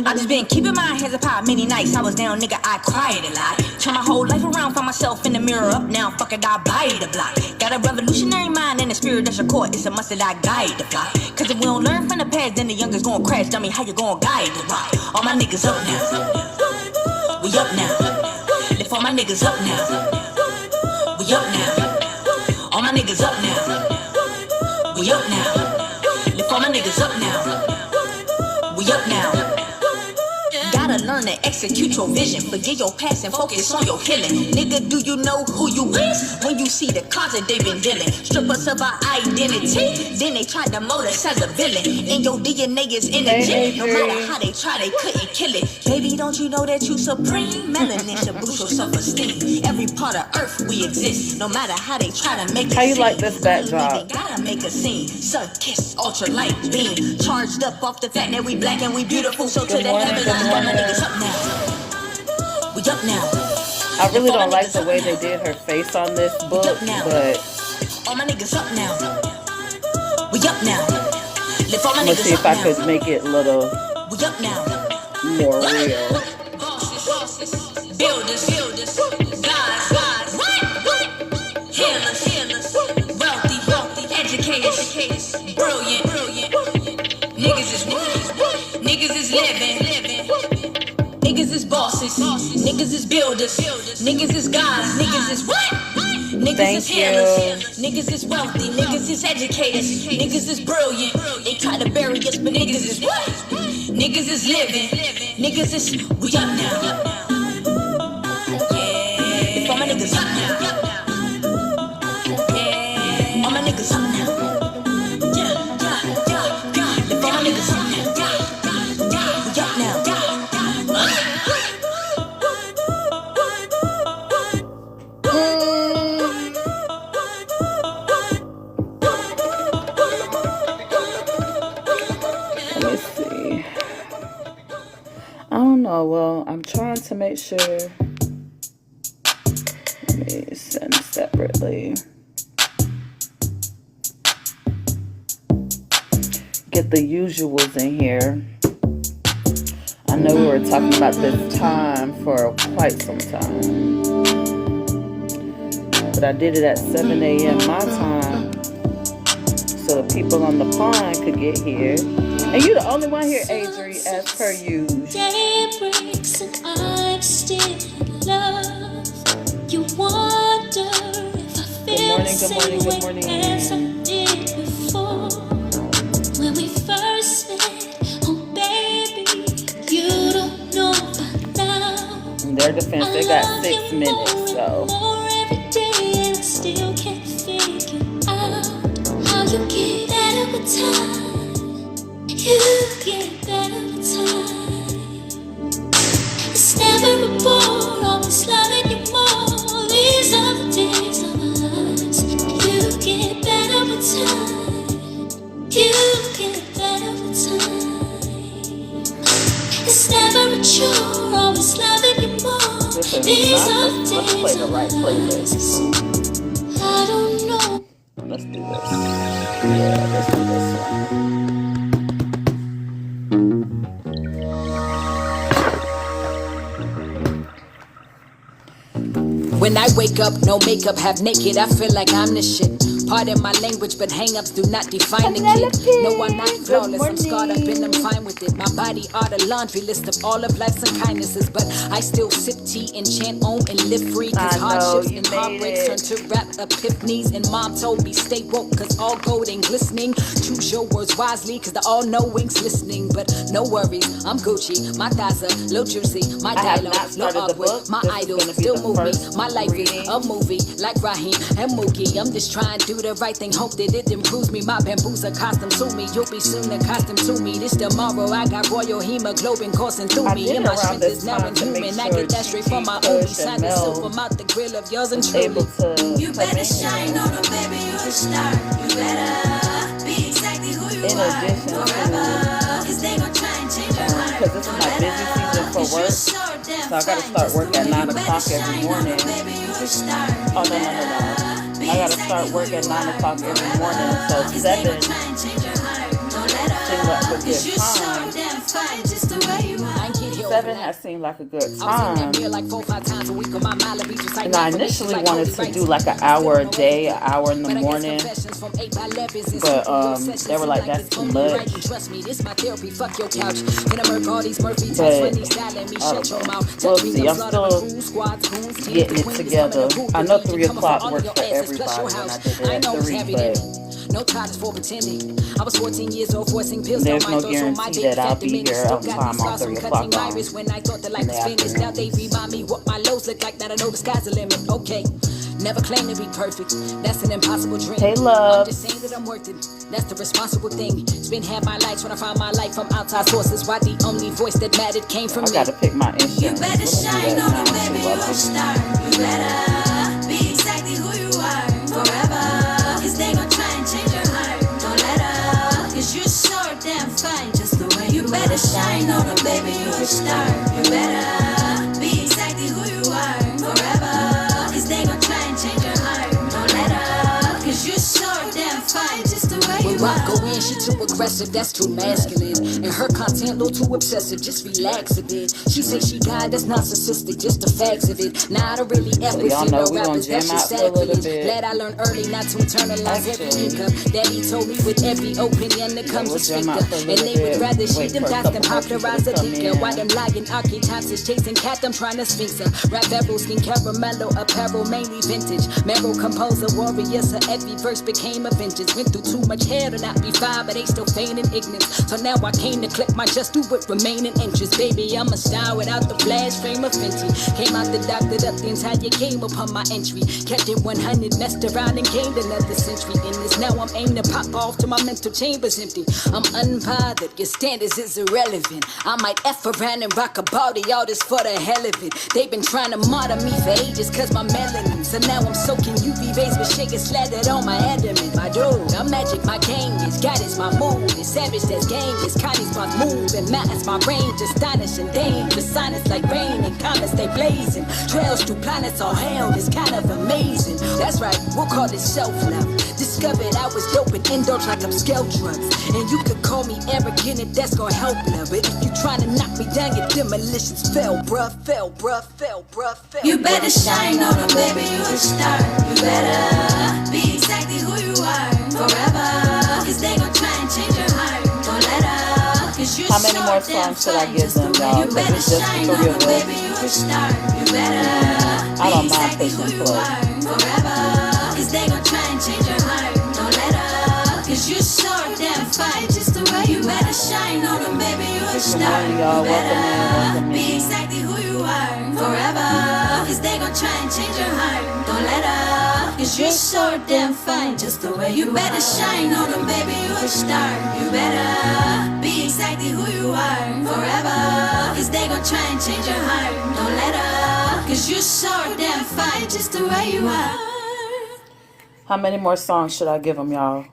I just been keeping my hands up high. Many nights I was down, nigga, I cried a lot. Turn my whole life around, found myself in the mirror up. Now fuck it, I buy the block. Got a revolutionary mind and a spirit that's your core. It's a must that I guide the flock. Cause if we don't learn from the past, then the youngest gon' crash. Dummy, how you gon' guide the rock? All my niggas up now. We up now. Lift all my niggas up now. We up now. All my niggas up now. We up now. Lift all my niggas up now. We up now. Gotta learn to execute your vision. Forget your past and focus on your healing. Nigga, do you know who you is? When you see the cards that they been dealing. Strip us of our identity. Then they tried to mold us as a villain. And your DNA is in the gym. No matter how they try, they couldn't kill it. Baby, don't you know that you supreme? Melanin should boost your self-esteem. Every part of earth we exist. No matter how they try to make it. How you like this backdrop? They gotta make a scene. Sun kiss, ultra light beam. Charged up off the fact that we black and we beautiful. So to the heavens, my niggas up now. We up now. I really don't like the way they did her face on this book, but all my niggas up now. We up now. Lift all my let's niggas see if up I could make it a little we up now. more real. Builders, guys, healers, wealthy, educators, brilliant. Niggas is living. Niggas is bosses. Niggas is builders. Niggas is guys. Niggas is what? Niggas is healers. Niggas is wealthy. Niggas is educators. Niggas is brilliant. They try to bury us, but niggas is what? Niggas is living. Niggas is we up now. Yeah. All my niggas up now. Yeah. All my niggas up now. Yeah. All my niggas up now. We up now. Oh, well, I'm trying to make sure. Let me send separately. Get the usuals in here. I know we were talking about this time for quite some time. But I did it at 7 a.m. my time. So the people on the pond could get here. And you're the only one here, Adri, as per usual. Day breaks and I'm still in love. You wonder if I feel the same way as I did before. When we first met, oh baby, you don't know by now. In their defense, they got 6 minutes, so. More every day and I still can't figure out how you get better with time. You get better with time. It's never a bore, always loving you more. These are the days of our lives. You get better with time. You get better with time. It's never a chore, always loving you more. These are the days let's play the right playlist. I don't know. Let's do this. Yeah, let's do this one. When I wake up, no makeup, half naked, I feel like I'm the shit. Pardon my language, but hang-ups do not define the kid. No, I'm not flawless, I'm scarred up and I'm fine with it. My body are the laundry list of all of life's unkindnesses, but I still sip tea and chant on and live free. Cause hardships and heartbreaks turn to rap epiphanies. And mom told me stay woke, cause all gold ain't glistening. Choose your words wisely, cause the all-knowing's listening. But no worries, I'm Gucci. My thighs are little juicy, my I have dialogue not little started the awkward. book. My This is idols gonna be still the move me. first My life reading. is a movie, like Raheem and Mookie. I'm just trying to do the right thing, hope that it improves me. My bamboos are custom to me, you'll be soon accustomed to me. This tomorrow, I got royal hemoglobin coursing through I me. did And my around strength this is now time to make inhuman. I sure get that straight Gigi, from my Kush, own and side, the Mel silver mouth, the grill of yours and was truly. able to You come better in shine here. on them, baby, you're a star. You better be exactly who you In are addition forever. to, Cause they gon' try and change your heart. because this is my busy season for work, so I gotta start work at 9 o'clock every morning. Oh, no. I gotta start work at 9 o'clock every morning, so 7 seemed like a good time. 7 has seemed like a good time. And I initially wanted to do like an hour a day, an hour in the morning, but they were like, that's too much. But we'll see. I'm still getting it together. I know 3 o'clock works for everybody when I did it at 3, but no time is for pretending. I was 14 years old, forcing pills down there's my no throat, so my guarantee day that I'll fed be diminished. here Still on got time these on scars 3 from o'clock cutting iris when I thought the life in was the finished. Now they afternoon. remind me what my lows look like. That I know the sky's the limit. Okay, never claim to be perfect. That's an impossible dream. Hey, love. I'm just saying that I'm worth it. That's the responsible thing. Spend half my life trying to find my life from outside sources. Why the only voice that mattered came from I me. gotta pick my insurance. You better shine on them, Let me baby, do you're that a now. star. You better be exactly who you are forever. Cause they gon' try and change your heart. Don't let up, cause you're so damn fine just the way you better shine on them, baby, you're a star. You better be exactly who you are forever. Cause they gon' try and change your heart. Don't let up, cause you're so damn fine just the way you When rock go are. in, she too aggressive, that's too masculine. And her content, little too obsessive, just relax a bit. She say she got that's narcissistic, just the facts of it. Now I don't really F with y'all know female we gonna rappers, that's jam just out for a little sacrilege. bit. Glad I learned early not to internalize every Actually, income. Daddy told me with every opinion that comes we'll a jam speaker. out for a And little they would bit. rather she Wait them for a dots than couple more people popularize to a come deacon. in. While them lying archetypes is chasing cat, I'm trying to sphinx her. Rap barrel, skin caramello, apparel, mainly vintage. Meryl composer, warriors, her every verse became a vengeance. Went through too much hair to not be fine, but they still feigning ignorance. So now I came to clip my just do with remaining interest. Baby, I'm a star without the flash frame of Fenty. Came out the doctored up, the entire game upon my entry. Kept it 100, messed around and gained another century. In this now I'm aimed to pop off till my mental chamber's empty. I'm unbothered, your standards is irrelevant. I might F around and rock a body, all this for the hell of it. They've been trying to martyr me for ages cause my melanin. So now I'm soaking UV rays with shaking slattered on my adamant. My dude, I'm magic, my game is guidance, my mood is savage, that's game is Connie's my move and matters, my range astonishing, dangerous, silence like rain and comets they blazing. Trails through planets all hell, it's kind of amazing. That's right, we'll call it self-love. Discovered I was dope and indulged like I'm scale drugs. And you could call me arrogant and that's gonna help love. But if you trying to knock me down, your demolitions fell, bruh, fell, bruh, fell, bruh, fell. You better shine on them, baby, you a star. You better be exactly who you are forever. Cause they gon' try and change your heart. Don't let up, cause you're How many so more damn songs should I fine give just the them, way y'all? you 'Cause better it's just shine the on 3 them, of us. baby, you a star. You better I don't be mind exactly who pushing you play. are forever. Cause they gon' try and change your heart. Don't let up, cause you're so damn fine just the way you better shine on them, baby, you a Good star. morning, y'all. You Welcome in, welcome better be in. exactly who you are forever. Cause they gon' try and change your heart. Don't let up, cause you're so damn fine just the way you better shine on them, baby, you a star. You better be exactly who you are forever. Cause they gon' try and change your heart. Don't let up, cause you're so damn fine just the way you are. How many more songs should I give them, y'all?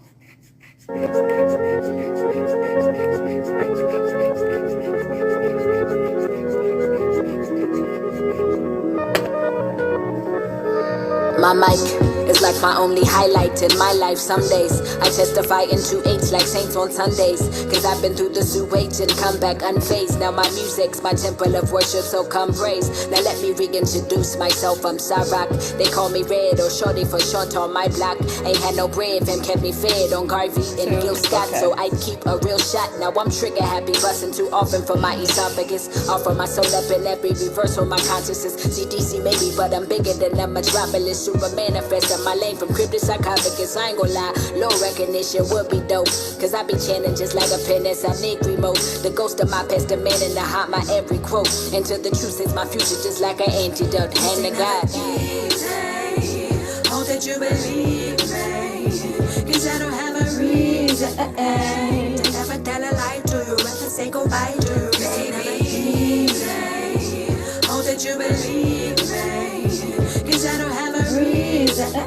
My mic is like my only highlight in my life. Some days I testify in 2/8 like saints on Sundays. Cause I've been through the sewage and come back unfazed. Now my music's my temple of worship, so come praise. Now let me reintroduce myself, I'm Sarak. They call me Red or Shorty for short on my block. Ain't had no bread, fam kept me fed on Garvey and Gil Scott. Okay. So I'd keep a real shot. Now I'm trigger happy, busting too often for my esophagus. Offer my soul up in every reverse for my consciousness. CDC maybe, but I'm bigger than a metropolis. Super manifest, I'm my lane from crib to sarcophagus. I ain't gon' lie, low recognition would be dope. Cause I be chanting just like a pen that's a Negri mode. The ghost of my past demanding to haunt my every quote. And to the truth is my future just like an antidote. Hand to God. Hope that you believe me, cause I don't have a reason to ever tell a lie to you, rather say goodbye to you, baby. Hope that you believe me, cause I don't have a reason to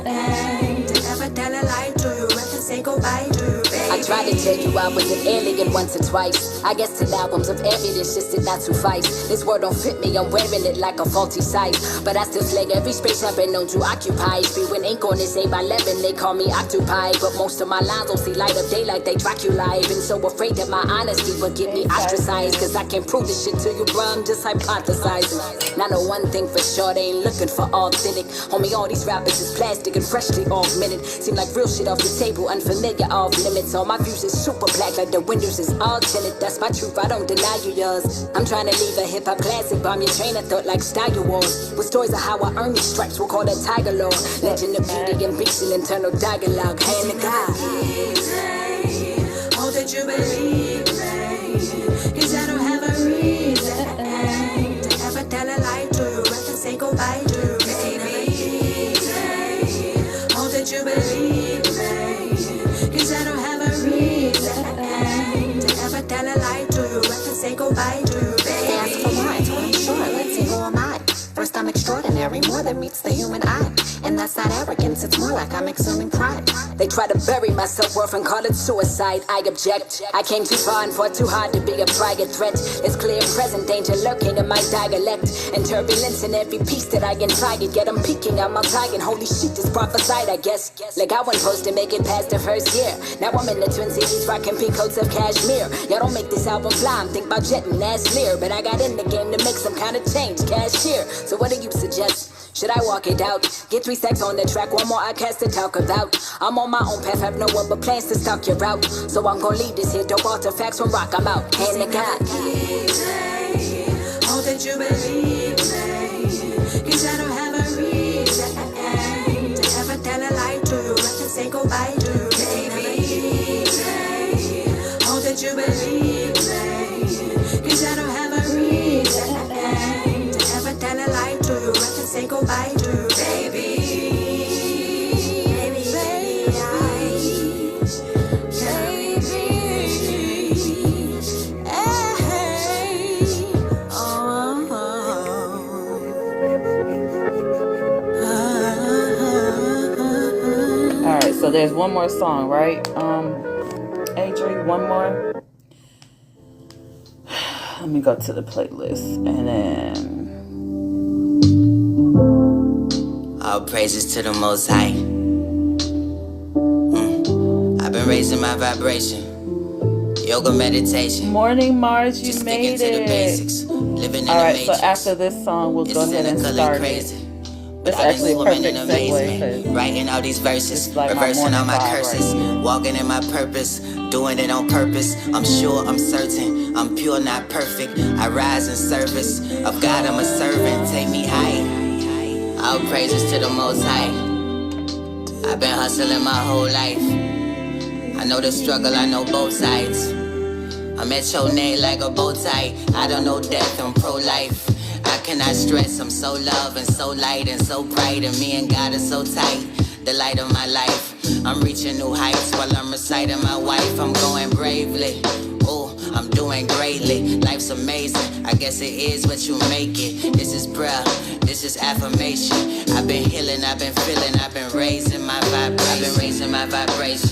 ever tell a lie to you, rather say goodbye to you, baby. I tried to tell you I was an alien once or twice. I guess 10 albums of evidence just did not suffice. This word don't fit me, I'm wearing it like a faulty size. But I still slay every space I've been known to occupy. Spewing ink on this 8x11, they call me occupied. But most of my lines don't see light of day like they Dracula. Been so afraid that my honesty would get me ostracized. Cause I can't prove this shit to you, bro, I'm just hypothesizing. Now know one thing for sure, they ain't looking for authentic. Homie, all these rappers is plastic and freshly augmented. Seem like real shit off the table, unfamiliar, off limits. All my views is super black, like the windows is all tinted. That's my truth, I don't deny you yours. I'm trying to leave a hip-hop classic, bomb your train of thought like Star Wars. With stories of how I earn these stripes, we'll call that Tiger Law. Legend of beauty and beast and internal dialogue. Hand to God. Hope that you believe me, cause I don't have a reason to ever tell a lie to you, rather say goodbye to you, baby. Hope that you believe me, cause I don't have a reason to ever tell a lie to you, rather say goodbye to you, baby. Ask for lines, well I'm sure, let's see who am I. First I'm extraordinary, more than meets the human eye. And that's not arrogance, it's more like I'm exuding pride. They try to bury my self-worth and call it suicide. I object. I came too far and fought too hard to be a prior threat. It's clear present danger lurking in my dialect. And turbulence in every piece that I intrigue. Yet I'm peeking out my tie and holy shit is prophesied, I guess. Like I wasn't supposed to make it past the first year. Now I'm in the Twin Cities rocking pink coats of cashmere. Y'all don't make this album fly, I'm think about jetting that's clear. But I got in the game to make some kind of change, cashier. So what do you suggest? Should I walk it out? Get 3 stacks on the track, one more outcast to talk about. I'm on my own path, have no one but plans to stalk your route. So I'm gon' leave this here dope artifacts from rock, I'm out. Hand to God. Hope that you believe me, cause I don't have a reason to ever tell a lie to you, rather say goodbye to you, baby. Hope that you believe me, cause I don't have a reason to ever tell a lie to you, rather say goodbye to you, baby. Alright, so there's one more song, right? Adri, one more. Let me go to the playlist and then all praises to the Most High. I've been raising my vibration. Yoga meditation. Morning Mars, you Just made sticking to the it. basics. Living in Alright, the so matrix. after this song, we'll go ahead and cynically start crazy. it. But It's I've been actually a swimming perfect in segue. amazement. 'Cause Writing all these verses, it's like my reversing all morning my vibe curses. right here. Walking in my purpose, doing it on purpose. I'm sure, I'm certain, I'm pure, not perfect. I rise in service of God, I'm a servant. Take me high. All praises to the Most High. I've been hustling my whole life. I know the struggle, I know both sides. I'm at your neck like a bow tie. I don't know death, I'm pro-life. I cannot stress, I'm so love and so light and so bright. And me and God are so tight, the light of my life. I'm reaching new heights while I'm reciting my wife. I'm going bravely, oh, I'm doing greatly. Life's amazing, I guess it is what you make it. This is prayer, this is affirmation. I've been healing, I've been feeling, I've been raising my vibration. I've been raising my vibration.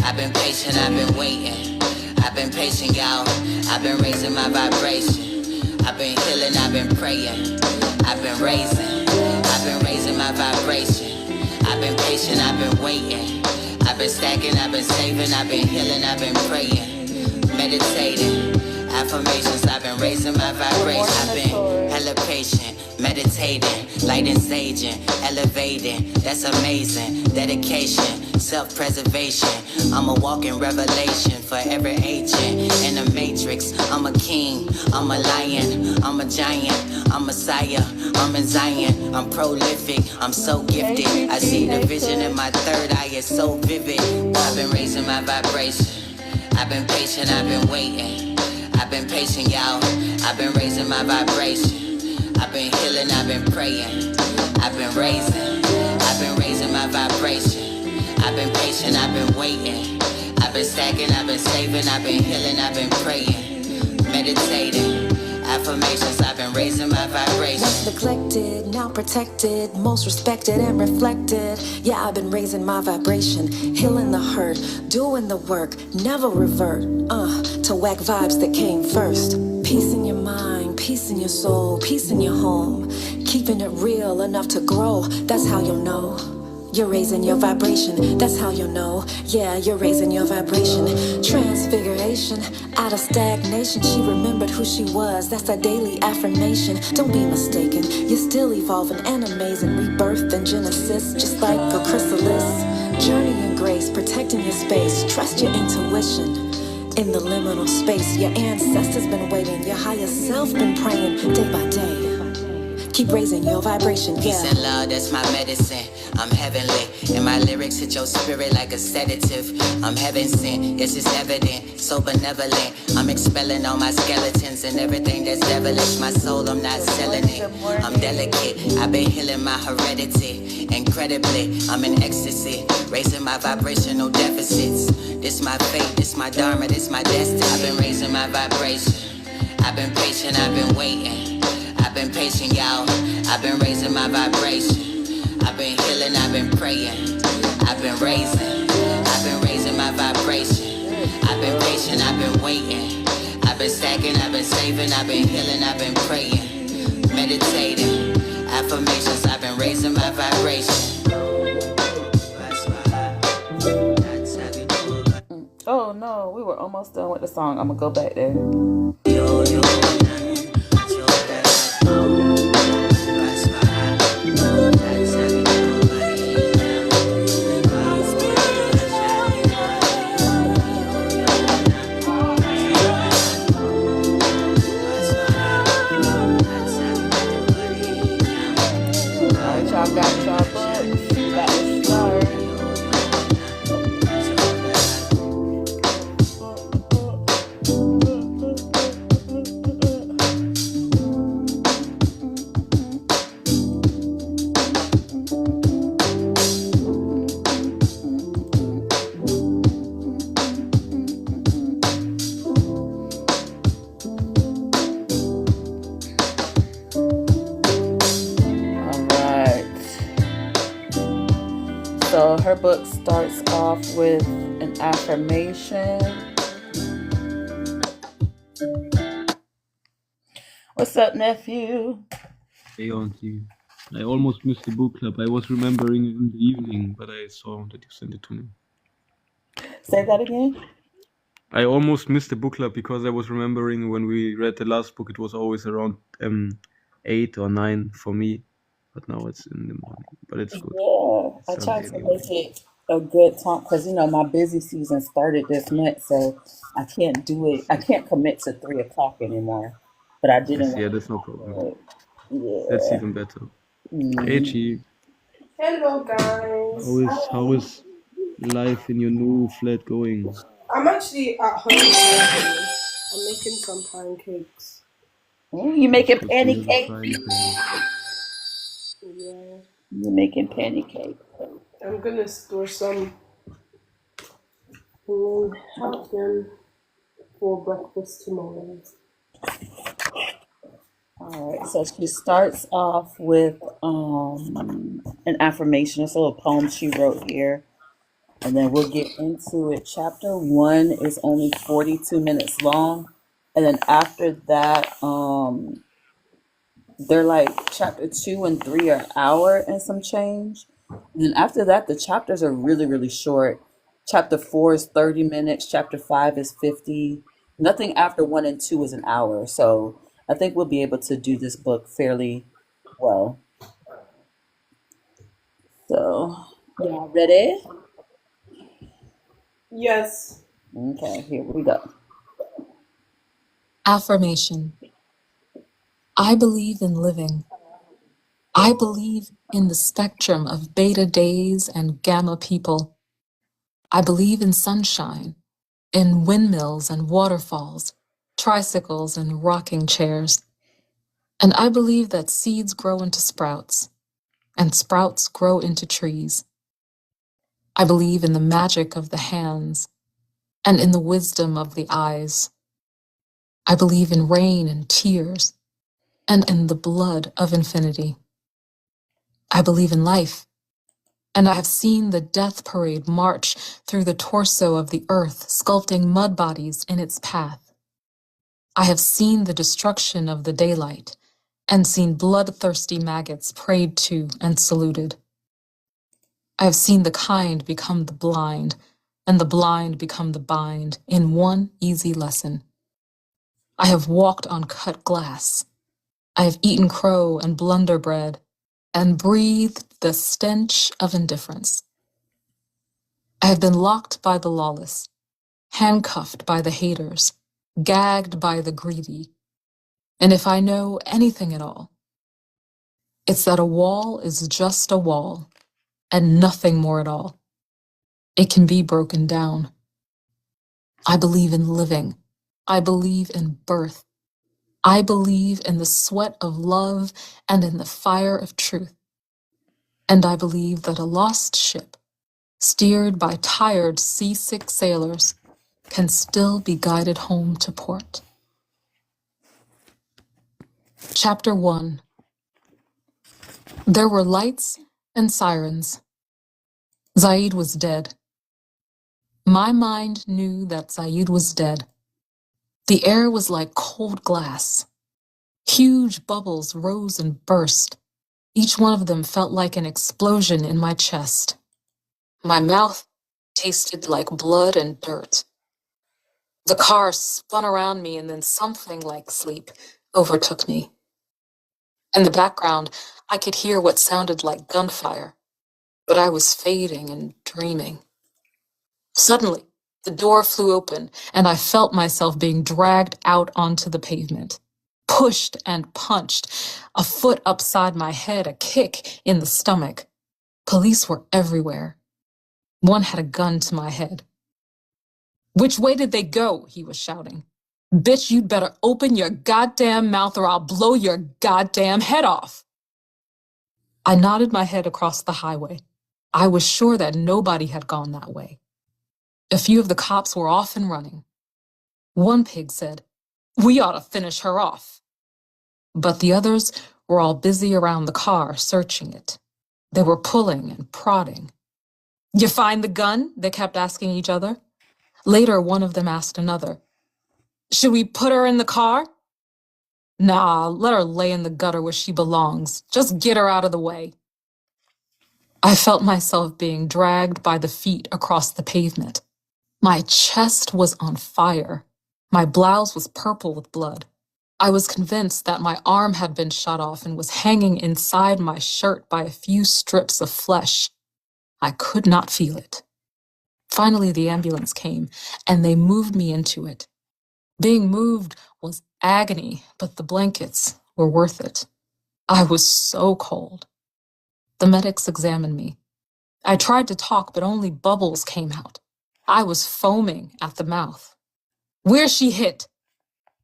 I've been patient, I've been waiting. I've been patient, y'all. I've been raising my vibration. I've been healing, I've been praying. I've been raising my vibration. I've been patient, I've been waiting. I've been stacking, I've been saving, I've been healing, I've been praying. Meditating, affirmations, I've been raising my vibration. I've been hella patient, meditating, light and saging, elevating. That's amazing, dedication. self-preservation. I'm a walking revelation for every agent in the matrix. I'm a king, I'm a lion, I'm a giant, I'm Messiah, I'm in Zion, I'm prolific, I'm so gifted. I see the vision in my third eye, it's so vivid. I've been raising my vibration, I've been patient, I've been waiting, I've been patient, y'all. I've been raising my vibration, I've been healing, I've been praying, I've been raising my vibration. I've been patient, I've been waiting, I've been stacking, I've been saving, I've been healing, I've been praying, meditating, affirmations, I've been raising my vibration. Once neglected, now protected, most respected and reflected. Yeah, I've been raising my vibration, healing the hurt, doing the work, never revert, to whack vibes that came first. Peace in your mind, peace in your soul, peace in your home. Keeping it real enough to grow, that's how you'll know. You're raising your vibration, that's how you'll know. Yeah, you're raising your vibration. Transfiguration, out of stagnation. She remembered who she was, that's a daily affirmation. Don't be mistaken, you're still evolving and amazing. Rebirth and genesis, just like a chrysalis. Journey in grace, protecting your space. Trust your intuition. In the liminal space, your ancestors been waiting. Your higher self been praying day by day. Keep raising your vibration, yeah. Peace and love, that's my medicine. I'm heavenly, and my lyrics hit your spirit like a sedative. I'm heaven sent, yes it's evident, so benevolent. I'm expelling all my skeletons and everything that's devilish. My soul, I'm not selling it. I'm delicate, I've been healing my heredity. Incredibly, I'm in ecstasy, raising my vibrational deficits. This my fate, this my dharma, this my destiny. I've been raising my vibration, I've been patient, I've been waiting, I've been patient, y'all. I've been raising my vibration, I've been healing, I've been praying, I've been raising my vibration. I've been patient, I've been waiting, I've been stacking, I've been saving, I've been healing, I've been praying, meditating, affirmations, I've been raising my vibration. Oh no, we were almost done with the song. I'm gonna go back there. Y'all got y'all books. That was start. So her book starts off with an affirmation. What's up, nephew? Hey, auntie. I almost missed the book club. I was remembering it in the evening, but I saw that you sent it to me. Say that again? I almost missed the book club because I was remembering when we read the last book, it was always around 8 or 9 for me. But now it's in the morning. But it's good. Yeah, I tried to make it a good time because, you know, my busy season started this month, so I can't do it. I can't commit to 3 o'clock anymore. But I didn't. Yeah, that's no problem. Yeah. That's even better. Hey, Chi. Hello, guys. How is life in your new flat going? I'm actually at home. I'm making some pancakes. You making pancakes? Yeah. You're making pancakes. I'm gonna store some and have them for breakfast tomorrow. All right, so she starts off with an affirmation. It's a little poem she wrote here, and then we'll get into it. Chapter 1 is only 42 minutes long, and then after that, they're like chapter 2 and 3 are an hour and some change, and then after that, the chapters are really, really short. Chapter 4 is 30 minutes. Chapter 5 is 50. Nothing after 1 and 2 is an hour, so I think we'll be able to do this book fairly well. So, y'all ready? Yes. Okay, here we go. Affirmation. I believe in living. I believe in the spectrum of beta days and gamma people. I believe in sunshine, in windmills and waterfalls, tricycles and rocking chairs. And I believe that seeds grow into sprouts, and sprouts grow into trees. I believe in the magic of the hands, and in the wisdom of the eyes. I believe in rain and tears, and in the blood of infinity. I believe in life, and I have seen the death parade march through the torso of the earth, sculpting mud bodies in its path. I have seen the destruction of the daylight, and seen bloodthirsty maggots prayed to and saluted. I have seen the kind become the blind, and the blind become the bind in one easy lesson. I have walked on cut glass. I have eaten crow and blunder bread, and breathed the stench of indifference. I have been locked by the lawless, handcuffed by the haters, gagged by the greedy. And if I know anything at all, it's that a wall is just a wall, and nothing more at all. It can be broken down. I believe in living. I believe in birth. I believe in the sweat of love and in the fire of truth. And I believe that a lost ship, steered by tired, seasick sailors, can still be guided home to port. Chapter 1. There were lights and sirens. Zayd was dead. My mind knew that Zayd was dead. The air was like cold glass. Huge bubbles rose and burst. Each one of them felt like an explosion in my chest. My mouth tasted like blood and dirt. The car spun around me, and then something like sleep overtook me. In the background, I could hear what sounded like gunfire, but I was fading and dreaming. Suddenly, the door flew open, and I felt myself being dragged out onto the pavement, pushed and punched, a foot upside my head, a kick in the stomach. Police were everywhere. One had a gun to my head. "Which way did they go?" he was shouting. "Bitch, you'd better open your goddamn mouth or I'll blow your goddamn head off." I nodded my head across the highway. I was sure that nobody had gone that way. A few of the cops were off and running. One pig said, "We ought to finish her off." But the others were all busy around the car, searching it. They were pulling and prodding. "You find the gun?" they kept asking each other. Later, one of them asked another, "Should we put her in the car?" "Nah, let her lay in the gutter where she belongs. Just get her out of the way." I felt myself being dragged by the feet across the pavement. My chest was on fire. My blouse was purple with blood. I was convinced that my arm had been shot off and was hanging inside my shirt by a few strips of flesh. I could not feel it. Finally, the ambulance came, and they moved me into it. Being moved was agony, but the blankets were worth it. I was so cold. The medics examined me. I tried to talk, but only bubbles came out. I was foaming at the mouth. "Where's she hit?"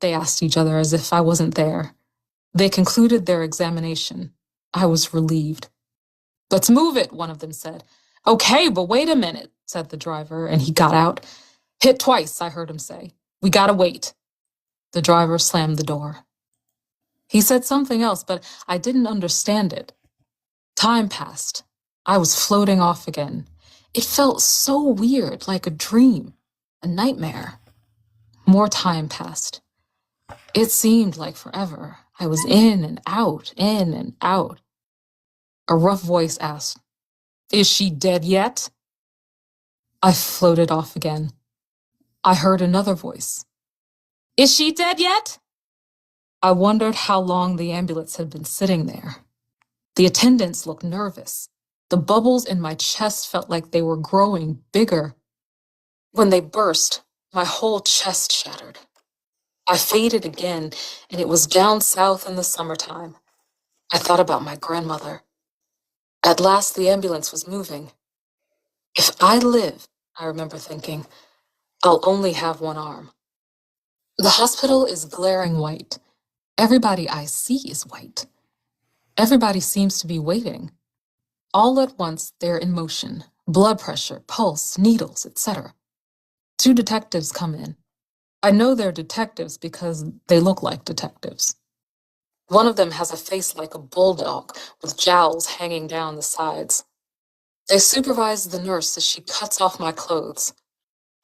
they asked each other as if I wasn't there. They concluded their examination. I was relieved. "Let's move it," one of them said. "Okay, but wait a minute," said the driver, and he got out. "Hit twice," I heard him say. "We gotta wait." The driver slammed the door. He said something else, but I didn't understand it. Time passed. I was floating off again. It felt so weird, like a dream, a nightmare. More time passed. It seemed like forever. I was in and out, in and out. A rough voice asked, "Is she dead yet?" I floated off again. I heard another voice. "Is she dead yet?" I wondered how long the ambulance had been sitting there. The attendants looked nervous. The bubbles in my chest felt like they were growing bigger. When they burst, my whole chest shattered. I faded again, and it was down south in the summertime. I thought about my grandmother. At last, the ambulance was moving. If I live, I remember thinking, I'll only have one arm. The hospital is glaring white. Everybody I see is white. Everybody seems to be waiting. All at once, they're in motion. Blood pressure, pulse, needles, etc. 2 detectives come in. I know they're detectives because they look like detectives. One of them has a face like a bulldog with jowls hanging down the sides. They supervise the nurse as she cuts off my clothes.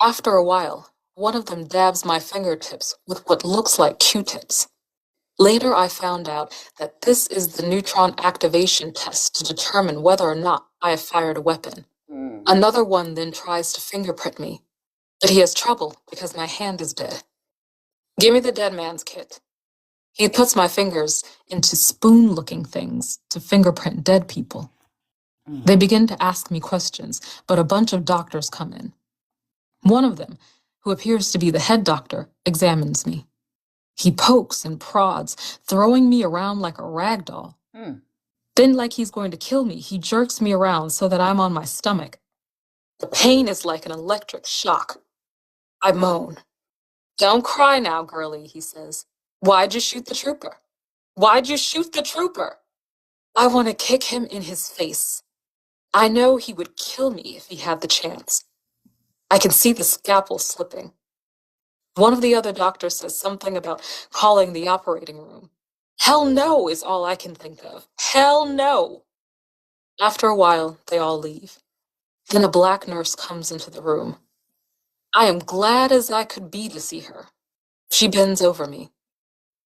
After a while, one of them dabs my fingertips with what looks like Q-tips. Later, I found out that this is the neutron activation test to determine whether or not I have fired a weapon. Another one then tries to fingerprint me, but he has trouble because my hand is dead. Give me the dead man's kit. He puts my fingers into spoon-looking things to fingerprint dead people. They begin to ask me questions, but a bunch of doctors come in. One of them, who appears to be the head doctor, examines me. He pokes and prods, throwing me around like a rag doll. Then, like he's going to kill me, he jerks me around so that I'm on my stomach. The pain is like an electric shock. I moan. Don't cry now, girlie, he says. Why'd you shoot the trooper? Why'd you shoot the trooper? I want to kick him in his face. I know he would kill me if he had the chance. I can see the scalpel slipping. One of the other doctors says something about calling the operating room. Hell no is all I can think of. Hell no. After a while, they all leave. Then a black nurse comes into the room. I am glad as I could be to see her. She bends over me.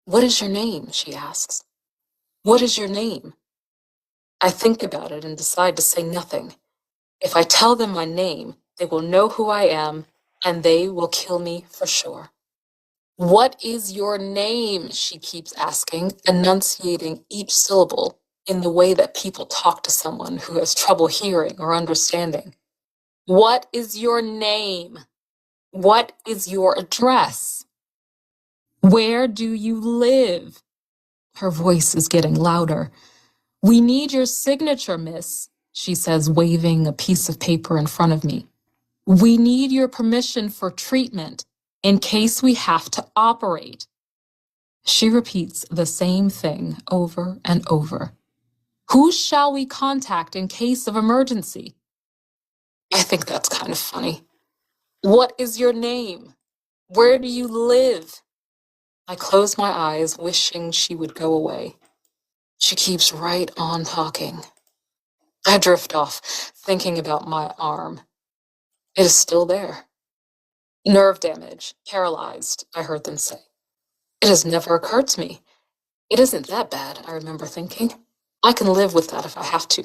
What is your name? She asks. What is your name? I think about it and decide to say nothing. If I tell them my name, they will know who I am, and they will kill me for sure. What is your name? She keeps asking, enunciating each syllable in the way that people talk to someone who has trouble hearing or understanding. What is your name? What is your address? Where do you live? Her voice is getting louder. We need your signature, miss, she says, waving a piece of paper in front of me. We need your permission for treatment in case we have to operate. She repeats the same thing over and over. Who shall we contact in case of emergency? I think that's kind of funny. What is your name? Where do you live? I close my eyes, wishing she would go away. She keeps right on talking. I drift off, thinking about my arm. It is still there. Nerve damage, paralyzed, I heard them say. It has never occurred to me. It isn't that bad, I remember thinking. I can live with that if I have to.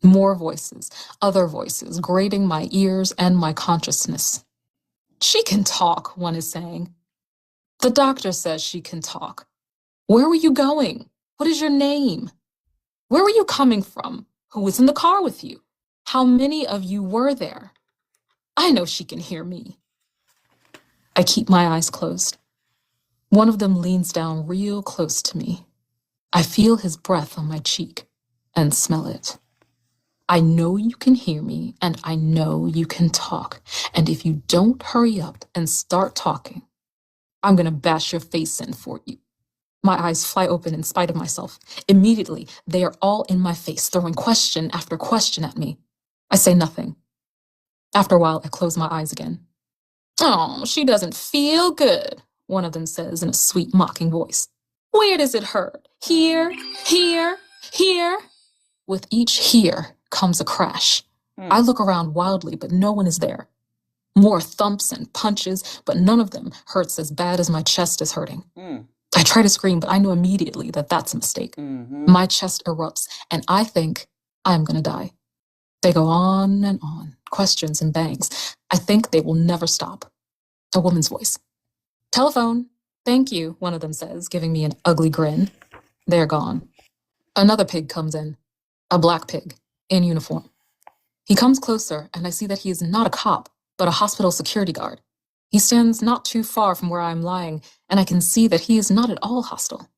More voices, other voices, grating my ears and my consciousness. She can talk, one is saying. The doctor says she can talk. Where were you going? What is your name? Where were you coming from? Who was in the car with you? How many of you were there? I know she can hear me. I keep my eyes closed. One of them leans down real close to me. I feel his breath on my cheek and smell it. I know you can hear me, and I know you can talk. And if you don't hurry up and start talking, I'm going to bash your face in for you. My eyes fly open in spite of myself. Immediately, they are all in my face, throwing question after question at me. I say nothing. After a while, I close my eyes again. Oh, she doesn't feel good, one of them says in a sweet, mocking voice. Where does it hurt? Here, here, here. With each here comes a crash. I look around wildly, but no one is there. More thumps and punches, but none of them hurts as bad as my chest is hurting. I try to scream, but I know immediately that that's a mistake. My chest erupts, and I think I'm going to die. They go on and on, questions and bangs. I think they will never stop. A woman's voice. Telephone. Thank you, one of them says, giving me an ugly grin. They're gone. Another pig comes in. A black pig, in uniform. He comes closer, and I see that he is not a cop, but a hospital security guard. He stands not too far from where I'm lying, and I can see that he is not at all hostile.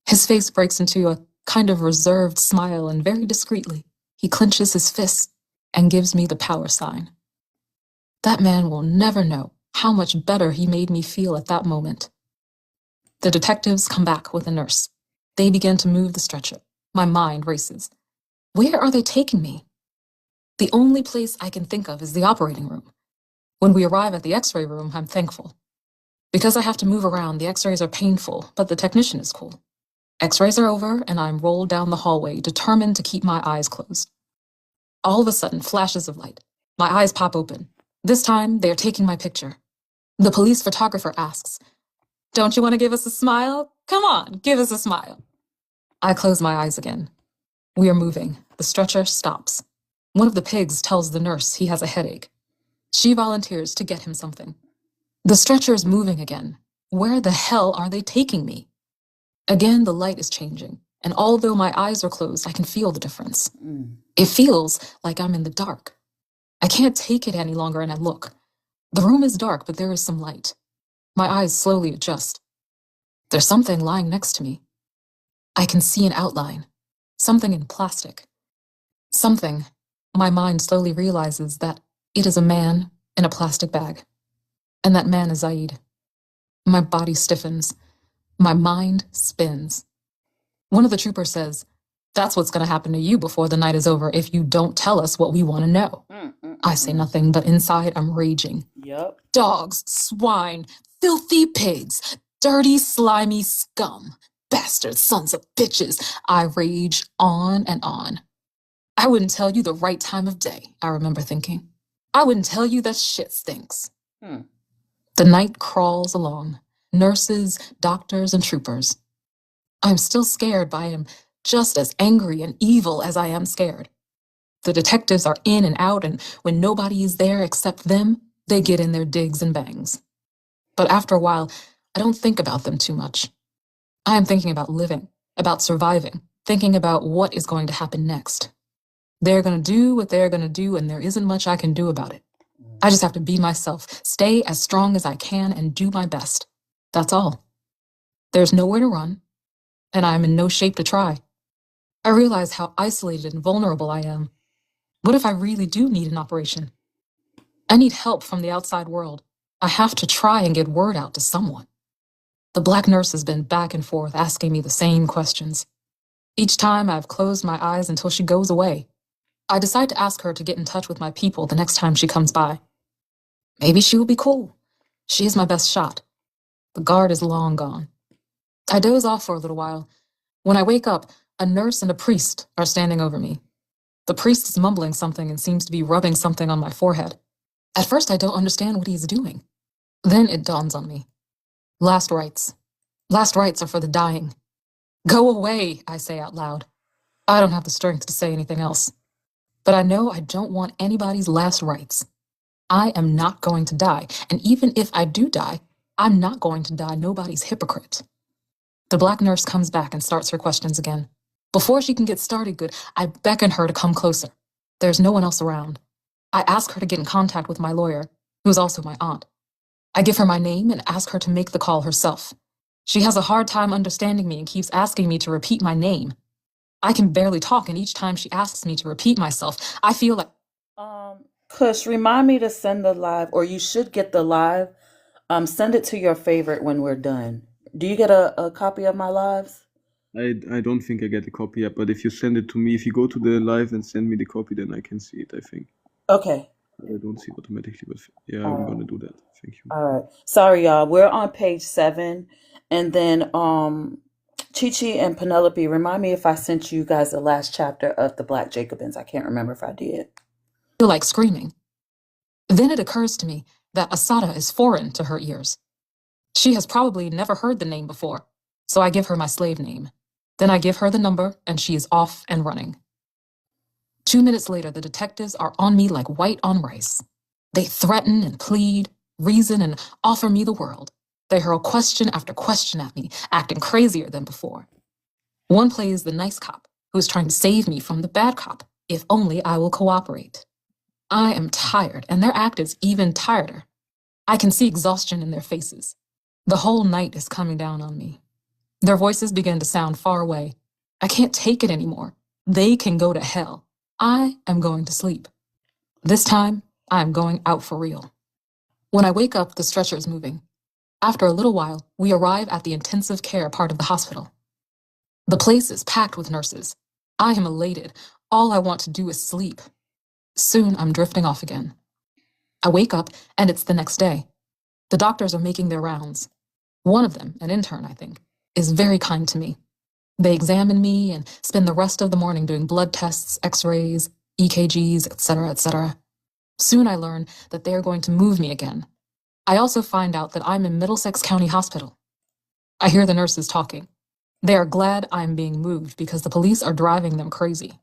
His face breaks into a kind of reserved smile, and very discreetly, he clenches his fist and gives me the power sign. That man will never know how much better he made me feel at that moment. The detectives come back with a nurse. They begin to move the stretcher. My mind races. Where are they taking me? The only place I can think of is the operating room. When we arrive at the x-ray room, I'm thankful. Because I have to move around, the x-rays are painful, but the technician is cool. X-rays are over, and I'm rolled down the hallway, determined to keep my eyes closed. All of a sudden, flashes of light. My eyes pop open. This time, they are taking my picture. The police photographer asks, "Don't you want to give us a smile? Come on, give us a smile." I close my eyes again. We are moving. The stretcher stops. One of the pigs tells the nurse he has a headache. She volunteers to get him something. The stretcher is moving again. Where the hell are they taking me? Again, the light is changing, and although my eyes are closed, I can feel the difference. It feels like I'm in the dark. I can't take it any longer, and I look. The room is dark, but there is some light. My eyes slowly adjust. There's something lying next to me. I can see an outline, something in plastic. Something, my mind slowly realizes that it is a man in a plastic bag. And that man is Zayd. My body stiffens. My mind spins. One of the troopers says, "That's what's going to happen to you before the night is over if you don't tell us what we want to know." I say nothing, but inside I'm raging. Yep. Dogs, swine, filthy pigs, dirty, slimy scum, bastards, sons of bitches. I rage on and on. I wouldn't tell you the right time of day, I remember thinking. I wouldn't tell you that shit stinks. The night crawls along. Nurses, doctors, and troopers. I'm still scared, but I am just as angry and evil as I am scared. The detectives are in and out, and when nobody is there except them, they get in their digs and bangs. But after a while, I don't think about them too much. I am thinking about living, about surviving, thinking about what is going to happen next. They're going to do what they're going to do, and there isn't much I can do about it. I just have to be myself, stay as strong as I can, and do my best. That's all. There's nowhere to run, and I am in no shape to try. I realize how isolated and vulnerable I am. What if I really do need an operation? I need help from the outside world. I have to try and get word out to someone. The black nurse has been back and forth asking me the same questions. Each time I've closed my eyes until she goes away. I decide to ask her to get in touch with my people the next time she comes by. Maybe she will be cool. She is my best shot. The guard is long gone. I doze off for a little while. When I wake up, a nurse and a priest are standing over me. The priest is mumbling something and seems to be rubbing something on my forehead. At first, I don't understand what he's doing. Then it dawns on me. Last rites. Last rites are for the dying. Go away, I say out loud. I don't have the strength to say anything else. But I know I don't want anybody's last rites. I am not going to die, and even if I do die, I'm not going to die nobody's hypocrite. The black nurse comes back and starts her questions again. Before she can get started good, I beckon her to come closer. There's no one else around. I ask her to get in contact with my lawyer, who is also my aunt. I give her my name and ask her to make the call herself. She has a hard time understanding me and keeps asking me to repeat my name. I can barely talk, and each time she asks me to repeat myself, I feel like... Kush, remind me to send the live, or you should get the live. Send it to your favorite when we're done. Do you get a copy of my lives? I don't think I get a copy yet, but if you send it to me, if you go to the live and send me the copy, then I can see it, I think. Okay. I don't see it automatically, but yeah, I'm gonna do that. Thank you. All right. Sorry, y'all. We're on page 7. And then Chi-Chi and Penelope, remind me if I sent you guys the last chapter of the Black Jacobins. I can't remember if I did. I feel like screaming. Then it occurs to me that Assata is foreign to her ears. She has probably never heard the name before, so I give her my slave name. Then I give her the number, and she is off and running. 2 minutes later, the detectives are on me like white on rice. They threaten and plead, reason, and offer me the world. They hurl question after question at me, acting crazier than before. One plays the nice cop, who is trying to save me from the bad cop, if only I will cooperate. I am tired, and their act is even tireder. I can see exhaustion in their faces. The whole night is coming down on me. Their voices begin to sound far away. I can't take it anymore. They can go to hell. I am going to sleep. This time, I am going out for real. When I wake up, the stretcher is moving. After a little while, we arrive at the intensive care part of the hospital. The place is packed with nurses. I am elated. All I want to do is sleep. Soon, I'm drifting off again. I wake up, and it's the next day. The doctors are making their rounds. One of them, an intern, I think, is very kind to me. They examine me and spend the rest of the morning doing blood tests, x-rays, EKGs, etc., etc. Soon I learn that they are going to move me again. I also find out that I'm in Middlesex County Hospital. I hear the nurses talking. They are glad I'm being moved because the police are driving them crazy.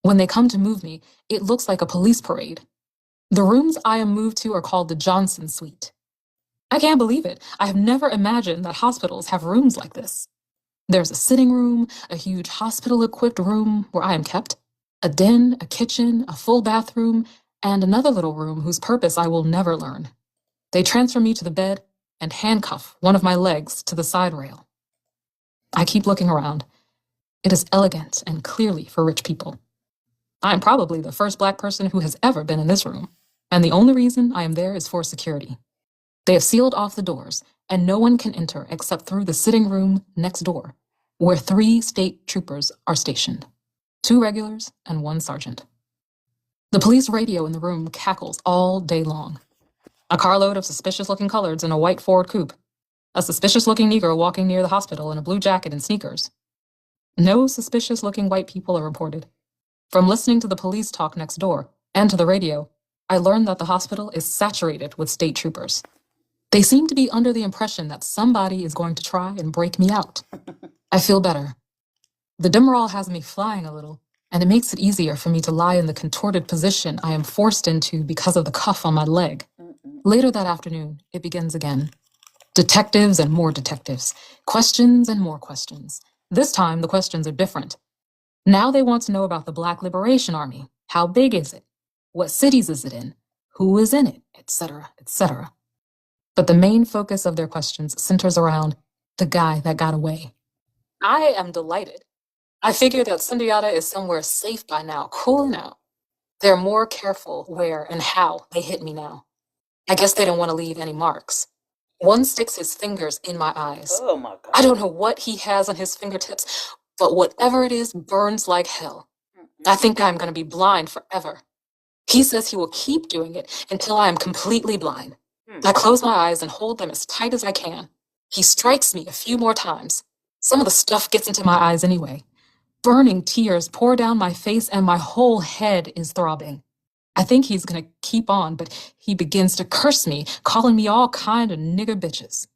When they come to move me, it looks like a police parade. The rooms I am moved to are called the Johnson Suite. I can't believe it. I have never imagined that hospitals have rooms like this. There's a sitting room, a huge hospital-equipped room where I am kept, a den, a kitchen, a full bathroom, and another little room whose purpose I will never learn. They transfer me to the bed and handcuff one of my legs to the side rail. I keep looking around. It is elegant and clearly for rich people. I am probably the first Black person who has ever been in this room, and the only reason I am there is for security. They have sealed off the doors, and no one can enter except through the sitting room next door, where 3 state troopers are stationed, 2 regulars and 1 sergeant. The police radio in the room cackles all day long. A carload of suspicious-looking coloreds in a white Ford coupe, a suspicious-looking Negro walking near the hospital in a blue jacket and sneakers. No suspicious-looking white people are reported. From listening to the police talk next door and to the radio, I learned that the hospital is saturated with state troopers. They seem to be under the impression that somebody is going to try and break me out. I feel better. The Demerol has me flying a little, and it makes it easier for me to lie in the contorted position I am forced into because of the cuff on my leg. Later that afternoon, it begins again. Detectives and more detectives. Questions and more questions. This time, the questions are different. Now they want to know about the Black Liberation Army. How big is it? What cities is it in? Who is in it? Etc., etc. But the main focus of their questions centers around the guy that got away. I am delighted. I figure that Sundiata is somewhere safe by now, cooling out. They're more careful where and how they hit me now. I guess they don't want to leave any marks. One sticks his fingers in my eyes. Oh my God. I don't know what he has on his fingertips, but whatever it is burns like hell. I think I'm going to be blind forever. He says he will keep doing it until I am completely blind. I close my eyes and hold them as tight as I can. He strikes me a few more times. Some of the stuff gets into my eyes anyway. Burning tears pour down my face and my whole head is throbbing. I think he's going to keep on, but he begins to curse me, calling me all kind of nigger bitches.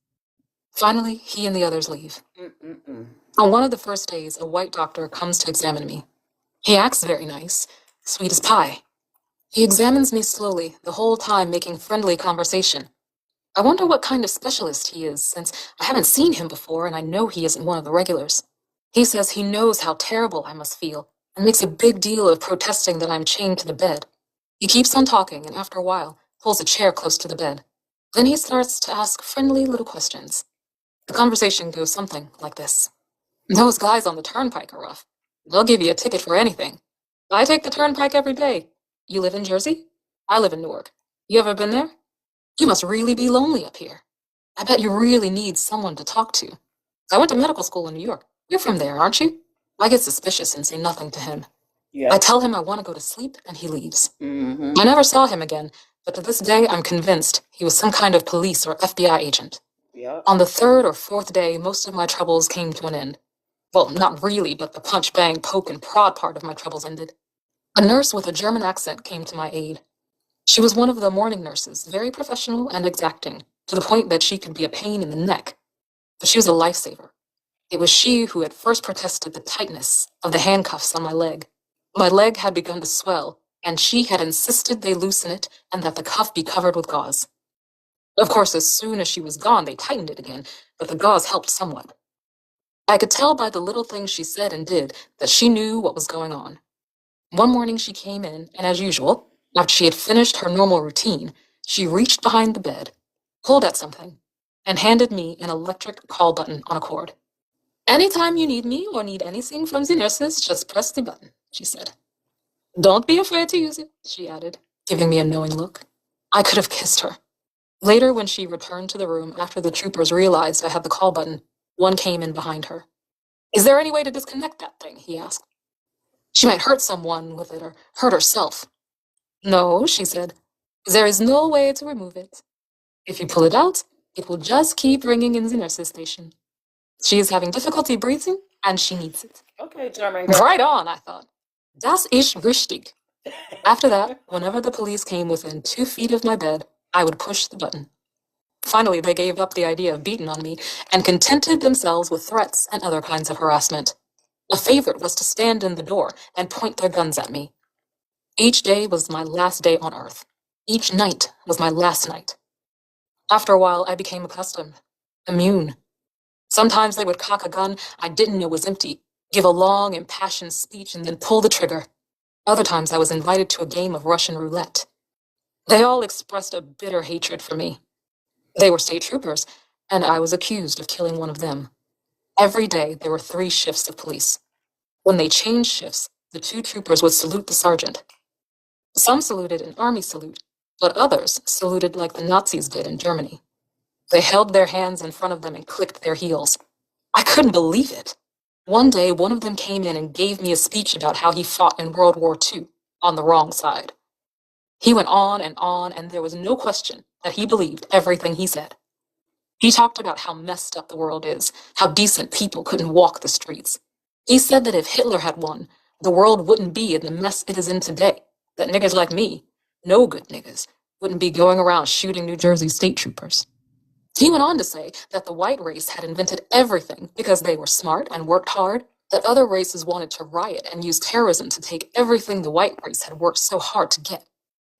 Finally, he and the others leave. On one of the first days, a white doctor comes to examine me. He acts very nice, sweet as pie. He examines me slowly, the whole time making friendly conversation. I wonder what kind of specialist he is, since I haven't seen him before and I know he isn't one of the regulars. He says he knows how terrible I must feel and makes a big deal of protesting that I'm chained to the bed. He keeps on talking and after a while pulls a chair close to the bed. Then he starts to ask friendly little questions. The conversation goes something like this. Those guys on the turnpike are rough. They'll give you a ticket for anything. I take the turnpike every day. You live in Jersey? I live in Newark. You ever been there? You must really be lonely up here. I bet you really need someone to talk to. I went to medical school in New York. You're from there, aren't you? I get suspicious and say nothing to him. Yeah. I tell him I want to go to sleep and he leaves. I never saw him again, but to this day I'm convinced he was some kind of police or FBI agent. Yeah. On the 3rd or 4th day, most of my troubles came to an end. Well, not really, but the punch, bang, poke, and prod part of my troubles ended. A nurse with a German accent came to my aid. She was one of the morning nurses, very professional and exacting, to the point that she could be a pain in the neck. But she was a lifesaver. It was she who had first protested the tightness of the handcuffs on my leg. My leg had begun to swell, and she had insisted they loosen it and that the cuff be covered with gauze. Of course, as soon as she was gone, they tightened it again, but the gauze helped somewhat. I could tell by the little things she said and did that she knew what was going on. One morning she came in, and as usual, After she had finished her normal routine, she reached behind the bed, pulled at something, and handed me an electric call button on a cord. Anytime you need me or need anything from the nurses, just press the button, she said. Don't be afraid to use it, she added, giving me a knowing look. I could have kissed her. Later, when she returned to the room after the troopers realized I had the call button, one came in behind her. Is there any way to disconnect that thing? He asked. She might hurt someone with it or hurt herself. No, she said. There is no way to remove it. If you pull it out, it will just keep ringing in the nurse's station. She is having difficulty breathing, and she needs it. Okay, German girl. Right on, I thought. Das ist richtig. After that, whenever the police came within 2 feet of my bed, I would push the button. Finally, they gave up the idea of beating on me and contented themselves with threats and other kinds of harassment. A favorite was to stand in the door and point their guns at me. Each day was my last day on earth. Each night was my last night. After a while, I became accustomed, immune. Sometimes they would cock a gun I didn't know was empty, give a long, impassioned speech, and then pull the trigger. Other times I was invited to a game of Russian roulette. They all expressed a bitter hatred for me. They were state troopers, and I was accused of killing one of them. Every day there were 3 shifts of police. When they changed shifts, the 2 troopers would salute the sergeant. Some saluted an army salute, but others saluted like the Nazis did in Germany. They held their hands in front of them and clicked their heels. I couldn't believe it. One day, one of them came in and gave me a speech about how he fought in World War II on the wrong side. He went on, and there was no question that he believed everything he said. He talked about how messed up the world is, how decent people couldn't walk the streets. He said that if Hitler had won, the world wouldn't be in the mess it is in today, that niggas like me, no good niggas, wouldn't be going around shooting New Jersey state troopers. He went on to say that the white race had invented everything because they were smart and worked hard, that other races wanted to riot and use terrorism to take everything the white race had worked so hard to get.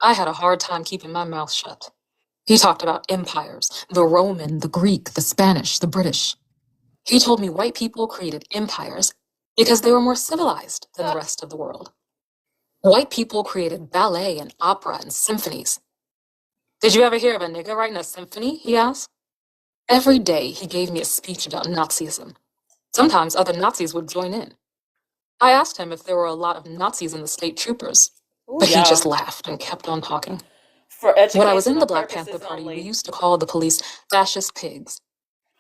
I had a hard time keeping my mouth shut. He talked about empires, the Roman, the Greek, the Spanish, the British. He told me white people created empires because they were more civilized than the rest of the world. White people created ballet and opera and symphonies. Did you ever hear of a nigger writing a symphony? He asked. Every day he gave me a speech about Nazism. Sometimes other Nazis would join in. I asked him if there were a lot of Nazis in the state troopers, but he just laughed and kept on talking. When I was in the Black Panther Party, we used to call the police fascist pigs.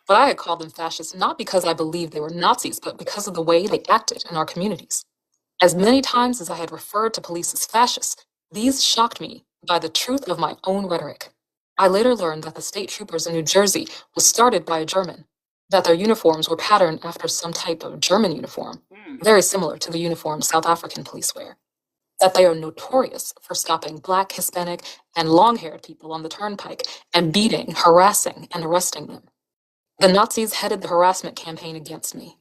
But I had called them fascists not because I believed they were Nazis, but because of the way they acted in our communities. As many times as I had referred to police as fascists, these shocked me by the truth of my own rhetoric. I later learned that the state troopers in New Jersey was started by a German, that their uniforms were patterned after some type of German uniform, very similar to the uniform South African police wear, that they are notorious for stopping Black, Hispanic, and long-haired people on the turnpike and beating, harassing, and arresting them. The Nazis headed the harassment campaign against me.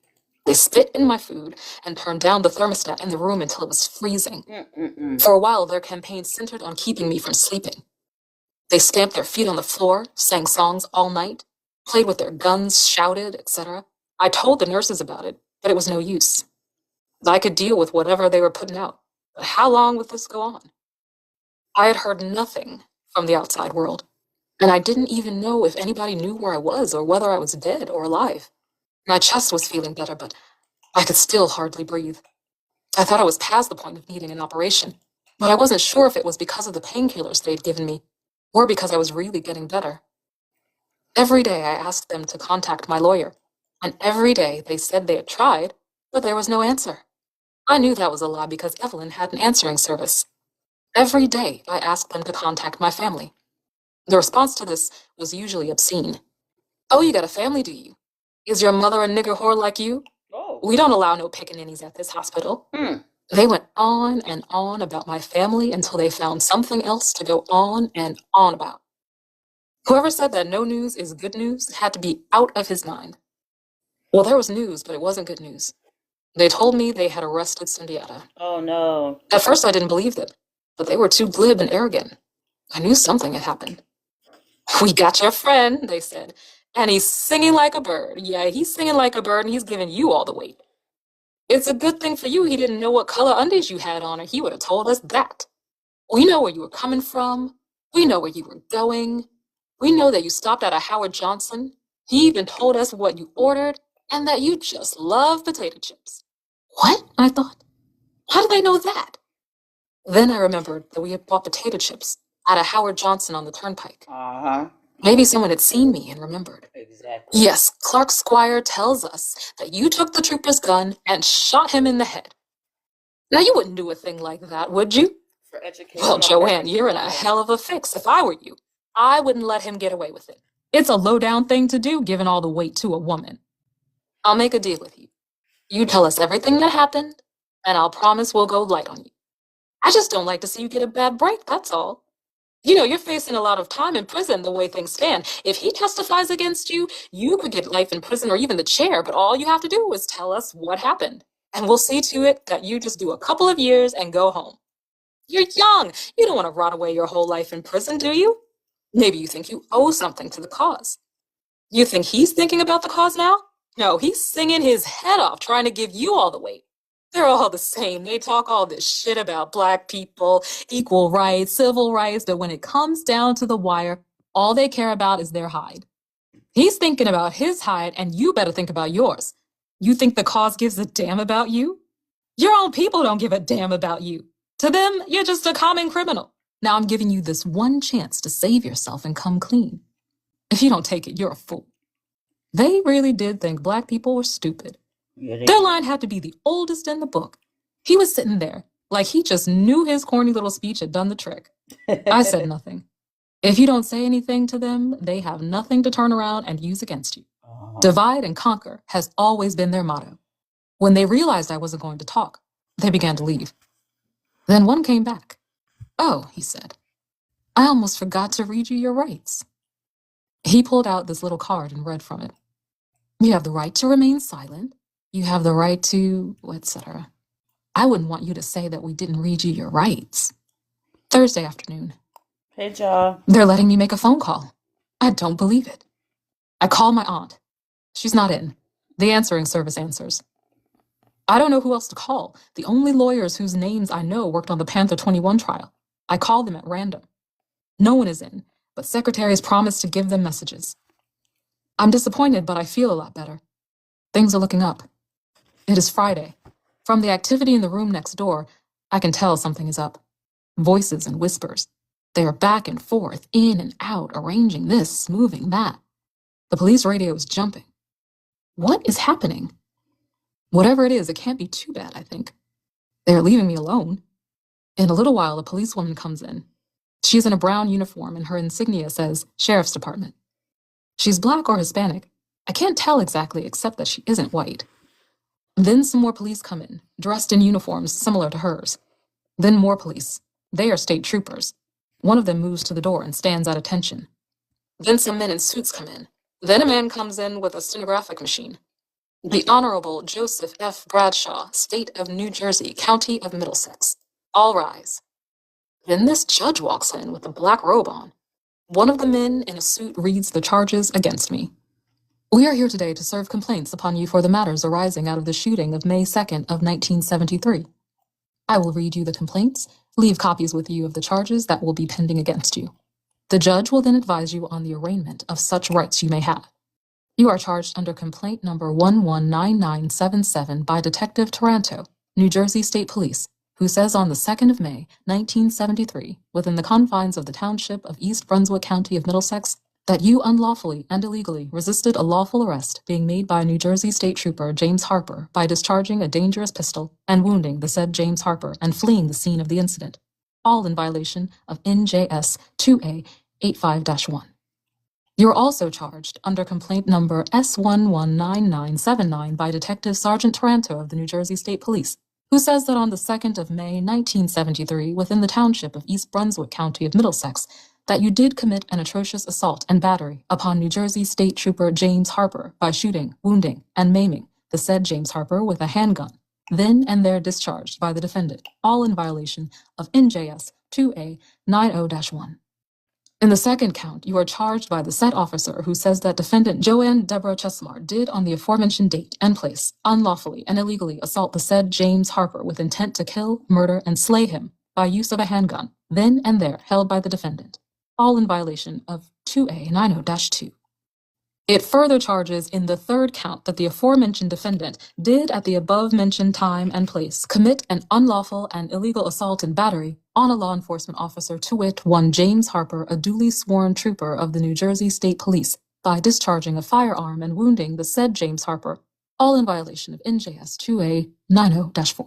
They spit in my food and turned down the thermostat in the room until it was freezing. For a while, their campaign centered on keeping me from sleeping. They stamped their feet on the floor, sang songs all night, played with their guns, shouted, etc. I told the nurses about it, but it was no use. I could deal with whatever they were putting out, but how long would this go on? I had heard nothing from the outside world, and I didn't even know if anybody knew where I was or whether I was dead or alive. My chest was feeling better, but I could still hardly breathe. I thought I was past the point of needing an operation, but I wasn't sure if it was because of the painkillers they'd given me, or because I was really getting better. Every day I asked them to contact my lawyer, and every day they said they had tried, but there was no answer. I knew that was a lie because Evelyn had an answering service. Every day I asked them to contact my family. The response to this was usually obscene. Oh, you got a family, do you? Is your mother a nigger whore like you? Oh. We don't allow no pickaninnies at this hospital. They went on and on about my family until they found something else to go on and on about. Whoever said that no news is good news had to be out of his mind. Well, there was news, but it wasn't good news. They told me they had arrested Sundiata. Oh, no. At first, I didn't believe them, but they were too glib and arrogant. I knew something had happened. We got your friend, they said, and he's singing like a bird. Yeah, he's singing like a bird, and he's giving you all the weight. It's a good thing for you he didn't know what color undies you had on, or he would have told us that. We know where you were coming from. We know where you were going. We know that you stopped at a Howard Johnson. He even told us what you ordered and that you just love potato chips. What? I thought. How did they know that? Then I remembered that we had bought potato chips at a Howard Johnson on the Turnpike. Uh-huh. Maybe someone had seen me and remembered. Exactly. Yes, Clark Squire tells us that you took the trooper's gun and shot him in the head. Now, you wouldn't do a thing like that, would you? For education. Well, Joanne, you're in a hell of a fix. If I were you, I wouldn't let him get away with it. It's a low-down thing to do, given all the weight to a woman. I'll make a deal with you. You tell us everything that happened, and I'll promise we'll go light on you. I just don't like to see you get a bad break, that's all. You know, you're facing a lot of time in prison the way things stand. If he testifies against you, you could get life in prison or even the chair, but all you have to do is tell us what happened. And we'll see to it that you just do a couple of years and go home. You're young. You don't want to rot away your whole life in prison, do you? Maybe you think you owe something to the cause. You think he's thinking about the cause now? No, he's singing his head off trying to give you all the weight. They're all the same. They talk all this shit about black people, equal rights, civil rights, but when it comes down to the wire, all they care about is their hide. He's thinking about his hide, and you better think about yours. You think the cause gives a damn about you? Your own people don't give a damn about you. To them, you're just a common criminal. Now I'm giving you this one chance to save yourself and come clean. If you don't take it, you're a fool. They really did think black people were stupid. Their line had to be the oldest in the book. He was sitting there like he just knew his corny little speech had done the trick. I said nothing. If you don't say anything to them, they have nothing to turn around and use against you. Divide and conquer has always been their motto. When they realized I wasn't going to talk, they began to leave. Then one came back. Oh, he said, I almost forgot to read you your rights. He pulled out this little card and read from it. You have the right to remain silent. You have the right to, etc. I wouldn't want you to say that we didn't read you your rights. Thursday afternoon. Hey, y'all. They're letting me make a phone call. I don't believe it. I call my aunt. She's not in. The answering service answers. I don't know who else to call. The only lawyers whose names I know worked on the Panther 21 trial. I call them at random. No one is in, but secretaries promised to give them messages. I'm disappointed, but I feel a lot better. Things are looking up. It is Friday. From the activity in the room next door, I can tell something is up. Voices and whispers. They are back and forth, in and out, arranging this, moving that. The police radio is jumping. What is happening? Whatever it is, it can't be too bad, I think. They are leaving me alone. In a little while, a policewoman comes in. She's in a brown uniform and her insignia says Sheriff's Department. She's black or Hispanic. I can't tell exactly except that she isn't white. Then some more police come in, dressed in uniforms similar to hers. Then more police. They are state troopers. One of them moves to the door and stands at attention. Then some men in suits come in. Then a man comes in with a stenographic machine. The Honorable Joseph F. Bradshaw, State of New Jersey, County of Middlesex. All rise. Then this judge walks in with a black robe on. One of the men in a suit reads the charges against me. We are here today to serve complaints upon you for the matters arising out of the shooting of May 2nd of 1973. I will read you the complaints, leave copies with you of the charges that will be pending against you. The judge will then advise you on the arraignment of such rights you may have. You are charged under complaint number 119977 by Detective Taranto, New Jersey State Police, who says on the 2nd of May, 1973, within the confines of the township of East Brunswick County of Middlesex, that you unlawfully and illegally resisted a lawful arrest being made by New Jersey State Trooper James Harper by discharging a dangerous pistol and wounding the said James Harper and fleeing the scene of the incident, all in violation of NJS 2A85-1. You are also charged under complaint number S119979 by Detective Sergeant Taranto of the New Jersey State Police, who says that on the 2nd of May, 1973, within the township of East Brunswick County of Middlesex, that you did commit an atrocious assault and battery upon New Jersey State Trooper James Harper by shooting, wounding, and maiming the said James Harper with a handgun, then and there discharged by the defendant, all in violation of NJS 2A90-1. In the second count, you are charged by the said officer who says that defendant Joanne Deborah Chesmar did on the aforementioned date and place unlawfully and illegally assault the said James Harper with intent to kill, murder, and slay him by use of a handgun, then and there held by the defendant, all in violation of 2A90-2. It further charges in the third count that the aforementioned defendant did at the above-mentioned time and place commit an unlawful and illegal assault and battery on a law enforcement officer, to wit, one James Harper, a duly sworn trooper of the New Jersey State Police, by discharging a firearm and wounding the said James Harper, all in violation of NJS 2A90-4.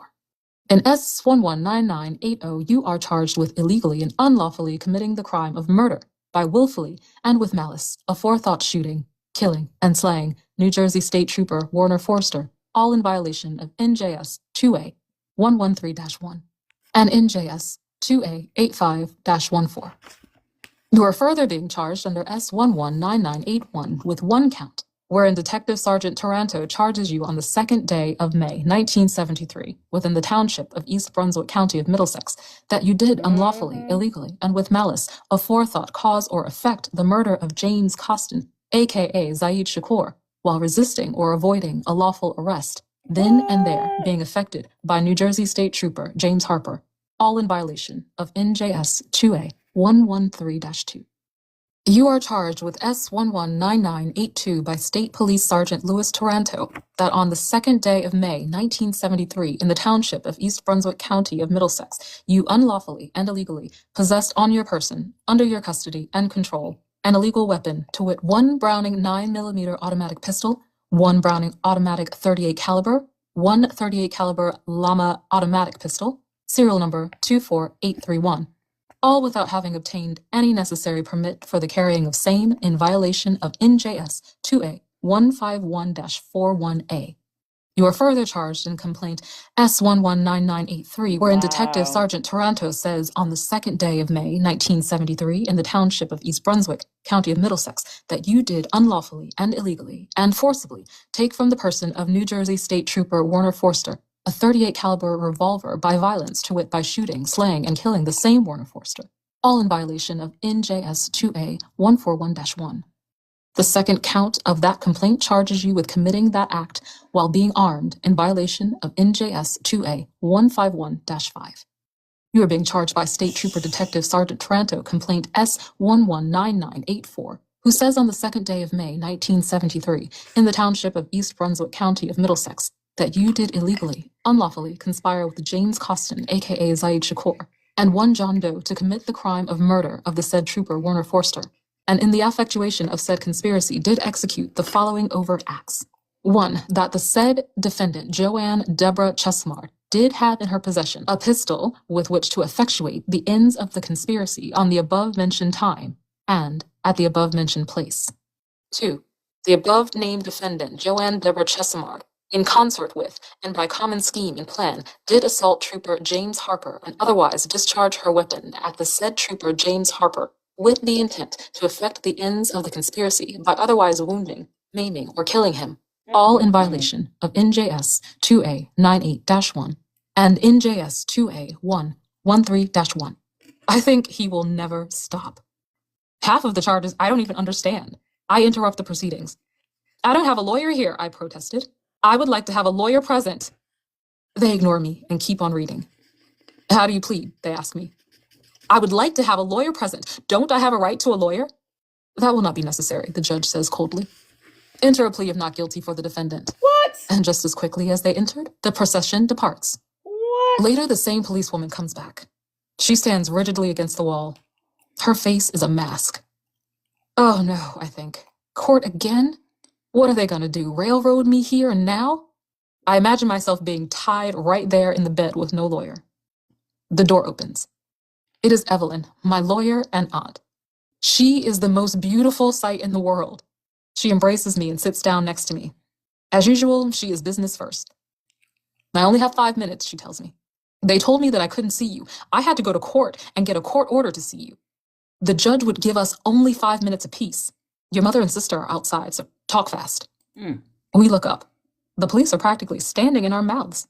In S119980, you are charged with illegally and unlawfully committing the crime of murder by willfully and with malice, aforethought shooting, killing, and slaying New Jersey State Trooper Warner Forster, all in violation of NJS 2A113-1 and NJS 2A85-14. You are further being charged under S119981 with one count, wherein Detective Sergeant Taranto charges you on the 2nd day of May 1973 within the township of East Brunswick County of Middlesex that you did unlawfully, illegally, and with malice, aforethought, cause or effect the murder of James Costin, aka Zayd Shakur, while resisting or avoiding a lawful arrest, then and there being effected by New Jersey State Trooper James Harper, all in violation of NJS 2A113-2. You are charged with S119982 by State Police Sergeant Louis Taranto that on the 2nd day of May 1973 in the township of East Brunswick County of Middlesex, you unlawfully and illegally possessed on your person, under your custody and control, an illegal weapon, to wit, one Browning 9mm automatic pistol, one Browning automatic .38 caliber, one .38 caliber Llama automatic pistol, serial number 24831, all without having obtained any necessary permit for the carrying of same in violation of NJS 2A151-41A. You are further charged in complaint S119983, wherein Detective Sergeant Taranto says on the 2nd day of May 1973 in the township of East Brunswick, County of Middlesex, that you did unlawfully and illegally and forcibly take from the person of New Jersey State Trooper Warner Forster a .38 caliber revolver by violence, to wit, by shooting, slaying, and killing the same Warner Forster, all in violation of NJS 2A141-1. The 2nd count of that complaint charges you with committing that act while being armed in violation of NJS 2A151-5. You are being charged by State Trooper Detective Sergeant Taranto, complaint S119984, who says on the 2nd day of May 1973 in the township of East Brunswick County of Middlesex that you did illegally, unlawfully conspire with James Costin, aka Zayd Shakur, and one John Doe to commit the crime of murder of the said trooper Warner Forster, and in the effectuation of said conspiracy did execute the following overt acts. 1. That the said defendant, Joanne Deborah Chesmard, did have in her possession a pistol with which to effectuate the ends of the conspiracy on the above-mentioned time and at the above-mentioned place. 2. The above-named defendant, Joanne Deborah Chesmard, in concert with and by common scheme and plan, did assault Trooper James Harper and otherwise discharge her weapon at the said Trooper James Harper with the intent to effect the ends of the conspiracy by otherwise wounding, maiming, or killing him, all in violation of NJS 2A98-1 and NJS 2A113-1. I think he will never stop. Half of the charges I don't even understand. I interrupt the proceedings. I don't have a lawyer here, I protested. I would like to have a lawyer present. They ignore me and keep on reading. How do you plead? They ask me. I would like to have a lawyer present. Don't I have a right to a lawyer? That will not be necessary, the judge says coldly. Enter a plea of not guilty for the defendant. What? And just as quickly as they entered, the procession departs. What? Later, the same policewoman comes back. She stands rigidly against the wall. Her face is a mask. Oh no, I think. Court again? What are they going to do, railroad me here and now? I imagine myself being tied right there in the bed with no lawyer. The door opens. It is Evelyn, my lawyer and aunt. She is the most beautiful sight in the world. She embraces me and sits down next to me. As usual, she is business first. I only have 5 minutes, she tells me. They told me that I couldn't see you. I had to go to court and get a court order to see you. The judge would give us only 5 minutes apiece. Your mother and sister are outside, so talk fast. We look up. The police are practically standing in our mouths.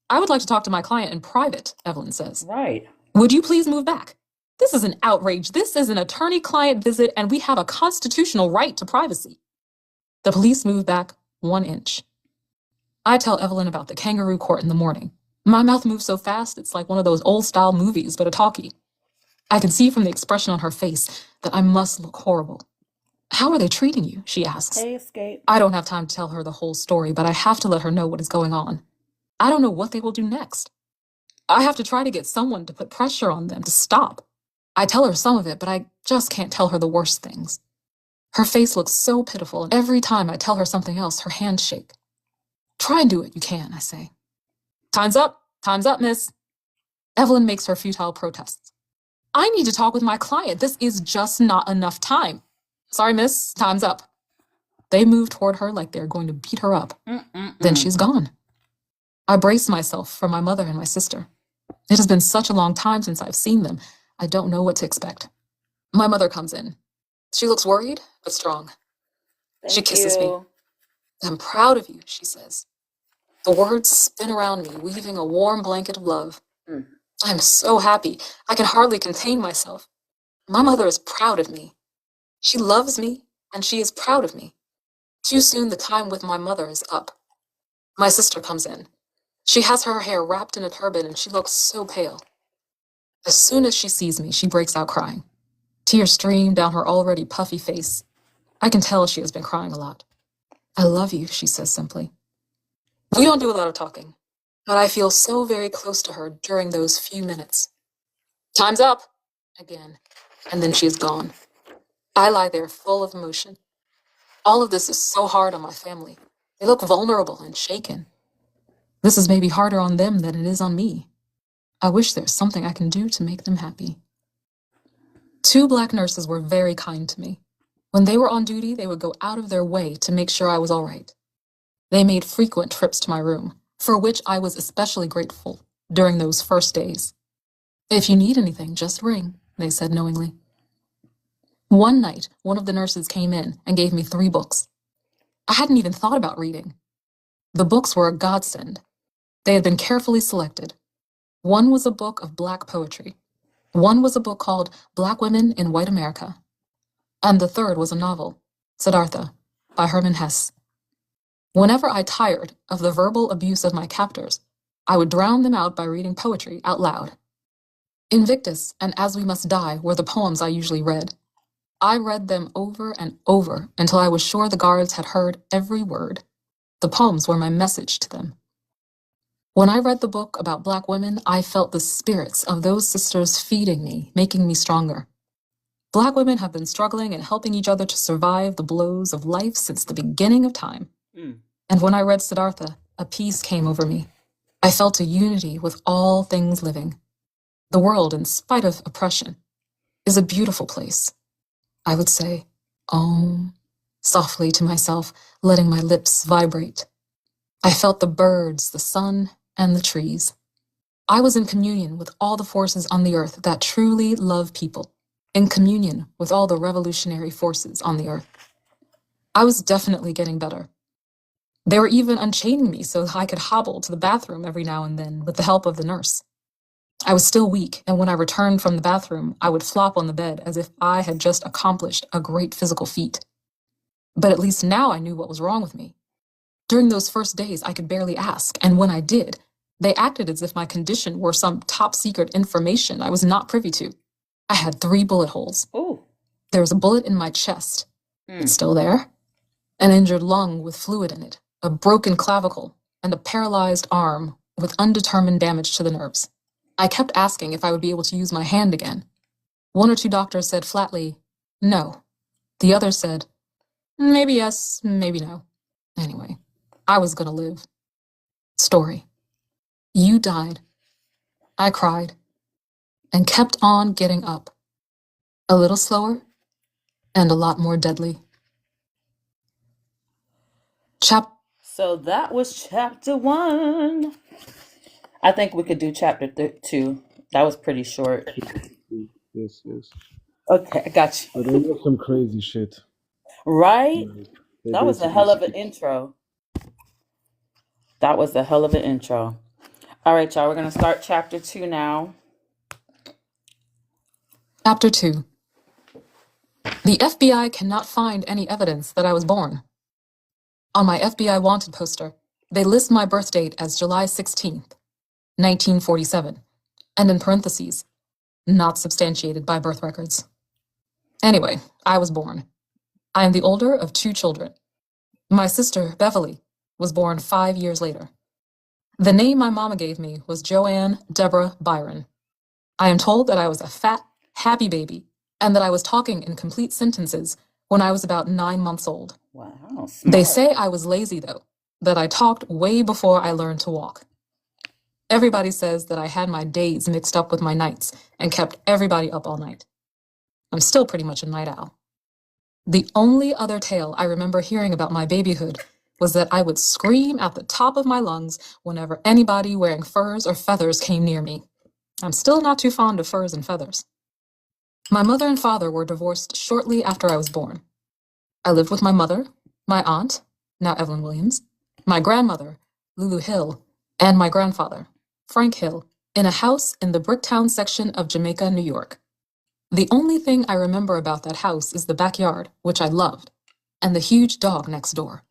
I would like to talk to my client in private, Evelyn says. Right. Would you please move back? This is an outrage. This is an attorney-client visit, and we have a constitutional right to privacy. The police move back 1 inch. I tell Evelyn about the kangaroo court in the morning. My mouth moves so fast, it's like one of those old-style movies, but a talkie. I can see from the expression on her face that I must look horrible. How are they treating you? She asks. Hey, Escape. I don't have time to tell her the whole story, but I have to let her know what is going on. I don't know what they will do next. I have to try to get someone to put pressure on them to stop. I tell her some of it, but I just can't tell her the worst things. Her face looks so pitiful, and every time I tell her something else, her hands shake. Try and do what you can, I say. Time's up, miss. Evelyn makes her futile protests. I need to talk with my client. This is just not enough time. Sorry, miss, time's up. They move toward her like they're going to beat her up. Then she's gone. I brace myself for my mother and my sister. It has been such a long time since I've seen them. I don't know what to expect. My mother comes in. She looks worried, but strong. She kisses me. I'm proud of you, she says. The words spin around me, weaving a warm blanket of love. I'm so happy. I can hardly contain myself. My mother is proud of me. She loves me, and she is proud of me. Too soon the time with my mother is up. My sister comes in. She has her hair wrapped in a turban, and she looks so pale. As soon as she sees me, she breaks out crying. Tears stream down her already puffy face. I can tell she has been crying a lot. I love you, she says simply. We don't do a lot of talking, but I feel so very close to her during those few minutes. Time's up, again, and then she is gone. I lie there full of emotion. All of this is so hard on my family. They look vulnerable and shaken. This is maybe harder on them than it is on me. I wish there's something I can do to make them happy. 2 Black nurses were very kind to me. When they were on duty, they would go out of their way to make sure I was all right. They made frequent trips to my room, for which I was especially grateful during those first days. If you need anything, just ring, they said knowingly. One night, one of the nurses came in and gave me 3 books. I hadn't even thought about reading. The books were a godsend. They had been carefully selected. One was a book of Black poetry. One was a book called Black Women in White America. And the third was a novel, Siddhartha, by Hermann Hesse. Whenever I tired of the verbal abuse of my captors, I would drown them out by reading poetry out loud. Invictus and As We Must Die were the poems I usually read. I read them over and over until I was sure the guards had heard every word. The poems were my message to them. When I read the book about Black women, I felt the spirits of those sisters feeding me, making me stronger. Black women have been struggling and helping each other to survive the blows of life since the beginning of time. And when I read Siddhartha, a peace came over me. I felt a unity with all things living. The world, in spite of oppression, is a beautiful place. I would say, Om, softly to myself, letting my lips vibrate. I felt the birds, the sun, and the trees. I was in communion with all the forces on the earth that truly love people, in communion with all the revolutionary forces on the earth. I was definitely getting better. They were even unchaining me so I could hobble to the bathroom every now and then with the help of the nurse. I was still weak, and when I returned from the bathroom, I would flop on the bed as if I had just accomplished a great physical feat. But at least now I knew what was wrong with me. During those first days, I could barely ask, and when I did, they acted as if my condition were some top-secret information I was not privy to. I had 3 bullet holes. There was a bullet in my chest. It's still there. An injured lung with fluid in it, a broken clavicle, and a paralyzed arm with undetermined damage to the nerves. I kept asking if I would be able to use my hand again. 1 or 2 doctors said flatly, no. The others said, maybe yes, maybe no. Anyway, I was gonna live. Story. You died. I cried and kept on getting up. A little slower and a lot more deadly. So that was chapter 1. I think we could do chapter 2. That was pretty short. Yes. Okay, I got you. But there was some crazy shit. Right? They That was a hell of an intro. All right, y'all, we're going to start chapter 2 now. Chapter 2. The FBI cannot find any evidence that I was born. On my FBI wanted poster, they list my birth date as July 16th. 1947, and in parentheses, not substantiated by birth records. Anyway, I was born. I am the older of 2 children. My sister, Beverly, was born 5 years later. The name my mama gave me was Joanne Deborah Byron. I am told that I was a fat, happy baby and that I was talking in complete sentences when I was about 9 months old. Wow, smart. They say I was lazy, though, that I talked way before I learned to walk. Everybody says that I had my days mixed up with my nights and kept everybody up all night. I'm still pretty much a night owl. The only other tale I remember hearing about my babyhood was that I would scream at the top of my lungs whenever anybody wearing furs or feathers came near me. I'm still not too fond of furs and feathers. My mother and father were divorced shortly after I was born. I lived with my mother, my aunt, now Evelyn Williams, my grandmother, Lulu Hill, and my grandfather, Frank Hill, in a house in the Bricktown section of Jamaica, New York. The only thing I remember about that house is the backyard, which I loved, and the huge dog next door.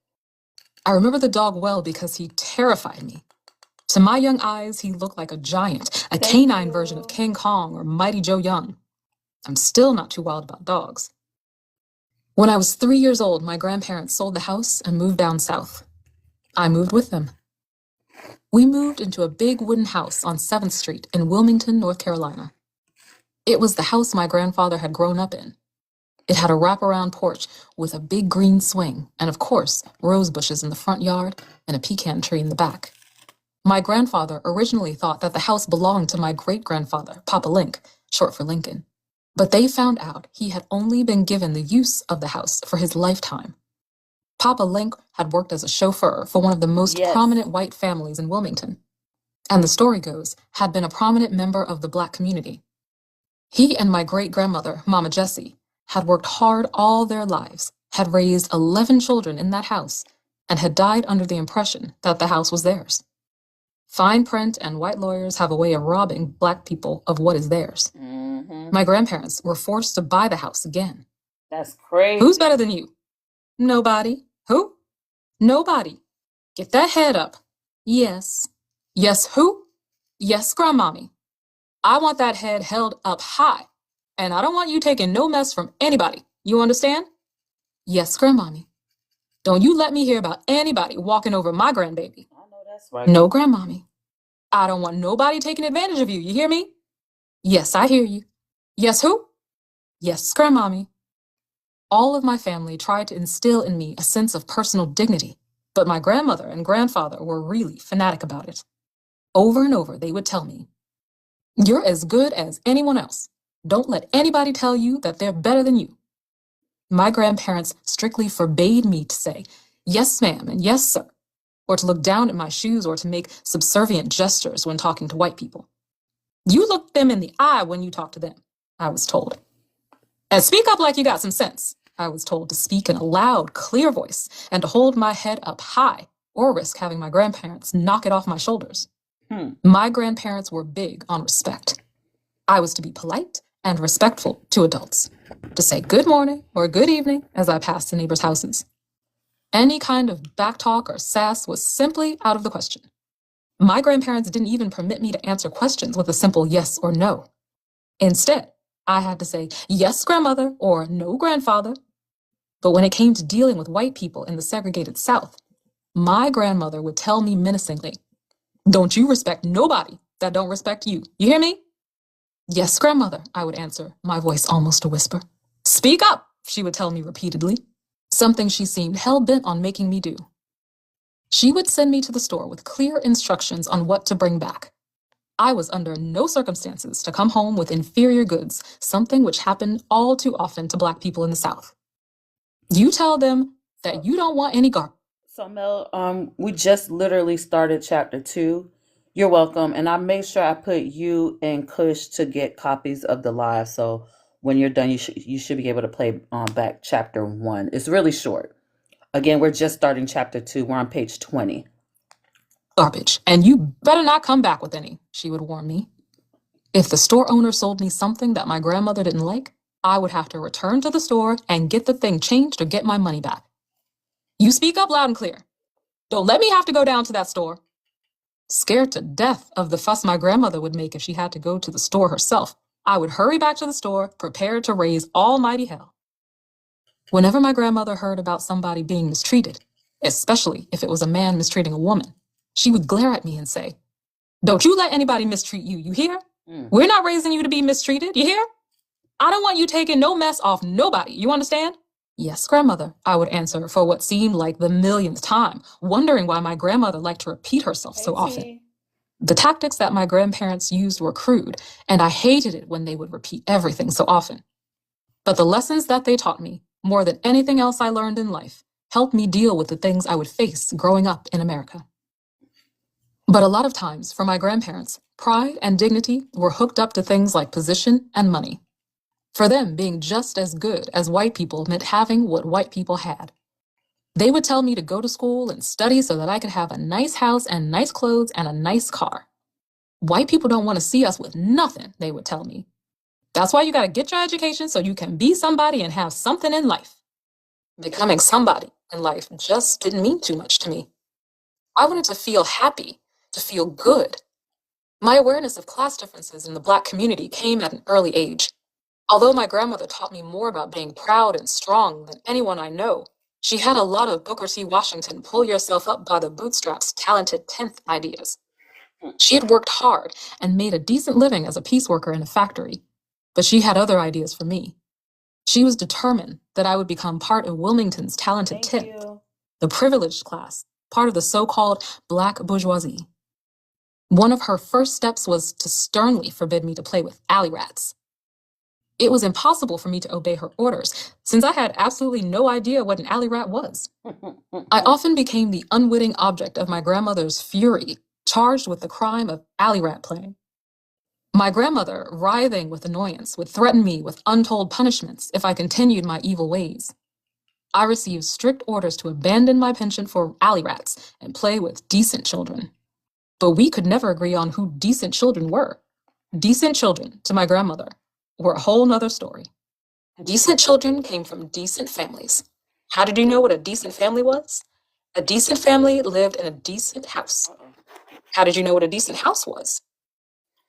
I remember the dog well because he terrified me. To my young eyes, he looked like a giant, a canine version of King Kong or Mighty Joe Young. I'm still not too wild about dogs. When I was 3 years old, my grandparents sold the house and moved down south. I moved with them. We moved into a big wooden house on 7th Street in Wilmington, North Carolina. It was the house my grandfather had grown up in. It had a wraparound porch with a big green swing and, of course, rose bushes in the front yard and a pecan tree in the back. My grandfather originally thought that the house belonged to my great-grandfather, Papa Link, short for Lincoln. But they found out he had only been given the use of the house for his lifetime. Papa Link had worked as a chauffeur for one of the most prominent white families in Wilmington, and the story goes, had been a prominent member of the Black community. He and my great-grandmother, Mama Jessie, had worked hard all their lives, had raised 11 children in that house, and had died under the impression that the house was theirs. Fine print and white lawyers have a way of robbing Black people of what is theirs. My grandparents were forced to buy the house again. That's crazy. Who's better than you? Nobody. Who? Nobody. Get that head up. Yes. Yes, who? Yes, grandmommy. I want that head held up high, and I don't want you taking no mess from anybody. You understand? Yes, grandmommy. Don't you let me hear about anybody walking over my grandbaby. I know that's right. No, grandmommy. I don't want nobody taking advantage of you. You hear me? Yes, I hear you. Yes, who? Yes, grandmommy. All of my family tried to instill in me a sense of personal dignity, but my grandmother and grandfather were really fanatic about it. Over and over, they would tell me, "You're as good as anyone else. Don't let anybody tell you that they're better than you." My grandparents strictly forbade me to say, "Yes, ma'am," and "Yes, sir," or to look down at my shoes or to make subservient gestures when talking to white people. You look them in the eye when you talk to them, I was told. And speak up like you got some sense. I was told to speak in a loud, clear voice and to hold my head up high or risk having my grandparents knock it off my shoulders. My grandparents were big on respect. I was to be polite and respectful to adults, to say good morning or good evening as I passed the neighbors' houses. Any kind of backtalk or sass was simply out of the question. My grandparents didn't even permit me to answer questions with a simple yes or no. Instead, I had to say, "Yes, grandmother," or "No, grandfather." But when it came to dealing with white people in the segregated South, my grandmother would tell me menacingly, "Don't you respect nobody that don't respect you. You hear me?" "Yes, grandmother," I would answer, my voice almost a whisper. "Speak up," she would tell me repeatedly, something she seemed hell-bent on making me do. She would send me to the store with clear instructions on what to bring back. I was under no circumstances to come home with inferior goods, something which happened all too often to Black people in the South. You tell them that you don't want any garbage. So Mel, we just literally started chapter 2. You're welcome, and I made sure I put you and Kush to get copies of the live. So when you're done, you should be able to play back chapter 1. It's really short. Again, we're just starting chapter 2. We're on page 20. Garbage, and you better not come back with any, she would warn me. If the store owner sold me something that my grandmother didn't like, I would have to return to the store and get the thing changed or get my money back. You speak up loud and clear. Don't let me have to go down to that store. Scared to death of the fuss my grandmother would make if she had to go to the store herself, I would hurry back to the store, prepared to raise almighty hell. Whenever my grandmother heard about somebody being mistreated, especially if it was a man mistreating a woman, she would glare at me and say, "Don't you let anybody mistreat you, you hear? We're not raising you to be mistreated, you hear? I don't want you taking no mess off nobody, you understand?" "Yes, grandmother," I would answer for what seemed like the millionth time, wondering why my grandmother liked to repeat herself so often. The tactics that my grandparents used were crude, and I hated it when they would repeat everything so often. But the lessons that they taught me, more than anything else I learned in life, helped me deal with the things I would face growing up in America. But a lot of times, for my grandparents, pride and dignity were hooked up to things like position and money. For them, being just as good as white people meant having what white people had. They would tell me to go to school and study so that I could have a nice house and nice clothes and a nice car. "White people don't want to see us with nothing," they would tell me. "That's why you got to get your education so you can be somebody and have something in life." Becoming somebody in life just didn't mean too much to me. I wanted to feel happy, to feel good. My awareness of class differences in the Black community came at an early age. Although my grandmother taught me more about being proud and strong than anyone I know, she had a lot of Booker T. Washington pull yourself up by the bootstraps talented 10th ideas. She had worked hard and made a decent living as a piece worker in a factory, but she had other ideas for me. She was determined that I would become part of Wilmington's talented 10th, the privileged class, part of the so-called Black bourgeoisie. One of her first steps was to sternly forbid me to play with alley rats. It was impossible for me to obey her orders, since I had absolutely no idea what an alley rat was. I often became the unwitting object of my grandmother's fury, charged with the crime of alley rat playing. My grandmother, writhing with annoyance, would threaten me with untold punishments if I continued my evil ways. I received strict orders to abandon my penchant for alley rats and play with decent children. But we could never agree on who decent children were. Decent children, to my grandmother, were a whole nother story. Decent children came from decent families. How did you know what a decent family was? A decent family lived in a decent house. How did you know what a decent house was?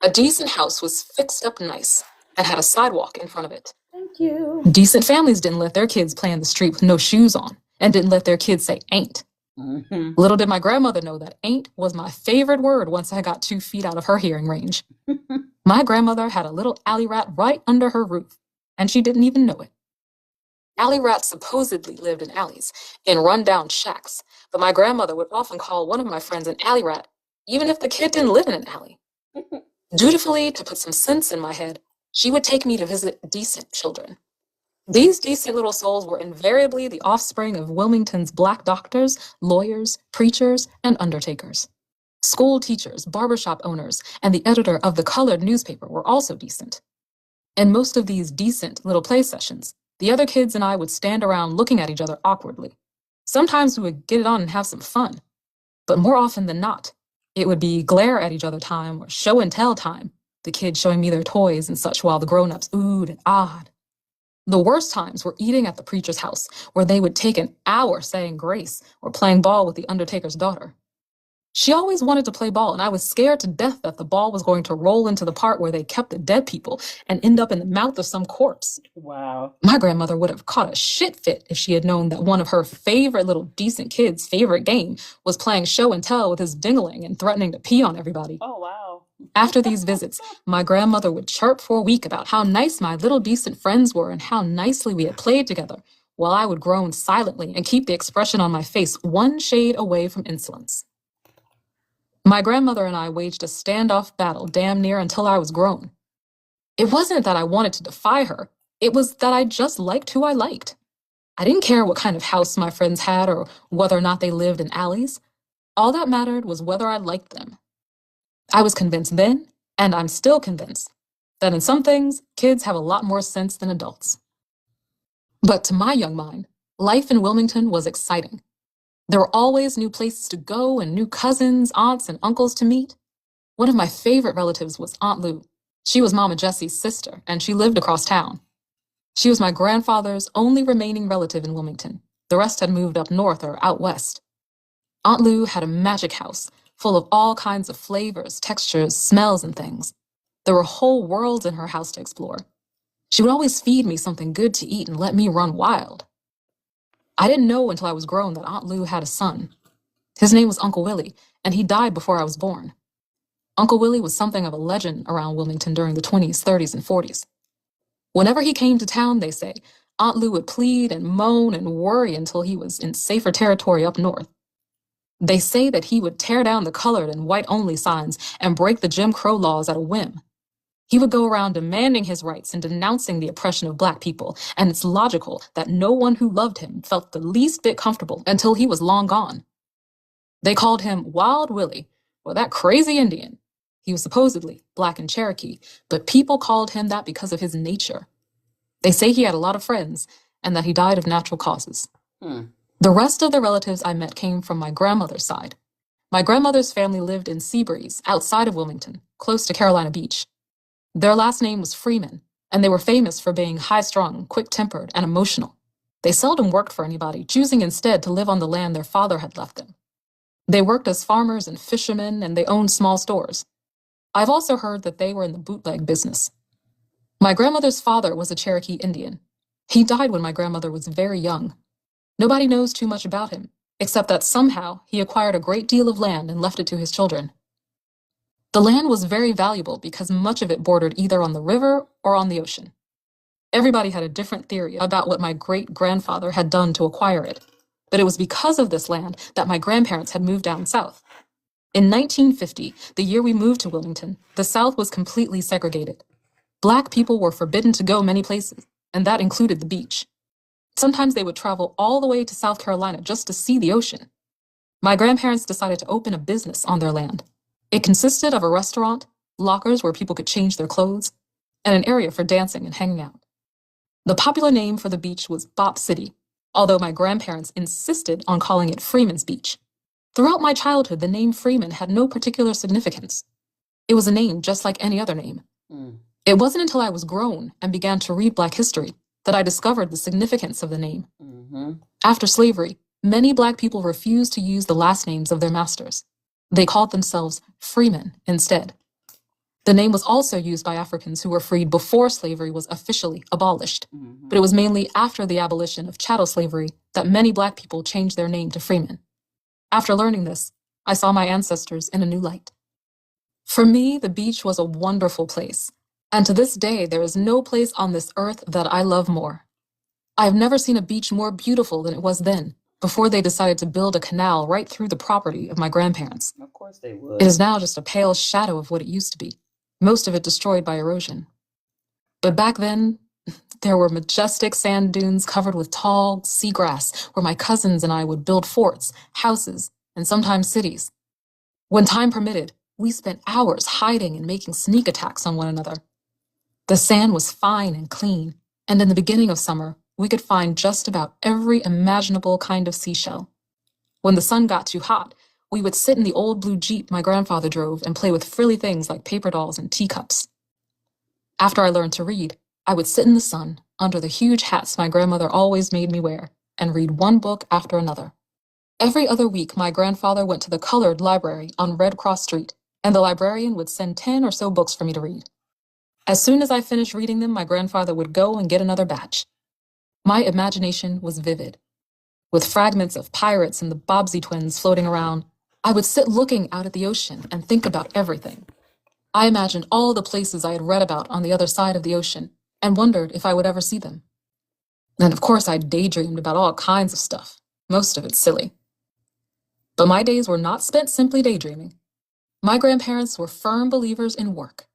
A decent house was fixed up nice and had a sidewalk in front of it. Thank you. Decent families didn't let their kids play in the street with no shoes on and didn't let their kids say ain't. Little did my grandmother know that ain't was my favorite word once I got 2 feet out of her hearing range. My grandmother had a little alley rat right under her roof, and she didn't even know it. Alley rats supposedly lived in alleys, in run-down shacks, but my grandmother would often call one of my friends an alley rat, even if the kid didn't live in an alley. Dutifully, to put some sense in my head, she would take me to visit decent children. These decent little souls were invariably the offspring of Wilmington's Black doctors, lawyers, preachers, and undertakers. School teachers, barbershop owners, and the editor of the colored newspaper were also decent. In most of these decent little play sessions, the other kids and I would stand around looking at each other awkwardly. Sometimes we would get it on and have some fun, but more often than not, it would be glare at each other time or show and tell time, the kids showing me their toys and such while the grown-ups oohed and ahed. The worst times were eating at the preacher's house, where they would take an hour saying grace or playing ball with the undertaker's daughter. She always wanted to play ball, and I was scared to death that the ball was going to roll into the part where they kept the dead people and end up in the mouth of some corpse. Wow. My grandmother would have caught a shit fit if she had known that one of her favorite little decent kids' favorite game was playing show and tell with his dingling and threatening to pee on everybody. Oh, wow. After these visits, my grandmother would chirp for a week about how nice my little decent friends were and how nicely we had played together, while I would groan silently and keep the expression on my face one shade away from insolence. My grandmother and I waged a standoff battle damn near until I was grown. It wasn't that I wanted to defy her, it was that I just liked who I liked. I didn't care what kind of house my friends had or whether or not they lived in alleys. All that mattered was whether I liked them. I was convinced then, and I'm still convinced, that in some things, kids have a lot more sense than adults. But to my young mind, life in Wilmington was exciting. There were always new places to go and new cousins, aunts, and uncles to meet. One of my favorite relatives was Aunt Lou. She was Mama Jessie's sister, and she lived across town. She was my grandfather's only remaining relative in Wilmington. The rest had moved up north or out west. Aunt Lou had a magic house full of all kinds of flavors, textures, smells, and things. There were whole worlds in her house to explore. She would always feed me something good to eat and let me run wild. I didn't know until I was grown that Aunt Lou had a son. His name was Uncle Willie, and he died before I was born. Uncle Willie was something of a legend around Wilmington during the 20s, 30s, and 40s. Whenever he came to town, they say, Aunt Lou would plead and moan and worry until he was in safer territory up north. They say that he would tear down the colored and white-only signs and break the Jim Crow laws at a whim. He would go around demanding his rights and denouncing the oppression of Black people, and it's logical that no one who loved him felt the least bit comfortable until he was long gone. They called him Wild Willie, or that crazy Indian. He was supposedly Black and Cherokee, but people called him that because of his nature. They say he had a lot of friends, and that he died of natural causes. The rest of the relatives I met came from my grandmother's side. My grandmother's family lived in Seabreeze, outside of Wilmington, close to Carolina Beach. Their last name was Freeman, and they were famous for being high-strung, quick-tempered, and emotional. They seldom worked for anybody, choosing instead to live on the land their father had left them. They worked as farmers and fishermen, and they owned small stores. I've also heard that they were in the bootleg business. My grandmother's father was a Cherokee Indian. He died when my grandmother was very young. Nobody knows too much about him, except that somehow he acquired a great deal of land and left it to his children. The land was very valuable because much of it bordered either on the river or on the ocean. Everybody had a different theory about what my great-grandfather had done to acquire it, but it was because of this land that my grandparents had moved down south. In 1950, the year we moved to Wilmington, the South was completely segregated. Black people were forbidden to go many places, and that included the beach. Sometimes they would travel all the way to South Carolina just to see the ocean. My grandparents decided to open a business on their land. It consisted of a restaurant, lockers where people could change their clothes, and an area for dancing and hanging out. The popular name for the beach was Bop City, although my grandparents insisted on calling it Freeman's Beach. Throughout my childhood, the name Freeman had no particular significance. It was a name just like any other name. It wasn't until I was grown and began to read Black history that I discovered the significance of the name. After slavery, many Black people refused to use the last names of their masters. They called themselves freemen instead. The name was also used by Africans who were freed before slavery was officially abolished, but it was mainly after the abolition of chattel slavery that many Black people changed their name to freemen. After learning this, I saw my ancestors in a new light. For me, the beach was a wonderful place, and to this day, there is no place on this earth that I love more. I have never seen a beach more beautiful than it was then, before they decided to build a canal right through the property of my grandparents. Of course they would. It is now just a pale shadow of what it used to be, most of it destroyed by erosion. But back then, there were majestic sand dunes covered with tall seagrass where my cousins and I would build forts, houses, and sometimes cities. When time permitted, we spent hours hiding and making sneak attacks on one another. The sand was fine and clean, and in the beginning of summer, we could find just about every imaginable kind of seashell. When the sun got too hot, we would sit in the old blue Jeep my grandfather drove and play with frilly things like paper dolls and teacups. After I learned to read, I would sit in the sun under the huge hats my grandmother always made me wear and read one book after another. Every other week, my grandfather went to the colored library on Red Cross Street, and the librarian would send 10 or so books for me to read. As soon as I finished reading them, my grandfather would go and get another batch. My imagination was vivid. With fragments of pirates and the Bobbsey twins floating around, I would sit looking out at the ocean and think about everything. I imagined all the places I had read about on the other side of the ocean and wondered if I would ever see them. And of course, I daydreamed about all kinds of stuff, most of it silly. But my days were not spent simply daydreaming. My grandparents were firm believers in work.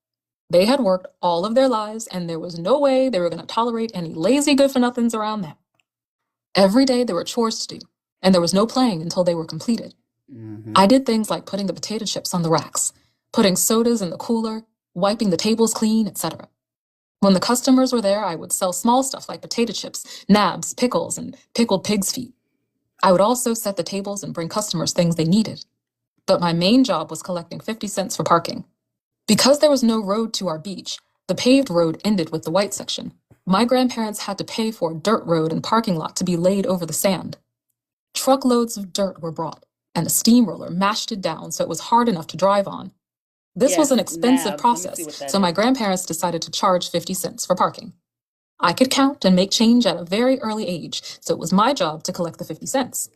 They had worked all of their lives, and there was no way they were going to tolerate any lazy good-for-nothings around them. Every day there were chores to do, and there was no playing until they were completed. I did things like putting the potato chips on the racks, putting sodas in the cooler, wiping the tables clean, etc. When the customers were there, I would sell small stuff like potato chips, nabs, pickles, and pickled pig's feet. I would also set the tables and bring customers things they needed. But my main job was collecting 50 cents for parking. Because there was no road to our beach, the paved road ended with the white section. My grandparents had to pay for a dirt road and parking lot to be laid over the sand. Truckloads of dirt were brought, and a steamroller mashed it down so it was hard enough to drive on. This was an expensive process, so my grandparents decided to charge 50 cents for parking. I could count and make change at a very early age, so it was my job to collect the 50 cents.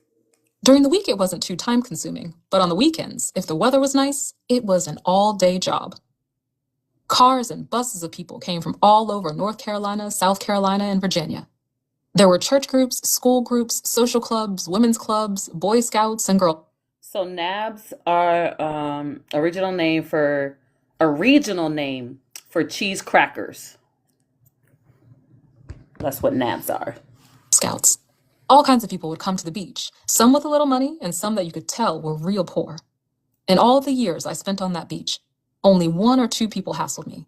During the week, it wasn't too time-consuming, but on the weekends, if the weather was nice, it was an all-day job. Cars and buses of people came from all over North Carolina, South Carolina, and Virginia. There were church groups, school groups, social clubs, women's clubs, Boy Scouts, and Girl. So nabs are a regional name for cheese crackers. That's what nabs are. Scouts. All kinds of people would come to the beach, some with a little money and some that you could tell were real poor. In all the years I spent on that beach, only 1 or 2 people hassled me.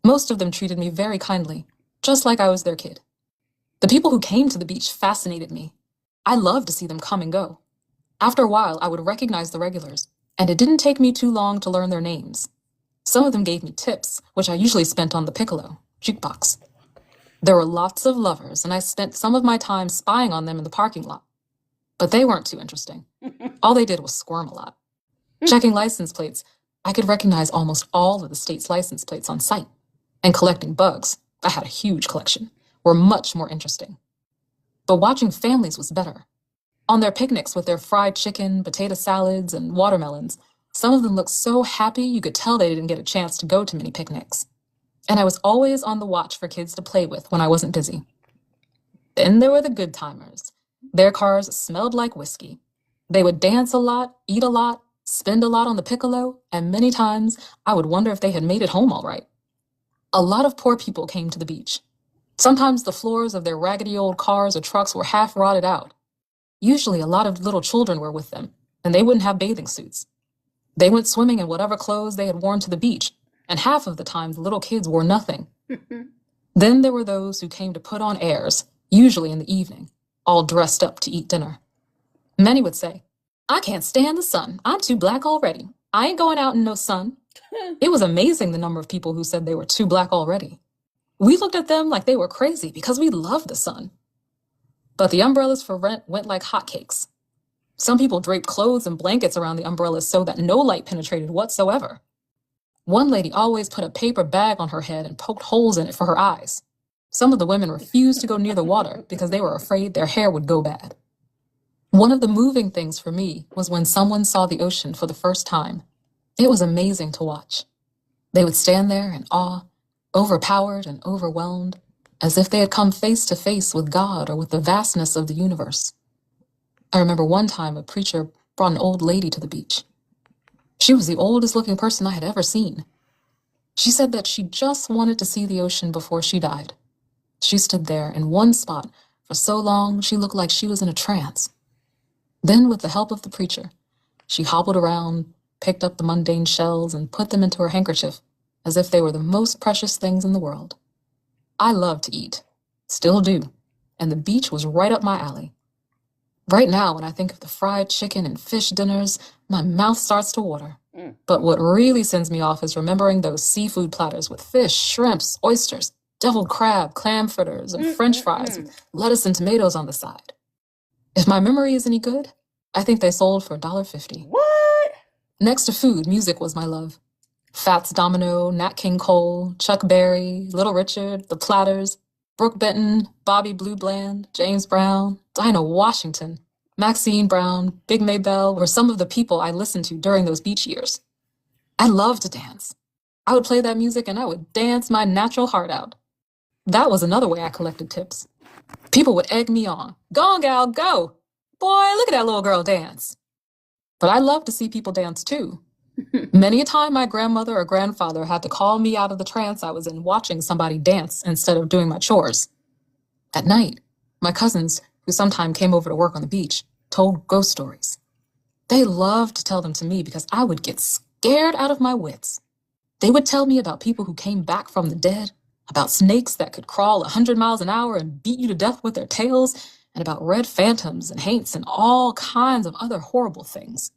Most of them treated me very kindly, just like I was their kid. The people who came to the beach fascinated me. I loved to see them come and go. After a while, I would recognize the regulars, and it didn't take me too long to learn their names. Some of them gave me tips, which I usually spent on the piccolo, jukebox. There were lots of lovers, and I spent some of my time spying on them in the parking lot. But they weren't too interesting. All they did was squirm a lot. Checking license plates, I could recognize almost all of the state's license plates on sight. And collecting bugs, I had a huge collection, were much more interesting. But watching families was better. On their picnics with their fried chicken, potato salads, and watermelons, some of them looked so happy you could tell they didn't get a chance to go to many picnics. And I was always on the watch for kids to play with when I wasn't busy. Then there were the good timers. Their cars smelled like whiskey. They would dance a lot, eat a lot, spend a lot on the piccolo, and many times I would wonder if they had made it home all right. A lot of poor people came to the beach. Sometimes the floors of their raggedy old cars or trucks were half rotted out. Usually a lot of little children were with them, and they wouldn't have bathing suits. They went swimming in whatever clothes they had worn to the beach, and half of the time the little kids wore nothing. Then there were those who came to put on airs, usually in the evening, all dressed up to eat dinner. Many would say, "I can't stand the sun. I'm too black already. I ain't going out in no sun." It was amazing the number of people who said they were too black already. We looked at them like they were crazy because we loved the sun. But the umbrellas for rent went like hotcakes. Some people draped clothes and blankets around the umbrellas so that no light penetrated whatsoever. One lady always put a paper bag on her head and poked holes in it for her eyes. Some of the women refused to go near the water because they were afraid their hair would go bad. One of the moving things for me was when someone saw the ocean for the first time. It was amazing to watch. They would stand there in awe, overpowered and overwhelmed, as if they had come face to face with God or with the vastness of the universe. I remember one time a preacher brought an old lady to the beach. She was the oldest looking person I had ever seen. She said that she just wanted to see the ocean before she died. She stood there in one spot for so long she looked like she was in a trance. Then, with the help of the preacher, she hobbled around, picked up the mundane shells, and put them into her handkerchief, as if they were the most precious things in the world. I love to eat, still do, and the beach was right up my alley. Right now, when I think of the fried chicken and fish dinners, my mouth starts to water. But what really sends me off is remembering those seafood platters with fish, shrimps, oysters, deviled crab, clam fritters, and French fries with lettuce and tomatoes on the side. If my memory is any good, I think they sold for $1.50. What? Next to food, music was my love. Fats Domino, Nat King Cole, Chuck Berry, Little Richard, The Platters, Brooke Benton, Bobby Blue Bland, James Brown, Dinah Washington, Maxine Brown, Big Maybelle were some of the people I listened to during those beach years. I loved to dance. I would play that music and I would dance my natural heart out. That was another way I collected tips. People would egg me on. "Go on, gal, go. Boy, look at that little girl dance." But I loved to see people dance too. Many a time my grandmother or grandfather had to call me out of the trance I was in watching somebody dance instead of doing my chores. At night, my cousins, who sometimes came over to work on the beach, told ghost stories. They loved to tell them to me because I would get scared out of my wits. They would tell me about people who came back from the dead, about snakes that could crawl 100 miles an hour and beat you to death with their tails, and about red phantoms and haints and all kinds of other horrible things.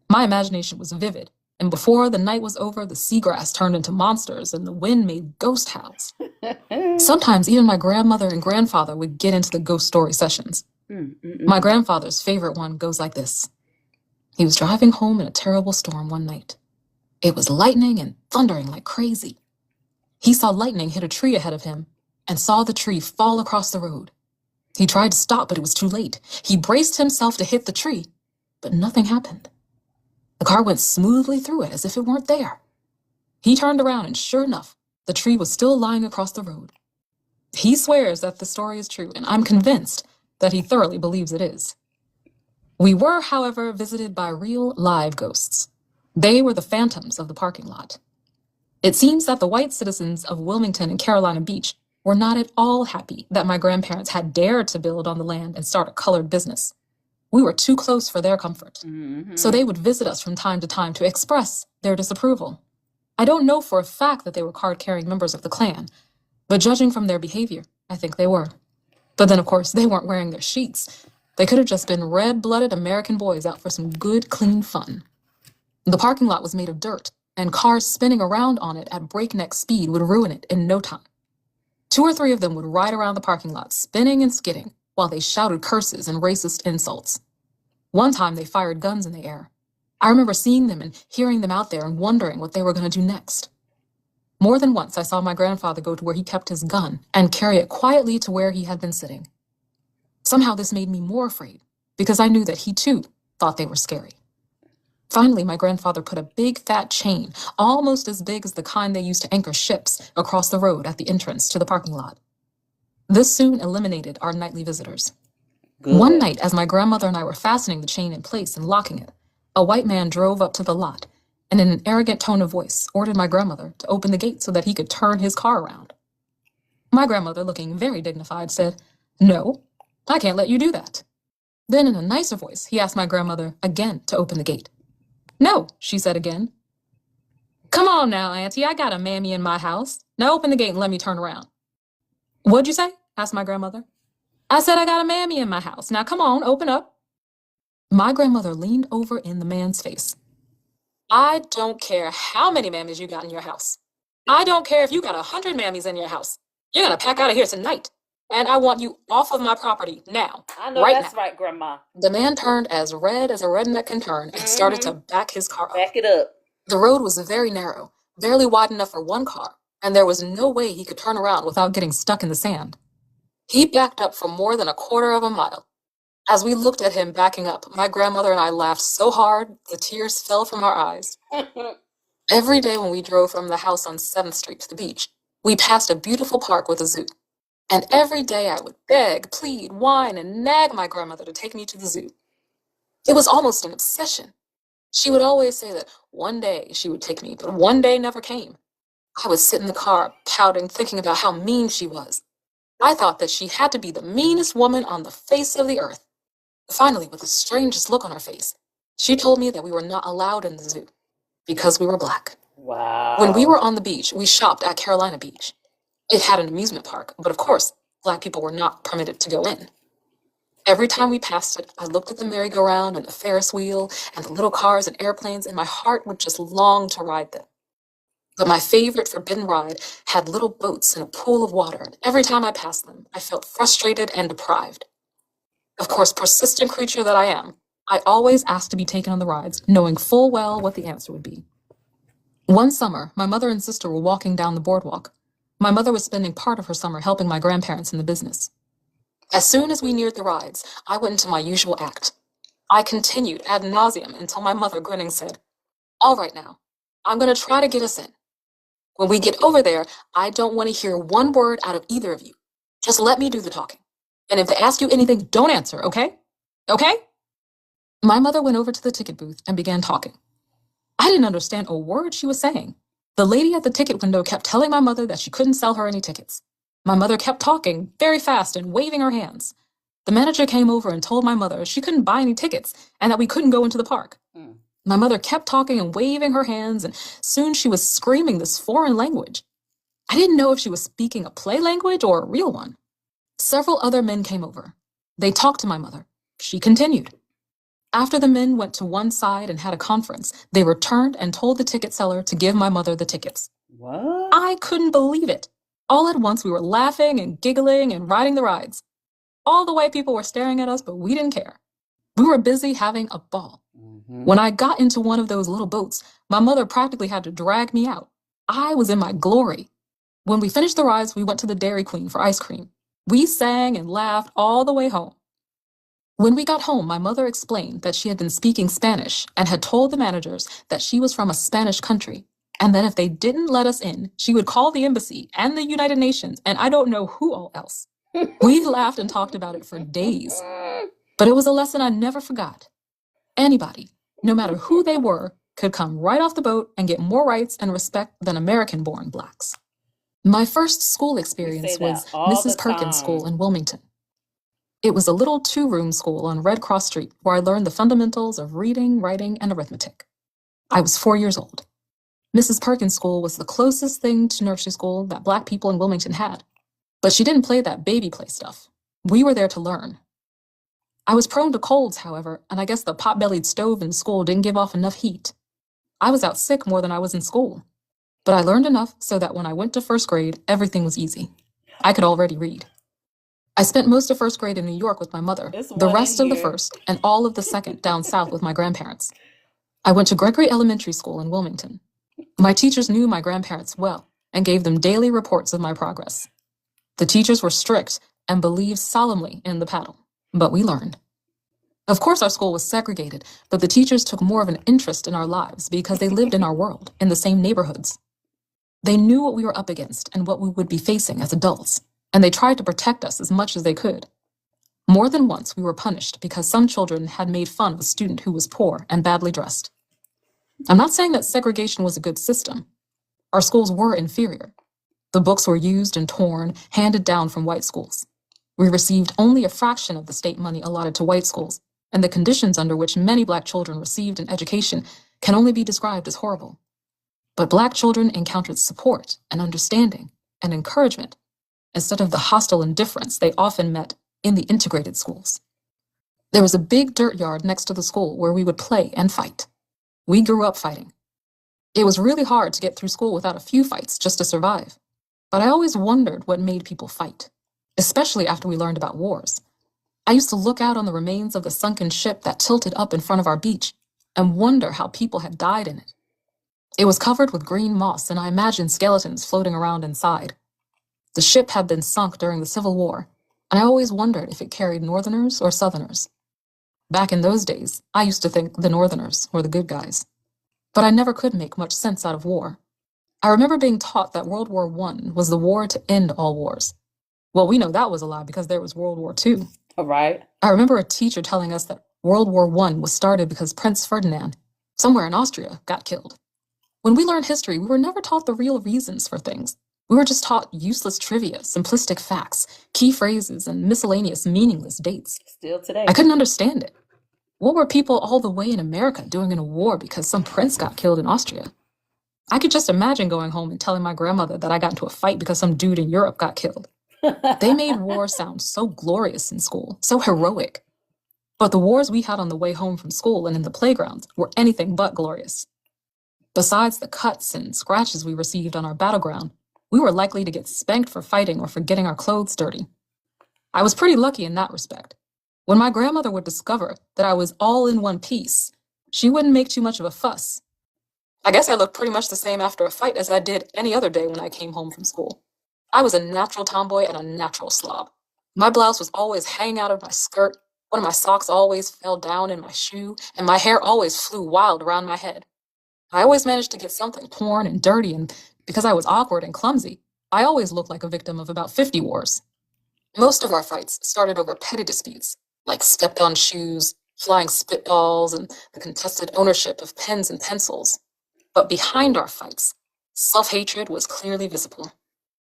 My imagination was vivid, and before the night was over, the seagrass turned into monsters and the wind made ghost howls. Sometimes even my grandmother and grandfather would get into the ghost story sessions. My grandfather's favorite one goes like this. He was driving home in a terrible storm one night. It was lightning and thundering like crazy. He saw lightning hit a tree ahead of him and saw the tree fall across the road. He tried to stop, but it was too late. He braced himself to hit the tree, but nothing happened. The car went smoothly through it as if it weren't there. He turned around and sure enough, the tree was still lying across the road. He swears that the story is true, and I'm convinced that he thoroughly believes it is. We were, however, visited by real live ghosts. They were the phantoms of the parking lot. It seems that the white citizens of Wilmington and Carolina Beach were not at all happy that my grandparents had dared to build on the land and start a colored business. We were too close for their comfort. So they would visit us from time to time to express their disapproval. I don't know for a fact that they were card-carrying members of the Klan, but judging from their behavior, I think they were. But then, of course, they weren't wearing their sheets. They could have just been red-blooded American boys out for some good, clean fun. The parking lot was made of dirt, and cars spinning around on it at breakneck speed would ruin it in no time. 2 or 3 of them would ride around the parking lot, spinning and skidding, while they shouted curses and racist insults. One time, they fired guns in the air. I remember seeing them and hearing them out there and wondering what they were going to do next. More than once, I saw my grandfather go to where he kept his gun and carry it quietly to where he had been sitting. Somehow this made me more afraid, because I knew that he, too, thought they were scary. Finally, my grandfather put a big, fat chain, almost as big as the kind they used to anchor ships, across the road at the entrance to the parking lot. This soon eliminated our nightly visitors. Good. One night, as my grandmother and I were fastening the chain in place and locking it, a white man drove up to the lot and in an arrogant tone of voice ordered my grandmother to open the gate so that he could turn his car around. My grandmother, looking very dignified, said, "No, I can't let you do that." Then in a nicer voice, he asked my grandmother again to open the gate. "No," she said again. "Come on now, Auntie, I got a mammy in my house. Now open the gate and let me turn around." "What'd you say?" asked my grandmother. "I said I got a mammy in my house. Now come on, open up." My grandmother leaned over in the man's face. "I don't care how many mammies you got in your house. I don't care if you got 100 mammies in your house. You're gonna pack out of here tonight. And I want you off of my property now. I know right that's now." right, Grandma. The man turned as red as a redneck can turn and started to back his car up. Back it up. The road was very narrow, barely wide enough for one car, and there was no way he could turn around without getting stuck in the sand. He backed up for more than a quarter of a mile. As we looked at him backing up, my grandmother and I laughed so hard the tears fell from our eyes. Every day when we drove from the house on 7th Street to the beach, we passed a beautiful park with a zoo. And every day I would beg, plead, whine, and nag my grandmother to take me to the zoo. It was almost an obsession. She would always say that one day she would take me, but one day never came. I would sit in the car, pouting, thinking about how mean she was. I thought that she had to be the meanest woman on the face of the earth. Finally, with the strangest look on her face, she told me that we were not allowed in the zoo because we were Black. Wow. When we were on the beach, we shopped at Carolina Beach. It had an amusement park, but of course, Black people were not permitted to go in. Every time we passed it, I looked at the merry-go-round and the Ferris wheel and the little cars and airplanes, and my heart would just long to ride them. But my favorite forbidden ride had little boats and a pool of water, and every time I passed them, I felt frustrated and deprived. Of course, persistent creature that I am, I always asked to be taken on the rides, knowing full well what the answer would be. One summer, my mother and sister were walking down the boardwalk. My mother was spending part of her summer helping my grandparents in the business. As soon as we neared the rides, I went into my usual act. I continued ad nauseum until my mother, grinning, said, "All right now, I'm going to try to get us in. When we get over there, I don't want to hear one word out of either of you. Just let me do the talking. And if they ask you anything, don't answer, okay? Okay?" My mother went over to the ticket booth and began talking. I didn't understand a word she was saying. The lady at the ticket window kept telling my mother that she couldn't sell her any tickets. My mother kept talking very fast and waving her hands. The manager came over and told my mother she couldn't buy any tickets and that we couldn't go into the park. My mother kept talking and waving her hands, and soon she was screaming this foreign language. I didn't know if she was speaking a play language or a real one. Several other men came over. They talked to my mother. She continued. After the men went to one side and had a conference, they returned and told the ticket seller to give my mother the tickets. What? I couldn't believe it. All at once, we were laughing and giggling and riding the rides. All the white people were staring at us, but we didn't care. We were busy having a ball. When I got into one of those little boats, my mother practically had to drag me out. I was in my glory. When we finished the rides, we went to the Dairy Queen for ice cream. We sang and laughed all the way home. When we got home, my mother explained that she had been speaking Spanish and had told the managers that she was from a Spanish country, and that if they didn't let us in, she would call the embassy and the United Nations and I don't know who all else. We laughed and talked about it for days, but it was a lesson I never forgot. Anybody, no matter who they were, could come right off the boat and get more rights and respect than American-born blacks. My first school experience was Mrs. Perkins' school in Wilmington. It was a little 2-room school on Red Cross Street where I learned the fundamentals of reading, writing, and arithmetic. I was 4 years old. Mrs. Perkins' school was the closest thing to nursery school that black people in Wilmington had, but she didn't play that baby play stuff. We were there to learn. I was prone to colds, however, and I guess the pot-bellied stove in school didn't give off enough heat. I was out sick more than I was in school. But I learned enough so that when I went to first grade, everything was easy. I could already read. I spent most of first grade in New York with my mother, the rest of the first, and all of the second down south with my grandparents. I went to Gregory Elementary School in Wilmington. My teachers knew my grandparents well and gave them daily reports of my progress. The teachers were strict and believed solemnly in the paddle, but we learned. Of course, our school was segregated, but the teachers took more of an interest in our lives because they lived in our world, in the same neighborhoods. They knew what we were up against and what we would be facing as adults, and they tried to protect us as much as they could. More than once, we were punished because some children had made fun of a student who was poor and badly dressed. I'm not saying that segregation was a good system. Our schools were inferior. The books were used and torn, handed down from white schools. We received only a fraction of the state money allotted to white schools, and the conditions under which many black children received an education can only be described as horrible. But black children encountered support and understanding and encouragement instead of the hostile indifference they often met in the integrated schools. There was a big dirt yard next to the school where we would play and fight. We grew up fighting. It was really hard to get through school without a few fights just to survive. But I always wondered what made people fight, especially after we learned about wars. I used to look out on the remains of the sunken ship that tilted up in front of our beach and wonder how people had died in it. It was covered with green moss, and I imagined skeletons floating around inside. The ship had been sunk during the Civil War, and I always wondered if it carried Northerners or Southerners. Back in those days, I used to think the Northerners were the good guys. But I never could make much sense out of war. I remember being taught that World War I was the war to end all wars. Well, we know that was a lie because there was World War II. All right. I remember a teacher telling us that World War I was started because Prince Ferdinand, somewhere in Austria, got killed. When we learned history, we were never taught the real reasons for things. We were just taught useless trivia, simplistic facts, key phrases, and miscellaneous meaningless dates. Still today. I couldn't understand it. What were people all the way in America doing in a war because some prince got killed in Austria? I could just imagine going home and telling my grandmother that I got into a fight because some dude in Europe got killed. They made war sound so glorious in school, so heroic. But the wars we had on the way home from school and in the playgrounds were anything but glorious. Besides the cuts and scratches we received on our battleground, we were likely to get spanked for fighting or for getting our clothes dirty. I was pretty lucky in that respect. When my grandmother would discover that I was all in one piece, she wouldn't make too much of a fuss. I guess I looked pretty much the same after a fight as I did any other day when I came home from school. I was a natural tomboy and a natural slob. My blouse was always hanging out of my skirt, one of my socks always fell down in my shoe, and my hair always flew wild around my head. I always managed to get something torn and dirty, and because I was awkward and clumsy, I always looked like a victim of about 50 wars. Most of our fights started over petty disputes, like stepped-on shoes, flying spitballs, and the contested ownership of pens and pencils. But behind our fights, self-hatred was clearly visible.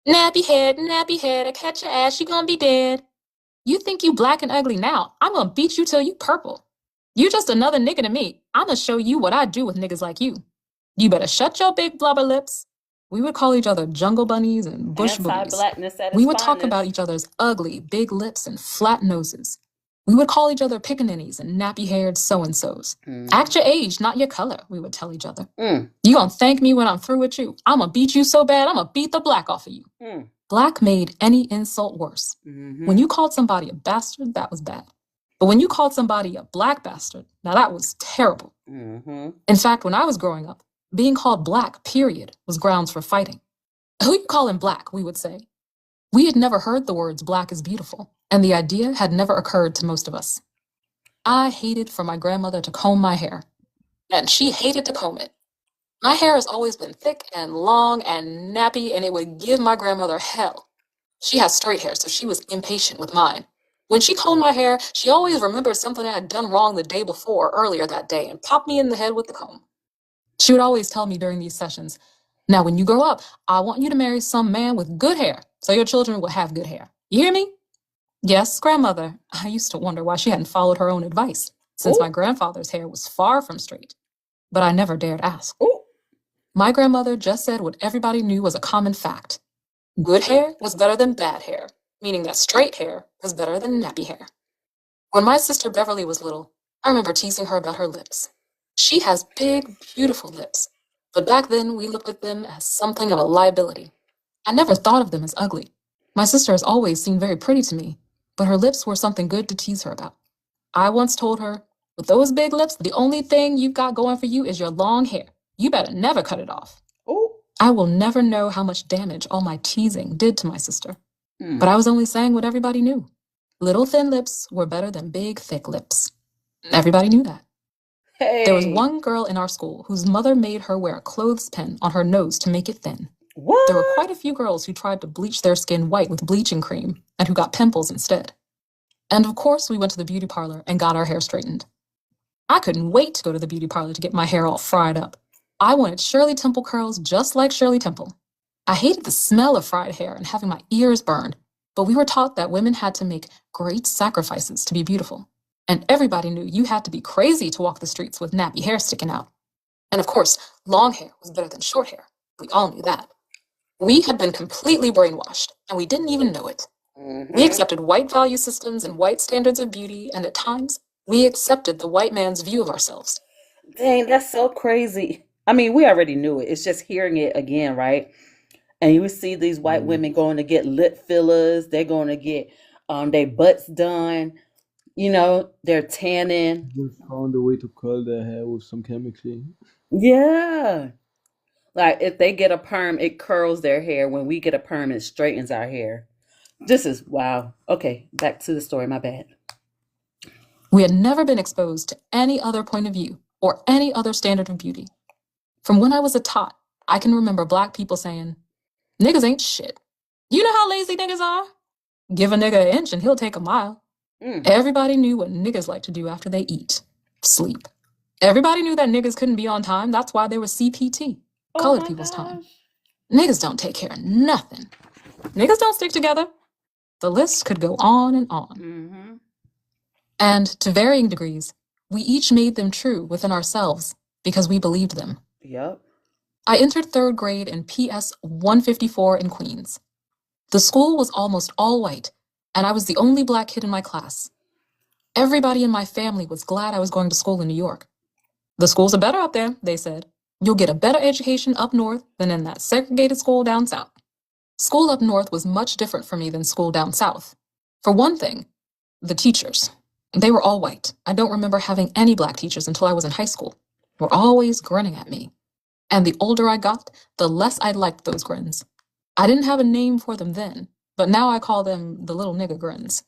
Nappy head, I catch your ass, you gonna be dead. You think you black and ugly now, I'm gonna beat you till you purple. You just another nigga to me, I'm gonna show you what I do with niggas like you. You better shut your big blubber lips. We would call each other jungle bunnies and bush booties. We would talk about each other's ugly, big lips and flat noses. We would call each other pickaninnies and nappy-haired so-and-sos. Act your age, not your color, we would tell each other. You gonna thank me when I'm through with you. I'm gonna beat you so bad, I'm gonna beat the black off of you. Black made any insult worse. When you called somebody a bastard, that was bad. But when you called somebody a black bastard, now that was terrible. Mm-hmm. In fact, when I was growing up, being called black, period, was grounds for fighting. Who you calling black, we would say. We had never heard the words black is beautiful, and the idea had never occurred to most of us. I hated for my grandmother to comb my hair, and she hated to comb it. My hair has always been thick and long and nappy, and it would give my grandmother hell. She has straight hair, so she was impatient with mine. When she combed my hair, she always remembered something I had done wrong the day before, earlier that day, and popped me in the head with the comb. She would always tell me during these sessions, now when you grow up, I want you to marry some man with good hair, so your children will have good hair. You hear me? Yes, grandmother. I used to wonder why she hadn't followed her own advice, since my grandfather's hair was far from straight. But I never dared ask. My grandmother just said what everybody knew was a common fact. Good hair was better than bad hair, meaning that straight hair was better than nappy hair. When my sister Beverly was little, I remember teasing her about her lips. She has big, beautiful lips, but back then we looked at them as something of a liability. I never thought of them as ugly. My sister has always seemed very pretty to me, but her lips were something good to tease her about. I once told her, with those big lips, the only thing you've got going for you is your long hair. You better never cut it off. I will never know how much damage all my teasing did to my sister. But I was only saying what everybody knew. Little thin lips were better than big thick lips. Everybody knew that. Hey. There was one girl in our school whose mother made her wear a clothespin on her nose to make it thin. What? There were quite a few girls who tried to bleach their skin white with bleaching cream and who got pimples instead. And of course, we went to the beauty parlor and got our hair straightened. I couldn't wait to go to the beauty parlor to get my hair all fried up. I wanted Shirley Temple curls just like Shirley Temple. I hated the smell of fried hair and having my ears burned, but we were taught that women had to make great sacrifices to be beautiful. And everybody knew you had to be crazy to walk the streets with nappy hair sticking out. And of course, long hair was better than short hair. We all knew that. We had been completely brainwashed, and we didn't even know it. We accepted white value systems and white standards of beauty, and at times, we accepted the white man's view of ourselves. Dang, that's so crazy. I mean, we already knew it. It's just hearing it again, right? And you see these white women going to get lip fillers. They're going to get their butts done. You know, they're tanning. Just found a way to curl their hair with some chemical. Yeah. Like if they get a perm, it curls their hair. When we get a perm, it straightens our hair. This is wow. Okay, back to the story. My bad. We had never been exposed to any other point of view or any other standard of beauty. From when I was a tot, I can remember black people saying, niggas ain't shit. You know how lazy niggas are? Give a nigga an inch and he'll take a mile. Everybody knew what niggas like to do after they eat. Sleep. Everybody knew that niggas couldn't be on time. That's why there was CPT. Colored people's time. Niggas don't take care of nothing. Niggas don't stick together. The list could go on and on. And to varying degrees, we each made them true within ourselves because we believed them. Yep. I entered third grade in PS 154 in Queens. The school was almost all white, and I was the only black kid in my class. Everybody in my family was glad I was going to school in New York. The schools are better up there, they said. You'll get a better education up north than in that segregated school down south. School up north was much different for me than school down south. For one thing, the teachers. They were all white. I don't remember having any black teachers until I was in high school. They were always grinning at me. And the older I got, the less I liked those grins. I didn't have a name for them then, but now I call them the little nigga grins.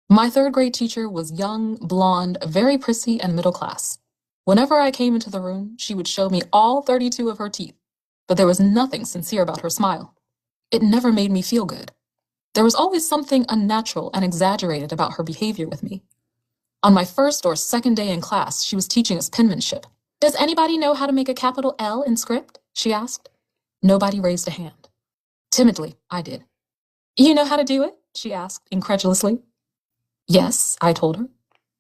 My third grade teacher was young, blonde, very prissy, and middle class. Whenever I came into the room, she would show me all 32 of her teeth, but there was nothing sincere about her smile. It never made me feel good. There was always something unnatural and exaggerated about her behavior with me. On my first or second day in class, she was teaching us penmanship. Does anybody know how to make a capital L in script? She asked. Nobody raised a hand. Timidly, I did. You know how to do it? She asked incredulously. Yes, I told her.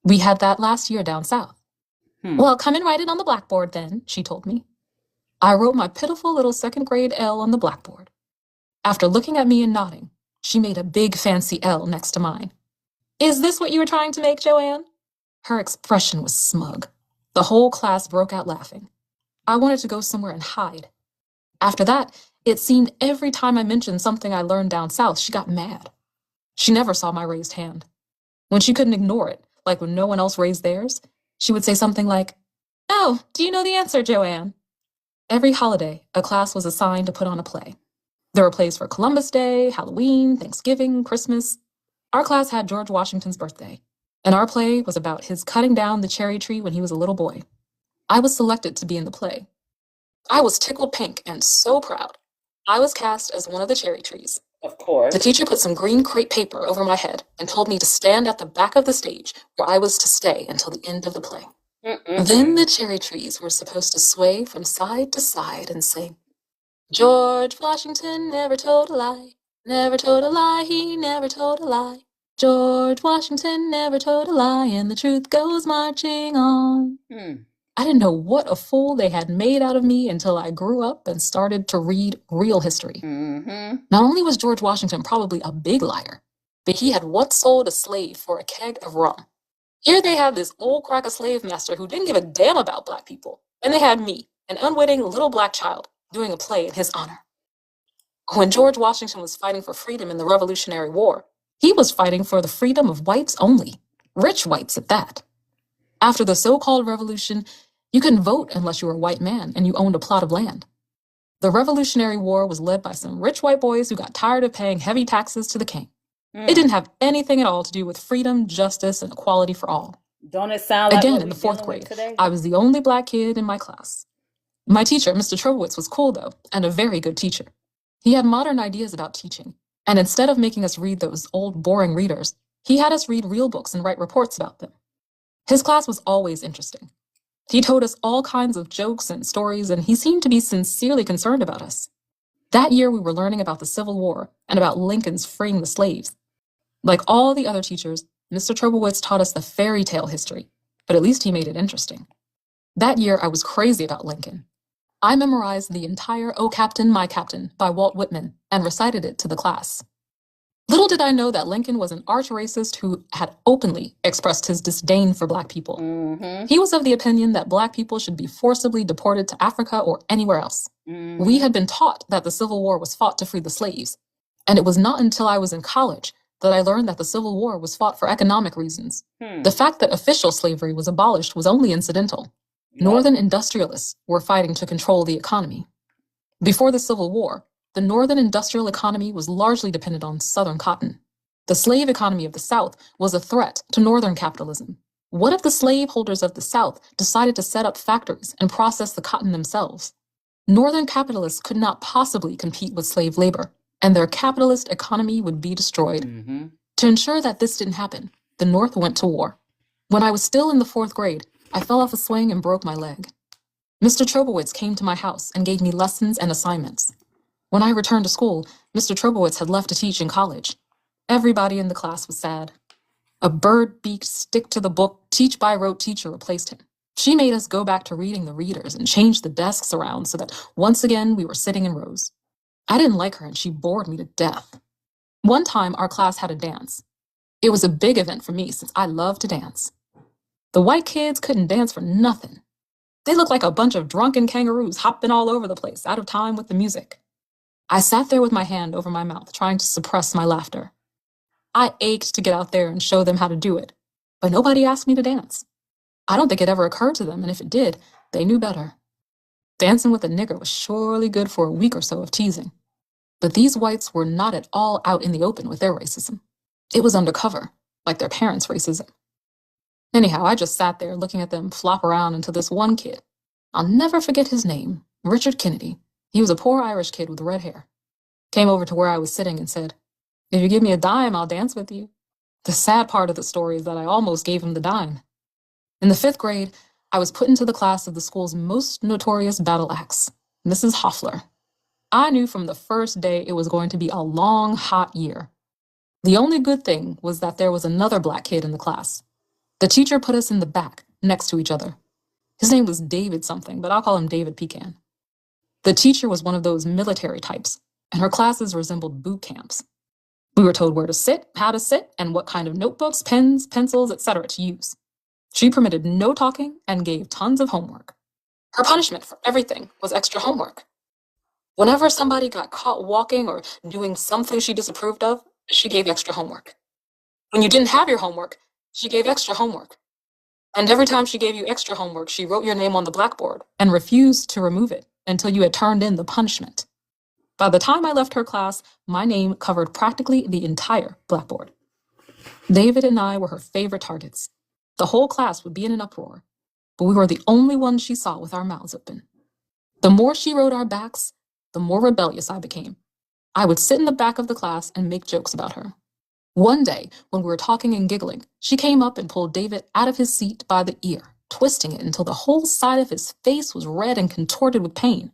We had that last year down south. Well, come and write it on the blackboard then, she told me. I wrote my pitiful little second grade L on the blackboard. After looking at me and nodding, she made a big fancy L next to mine. Is this what you were trying to make, Joanne? Her expression was smug. The whole class broke out laughing. I wanted to go somewhere and hide. After that, it seemed every time I mentioned something I learned down south, she got mad. She never saw my raised hand. When she couldn't ignore it, like when no one else raised theirs, she would say something like, Oh, do you know the answer, Joanne? Every holiday, a class was assigned to put on a play. There were plays for Columbus Day, Halloween, Thanksgiving, Christmas. Our class had George Washington's birthday, and our play was about his cutting down the cherry tree when he was a little boy. I was selected to be in the play. I was tickled pink and so proud. I was cast as one of the cherry trees. Of course. The teacher put some green crepe paper over my head and told me to stand at the back of the stage where I was to stay until the end of the play. Then the cherry trees were supposed to sway from side to side and sing, George Washington never told a lie, never told a lie, he never told a lie. George Washington never told a lie, and the truth goes marching on. I didn't know what a fool they had made out of me until I grew up and started to read real history. Not only was George Washington probably a big liar, but he had once sold a slave for a keg of rum. Here they had this old cracker slave master who didn't give a damn about black people, and they had me, an unwitting little black child, doing a play in his honor. When George Washington was fighting for freedom in the Revolutionary War, he was fighting for the freedom of whites only, rich whites at that. After the so-called revolution, you couldn't vote unless you were a white man and you owned a plot of land. The Revolutionary War was led by some rich white boys who got tired of paying heavy taxes to the king. It didn't have anything at all to do with freedom, justice, and equality for all. Don't it sound like Again, in the fourth grade, I was the only black kid in my class. My teacher, Mr. Trobowitz, was cool, though, and a very good teacher. He had modern ideas about teaching, and instead of making us read those old, boring readers, he had us read real books and write reports about them. His class was always interesting. He told us all kinds of jokes and stories, and he seemed to be sincerely concerned about us. That year, we were learning about the Civil War and about Lincoln's freeing the slaves. Like all the other teachers, Mr. Trobowitz taught us the fairy tale history, but at least he made it interesting. That year, I was crazy about Lincoln. I memorized the entire "O Captain, My Captain" by Walt Whitman and recited it to the class. Little did I know that Lincoln was an arch racist who had openly expressed his disdain for black people. He was of the opinion that black people should be forcibly deported to Africa or anywhere else. We had been taught that the Civil War was fought to free the slaves, and it was not until I was in college that I learned that the Civil War was fought for economic reasons. The fact that official slavery was abolished was only incidental. Northern industrialists were fighting to control the economy. Before the Civil War, the northern industrial economy was largely dependent on southern cotton. The slave economy of the South was a threat to northern capitalism. What if the slaveholders of the South decided to set up factories and process the cotton themselves? Northern capitalists could not possibly compete with slave labor, and their capitalist economy would be destroyed. To ensure that this didn't happen, the North went to war. When I was still in the fourth grade, I fell off a swing and broke my leg. Mr. Trobowitz came to my house and gave me lessons and assignments. When I returned to school, Mr. Trobowitz had left to teach in college. Everybody in the class was sad. A bird-beaked, stick-to-the-book, teach-by-rote teacher replaced him. She made us go back to reading the readers and change the desks around so that once again we were sitting in rows. I didn't like her and she bored me to death. One time our class had a dance. It was a big event for me since I love to dance. The white kids couldn't dance for nothing. They looked like a bunch of drunken kangaroos hopping all over the place, out of time with the music. I sat there with my hand over my mouth, trying to suppress my laughter. I ached to get out there and show them how to do it, but nobody asked me to dance. I don't think it ever occurred to them, and if it did, they knew better. Dancing with a nigger was surely good for a week or so of teasing. But these whites were not at all out in the open with their racism. It was undercover, like their parents' racism. Anyhow, I just sat there looking at them flop around until this one kid, I'll never forget his name, Richard Kennedy, he was a poor Irish kid with red hair, came over to where I was sitting and said, "If you give me a dime, I'll dance with you." The sad part of the story is that I almost gave him the dime. In the fifth grade, I was put into the class of the school's most notorious battle axe, Mrs. Hoffler. I knew from the first day it was going to be a long, hot year. The only good thing was that there was another black kid in the class. The teacher put us in the back, next to each other. His name was David something, but I'll call him David Pecan. The teacher was one of those military types, and her classes resembled boot camps. We were told where to sit, how to sit, and what kind of notebooks, pens, pencils, etc. to use. She permitted no talking and gave tons of homework. Her punishment for everything was extra homework. Whenever somebody got caught walking or doing something she disapproved of, she gave extra homework. When you didn't have your homework, she gave extra homework. And every time she gave you extra homework, she wrote your name on the blackboard and refused to remove it until you had turned in the punishment. By the time I left her class, my name covered practically the entire blackboard. David and I were her favorite targets. The whole class would be in an uproar, but we were the only ones she saw with our mouths open. The more she rode our backs, the more rebellious I became. I would sit in the back of the class and make jokes about her. One day, when we were talking and giggling, she came up and pulled David out of his seat by the ear, twisting it until the whole side of his face was red and contorted with pain.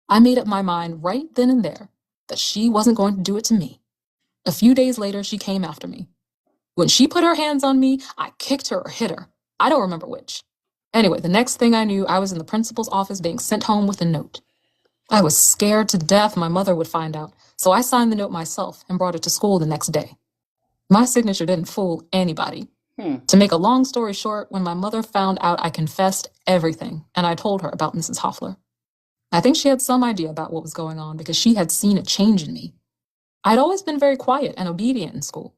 I made up my mind right then and there that she wasn't going to do it to me. A few days later, she came after me. When she put her hands on me, I kicked her or hit her. I don't remember which. Anyway, the next thing I knew, I was in the principal's office being sent home with a note. I was scared to death my mother would find out, so I signed the note myself and brought it to school the next day. My signature didn't fool anybody. To make a long story short, when my mother found out, I confessed everything, and I told her about Mrs. Hoffler. I think she had some idea about what was going on because she had seen a change in me. I'd always been very quiet and obedient in school.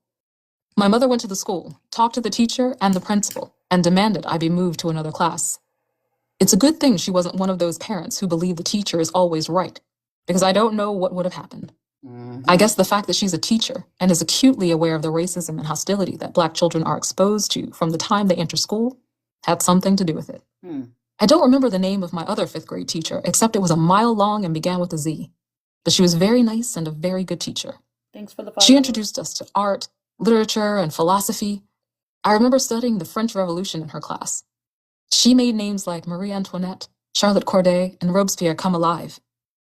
My mother went to the school, talked to the teacher and the principal, and demanded I be moved to another class. It's a good thing she wasn't one of those parents who believe the teacher is always right, because I don't know what would have happened. I guess the fact that she's a teacher and is acutely aware of the racism and hostility that Black children are exposed to from the time they enter school had something to do with it. I don't remember the name of my other 5th grade teacher, except it was a mile long and began with a Z. But she was very nice and a very good teacher. Thanks for the She introduced us to art, literature, and philosophy. I remember studying the French Revolution in her class. She made names like Marie Antoinette, Charlotte Corday, and Robespierre come alive.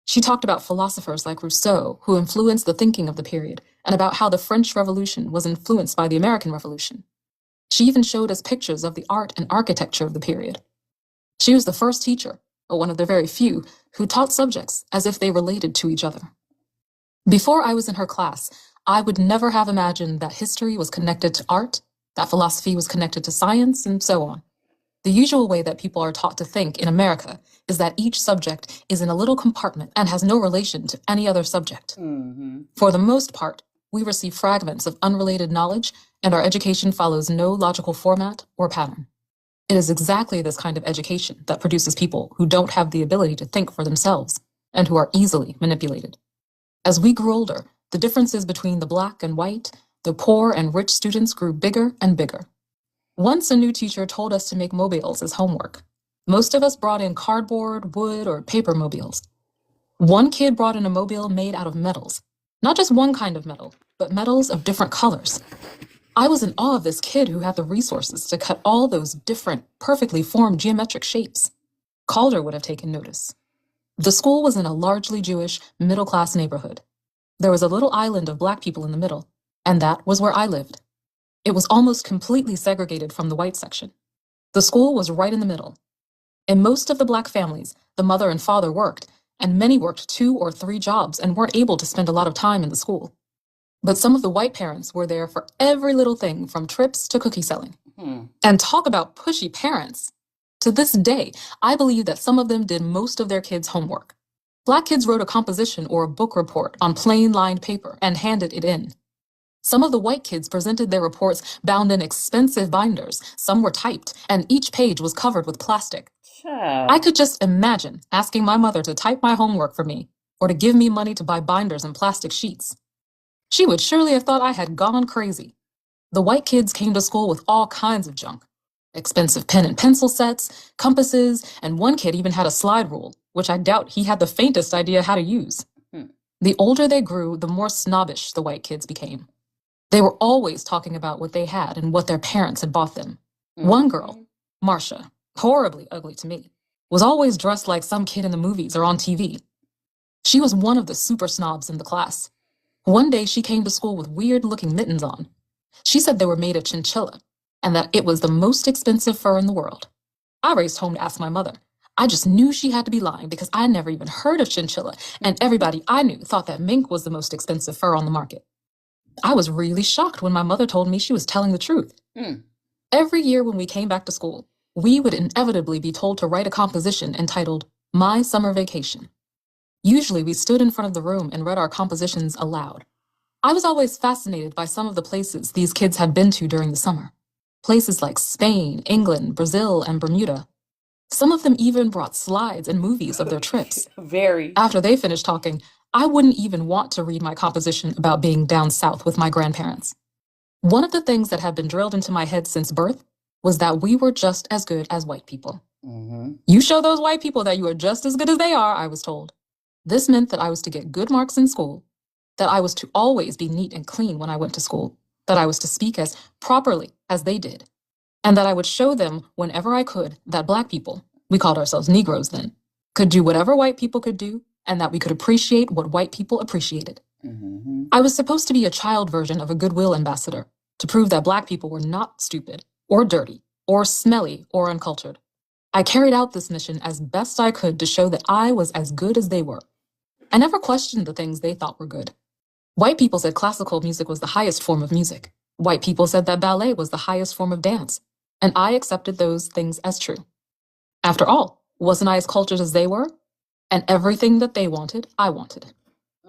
She talked about philosophers like Rousseau, who influenced the thinking of the period, and about how the French Revolution was influenced by the American Revolution. She even showed us pictures of the art and architecture of the period. She was the first teacher, or one of the very few, who taught subjects as if they related to each other. Before I was in her class, I would never have imagined that history was connected to art, that philosophy was connected to science, and so on. The usual way that people are taught to think in America is that each subject is in a little compartment and has no relation to any other subject. For the most part, we receive fragments of unrelated knowledge, and our education follows no logical format or pattern. It is exactly this kind of education that produces people who don't have the ability to think for themselves and who are easily manipulated. As we grew older, the differences between the Black and white, the poor and rich students grew bigger and bigger. Once a new teacher told us to make mobiles as homework. Most of us brought in cardboard, wood, or paper mobiles. One kid brought in a mobile made out of metals. Not just one kind of metal, but metals of different colors. I was in awe of this kid who had the resources to cut all those different, perfectly formed geometric shapes. Calder would have taken notice. The school was in a largely Jewish, middle-class neighborhood. There was a little island of Black people in the middle, and that was where I lived. It was almost completely segregated from the white section. The school was right in the middle. In most of the Black families, the mother and father worked, and many worked 2 or 3 jobs and weren't able to spend a lot of time in the school. But some of the white parents were there for every little thing from trips to cookie selling. And talk about pushy parents. To this day, I believe that some of them did most of their kids' homework. Black kids wrote a composition or a book report on plain lined paper and handed it in. Some of the white kids presented their reports bound in expensive binders. Some were typed, and each page was covered with plastic. I could just imagine asking my mother to type my homework for me, or to give me money to buy binders and plastic sheets. She would surely have thought I had gone crazy. The white kids came to school with all kinds of junk. Expensive pen and pencil sets, compasses, and one kid even had a slide rule, which I doubt he had the faintest idea how to use. The older they grew, the more snobbish the white kids became. They were always talking about what they had and what their parents had bought them. One girl, Marcia, horribly ugly to me, was always dressed like some kid in the movies or on TV. She was one of the super snobs in the class. One day she came to school with weird-looking mittens on. She said they were made of chinchilla, and that it was the most expensive fur in the world. I raced home to ask my mother. I just knew she had to be lying because I never even heard of chinchilla, and everybody I knew thought that mink was the most expensive fur on the market. I was really shocked when my mother told me she was telling the truth. Every year when we came back to school, we would inevitably be told to write a composition entitled My Summer Vacation. Usually we stood in front of the room and read our compositions aloud. I was always fascinated by some of the places these kids had been to during the summer. Places like Spain, England, Brazil, and Bermuda. Some of them even brought slides and movies of their trips. Very. After they finished talking, I wouldn't even want to read my composition about being down south with my grandparents. One of the things that had been drilled into my head since birth was that we were just as good as white people. You show those white people that you are just as good as they are, I was told. This meant that I was to get good marks in school, that I was to always be neat and clean when I went to school, that I was to speak as properly as they did, and that I would show them whenever I could that black people, we called ourselves Negroes then, could do whatever white people could do, and that we could appreciate what white people appreciated. I was supposed to be a child version of a goodwill ambassador to prove that black people were not stupid or dirty or smelly or uncultured. I carried out this mission as best I could to show that I was as good as they were. I never questioned the things they thought were good. White people said classical music was the highest form of music. White people said that ballet was the highest form of dance, and I accepted those things as true. After all, wasn't I as cultured as they were? And everything that they wanted, I wanted.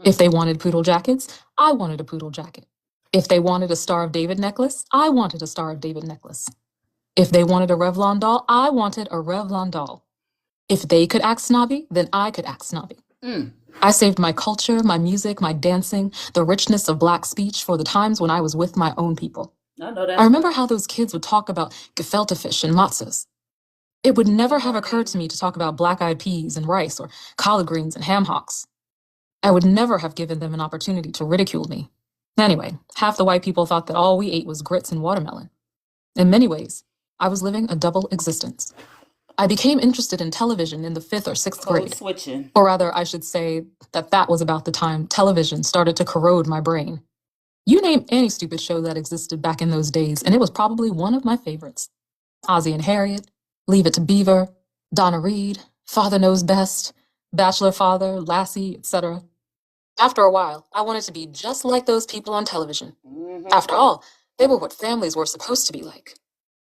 If they wanted poodle jackets, I wanted a poodle jacket. If they wanted a Star of David necklace, I wanted a Star of David necklace. If they wanted a Revlon doll, I wanted a Revlon doll. If they could act snobby, then I could act snobby. I saved my culture, my music, my dancing, the richness of black speech for the times when I was with my own people. I remember how those kids would talk about gefilte fish and matzahs. It would never have occurred to me to talk about black-eyed peas and rice or collard greens and ham hocks. I would never have given them an opportunity to ridicule me. Anyway, half the white people thought that all we ate was grits and watermelon. In many ways, I was living a double existence. I became interested in television in the 5th or 6th grade. Switching. Or rather, I should say that was about the time television started to corrode my brain. You name any stupid show that existed back in those days, and it was probably one of my favorites. Ozzie and Harriet, Leave It to Beaver, Donna Reed, Father Knows Best, Bachelor Father, Lassie, etc. After a while, I wanted to be just like those people on television. After all, they were what families were supposed to be like.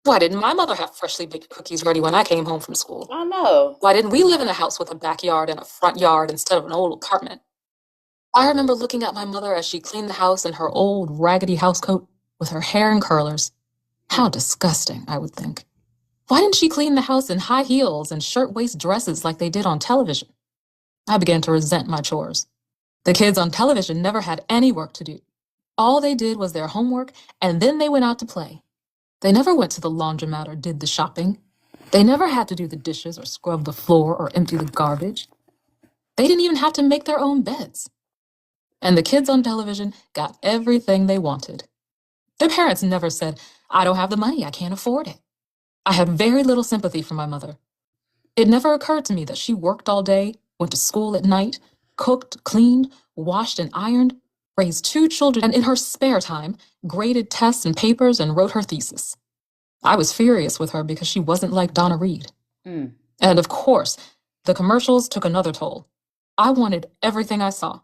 Why didn't my mother have freshly baked cookies ready when I came home from school? I know. Why didn't we live in a house with a backyard and a front yard instead of an old apartment? I remember looking at my mother as she cleaned the house in her old raggedy housecoat with her hair in curlers. How disgusting, I would think. Why didn't she clean the house in high heels and shirtwaist dresses like they did on television? I began to resent my chores. The kids on television never had any work to do. All they did was their homework, and then they went out to play. They never went to the laundromat or did the shopping. They never had to do the dishes or scrub the floor or empty the garbage. They didn't even have to make their own beds. And the kids on television got everything they wanted. Their parents never said, "I don't have the money, I can't afford it." I had very little sympathy for my mother. It never occurred to me that she worked all day, went to school at night, cooked, cleaned, washed and ironed, raised 2 children, and in her spare time, graded tests and papers and wrote her thesis. I was furious with her because she wasn't like Donna Reed. And of course, the commercials took another toll. I wanted everything I saw.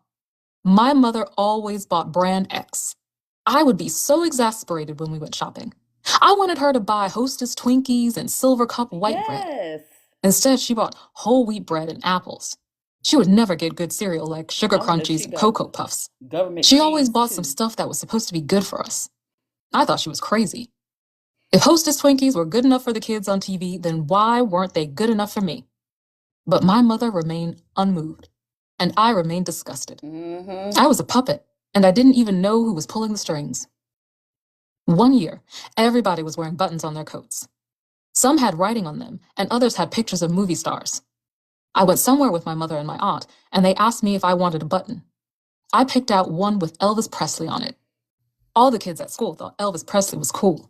My mother always bought brand X. I would be so exasperated when we went shopping. I wanted her to buy Hostess Twinkies and Silver Cup white bread. Instead, she bought whole wheat bread and apples. She would never get good cereal like Sugar Crunchies and Cocoa Puffs. She always bought some stuff that was supposed to be good for us. I thought she was crazy. If Hostess Twinkies were good enough for the kids on TV, then why weren't they good enough for me? But my mother remained unmoved, and I remained disgusted. I was a puppet, and I didn't even know who was pulling the strings. One year, everybody was wearing buttons on their coats. Some had writing on them, and others had pictures of movie stars. I went somewhere with my mother and my aunt, and they asked me if I wanted a button. I picked out one with Elvis Presley on it. All the kids at school thought Elvis Presley was cool.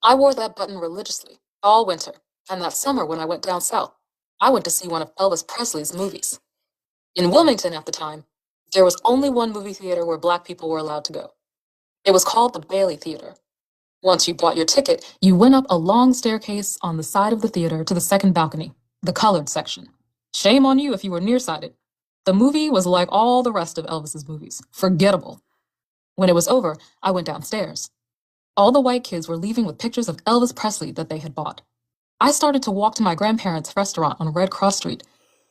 I wore that button religiously, all winter, and that summer when I went down south, I went to see one of Elvis Presley's movies. In Wilmington at the time, there was only one movie theater where black people were allowed to go. It was called the Bailey Theater. Once you bought your ticket, you went up a long staircase on the side of the theater to the second balcony, the colored section. Shame on you if you were nearsighted. The movie was like all the rest of Elvis's movies, forgettable. When it was over, I went downstairs. All the white kids were leaving with pictures of Elvis Presley that they had bought. I started to walk to my grandparents' restaurant on Red Cross Street,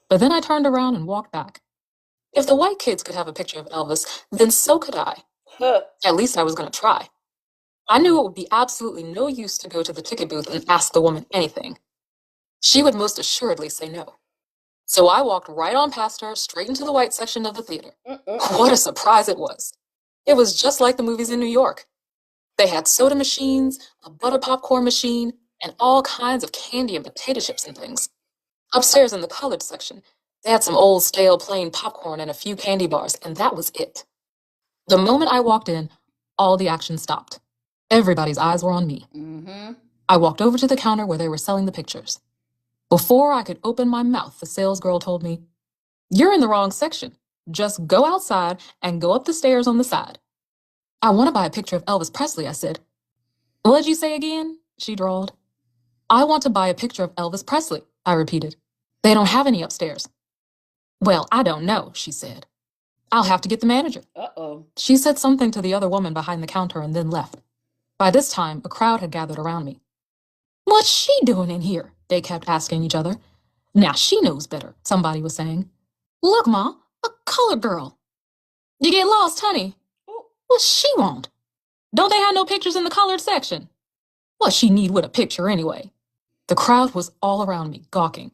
but then I turned around and walked back. If the white kids could have a picture of Elvis, then so could I. At least I was going to try. I knew it would be absolutely no use to go to the ticket booth and ask the woman anything. She would most assuredly say no. So I walked right on past her, straight into the white section of the theater. What a surprise it was. It was just like the movies in New York. They had soda machines, a butter popcorn machine, and all kinds of candy and potato chips and things. Upstairs in the colored section, they had some old stale plain popcorn and a few candy bars, and that was it. The moment I walked in, all the action stopped. Everybody's eyes were on me. I walked over to the counter where they were selling the pictures. Before I could open my mouth, the salesgirl told me, "You're in the wrong section. Just go outside and go up the stairs on the side." "I want to buy a picture of Elvis Presley," I said. "What'd you say again?" she drawled. "I want to buy a picture of Elvis Presley," I repeated. "They don't have any upstairs." "Well, I don't know," she said. "I'll have to get the manager." She said something to the other woman behind the counter and then left. By this time, a crowd had gathered around me. "What's she doing in here?" they kept asking each other. "Now she knows better," somebody was saying. "Look, Ma, a colored girl." "You get lost, honey." "What she want? Don't they have no pictures in the colored section?" "What she need with a picture anyway?" The crowd was all around me, gawking.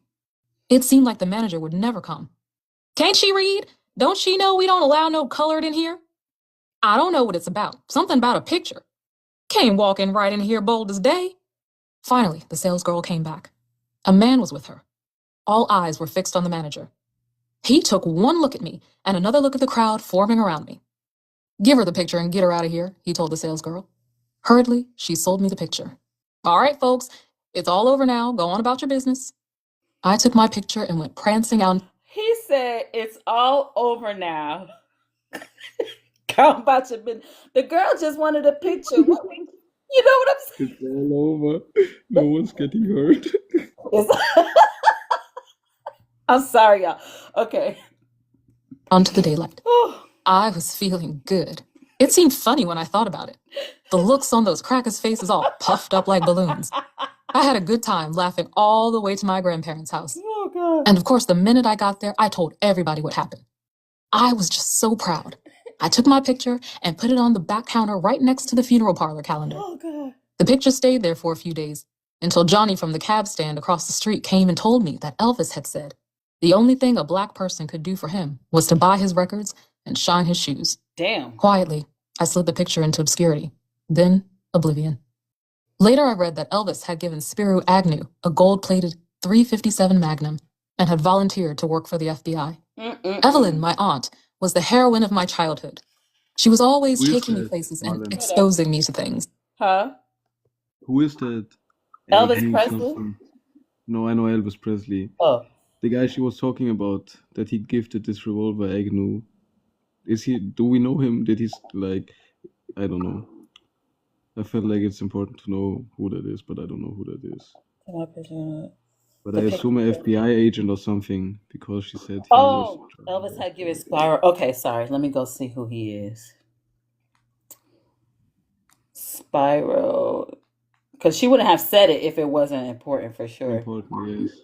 It seemed like the manager would never come. "Can't she read? Don't she know we don't allow no colored in here?" "I don't know what it's about. Something about a picture. Came walking right in here bold as day." Finally, the salesgirl came back. A man was with her. All eyes were fixed on the manager. He took one look at me and another look at the crowd forming around me. "Give her the picture and get her out of here," he told the salesgirl. Hurriedly, she sold me the picture. "All right, folks, it's all over now. Go on about your business." I took my picture and went prancing out. He said, "It's all over now. Go about your business." The girl just wanted a picture. You know what I'm saying? It's all over. No one's getting hurt. I'm sorry, y'all. Okay. Onto the daylight. I was feeling good. It seemed funny when I thought about it. The looks on those crackers' faces all puffed up like balloons. I had a good time laughing all the way to my grandparents' house. Oh, God. And of course, the minute I got there, I told everybody what happened. I was just so proud. I took my picture and put it on the back counter right next to the funeral parlor calendar. Oh, God. The picture stayed there for a few days until Johnny from the cab stand across the street came and told me that Elvis had said the only thing a black person could do for him was to buy his records and shine his shoes. Damn. Quietly, I slid the picture into obscurity, then oblivion. Later, I read that Elvis had given Spiro Agnew a gold-plated .357 Magnum and had volunteered to work for the FBI. Evelyn, my aunt, was the heroine of my childhood. She was always Who is taking me that, places Marlon? and exposing me to things. Huh? Who is that? Elvis Agnew Presley? something. No, I know Elvis Presley. Oh. The guy she was talking about, that he gifted this revolver, Agnew. Do we know him? That he's like, I don't know. I felt like it's important to know who that is, but I don't know who that is. But I assume an FBI agent or something, because she said he was... Elvis had given Spyro. Okay, sorry. Let me go see who he is. Spyro. Because she wouldn't have said it if it wasn't important for sure. Important, yes.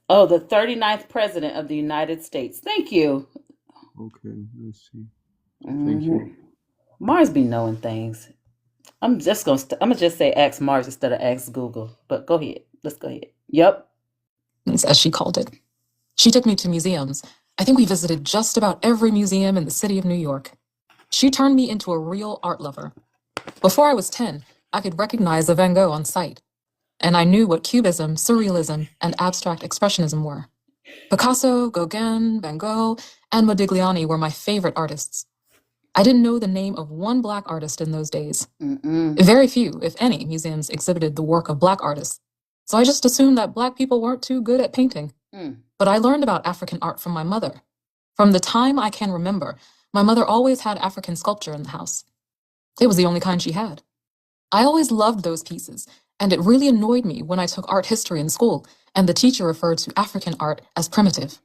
Oh, the 39th president of the United States. Thank you. Okay, let's see. Thank you. Mars be knowing things. I'm just gonna just say ask Mars instead of ask Google. But go ahead. Let's go ahead. Yep. As she called it. She took me to museums. I think we visited just about every museum in the city of New York. She turned me into a real art lover. Before I was 10, I could recognize a Van Gogh on sight. And I knew what Cubism, Surrealism, and Abstract Expressionism were. Picasso, Gauguin, Van Gogh, and Modigliani were my favorite artists. I didn't know the name of one black artist in those days. Very few, if any, museums exhibited the work of black artists. So I just assumed that black people weren't too good at painting. But I learned about African art from my mother. From the time I can remember, my mother always had African sculpture in the house. It was the only kind she had. I always loved those pieces, and it really annoyed me when I took art history in school, and the teacher referred to African art as primitive.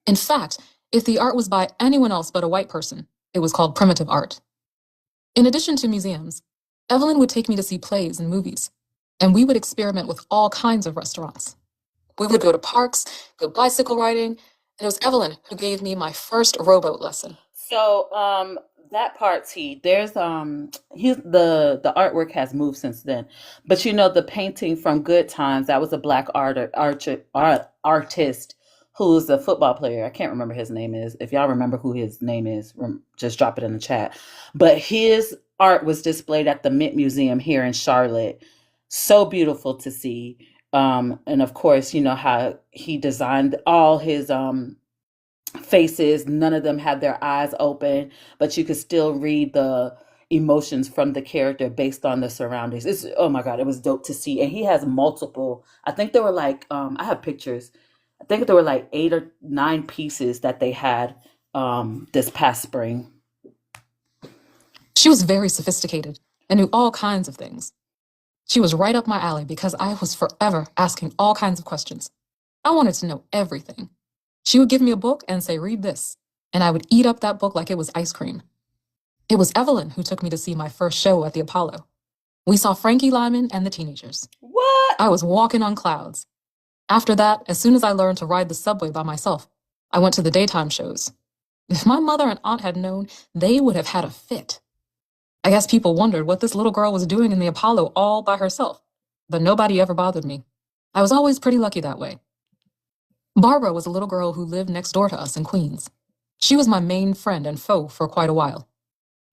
In fact, if the art was by anyone else but a white person, it was called primitive art. In addition to museums, Evelyn would take me to see plays and movies, and we would experiment with all kinds of restaurants. We would go to parks, go bicycle riding, and it was Evelyn who gave me my first rowboat lesson. So that part T, there's the artwork has moved since then. But you know the painting from Good Times, that was a black artist who's a football player. I can't remember his name is. If y'all remember who his name is, just drop it in the chat. But his art was displayed at the Mint Museum here in Charlotte. So beautiful to see. And of course, you know how he designed all his faces. None of them had their eyes open, but you could still read the emotions from the character based on the surroundings. It's, oh my god, it was dope to see. And he has multiple, I think there were like I have pictures, I think there were like 8 or 9 pieces that they had this past spring. She was very sophisticated and knew all kinds of things. She was right up my alley because I was forever asking all kinds of questions. I wanted to know everything. She would give me a book and say, read this, and I would eat up that book like it was ice cream. It was Evelyn who took me to see my first show at the Apollo. We saw Frankie Lyman and the Teenagers. What? I was walking on clouds. After that, as soon as I learned to ride the subway by myself, I went to the daytime shows. If my mother and aunt had known, they would have had a fit. I guess people wondered what this little girl was doing in the Apollo all by herself, but nobody ever bothered me. I was always pretty lucky that way. Barbara was a little girl who lived next door to us in Queens. She was my main friend and foe for quite a while.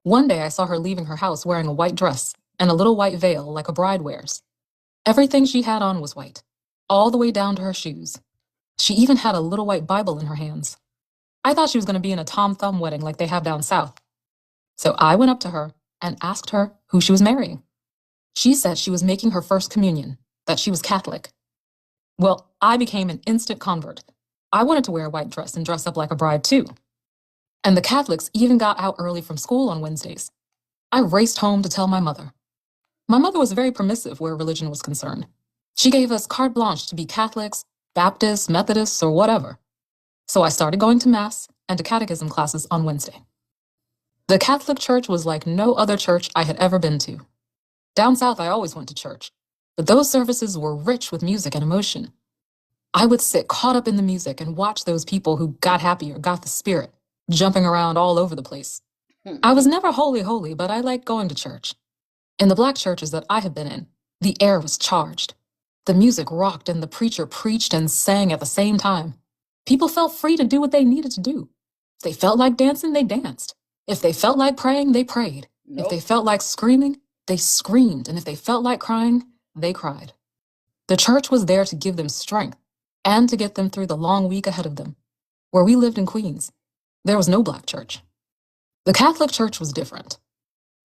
One day I saw her leaving her house wearing a white dress and a little white veil like a bride wears. Everything she had on was white, all the way down to her shoes. She even had a little white Bible in her hands. I thought she was going to be in a Tom Thumb wedding like they have down south. So I went up to her and asked her who she was marrying. She said she was making her first communion, that she was Catholic. Well, I became an instant convert. I wanted to wear a white dress and dress up like a bride too. And the Catholics even got out early from school on Wednesdays. I raced home to tell my mother. My mother was very permissive where religion was concerned. She gave us carte blanche to be Catholics, Baptists, Methodists, or whatever. So I started going to Mass and to catechism classes on Wednesday. The Catholic Church was like no other church I had ever been to. Down south, I always went to church, but those services were rich with music and emotion. I would sit caught up in the music and watch those people who got happy or got the spirit, jumping around all over the place. I was never holy, but I liked going to church. In the black churches that I had been in, the air was charged. The music rocked and the preacher preached and sang at the same time. People felt free to do what they needed to do. If they felt like dancing, they danced. If they felt like praying, they prayed. Nope. If they felt like screaming, they screamed. And if they felt like crying, they cried. The church was there to give them strength and to get them through the long week ahead of them. Where we lived in Queens, there was no black church. The Catholic Church was different.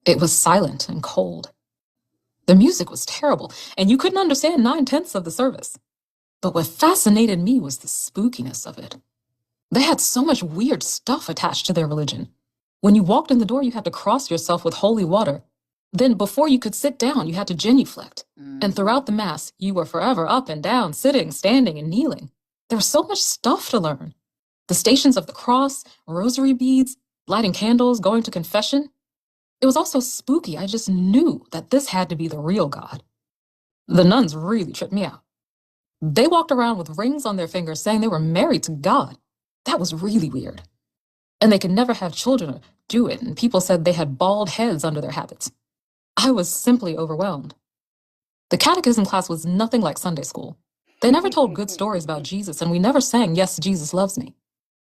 It was silent and cold. The music was terrible, and you couldn't understand 9/10 of the service. But what fascinated me was the spookiness of it. They had so much weird stuff attached to their religion. When you walked in the door, you had to cross yourself with holy water. Then before you could sit down, you had to genuflect. And throughout the Mass, you were forever up and down, sitting, standing, and kneeling. There was so much stuff to learn. The Stations of the Cross, rosary beads, lighting candles, going to confession. It was also spooky. I just knew that this had to be the real God. The nuns really tripped me out. They walked around with rings on their fingers saying they were married to God. That was really weird. And they could never have children or do it, and people said they had bald heads under their habits. I was simply overwhelmed. The catechism class was nothing like Sunday school. They never told good stories about Jesus, and we never sang, "Yes, Jesus loves me."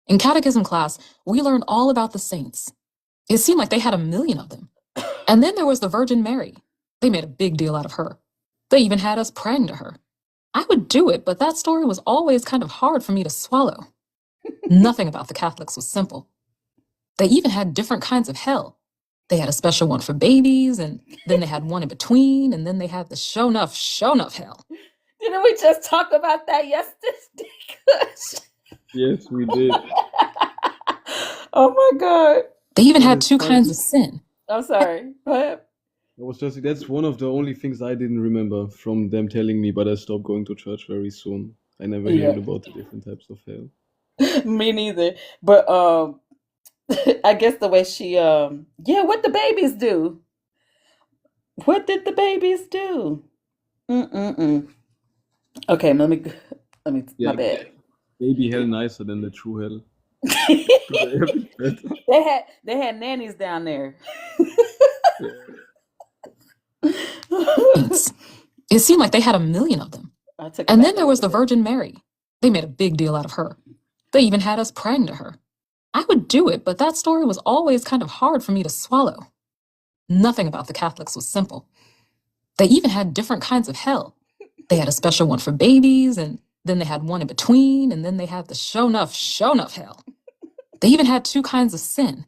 In catechism class, we learned all about the saints. It seemed like they had 1,000,000 of them. And then there was the Virgin Mary. They made a big deal out of her. They even had us praying to her. I would do it, but that story was always kind of hard for me to swallow. Nothing about the Catholics was simple. They even had different kinds of hell. They had a special one for babies, and then they had one in between, and then they had the show enough hell. Didn't we just talk about that yesterday? Yes, we did. Oh my God. They even had 2 kinds of sin. I'm sorry. Go ahead. I was just, that's one of the only things I didn't remember from them telling me, but I stopped going to church very soon. I never heard about the different types of hell. Me neither. But I guess the way she what the babies do? What did the babies do? Okay, let me Yeah, my bad. baby hell nicer than the true hell. They had nannies down there. It seemed like they had 1 million of them. And then there was the Virgin Mary. They made a big deal out of her. They even had us praying to her. I would do it, but that story was always kind of hard for me to swallow. Nothing about the Catholics was simple. They even had different kinds of hell. They had a special one for babies, and then they had one in between, and then they had the show enough hell. They even had 2 kinds of sin.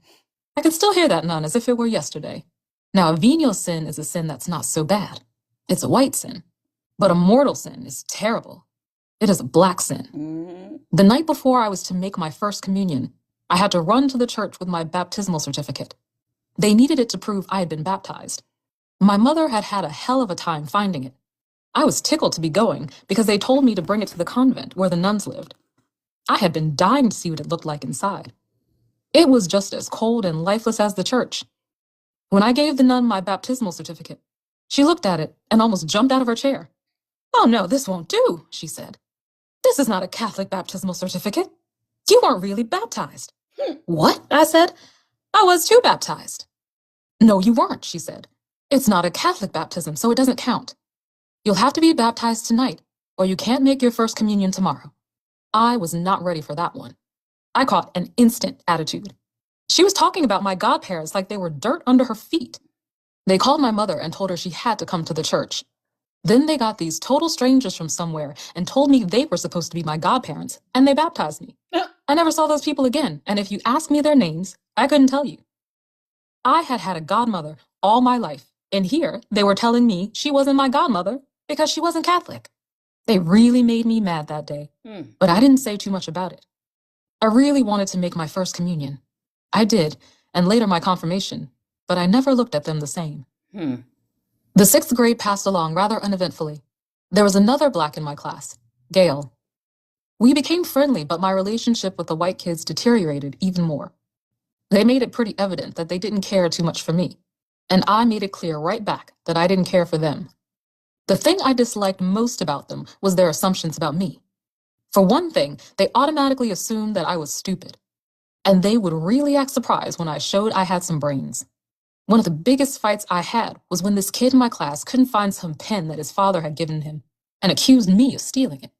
I can still hear that nun as if it were yesterday. Now, a venial sin is a sin that's not so bad. It's a white sin. But a mortal sin is terrible. It is a black sin. Mm-hmm. The night before I was to make my first communion, I had to run to the church with my baptismal certificate. They needed it to prove I had been baptized. My mother had had a hell of a time finding it. I was tickled to be going because they told me to bring it to the convent where the nuns lived. I had been dying to see what it looked like inside. It was just as cold and lifeless as the church. When I gave the nun my baptismal certificate, she looked at it and almost jumped out of her chair. "Oh no, this won't do," she said. "This is not a Catholic baptismal certificate. You weren't really baptized." "What?" I said. "I was too baptized." "No, you weren't," she said. "It's not a Catholic baptism, so it doesn't count. You'll have to be baptized tonight, or you can't make your first communion tomorrow." I was not ready for that one. I caught an instant attitude. She was talking about my godparents like they were dirt under her feet. They called my mother and told her she had to come to the church. Then they got these total strangers from somewhere and told me they were supposed to be my godparents, and they baptized me. I never saw those people again, and if you asked me their names, I couldn't tell you. I had had a godmother all my life, and here they were telling me she wasn't my godmother because she wasn't Catholic. They really made me mad that day, but I didn't say too much about it. I really wanted to make my first communion. I did, and later my confirmation, but I never looked at them the same. The 6th grade passed along rather uneventfully. There was another black in my class, Gail. We became friendly, but my relationship with the white kids deteriorated even more. They made it pretty evident that they didn't care too much for me, and I made it clear right back that I didn't care for them. The thing I disliked most about them was their assumptions about me. For one thing, they automatically assumed that I was stupid, and they would really act surprised when I showed I had some brains. One of the biggest fights I had was when this kid in my class couldn't find some pen that his father had given him and accused me of stealing it.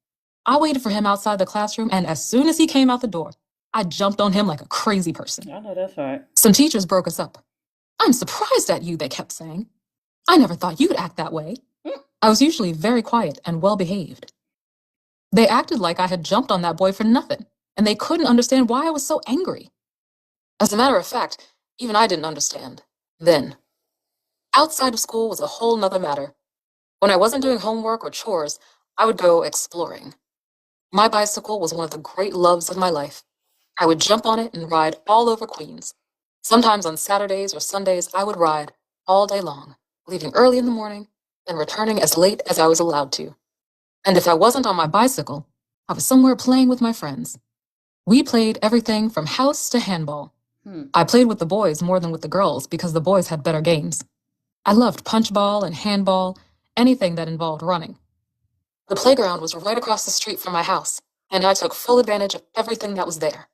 I waited for him outside the classroom, and as soon as he came out the door, I jumped on him like a crazy person. I know that's right. Some teachers broke us up. "I'm surprised at you," they kept saying. "I never thought you'd act that way." I was usually very quiet and well-behaved. They acted like I had jumped on that boy for nothing, and they couldn't understand why I was so angry. As a matter of fact, even I didn't understand. Then, outside of school was a whole nother matter. When I wasn't doing homework or chores, I would go exploring. My bicycle was one of the great loves of my life. I would jump on it and ride all over Queens. Sometimes on Saturdays or Sundays, I would ride all day long, leaving early in the morning and returning as late as I was allowed to. And if I wasn't on my bicycle, I was somewhere playing with my friends. We played everything from house to handball. I played with the boys more than with the girls because the boys had better games. I loved punchball and handball, anything that involved running. The playground was right across the street from my house, and I took full advantage of everything that was there.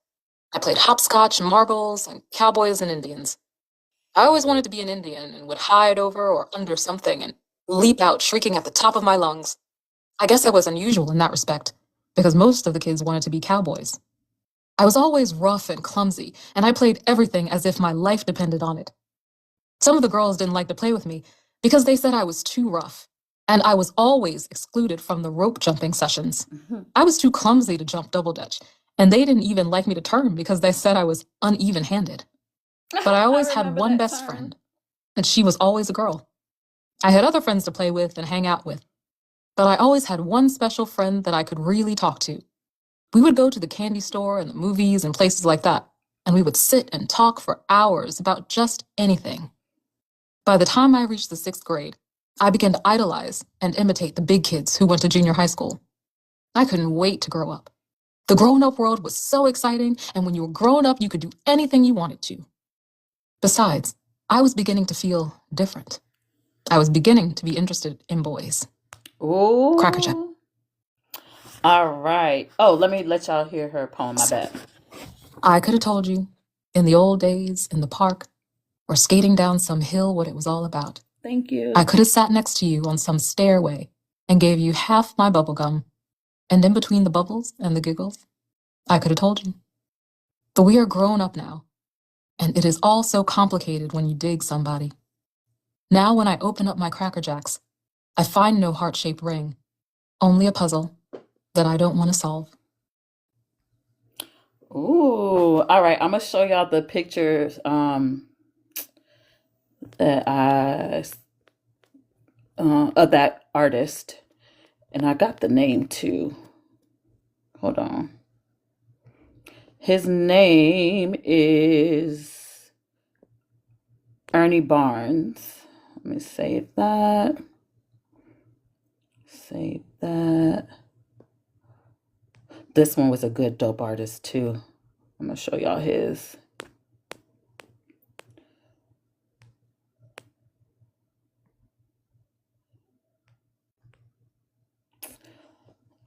I played hopscotch, marbles, and cowboys and Indians. I always wanted to be an Indian and would hide over or under something and leap out shrieking at the top of my lungs. I guess I was unusual in that respect, because most of the kids wanted to be cowboys. I was always rough and clumsy, and I played everything as if my life depended on it. Some of the girls didn't like to play with me because they said I was too rough, and I was always excluded from the rope jumping sessions. I was too clumsy to jump double dutch, and they didn't even like me to turn because they said I was uneven-handed. But I always had one best friend, and she was always a girl. I had other friends to play with and hang out with, but I always had one special friend that I could really talk to. We would go to the candy store and the movies and places like that, and we would sit and talk for hours about just anything. By the time I reached the 6th grade, I began to idolize and imitate the big kids who went to junior high school. I couldn't wait to grow up. The grown-up world was so exciting, and when you were grown up, you could do anything you wanted to. Besides, I was beginning to feel different. I was beginning to be interested in boys. Ooh. Cracker Jack. All right. Oh, let me let y'all hear her poem. My bad. I could have told you, in the old days, in the park, or skating down some hill, what it was all about. Thank you. I could have sat next to you on some stairway and gave you half my bubble gum. And in between the bubbles and the giggles, I could have told you. But we are grown up now, and it is all so complicated when you dig somebody. Now when I open up my Cracker Jacks, I find no heart-shaped ring, only a puzzle that I don't want to solve. Ooh, all right. I'm gonna show y'all the pictures that I of that artist, and I got the name too. Hold on. His name is Ernie Barnes. Let me save that. Save that. This one was a good dope artist too. I'm gonna show y'all his.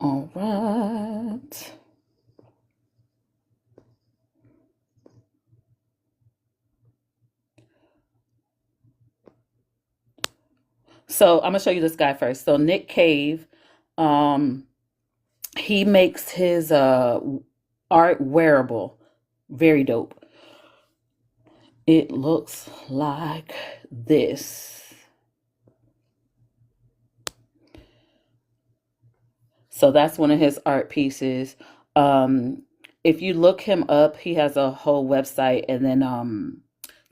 All right. So I'm gonna show you this guy first. So Nick Cave, he makes his art wearable. Very dope. It looks like this. So that's one of his art pieces. If you look him up, he has a whole website, and then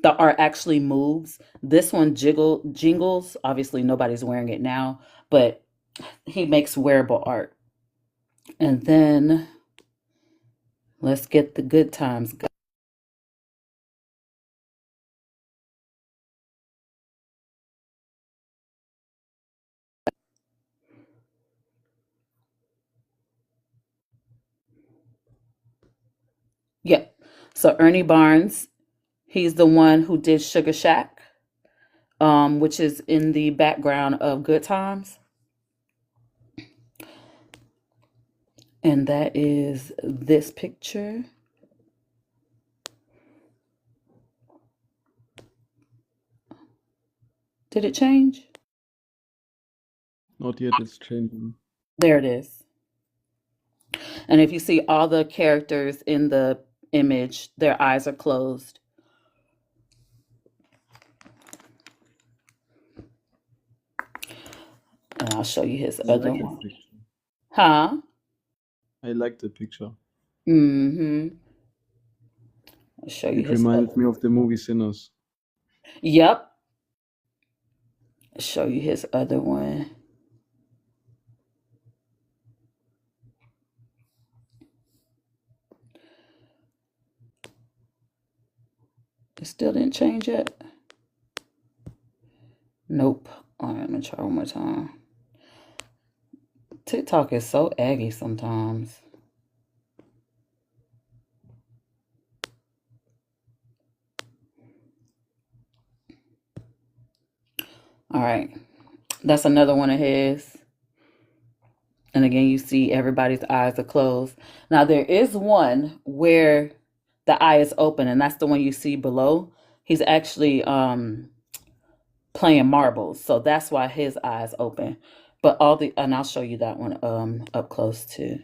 the art actually moves. This one jingles. Obviously, nobody's wearing it now, but he makes wearable art. And then let's get the good times going. Yep. So Ernie Barnes, he's the one who did Sugar Shack, which is in the background of Good Times. And that is this picture. Did it change? Not yet, it's changing. There it is. And if you see all the characters in the image, their eyes are closed. And I'll show you his I other like that one. picture. Huh? I like the picture. Mm-hmm. I'll show you It his reminded other. me of the movie Sinners. Yep. I'll show you his other one. It still didn't change yet. Nope. All right, I'm gonna try one more time. TikTok is so aggy sometimes. All right. That's another one of his. And again, you see everybody's eyes are closed. Now, there is one where the eye is open, and that's the one you see below. He's actually playing marbles, so that's why his eyes open. But and I'll show you that one up close too.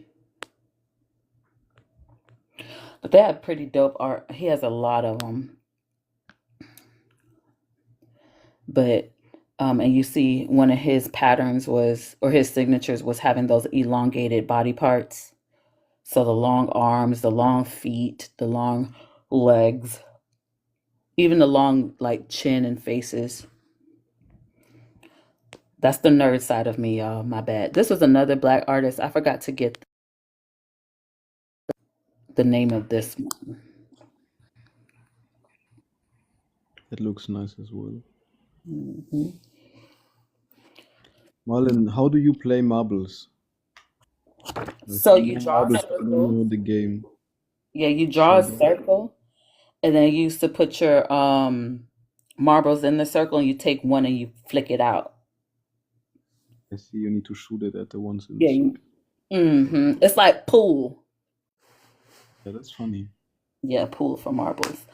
But they have pretty dope art. He has a lot of them. But and you see one of his patterns or his signatures was having those elongated body parts. So the long arms, the long feet, the long legs, even the long like chin and faces. That's the nerd side of me, y'all. My bad. This was another Black artist. I forgot to get the name of this one. It looks nice as well. Mm-hmm. Marlon, how do you play marbles? So you draw a Marbles, I don't circle. know the game. Yeah, you draw a circle, and then you used to put your marbles in the circle, and you take one and you flick it out. I see you need to shoot it at the ones in the Yeah. circle. Mm-hmm. It's like pool. Yeah, that's funny. Yeah, pool for marbles.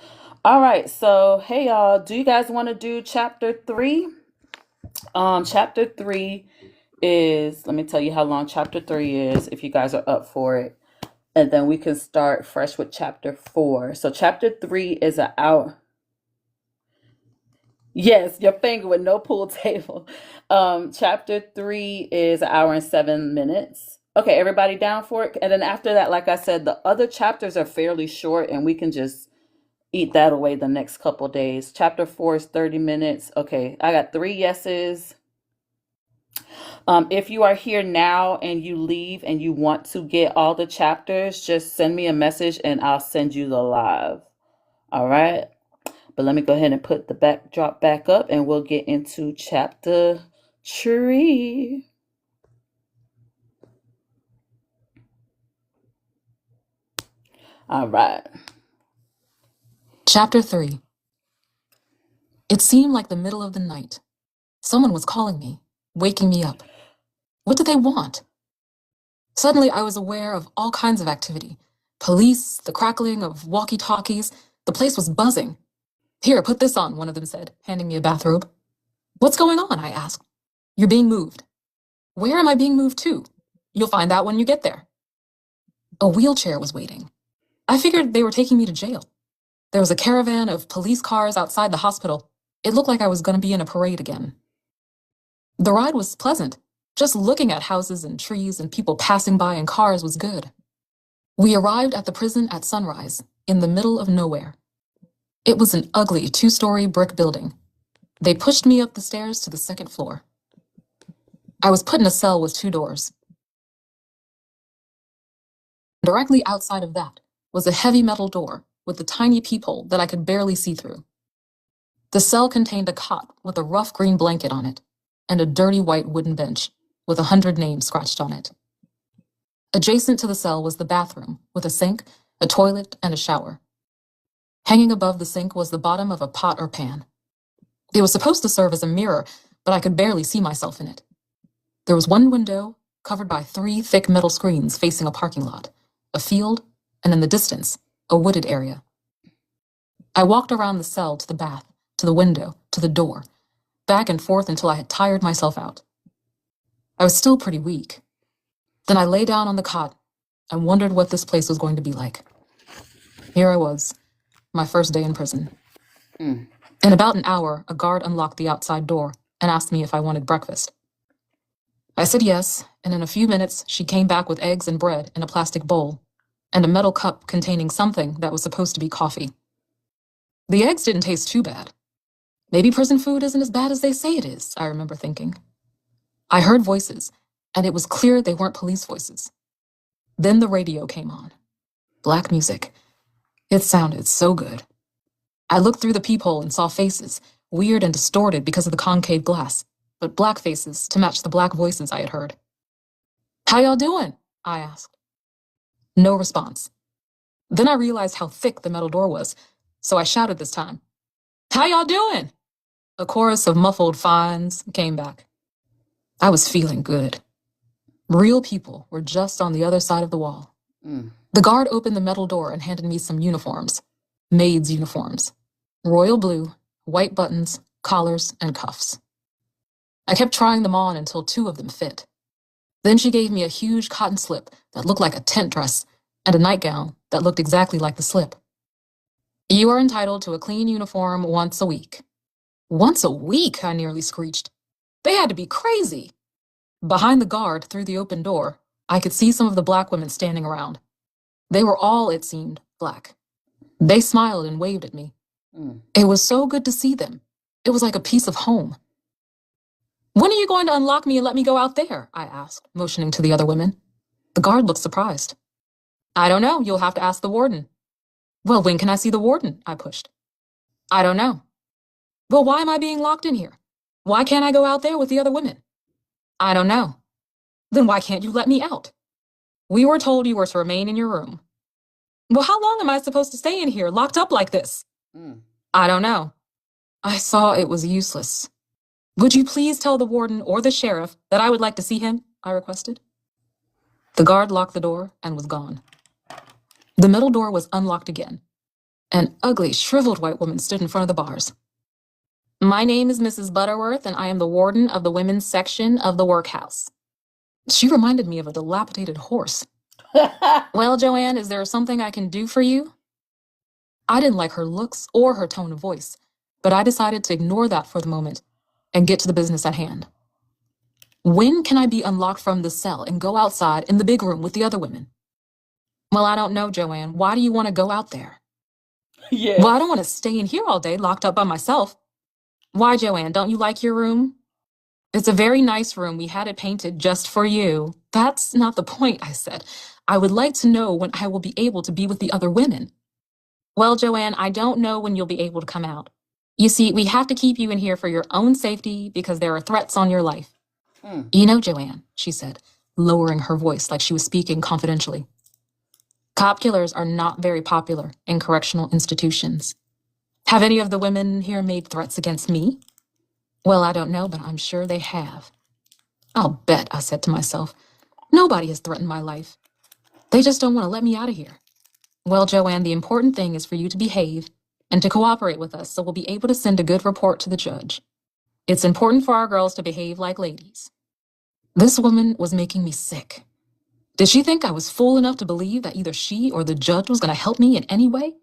All right, so hey y'all, do you guys want to do chapter 3? Chapter 3 is, let me tell you how long chapter 3 is if you guys are up for it. And then we can start fresh with chapter 4. So chapter 3 is an hour. Yes, your finger with no pool table. Chapter 3 is an hour and 7 minutes. Okay, everybody down for it? And then after that, like I said, the other chapters are fairly short and we can just eat that away the next couple days. Chapter 4 is 30 minutes. Okay, I got 3 yeses. If you are here now and you leave and you want to get all the chapters, just send me a message and I'll send you the live. All right. But let me go ahead and put the backdrop back up and we'll get into chapter 3. All right. Chapter 3. It seemed like the middle of the night. Someone was calling me, waking me up. What did they want? Suddenly, I was aware of all kinds of activity. Police, the crackling of walkie-talkies. The place was buzzing. Here, put this on, one of them said, handing me a bathrobe. What's going on? I asked. You're being moved. Where am I being moved to? You'll find out when you get there. A wheelchair was waiting. I figured they were taking me to jail. There was a caravan of police cars outside the hospital. It looked like I was going to be in a parade again. The ride was pleasant. Just looking at houses and trees and people passing by in cars was good. We arrived at the prison at sunrise, in the middle of nowhere. It was an ugly 2-story brick building. They pushed me up the stairs to the 2nd floor. I was put in a cell with 2 doors. Directly outside of that was a heavy metal door with a tiny peephole that I could barely see through. The cell contained a cot with a rough green blanket on it and a dirty white wooden bench with 100 names scratched on it. Adjacent to the cell was the bathroom with a sink, a toilet, and a shower. Hanging above the sink was the bottom of a pot or pan. It was supposed to serve as a mirror, but I could barely see myself in it. There was one window covered by 3 thick metal screens facing a parking lot, a field, and in the distance, a wooded area. I walked around the cell to the bath, to the window, to the door, back and forth until I had tired myself out. I was still pretty weak. Then I lay down on the cot and wondered what this place was going to be like. Here I was, my first day in prison. In about an hour, a guard unlocked the outside door and asked me if I wanted breakfast. I said yes, and in a few minutes, she came back with eggs and bread in a plastic bowl and a metal cup containing something that was supposed to be coffee. The eggs didn't taste too bad. Maybe prison food isn't as bad as they say it is, I remember thinking. I heard voices, and it was clear they weren't police voices. Then the radio came on. Black music. It sounded so good. I looked through the peephole and saw faces, weird and distorted because of the concave glass, but black faces to match the black voices I had heard. How y'all doing? I asked. No response. Then I realized how thick the metal door was, so I shouted this time. How y'all doing? A chorus of muffled fines came back. I was feeling good. Real people were just on the other side of the wall. The guard opened the metal door and handed me some uniforms. Maids' uniforms. Royal blue, white buttons, collars, and cuffs. I kept trying them on until 2 of them fit. Then she gave me a huge cotton slip that looked like a tent dress and a nightgown that looked exactly like the slip. You are entitled to a clean uniform once a week. Once a week, I nearly screeched. They had to be crazy. Behind the guard, through the open door, I could see some of the black women standing around. They were all, it seemed, black. They smiled and waved at me. It was so good to see them. It was like a piece of home. When are you going to unlock me and let me go out there? I asked, motioning to the other women. The guard looked surprised. I don't know. You'll have to ask the warden. Well, when can I see the warden? I pushed. I don't know. Well, why am I being locked in here? Why can't I go out there with the other women? I don't know. Then why can't you let me out? We were told you were to remain in your room. Well, how long am I supposed to stay in here, locked up like this? I don't know. I saw it was useless. Would you please tell the warden or the sheriff that I would like to see him? I requested. The guard locked the door and was gone. The middle door was unlocked again, An ugly, shriveled white woman stood in front of the bars. My name is Mrs. Butterworth, and I am the warden of the women's section of the workhouse. She reminded me of a dilapidated horse. Well, Joanne, is there something I can do for you? I didn't like her looks or her tone of voice, but I decided to ignore that for the moment and get to the business at hand. When can I be unlocked from the cell and go outside in the big room with the other women? Well, I don't know, Joanne. Why do you want to go out there? Yeah. Well, I don't want to stay in here all day locked up by myself. Why, Joanne, don't you like your room? It's a very nice room. We had it painted just for you. That's not the point, I said. I would like to know when I will be able to be with the other women. Well, Joanne, I don't know when you'll be able to come out. You see, we have to keep you in here for your own safety because there are threats on your life. You know, Joanne, she said, lowering her voice like she was speaking confidentially. Cop killers are not very popular in correctional institutions. Have any of the women here made threats against me? Well, I don't know, but I'm sure they have. I'll bet, I said to myself. Nobody has threatened my life. They just don't want to let me out of here. Well, Joanne, the important thing is for you to behave and to cooperate with us so we'll be able to send a good report to the judge. It's important for our girls to behave like ladies. This woman was making me sick. Did she think I was fool enough to believe that either she or the judge was going to help me in any way?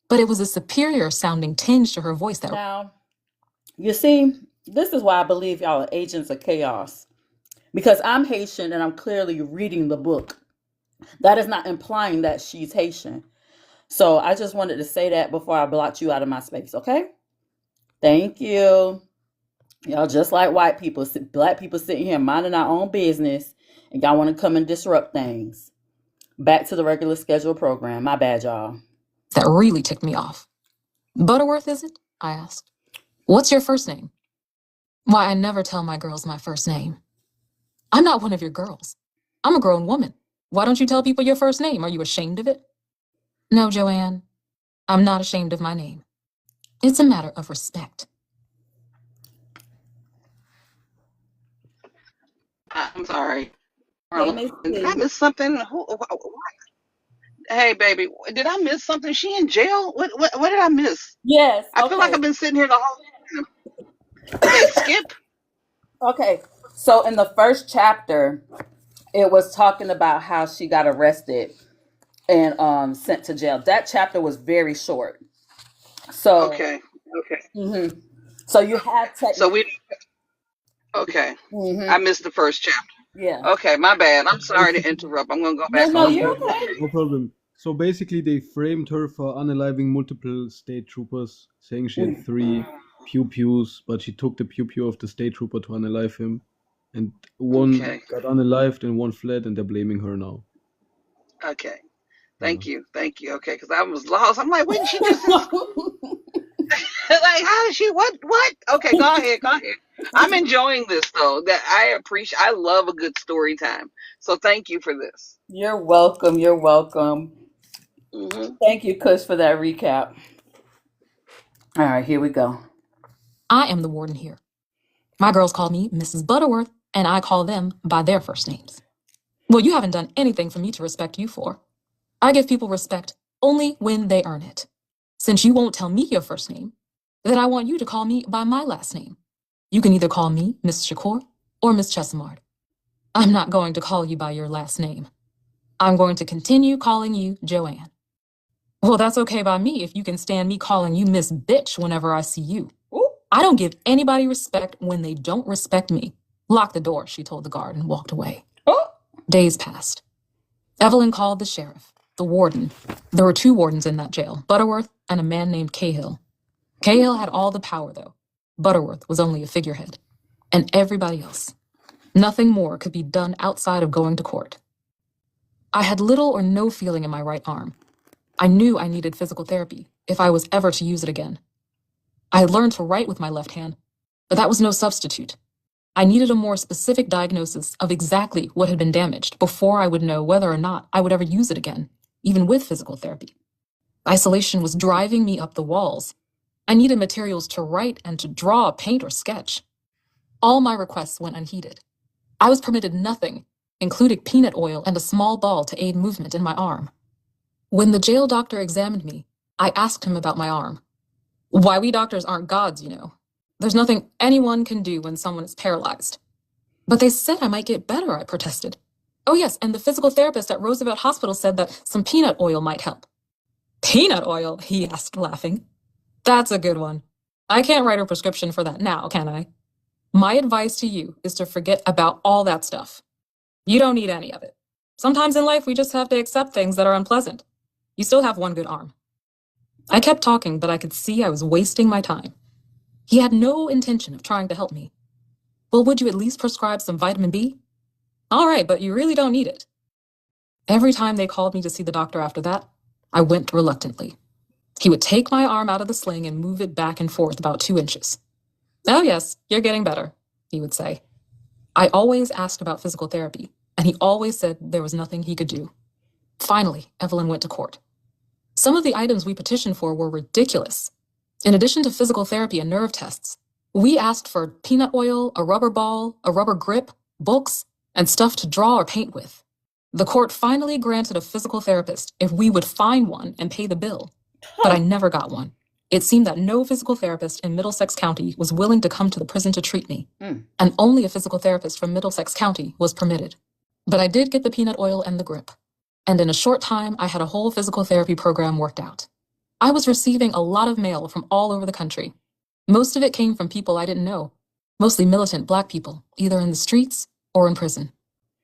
But it was a superior sounding tinge to her voice that... Now, you see, this is why I believe y'all are agents of chaos. Because I'm Haitian and I'm clearly reading the book. That is not implying that she's Haitian. So I just wanted to say that before I blocked you out of my space, okay? Thank you. Y'all just like white people, black people sitting here minding our own business, and y'all want to come and disrupt things. Back to the regular scheduled program. My bad, y'all. That really ticked me off. Butterworth, is it? I asked. What's your first name? Why, I never tell my girls my first name. I'm not one of your girls. I'm a grown woman. Why don't you tell people your first name? Are you ashamed of it? No, Joanne, I'm not ashamed of my name. It's a matter of respect. I'm sorry. Hey, Did I miss something? Hey, baby, did I miss something? She in jail? What did I miss? Yes. I feel like I've been sitting here the whole time. Did they skip? Okay. So in the first chapter, it was talking about how she got arrested and sent to jail. That chapter was very short. So Okay. Mm-hmm. So you have Okay. Mm-hmm. I missed the first chapter. Yeah. Okay, my bad. I'm sorry to interrupt. I'm gonna go back. No, you're okay. No problem. So basically, they framed her for unaliving multiple state troopers, saying she had 3 pew-pews, but she took the pew-pew of the state trooper to unalive him. And one got unalived and one fled, and they're blaming her now. Okay. Thank you. Okay, because I was lost. I'm like, when she just like, how did she? What? Okay, go ahead. I'm enjoying this though. That I appreciate. I love a good story time. So thank you for this. You're welcome. Mm-hmm. Thank you, Kush, for that recap. All right, here we go. I am the warden here. My girls call me Mrs. Butterworth, and I call them by their first names. Well, you haven't done anything for me to respect you for. I give people respect only when they earn it. Since you won't tell me your first name, then I want you to call me by my last name. You can either call me Miss Shakur or Miss Chesimard. I'm not going to call you by your last name. I'm going to continue calling you Joanne. Well, that's okay by me if you can stand me calling you Miss Bitch whenever I see you. Ooh. I don't give anybody respect when they don't respect me. Lock the door, she told the guard and walked away. Oh. Days passed. Evelyn called the sheriff, the warden. There were 2 wardens in that jail, Butterworth and a man named Cahill. Cahill had all the power, though. Butterworth was only a figurehead. And everybody else. Nothing more could be done outside of going to court. I had little or no feeling in my right arm. I knew I needed physical therapy if I was ever to use it again. I had learned to write with my left hand, but that was no substitute. I needed a more specific diagnosis of exactly what had been damaged before I would know whether or not I would ever use it again, even with physical therapy. Isolation was driving me up the walls. I needed materials to write and to draw, paint, or sketch. All my requests went unheeded. I was permitted nothing, including peanut oil and a small ball to aid movement in my arm. When the jail doctor examined me, I asked him about my arm. Why we doctors aren't gods, you know. There's nothing anyone can do when someone is paralyzed. But they said I might get better, I protested. Oh yes, and the physical therapist at Roosevelt Hospital said that some peanut oil might help. Peanut oil? He asked, laughing. That's a good one. I can't write a prescription for that now, can I? My advice to you is to forget about all that stuff. You don't need any of it. Sometimes in life we just have to accept things that are unpleasant. You still have one good arm. I kept talking, but I could see I was wasting my time. He had no intention of trying to help me. Well, would you at least prescribe some vitamin B? All right, but you really don't need it. Every time they called me to see the doctor after that, I went reluctantly. He would take my arm out of the sling and move it back and forth about 2 inches. Oh yes, you're getting better, he would say. I always asked about physical therapy, and he always said there was nothing he could do. Finally, Evelyn went to court. Some of the items we petitioned for were ridiculous. In addition to physical therapy and nerve tests, we asked for peanut oil, a rubber ball, a rubber grip, books, and stuff to draw or paint with. The court finally granted a physical therapist if we would find one and pay the bill, but I never got one. It seemed that no physical therapist in Middlesex County was willing to come to the prison to treat me, and only a physical therapist from Middlesex County was permitted. But I did get the peanut oil and the grip, and in a short time, I had a whole physical therapy program worked out. I was receiving a lot of mail from all over the country. Most of it came from people I didn't know, mostly militant Black people, either in the streets or in prison.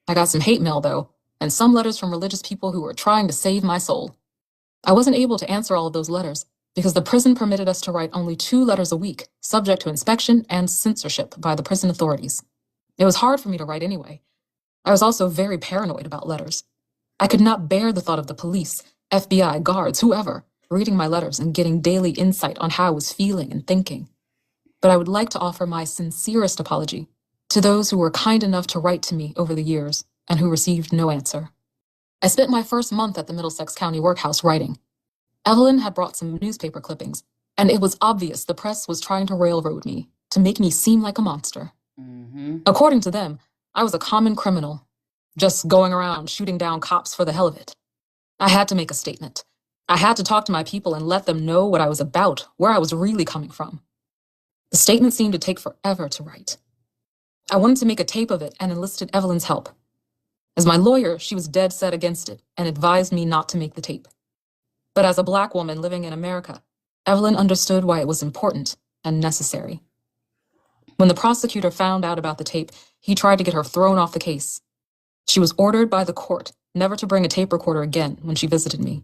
I got some hate mail, though, and some letters from religious people who were trying to save my soul. I wasn't able to answer all of those letters because the prison permitted us to write only 2 letters a week, subject to inspection and censorship by the prison authorities. It was hard for me to write anyway. I was also very paranoid about letters. I could not bear the thought of the police, FBI, guards, whoever, reading my letters and getting daily insight on how I was feeling and thinking. But I would like to offer my sincerest apology to those who were kind enough to write to me over the years and who received no answer. I spent my first month at the Middlesex County Workhouse writing. Evelyn had brought some newspaper clippings, and it was obvious the press was trying to railroad me to make me seem like a monster. According to them, I was a common criminal, just going around shooting down cops for the hell of it. I had to make a statement. I had to talk to my people and let them know what I was about, where I was really coming from. The statement seemed to take forever to write. I wanted to make a tape of it and enlisted Evelyn's help. As my lawyer, she was dead set against it and advised me not to make the tape. But as a Black woman living in America, Evelyn understood why it was important and necessary. When the prosecutor found out about the tape, he tried to get her thrown off the case. She was ordered by the court never to bring a tape recorder again when she visited me.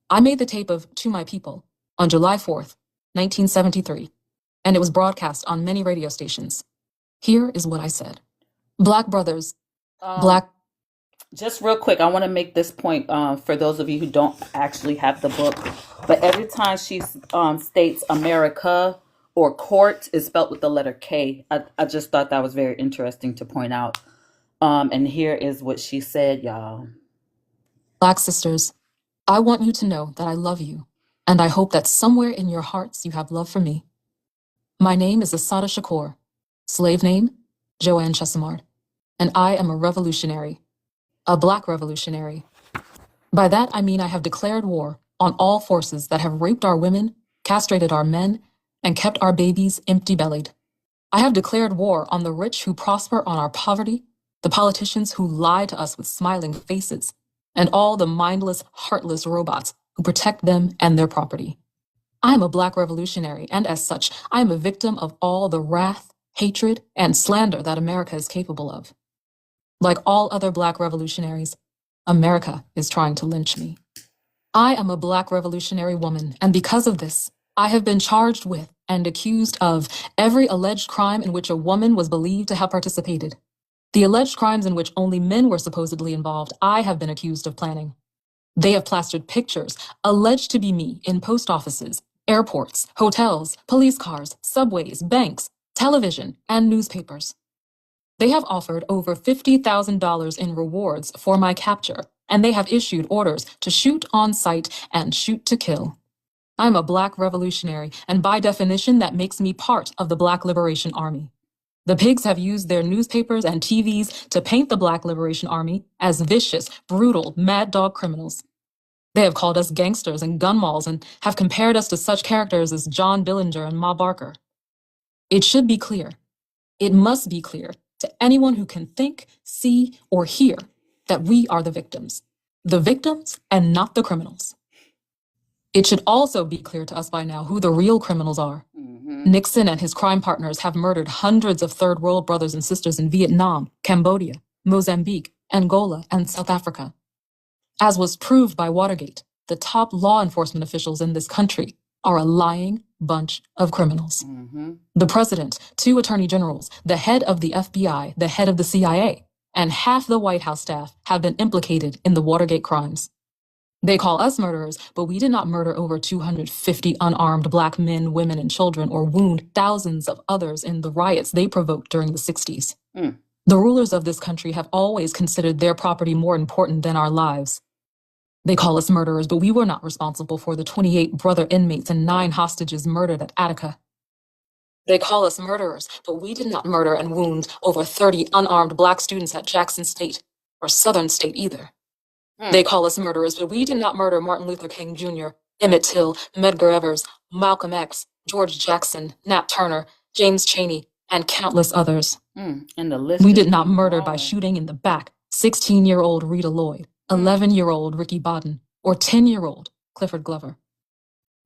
I made the tape of To My People on July 4th, 1973, and it was broadcast on many radio stations. Here is what I said. Black brothers, Black... Just real quick, I want to make this point for those of you who don't actually have the book. But every time she states America or court is spelled with the letter K. I just thought that was very interesting to point out. And here is what she said, y'all. Black sisters, I want you to know that I love you, and I hope that somewhere in your hearts you have love for me. My name is Assata Chapters, slave name, Joanne Chesimard, and I am a revolutionary, a Black revolutionary. By that I mean I have declared war on all forces that have raped our women, castrated our men, and kept our babies empty-bellied. I have declared war on the rich who prosper on our poverty, the politicians who lie to us with smiling faces, and all the mindless, heartless robots who protect them and their property. I am a Black revolutionary, and as such, I am a victim of all the wrath, hatred, and slander that America is capable of. Like all other Black revolutionaries, America is trying to lynch me. I am a Black revolutionary woman, and because of this, I have been charged with and accused of every alleged crime in which a woman was believed to have participated. The alleged crimes in which only men were supposedly involved, I have been accused of planning. They have plastered pictures, alleged to be me, in post offices, airports, hotels, police cars, subways, banks, television, and newspapers. They have offered over $50,000 in rewards for my capture, and they have issued orders to shoot on sight and shoot to kill. I'm a Black revolutionary, and by definition, that makes me part of the Black Liberation Army. The pigs have used their newspapers and TVs to paint the Black Liberation Army as vicious, brutal, mad dog criminals. They have called us gangsters and gun malls and have compared us to such characters as John Billinger and Ma Barker. It should be clear, it must be clear to anyone who can think, see, or hear that we are the victims and not the criminals. It should also be clear to us by now who the real criminals are. Nixon and his crime partners have murdered hundreds of third world brothers and sisters in Vietnam, Cambodia, Mozambique, Angola, and South Africa. As was proved by Watergate, the top law enforcement officials in this country are a lying bunch of criminals. The president, 2 attorney generals, the head of the FBI, the head of the CIA, and half the White House staff have been implicated in the Watergate crimes. They call us murderers, but we did not murder over 250 unarmed black men, women, and children, or wound thousands of others in the riots they provoked during the 60s. The rulers of this country have always considered their property more important than our lives. They call us murderers, but we were not responsible for the 28 brother inmates and 9 hostages murdered at Attica. They call us murderers, but we did not murder and wound over 30 unarmed black students at Jackson State, or Southern State either. They call us murderers, but we did not murder Martin Luther King Jr., Emmett Till, Medgar Evers, Malcolm X, George Jackson, Nat Turner, James Chaney, and countless others. And the list We did not murder by shooting in the back 16-year-old Rita Lloyd, 11-year-old Ricky Bodden, or 10-year-old Clifford Glover.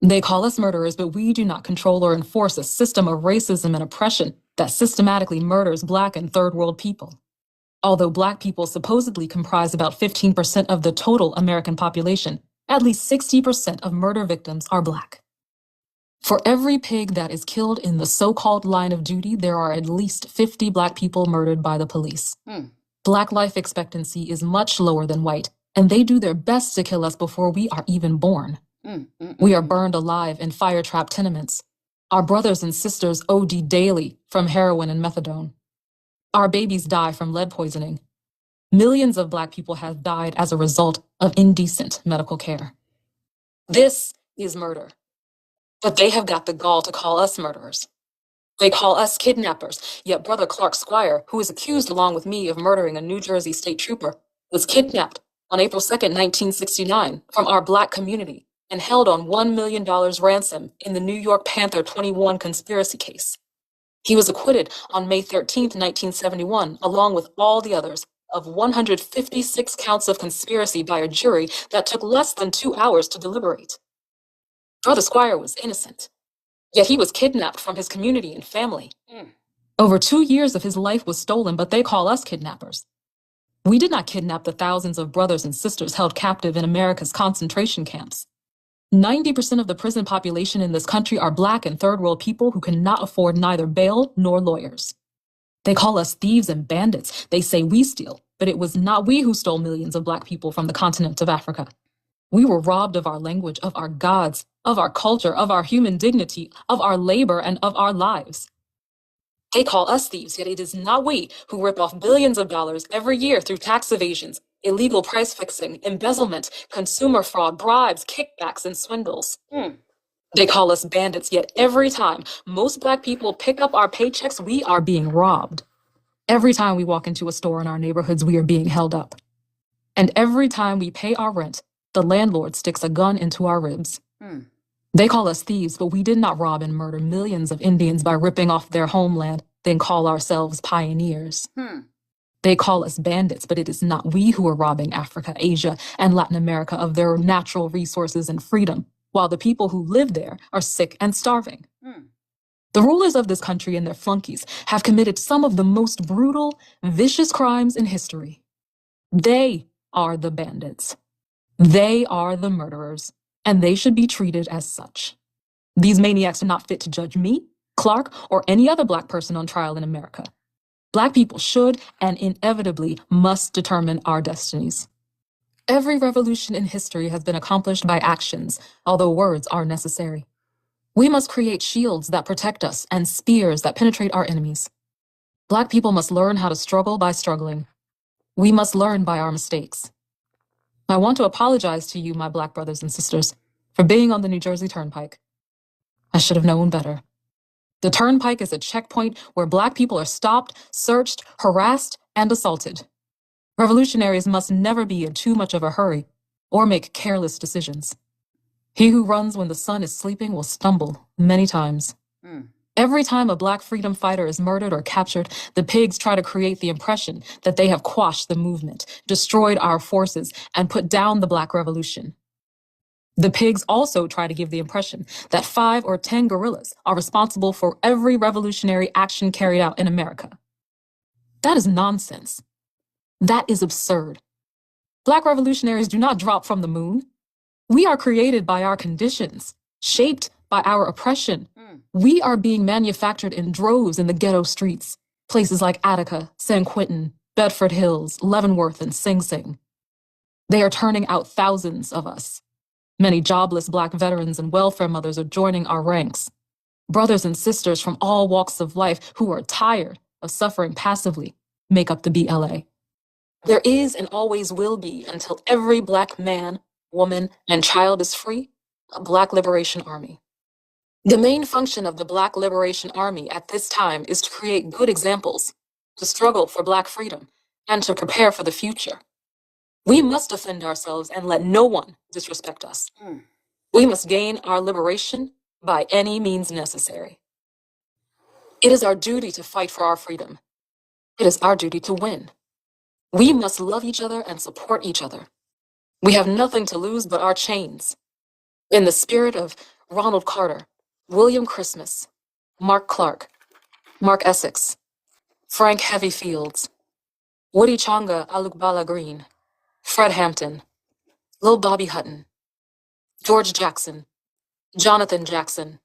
They call us murderers, but we do not control or enforce a system of racism and oppression that systematically murders black and third world people. Although black people supposedly comprise about 15% of the total American population, at least 60% of murder victims are black. For every pig that is killed in the so-called line of duty, there are at least 50 black people murdered by the police. Black life expectancy is much lower than white, and they do their best to kill us before we are even born. We are burned alive in fire-trapped tenements. Our brothers and sisters OD daily from heroin and methadone. Our babies die from lead poisoning. Millions of black people have died as a result of indecent medical care. This is murder. But they have got the gall to call us murderers. They call us kidnappers, yet Brother Clark Squire, who is accused along with me of murdering a New Jersey state trooper, was kidnapped on April 2nd, 1969, from our black community and held on $1 million ransom in the New York Panther 21 conspiracy case. He was acquitted on May 13th, 1971, along with all the others, of 156 counts of conspiracy by a jury that took less than 2 hours to deliberate. Brother Squire was innocent, yet he was kidnapped from his community and family. Over 2 years of his life was stolen, but they call us kidnappers. We did not kidnap the thousands of brothers and sisters held captive in America's concentration camps. 90% of the prison population in this country are black and third world people who cannot afford neither bail nor lawyers. They call us thieves and bandits. They say we steal, but it was not we who stole millions of black people from the continent of Africa. We were robbed of our language, of our gods, of our culture, of our human dignity, of our labor, and of our lives. They call us thieves, yet it is not we who rip off billions of dollars every year through tax evasions, illegal price fixing, embezzlement, consumer fraud, bribes, kickbacks, and swindles. They call us bandits, yet every time most black people pick up our paychecks, we are being robbed. Every time we walk into a store in our neighborhoods, we are being held up. And every time we pay our rent, the landlord sticks a gun into our ribs. They call us thieves, but we did not rob and murder millions of Indians by ripping off their homeland, then call ourselves pioneers. They call us bandits, but it is not we who are robbing Africa, Asia, and Latin America of their natural resources and freedom, while the people who live there are sick and starving. The rulers of this country and their flunkies have committed some of the most brutal, vicious crimes in history. They are the bandits. They are the murderers, and they should be treated as such. These maniacs are not fit to judge me, Clark, or any other black person on trial in America. Black people should and inevitably must determine our destinies. Every revolution in history has been accomplished by actions, although words are necessary. We must create shields that protect us and spears that penetrate our enemies. Black people must learn how to struggle by struggling. We must learn by our mistakes. I want to apologize to you, my black brothers and sisters, for being on the New Jersey Turnpike. I should have known better. The Turnpike is a checkpoint where black people are stopped, searched, harassed, and assaulted. Revolutionaries must never be in too much of a hurry, or make careless decisions. He who runs when the sun is sleeping will stumble many times. Every time a Black freedom fighter is murdered or captured, the pigs try to create the impression that they have quashed the movement, destroyed our forces, and put down the Black revolution. The pigs also try to give the impression that 5 or 10 guerrillas are responsible for every revolutionary action carried out in America. That is nonsense. That is absurd. Black revolutionaries do not drop from the moon. We are created by our conditions, shaped by our oppression. We are being manufactured in droves in the ghetto streets, places like Attica, San Quentin, Bedford Hills, Leavenworth, and Sing Sing. They are turning out thousands of us. Many jobless Black veterans and welfare mothers are joining our ranks. Brothers and sisters from all walks of life who are tired of suffering passively make up the BLA. There is and always will be, until every Black man, woman, and child is free, a Black Liberation Army. The main function of the Black Liberation Army at this time is to create good examples, to struggle for Black freedom, and to prepare for the future. We must defend ourselves and let no one disrespect us. We must gain our liberation by any means necessary. It is our duty to fight for our freedom. It is our duty to win. We must love each other and support each other. We have nothing to lose but our chains. In the spirit of Ronald Carter, William Christmas, Mark Clark, Mark Essex, Frank Heavy Fields, Woody Chonga Alukbala Green, Fred Hampton, Lil Bobby Hutton, George Jackson, Jonathan Jackson,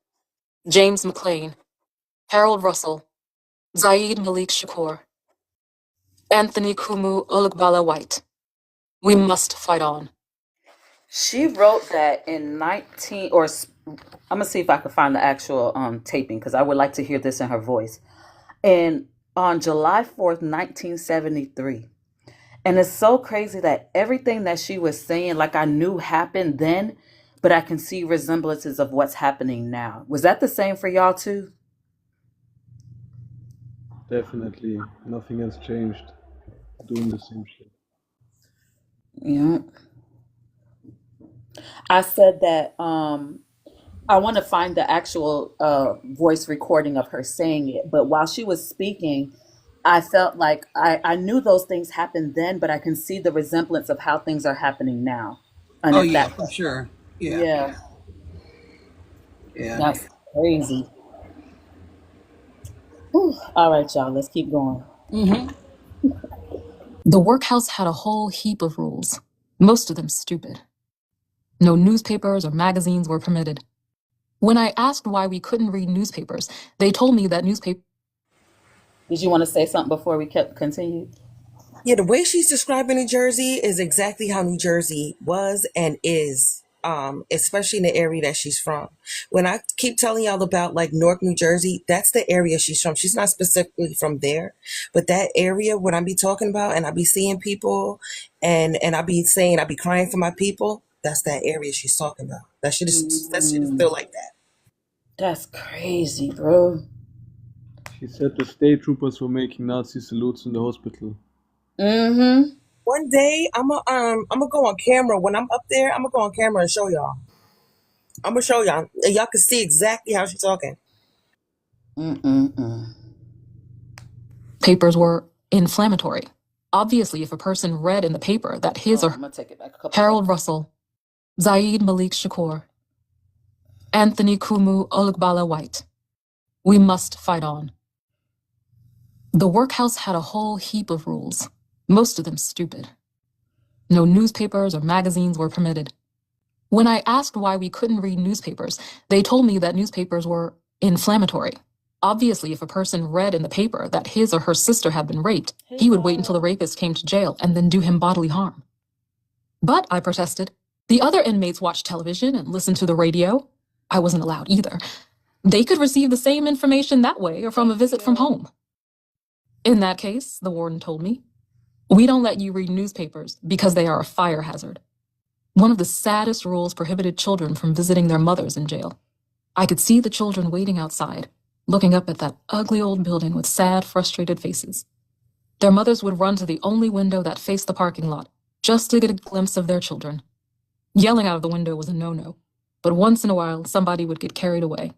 James McLean, Harold Russell, Zayd Malik Shakur, Anthony Kumu Olugbala White. We must fight on. She wrote that in I'm gonna see if I can find the actual taping, because I would like to hear this in her voice. And on July 4th, 1973. And it's so crazy that everything that she was saying, like, I knew happened then, but I can see resemblances of what's happening now. Was that the same for y'all too? Definitely. Nothing has changed. Doing the same shit. Yeah. I said that I want to find the actual voice recording of her saying it, but while she was speaking, I felt like I knew those things happened then, but I can see the resemblance of how things are happening now. And Oh yeah, for sure. Yeah. Yeah. That's crazy. Whew. All right, y'all, let's keep going. The workhouse had a whole heap of rules, most of them stupid. No newspapers or magazines were permitted. When I asked why we couldn't read newspapers, they told me that Did you want to say something before we continue? Yeah, the way she's describing New Jersey is exactly how New Jersey was and is, especially in the area that she's from. When I keep telling y'all about like Newark, New Jersey, that's the area she's from. She's not specifically from there, but that area, what I be talking about, and I be seeing people, and I be saying I be crying for my people. That's that area she's talking about. That shit is still like that. That's crazy, bro. She said the state troopers were making Nazi salutes in the hospital. One day I'm gonna go on camera. When I'm up there, I'm gonna go on camera and show y'all. I'm gonna show y'all, and y'all can see exactly how she's talking. Papers were inflammatory. Obviously, if a person read in the paper that his or Harold Russell, Zayd Malik Shakur, Anthony Kumu Olugbala White, we must fight on. The workhouse had a whole heap of rules, most of them stupid. No newspapers or magazines were permitted. When I asked why we couldn't read newspapers, they told me that newspapers were inflammatory. Obviously, if a person read in the paper that his or her sister had been raped, he would wait until the rapist came to jail and then do him bodily harm. But, I protested, the other inmates watched television and listened to the radio. I wasn't allowed either. They could receive the same information that way or from a visit from home. In that case, the warden told me, we don't let you read newspapers because they are a fire hazard. One of the saddest rules prohibited children from visiting their mothers in jail. I could see the children waiting outside, looking up at that ugly old building with sad, frustrated faces. Their mothers would run to the only window that faced the parking lot, just to get a glimpse of their children. Yelling out of the window was a no-no, but once in a while, somebody would get carried away.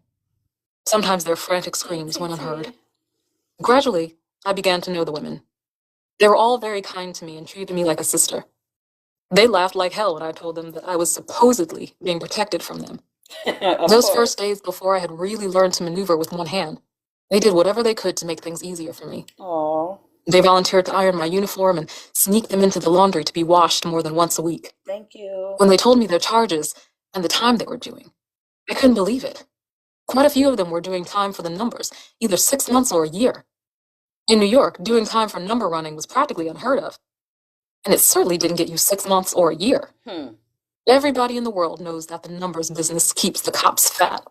Sometimes their frantic screams went unheard. Gradually, I began to know the women. They were all very kind to me and treated me like a sister. They laughed like hell when I told them that I was supposedly being protected from them. Those first days before I had really learned to maneuver with one hand, they did whatever they could to make things easier for me. Oh, They volunteered to iron my uniform and sneak them into the laundry to be washed more than once a week. thank you. When they told me their charges and the time they were doing, I couldn't believe it. Quite a few of them were doing time for the numbers, either 6 months or a year. In New York, doing time for number running was practically unheard of. And it certainly didn't get you 6 months or a year. Everybody in the world knows that the numbers business keeps the cops fat.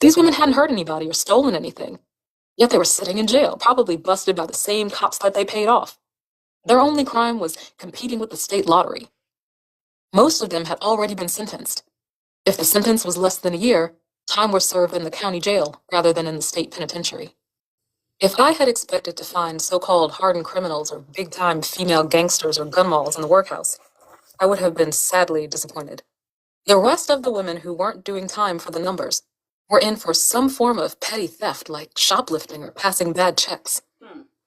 These women hadn't hurt anybody or stolen anything. Yet they were sitting in jail, probably busted by the same cops that they paid off. Their only crime was competing with the state lottery. Most of them had already been sentenced. If the sentence was less than a year, time was served in the county jail rather than in the state penitentiary. If I had expected to find so-called hardened criminals or big-time female gangsters or gun malls in the workhouse, I would have been sadly disappointed. The rest of the women who weren't doing time for the numbers were in for some form of petty theft like shoplifting or passing bad checks.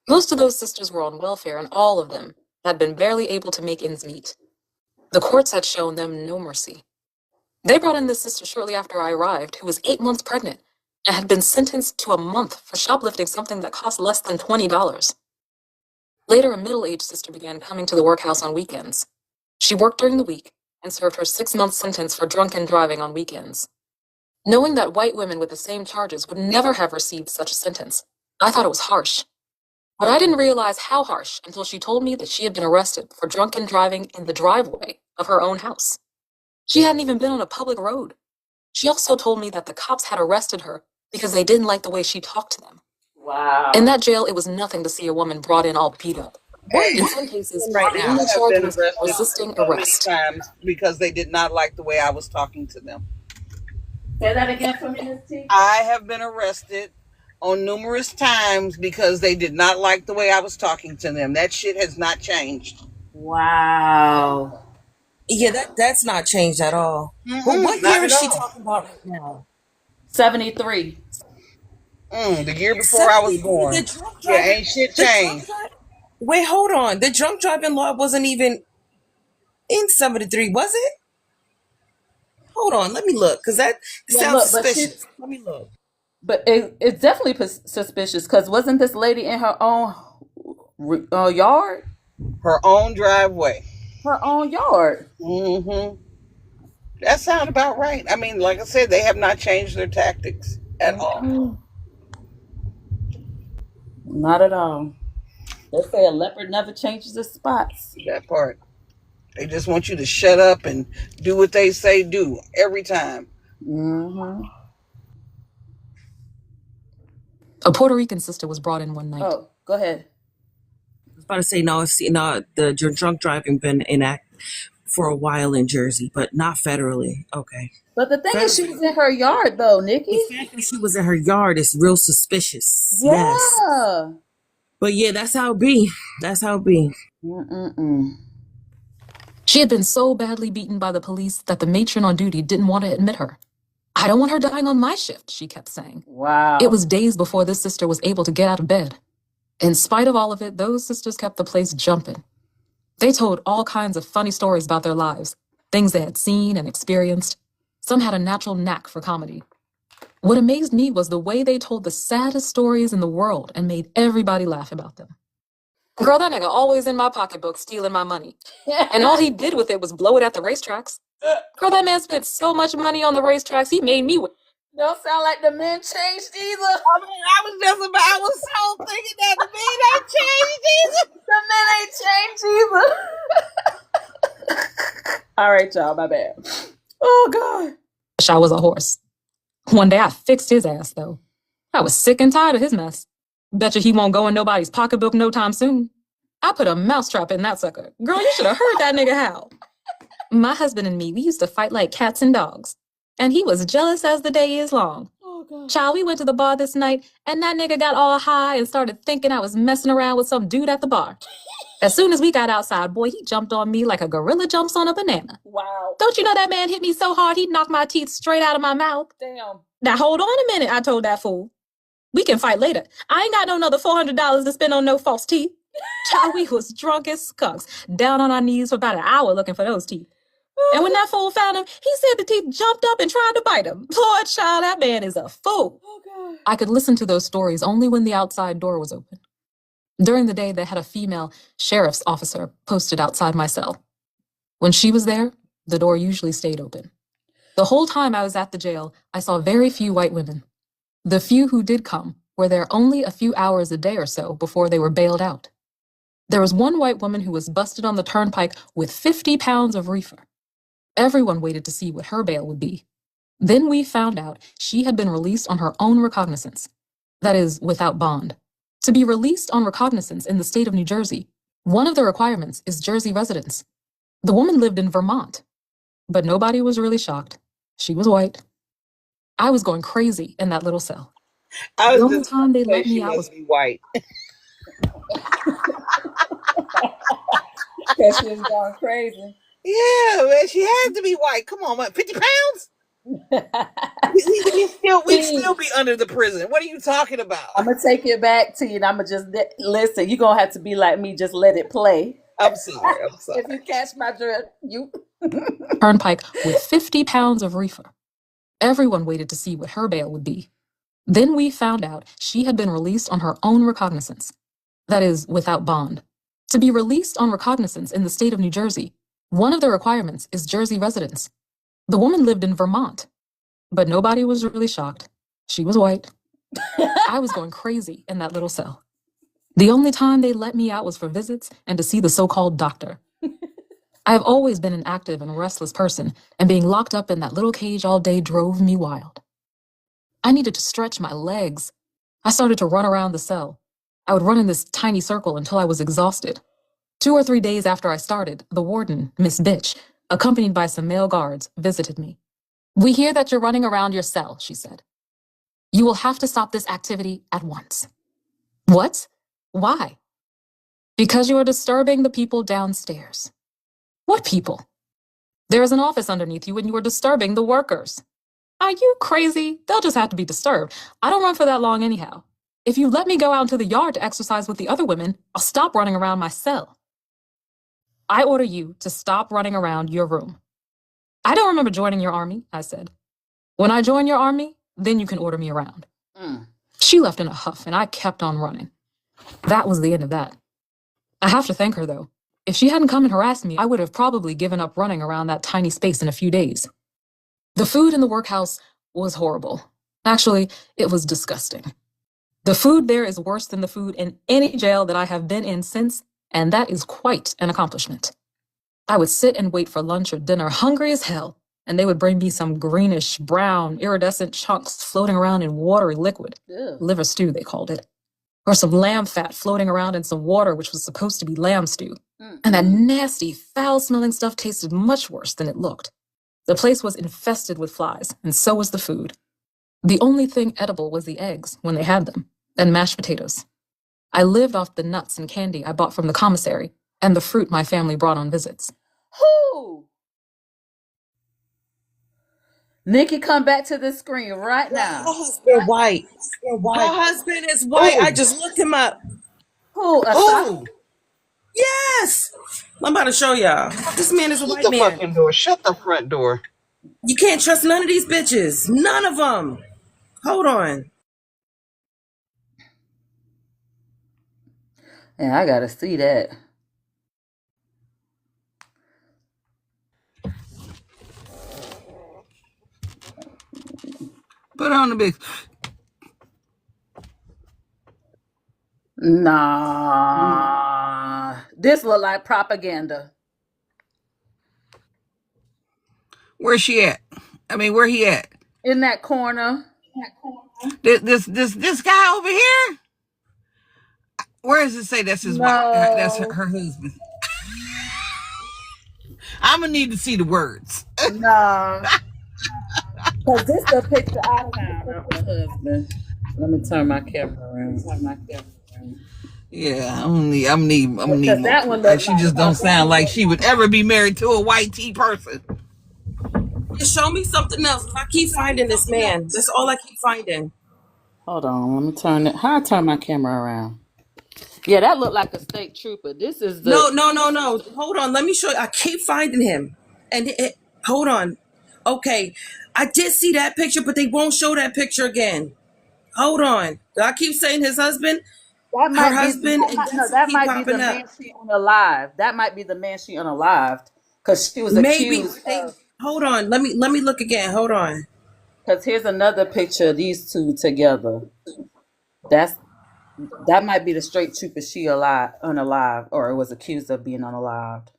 Most of those sisters were on welfare, and all of them had been barely able to make ends meet. The courts had shown them no mercy. They brought in this sister shortly after I arrived, who was 8 months pregnant and had been sentenced to a month for shoplifting something that cost less than $20. Later, a middle-aged sister began coming to the workhouse on weekends. She worked during the week and served her 6-month sentence for drunken driving on weekends. Knowing that white women with the same charges would never have received such a sentence, I thought it was harsh. But I didn't realize how harsh until she told me that she had been arrested for drunken driving in the driveway of her own house. She hadn't even been on a public road. She also told me that the cops had arrested her because they didn't like the way she talked to them. Wow. In that jail, it was nothing to see a woman brought in all beat up. In some cases, Right the now. only Have charge been was arrested resisting so many arrest. times because they did not like the way I was talking to them. Say that again for me, Miss T. I have been arrested on numerous times because they did not like the way I was talking to them. That shit has not changed. Wow. Yeah, that's not changed at all. But what Not year at is she all. talking about right now? 73. The year before I was 73, born. the drunk Yeah, driving. ain't shit the drunk changed. dri- Wait, hold on. The drunk driving law wasn't even in 73, was it? Hold on, let me look, because that Yeah, sounds look, but suspicious. Let me look. But it's definitely suspicious because wasn't this lady in her own yard? Her own driveway. Her own yard. That sounds about right. I mean, like I said, they have not changed their tactics at all. Not at all. They say a leopard never changes its spots. That part. They just want you to shut up and do what they say do every time. A Puerto Rican sister was brought in one night. Oh, go ahead. I was about to say, no, the drunk driving been enacted for a while in Jersey, but not federally. Okay. But the thing is, she was in her yard, though, Nikki. The fact that she was in her yard is real suspicious. Yeah. Yes. But yeah, that's how it be. That's how it be. She had been so badly beaten by the police that the matron on duty didn't want to admit her. I don't want her dying on my shift, she kept saying. Wow. It was days before this sister was able to get out of bed. In spite of all of it, those sisters kept the place jumping. They told all kinds of funny stories about their lives, things they had seen and experienced. Some had a natural knack for comedy. What amazed me was the way they told the saddest stories in the world and made everybody laugh about them. Girl, that nigga always in my pocketbook stealing my money. And all he did with it was blow it at the racetracks. Girl, that man spent so much money on the racetracks, he made me... Don't sound like the men changed either. I mean, I was so thinking that the men ain't changed either. The men ain't changed either. All right, y'all, my bad. Oh, God. I was a horse. One day I fixed his ass, though. I was sick and tired of his mess. Betcha he won't go in nobody's pocketbook no time soon. I put a mousetrap in that sucker. Girl, you should have heard that nigga howl. My husband and me, we used to fight like cats and dogs. And he was jealous as the day is long. Oh, Child, we went to the bar this night, and that nigga got all high and started thinking I was messing around with some dude at the bar. As soon as we got outside, boy, he jumped on me like a gorilla jumps on a banana. Wow. Don't you know that man hit me so hard he knocked my teeth straight out of my mouth? Damn. Now hold on a minute, I told that fool. We can fight later. I ain't got no another $400 to spend on no false teeth. Child, we was drunk as skunks, down on our knees for about an hour looking for those teeth. And when that fool found him, he said the teeth jumped up and tried to bite him. Poor child, that man is a fool. I could listen to those stories only when the outside door was open. During the day, they had a female sheriff's officer posted outside my cell. When she was there, the door usually stayed open. The whole time I was at the jail, I saw very few white women. The few who did come were there only a few hours a day or so before they were bailed out. There was one white woman who was busted on the turnpike with 50 pounds of reefer. Everyone waited to see what her bail would be. Then we found out she had been released on her own recognizance. That is, without bond. To be released on recognizance in the state of New Jersey, one of the requirements is Jersey residence. The woman lived in Vermont, but nobody was really shocked. She was white. I was going crazy in that little cell. I was the only time they let me out was white. Because she was going crazy. Yeah, man, she had to be white. Come on, man. 50 pounds? We'd still be under the prison. What are you talking about? I'm going to take it back to you, and I'm going to just listen. You're going to have to be like me, just let it play. I'm sorry. If you catch my drift, you... Turnpike with 50 pounds of reefer. Everyone waited to see what her bail would be. Then we found out she had been released on her own recognizance. That is, without bond. To be released on recognizance in the state of New Jersey, one of the requirements is Jersey residence. The woman lived in Vermont, but nobody was really shocked. She was white. I was going crazy in that little cell. The only time they let me out was for visits and to see the so-called doctor. I have always been an active and restless person, and being locked up in that little cage all day drove me wild. I needed to stretch my legs. I started to run around the cell. I would run in this tiny circle until I was exhausted. 2 or 3 days after I started, the warden, Miss Bitch, accompanied by some male guards, visited me. "We hear that you're running around your cell," she said. "You will have to stop this activity at once." "What? Why?" "Because you are disturbing the people downstairs." "What people?" "There is an office underneath you and you are disturbing the workers." "Are you crazy? They'll just have to be disturbed. I don't run for that long anyhow. If you let me go out into the yard to exercise with the other women, I'll stop running around my cell." "I order you to stop running around your room." "I don't remember joining your army," I said. "When I join your army, then you can order me around." She left in a huff and I kept on running. That was the end of that. I have to thank her, though. If she hadn't come and harassed me, I would have probably given up running around that tiny space in a few days. The food in the workhouse was horrible. Actually, it was disgusting. The food there is worse than the food in any jail that I have been in since, and that is quite an accomplishment. I would sit and wait for lunch or dinner, hungry as hell, and they would bring me some greenish, brown, iridescent chunks floating around in watery liquid. Ew. Liver stew, they called it. Or some lamb fat floating around in some water which was supposed to be lamb stew. And that nasty, foul-smelling stuff tasted much worse than it looked. The place was infested with flies, and so was the food. The only thing edible was the eggs, when they had them, and mashed potatoes. I lived off the nuts and candy I bought from the commissary, and the fruit my family brought on visits. Who? Nikki, come back to the screen right now. Her husband white. Her husband is white. I just looked him up. Who? Who? Yes. I'm about to show y'all. This man is a white Shut the man. fucking door. Shut the front door. You can't trust none of these bitches. None of them. Hold on. Yeah, I gotta see that. Put on the big. Nah. This look like propaganda. Where's she at? I mean, where he at? In that corner. This guy over here? Where does it say that's his wife? That's her husband. I'm gonna need to see the words. No. Cause this the picture I found of the husband. Let me turn my camera around. Yeah, I'm gonna need Because more. that one looked She like just don't sound like she would ever be married to a white tea person. Show me something else. I keep finding this man. That's all I keep finding. hold on, let me turn it. How I turn my camera around? Yeah, that looked like a state trooper. This is No, the no, no, no. Hold on. Let me show you. I keep finding him. Hold on. Okay. I did see that picture, but they won't show that picture again. Hold on. I keep saying his husband, that her might be husband, and no, that's that keep might be the popping up. man she unalived. That might be the man she unalived because she was Maybe accused they of. hold on. Let me look again. Hold on. Because here's another picture of these two together. That's that might be the straight trooper she unalived, or was accused of being unalived,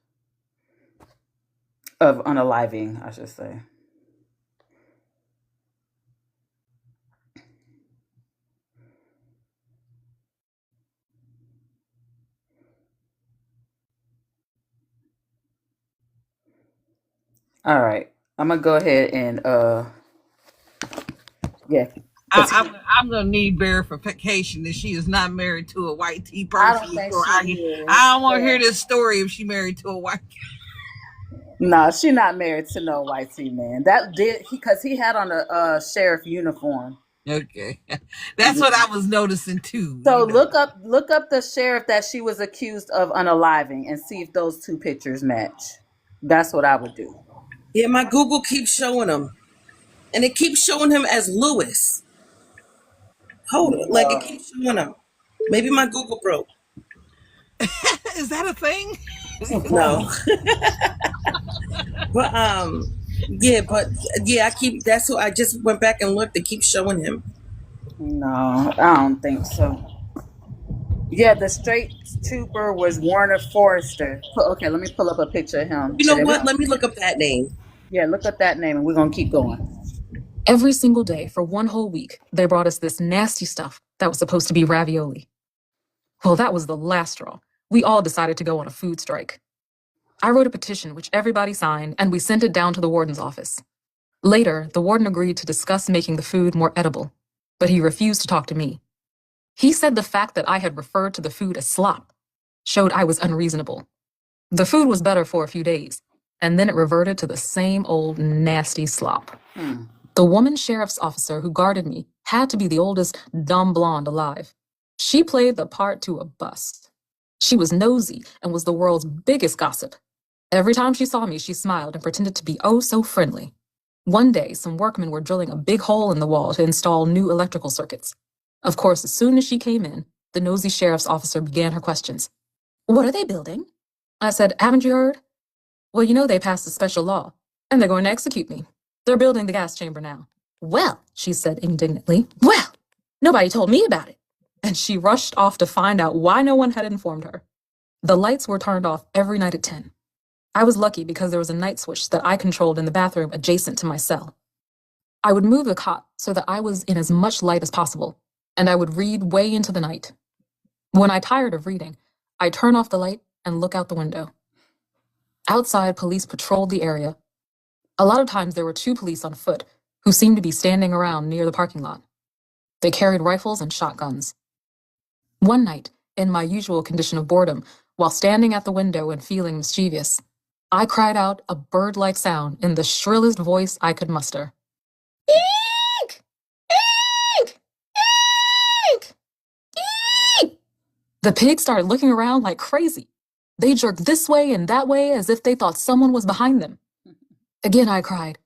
of unaliving, I should say. All right, I'm gonna go ahead and yeah, because I'm gonna need verification that she is not married to a white tea I person don't think before she I is. don't want to Yeah. hear this story if she married to a white. No, she not married to no white tea man. That did because he had on a sheriff uniform. Okay, that's what I was noticing too. So look up the sheriff that she was accused of unaliving and see if those two pictures match. That's what I would do. Yeah, my Google keeps showing him, and it keeps showing him as Lewis. Hold on, like it keeps showing him. Maybe my Google broke. Is that a thing? No, but yeah, but yeah, I keep. That's who I just went back and looked. It keeps showing him. No, I don't think so. Yeah, the straight trooper was Warner Forrester. Okay, let me pull up a picture of him. You And know then what? Let me look up that name. yeah, look up that name and we're gonna keep going. Every single day for one whole week, they brought us this nasty stuff that was supposed to be ravioli. Well, that was the last straw. We all decided to go on a food strike. I wrote a petition which everybody signed, and we sent it down to the warden's office. Later, the warden agreed to discuss making the food more edible, but he refused to talk to me. He said the fact that I had referred to the food as slop showed I was unreasonable. The food was better for a few days, and then it reverted to the same old nasty slop. The woman sheriff's officer who guarded me had to be the oldest dumb blonde alive. She played the part to a bust. She was nosy and was the world's biggest gossip. Every time she saw me, she smiled and pretended to be oh so friendly. One day, some workmen were drilling a big hole in the wall to install new electrical circuits. Of course, as soon as she came in, the nosy sheriff's officer began her questions. What are they building? I said, haven't you heard? Well, you know they passed a special law, and they're going to execute me. They're building the gas chamber now. Well, she said indignantly, well, nobody told me about it. And she rushed off to find out why no one had informed her. The lights were turned off every night at 10. I was lucky because there was a night switch that I controlled in the bathroom adjacent to my cell. I would move the cot so that I was in as much light as possible, and I would read way into the night. When I tired of reading, I'd turn off the light and look out the window. Outside, police patrolled the area. A lot of times there were 2 police on foot who seemed to be standing around near the parking lot. They carried rifles and shotguns. One night, in my usual condition of boredom, while standing at the window and feeling mischievous, I cried out a bird-like sound in the shrillest voice I could muster. Eek! Eek! Eek! Eek! The pigs started looking around like crazy. They jerked this way and that way as if they thought someone was behind them. Again I cried,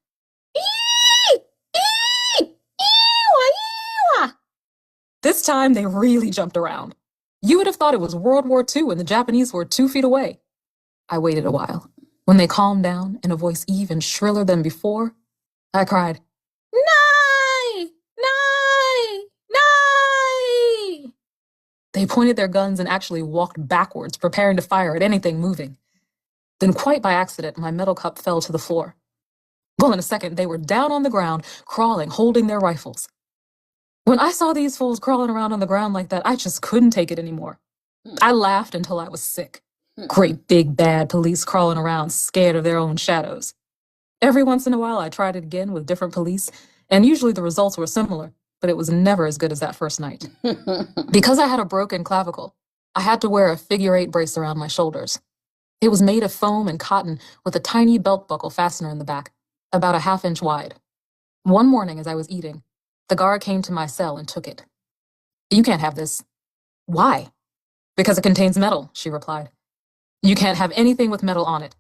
Eek! Eek! Eewa! Eewa! This time they really jumped around. You would have thought it was World War II and the Japanese were 2 feet away. I waited a while. When they calmed down in a voice even shriller than before, I cried, Nai! Nai! Nai! They pointed their guns and actually walked backwards, preparing to fire at anything moving. Then quite by accident, my metal cup fell to the floor. Well, in a second, they were down on the ground, crawling, holding their rifles. When I saw these fools crawling around on the ground like that, I just couldn't take it anymore. I laughed until I was sick. Great big bad police crawling around, scared of their own shadows. Every once in a while, I tried it again with different police, And usually the results were similar, but it was never as good as that first night. Because I had a broken clavicle, I had to wear a figure-8 brace around my shoulders. It was made of foam and cotton with a tiny belt buckle fastener in the back, about a half-inch wide. One morning as I was eating, the guard came to my cell and took it. "You can't have this." "Why?" "Because it contains metal," she replied. "You can't have anything with metal on it."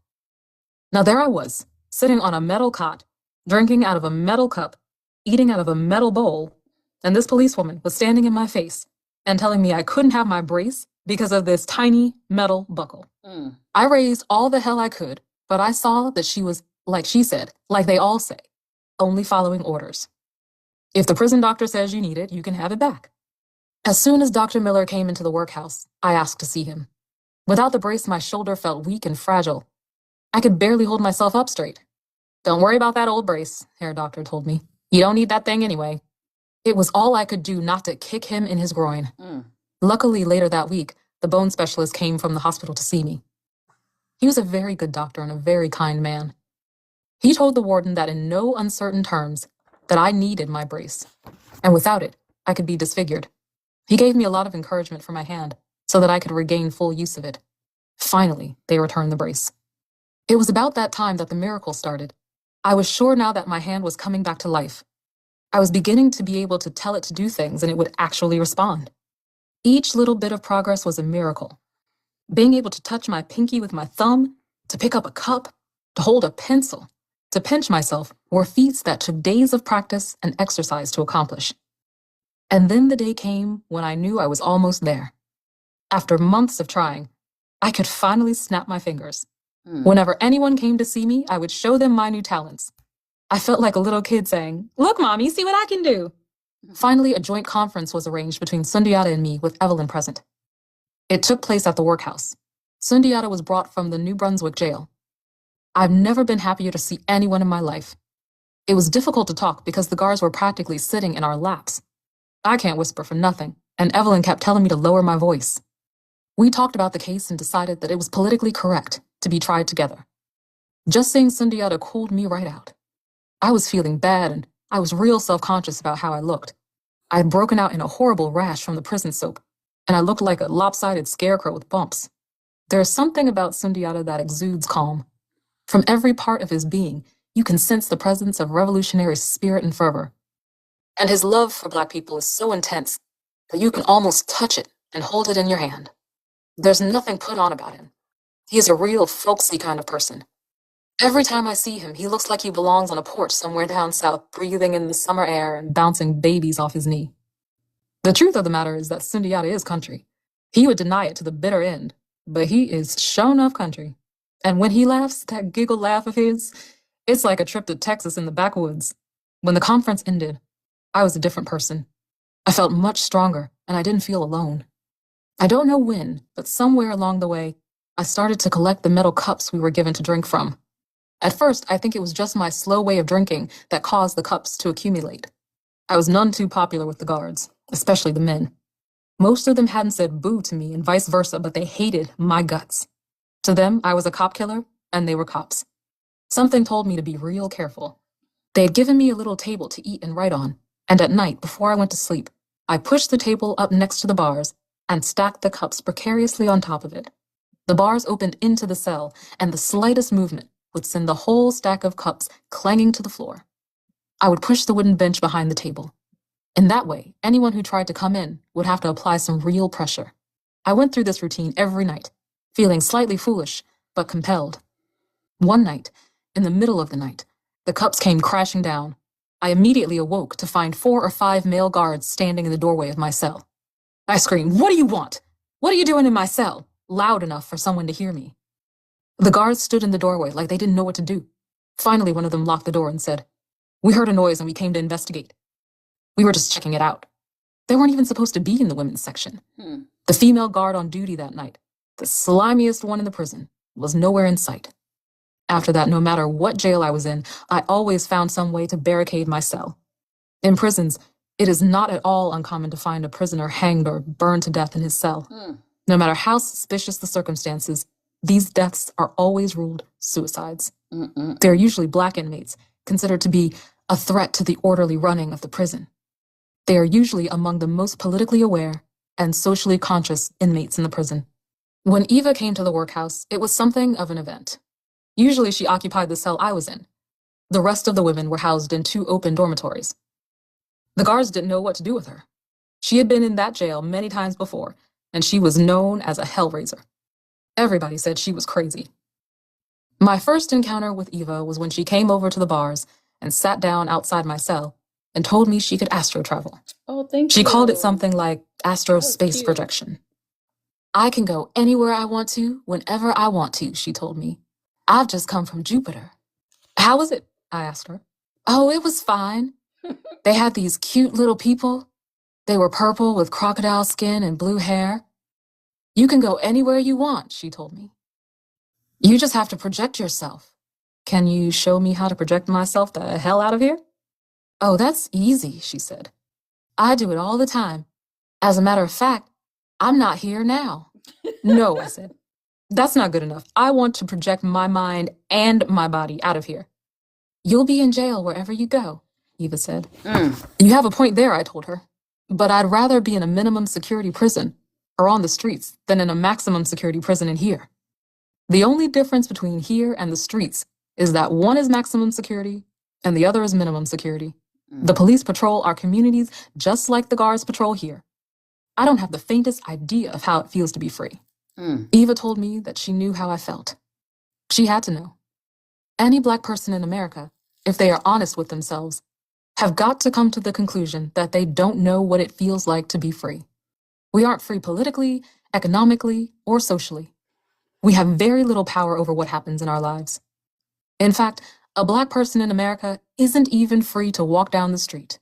Now there I was, sitting on a metal cot, drinking out of a metal cup, eating out of a metal bowl, and this policewoman was standing in my face and telling me I couldn't have my brace because of this tiny metal buckle. I raised all the hell I could, but I saw that she was, like she said, like they all say, only following orders. If the prison doctor says you need it, you can have it back. As soon as Dr. Miller came into the workhouse, I asked to see him. Without the brace, my shoulder felt weak and fragile. I could barely hold myself up straight. "Don't worry about that old brace," Herr Doctor told me. "You don't need that thing anyway." It was all I could do not to kick him in his groin. Luckily, later that week, the bone specialist came from the hospital to see me. He was a very good doctor and a very kind man. He told the warden that in no uncertain terms that I needed my brace, and without it, I could be disfigured. He gave me a lot of encouragement for my hand so that I could regain full use of it. Finally, they returned the brace. It was about that time that the miracle started. I was sure now that my hand was coming back to life. I was beginning to be able to tell it to do things and it would actually respond. Each little bit of progress was a miracle. Being able to touch my pinky with my thumb, to pick up a cup, to hold a pencil, to pinch myself were feats that took days of practice and exercise to accomplish. And then the day came when I knew I was almost there. After months of trying, I could finally snap my fingers. Whenever anyone came to see me, I would show them my new talents. I felt like a little kid saying, "Look, Mommy, see what I can do." Finally, a joint conference was arranged between Sundiata and me with Evelyn present. It took place at the workhouse. Sundiata was brought from the New Brunswick jail. I've never been happier to see anyone in my life. It was difficult to talk because the guards were practically sitting in our laps. I can't whisper for nothing, and Evelyn kept telling me to lower my voice. We talked about the case and decided that it was politically correct to be tried together. Just seeing Sundiata cooled me right out. I was feeling bad and I was real self-conscious about how I looked. I had broken out in a horrible rash from the prison soap, and I looked like a lopsided scarecrow with bumps. There is something about Sundiata that exudes calm. From every part of his being, you can sense the presence of revolutionary spirit and fervor. And his love for Black people is so intense that you can almost touch it and hold it in your hand. There's nothing put on about him. He is a real folksy kind of person. Every time I see him, he looks like he belongs on a porch somewhere down south, breathing in the summer air and bouncing babies off his knee. The truth of the matter is that Sundiata is country. He would deny it to the bitter end, but he is sure enough country. And when he laughs, that giggle laugh of his, it's like a trip to Texas in the backwoods. When the conference ended, I was a different person. I felt much stronger, and I didn't feel alone. I don't know when, but somewhere along the way, I started to collect the metal cups we were given to drink from. At first, I think it was just my slow way of drinking that caused the cups to accumulate. I was none too popular with the guards, especially the men. Most of them hadn't said boo to me and vice versa, but they hated my guts. To them, I was a cop killer, and they were cops. Something told me to be real careful. They had given me a little table to eat and write on, and at night, before I went to sleep, I pushed the table up next to the bars and stacked the cups precariously on top of it. The bars opened into the cell, and the slightest movement would send the whole stack of cups clanging to the floor. I would push the wooden bench behind the table. In that way, anyone who tried to come in would have to apply some real pressure. I went through this routine every night, feeling slightly foolish, but compelled. One night, in the middle of the night, the cups came crashing down. I immediately awoke to find 4 or 5 male guards standing in the doorway of my cell. I screamed, "What do you want? What are you doing in my cell?" loud enough for someone to hear me. The guards stood in the doorway like they didn't know what to do. Finally, one of them locked the door and said, "We heard a noise and we came to investigate. We were just checking it out." They weren't even supposed to be in the women's section. The female guard on duty that night, the slimiest one in the prison, was nowhere in sight. After that, no matter what jail I was in, I always found some way to barricade my cell. In prisons, it is not at all uncommon to find a prisoner hanged or burned to death in his cell. No matter how suspicious the circumstances, these deaths are always ruled suicides. They're usually Black inmates, considered to be a threat to the orderly running of the prison. They are usually among the most politically aware and socially conscious inmates in the prison. When Eva came to the workhouse, it was something of an event. Usually she occupied the cell I was in. The rest of the women were housed in 2 open dormitories. The guards didn't know what to do with her. She had been in that jail many times before, and she was known as a hellraiser. Everybody said she was crazy. My first encounter with Eva was when she came over to the bars and sat down outside my cell and told me she could astro travel. Oh, thank you. She called it something like astro space cute. projection. I can go anywhere I want to, whenever I want to, she told me. I've just come from Jupiter. How was it? I asked her. Oh, it was fine. They had these cute little people. They were purple with crocodile skin and blue hair. You can go anywhere you want, she told me. You just have to project yourself. Can you show me how to project myself the hell out of here? Oh, that's easy, she said. I do it all the time. As a matter of fact, I'm not here now. No, I said. That's not good enough. I want to project my mind and my body out of here. You'll be in jail wherever you go, Eva said. You have a point there, I told her. But I'd rather be in a minimum security prison or on the streets than in a maximum security prison in here. The only difference between here and the streets is that one is maximum security and the other is minimum security. The police patrol our communities just like the guards patrol here. I don't have the faintest idea of how it feels to be free. Eva told me that she knew how I felt. She had to know. Any Black person in America, if they are honest with themselves, have got to come to the conclusion that they don't know what it feels like to be free. We aren't free politically, economically, or socially. We have very little power over what happens in our lives. In fact, a Black person in America isn't even free to walk down the street.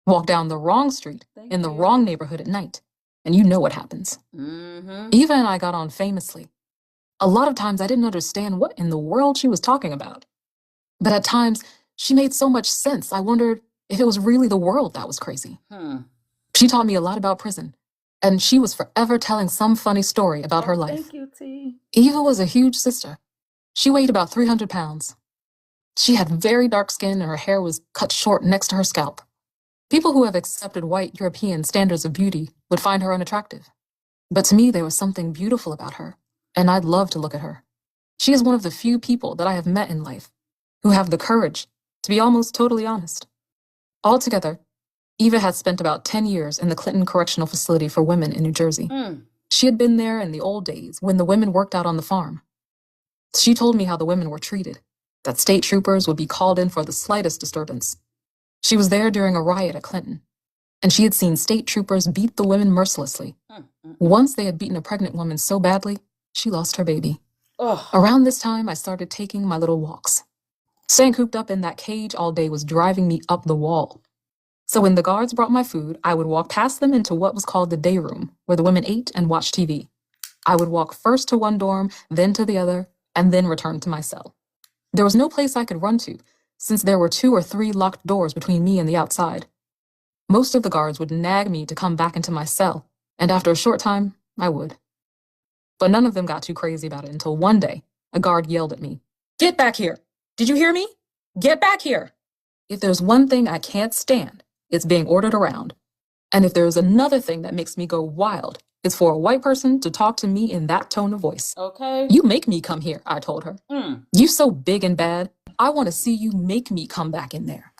Walk down the wrong street in the wrong neighborhood at night, and you know what happens. Eva and I got on famously. A lot of times I didn't understand what in the world she was talking about. But at times, she made so much sense, I wondered if it was really the world that was crazy. She taught me a lot about prison, and she was forever telling some funny story about her life. Thank you, T. Eva was a huge sister. She weighed about 300 pounds. She had very dark skin and her hair was cut short next to her scalp. People who have accepted white European standards of beauty would find her unattractive. But to me, there was something beautiful about her, and I'd love to look at her. She is one of the few people that I have met in life who have the courage to be almost totally honest. Altogether, Eva had spent about 10 years in the Clinton Correctional Facility for Women in New Jersey. She had been there in the old days when the women worked out on the farm. She told me how the women were treated, that state troopers would be called in for the slightest disturbance. She was there during a riot at Clinton, and she had seen state troopers beat the women mercilessly. Once they had beaten a pregnant woman so badly, she lost her baby. Around this time, I started taking my little walks. Staying cooped up in that cage all day was driving me up the wall. So when the guards brought my food, I would walk past them into what was called the day room, where the women ate and watched TV. I would walk first to one dorm, then to the other, and then return to my cell. There was no place I could run to, since there were 2 or 3 locked doors between me and the outside. Most of the guards would nag me to come back into my cell, and after a short time, I would. But none of them got too crazy about it until one day, a guard yelled at me, "Get back here! Did you hear me? Get back here!" If there's one thing I can't stand, it's being ordered around. And if there's another thing that makes me go wild, it's for a white person to talk to me in that tone of voice. Okay. You make me come here, I told her. You so big and bad, I want to see you make me come back in there.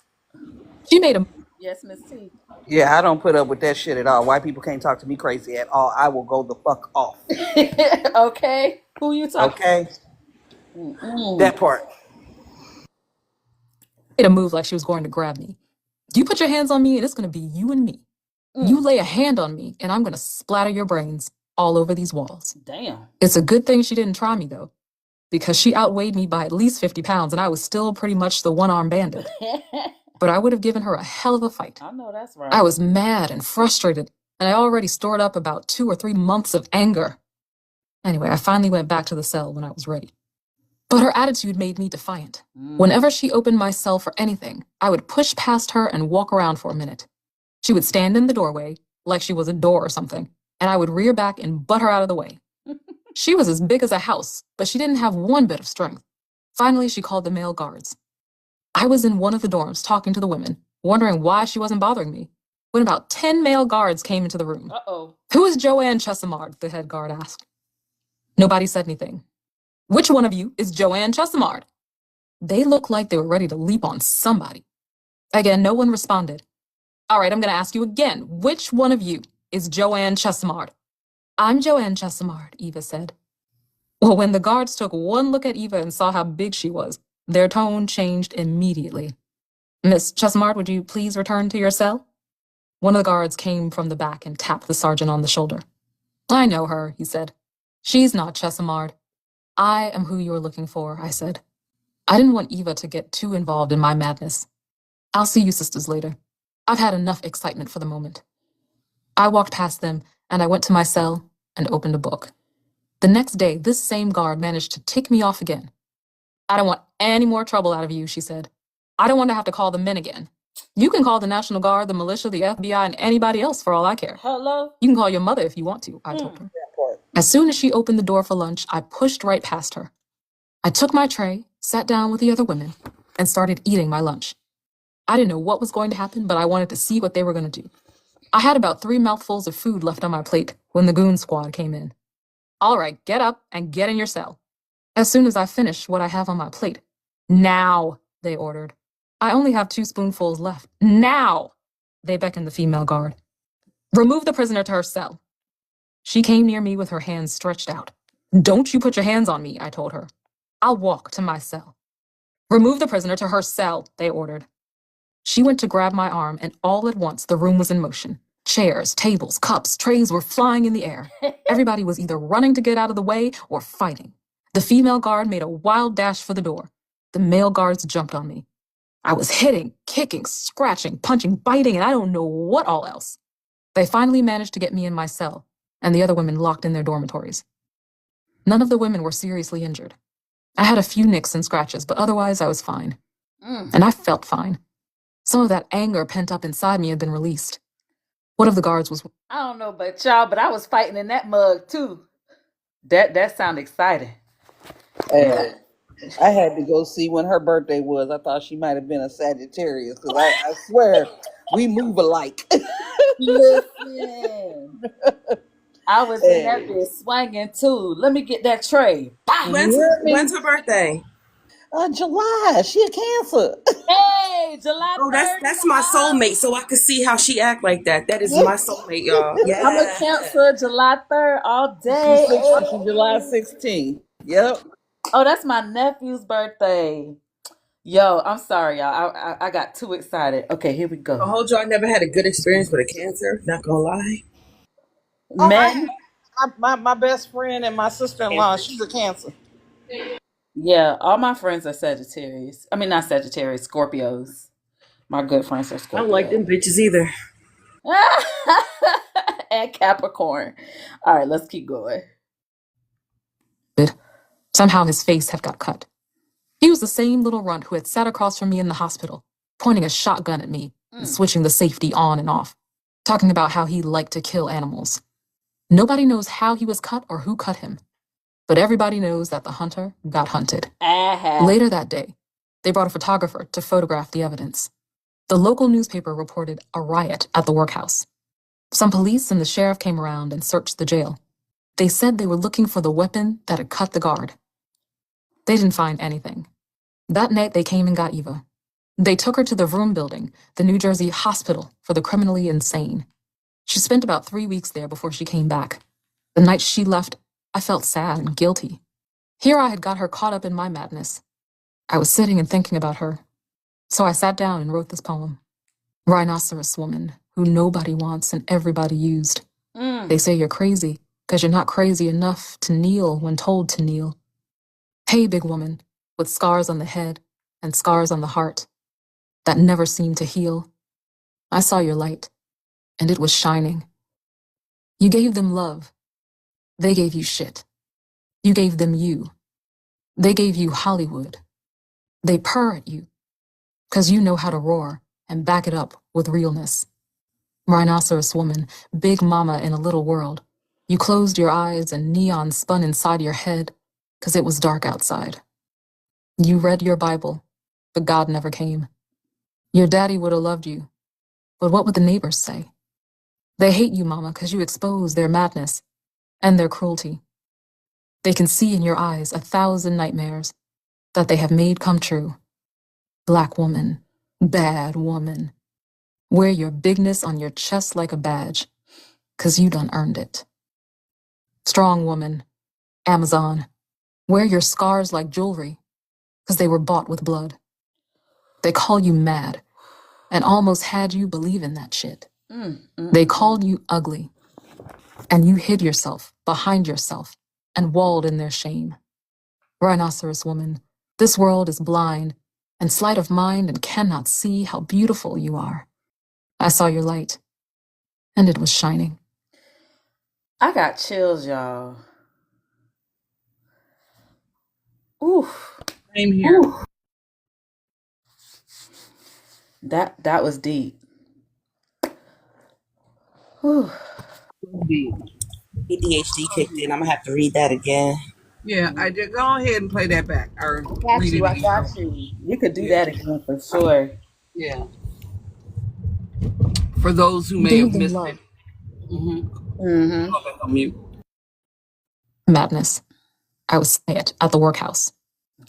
She made a... Yes, Miss T. Yeah, I don't put up with that shit at all. White people can't talk to me crazy at all. I will go the fuck off. Okay. Who you talking? Okay. That part. Made a move like she was going to grab me. You put your hands on me and it's going to be you and me. You lay a hand on me and I'm going to splatter your brains all over these walls. Damn. It's a good thing she didn't try me though, because she outweighed me by at least 50 pounds and I was still pretty much the one-armed bandit. But I would have given her a hell of a fight. I know that's right. I was mad and frustrated, and I already stored up about 2 or 3 months of anger. Anyway, I finally went back to the cell when I was ready. But her attitude made me defiant. Whenever she opened my cell for anything, I would push past her and walk around for a minute. She would stand in the doorway, like she was a door or something, and I would rear back and butt her out of the way. She was as big as a house, but she didn't have one bit of strength. Finally, she called the male guards. I was in one of the dorms talking to the women, wondering why she wasn't bothering me, when about 10 male guards came into the room. Uh-oh. Who is Joanne Chesimard? The head guard asked. Nobody said anything. Which one of you is Joanne Chesimard? They looked like they were ready to leap on somebody. Again, no one responded. All right, I'm going to ask you again. Which one of you is Joanne Chesimard? I'm Joanne Chesimard, Eva said. Well, when the guards took one look at Eva and saw how big she was, their tone changed immediately. Miss Chesimard, would you please return to your cell? One of the guards came from the back and tapped the sergeant on the shoulder. I know her, he said. She's not Chesimard. I am who you're looking for, I said. I didn't want Eva to get too involved in my madness. I'll see you sisters later. I've had enough excitement for the moment. I walked past them, and I went to my cell and opened a book. The next day, this same guard managed to tick me off again. I don't want any more trouble out of you, she said. I don't want to have to call the men again. You can call the National Guard, the militia, the FBI, and anybody else for all I care. Hello? You can call your mother if you want to, I told her. As soon as she opened the door for lunch, I pushed right past her. I took my tray, sat down with the other women, and started eating my lunch. I didn't know what was going to happen, but I wanted to see what they were going to do. I had about 3 mouthfuls of food left on my plate when the goon squad came in. All right, get up and get in your cell. As soon as I finish what I have on my plate. Now, they ordered. I only have 2 spoonfuls left. Now, they beckoned the female guard. Remove the prisoner to her cell. She came near me with her hands stretched out. Don't you put your hands on me, I told her. I'll walk to my cell. Remove the prisoner to her cell, they ordered. She went to grab my arm, and all at once the room was in motion. Chairs, tables, cups, trays were flying in the air. Everybody was either running to get out of the way or fighting. The female guard made a wild dash for the door. The male guards jumped on me. I was hitting, kicking, scratching, punching, biting, and I don't know what all else. They finally managed to get me in my cell, and the other women locked in their dormitories. None of the women were seriously injured. I had a few nicks and scratches, but otherwise I was fine. And I felt fine. Some of that anger pent up inside me had been released. One of the guards was... I don't know about y'all, but I was fighting in that mug too. That sounded exciting. And I had to go see when her birthday was. I thought she might have been a Sagittarius because I swear we move alike. Listen, I was in that bitch swinging too. Let me get that tray. When's her birthday? July. She a Cancer. Hey, July 3rd. Oh, that's my soulmate, so I could see how she act like that. That is my soulmate, y'all. Yeah. I'm a Cancer, July 3rd all day. She's July 16th. Yep. Oh, that's my nephew's birthday. Yo, I'm sorry, y'all. I got too excited. Okay, here we go. I hold you, I never had a good experience with a Cancer. Not gonna lie. Men. My best friend and my sister-in-law, she's a Cancer. Yeah, all my friends are Sagittarius. I mean, not Sagittarius, Scorpios. My good friends are Scorpios. I don't like them bitches either. And Capricorn. All right, let's keep going. Somehow his face had got cut. He was the same little runt who had sat across from me in the hospital, pointing a shotgun at me and switching the safety on and off, talking about how he liked to kill animals. Nobody knows how he was cut or who cut him, but everybody knows that the hunter got hunted. Later that day, they brought a photographer to photograph the evidence. The local newspaper reported a riot at the workhouse. Some police and the sheriff came around and searched the jail. They said they were looking for the weapon that had cut the guard. They didn't find anything. That night, they came and got Eva. They took her to the Vroom building, the New Jersey hospital for the criminally insane. She spent about 3 weeks there before she came back. The night she left, I felt sad and guilty. Here I had got her caught up in my madness. I was sitting and thinking about her. So I sat down and wrote this poem. Rhinoceros woman, who nobody wants and everybody used. They say you're crazy, because you're not crazy enough to kneel when told to kneel. Hey, big woman, with scars on the head and scars on the heart that never seemed to heal. I saw your light, and it was shining. You gave them love. They gave you shit. You gave them you. They gave you Hollywood. They purr at you, 'cause you know how to roar and back it up with realness. Rhinoceros woman, big mama in a little world. You closed your eyes and neon spun inside your head, 'cause it was dark outside. You read your Bible, but God never came. Your daddy would have loved you, but what would the neighbors say? They hate you, Mama, because you expose their madness and their cruelty. They can see in your eyes 1,000 nightmares that they have made come true. Black woman, bad woman, wear your bigness on your chest like a badge, because you done earned it. Strong woman, Amazon, wear your scars like jewelry, because they were bought with blood. They call you mad, and almost had you believe in that shit. They called you ugly, and you hid yourself behind yourself and walled in their shame. Rhinoceros woman, this world is blind and sleight of mind and cannot see how beautiful you are. I saw your light, and it was shining. I got chills, y'all. Oof. Same here. Oof. That was deep. Whew. Deep. ADHD kicked in. I'm gonna have to read that again. Yeah, I did. Go ahead and play that back or Got read you. it I got again. you. You could do Yeah. that again for sure. Yeah. For those who may Gave have them missed love. it. Go back on mute. Madness. I was quiet at the workhouse.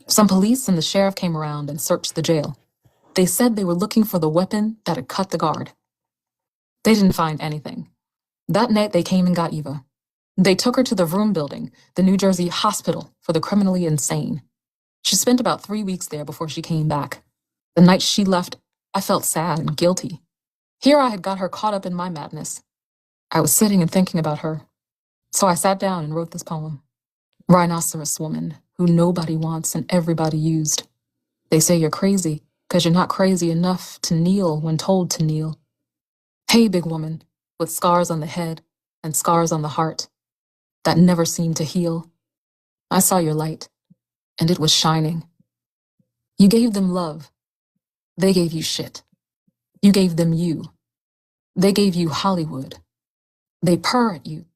Some police and the sheriff came around and searched the jail. They said they were looking for the weapon that had cut the guard. They didn't find anything. That night they came and got Eva. They took her to the Vroom building, the New Jersey hospital for the criminally insane. She spent about 3 weeks there before she came back. The night she left, I felt sad and guilty. Here I had got her caught up in my madness. I was sitting and thinking about her. So I sat down and wrote this poem. Rhinoceros woman, who nobody wants and everybody used. They say you're crazy, 'cause you're not crazy enough to kneel when told to kneel. Hey, big woman, with scars on the head and scars on the heart that never seemed to heal. I saw your light, and it was shining. You gave them love. They gave you shit. You gave them you. They gave you Hollywood. They purr at you,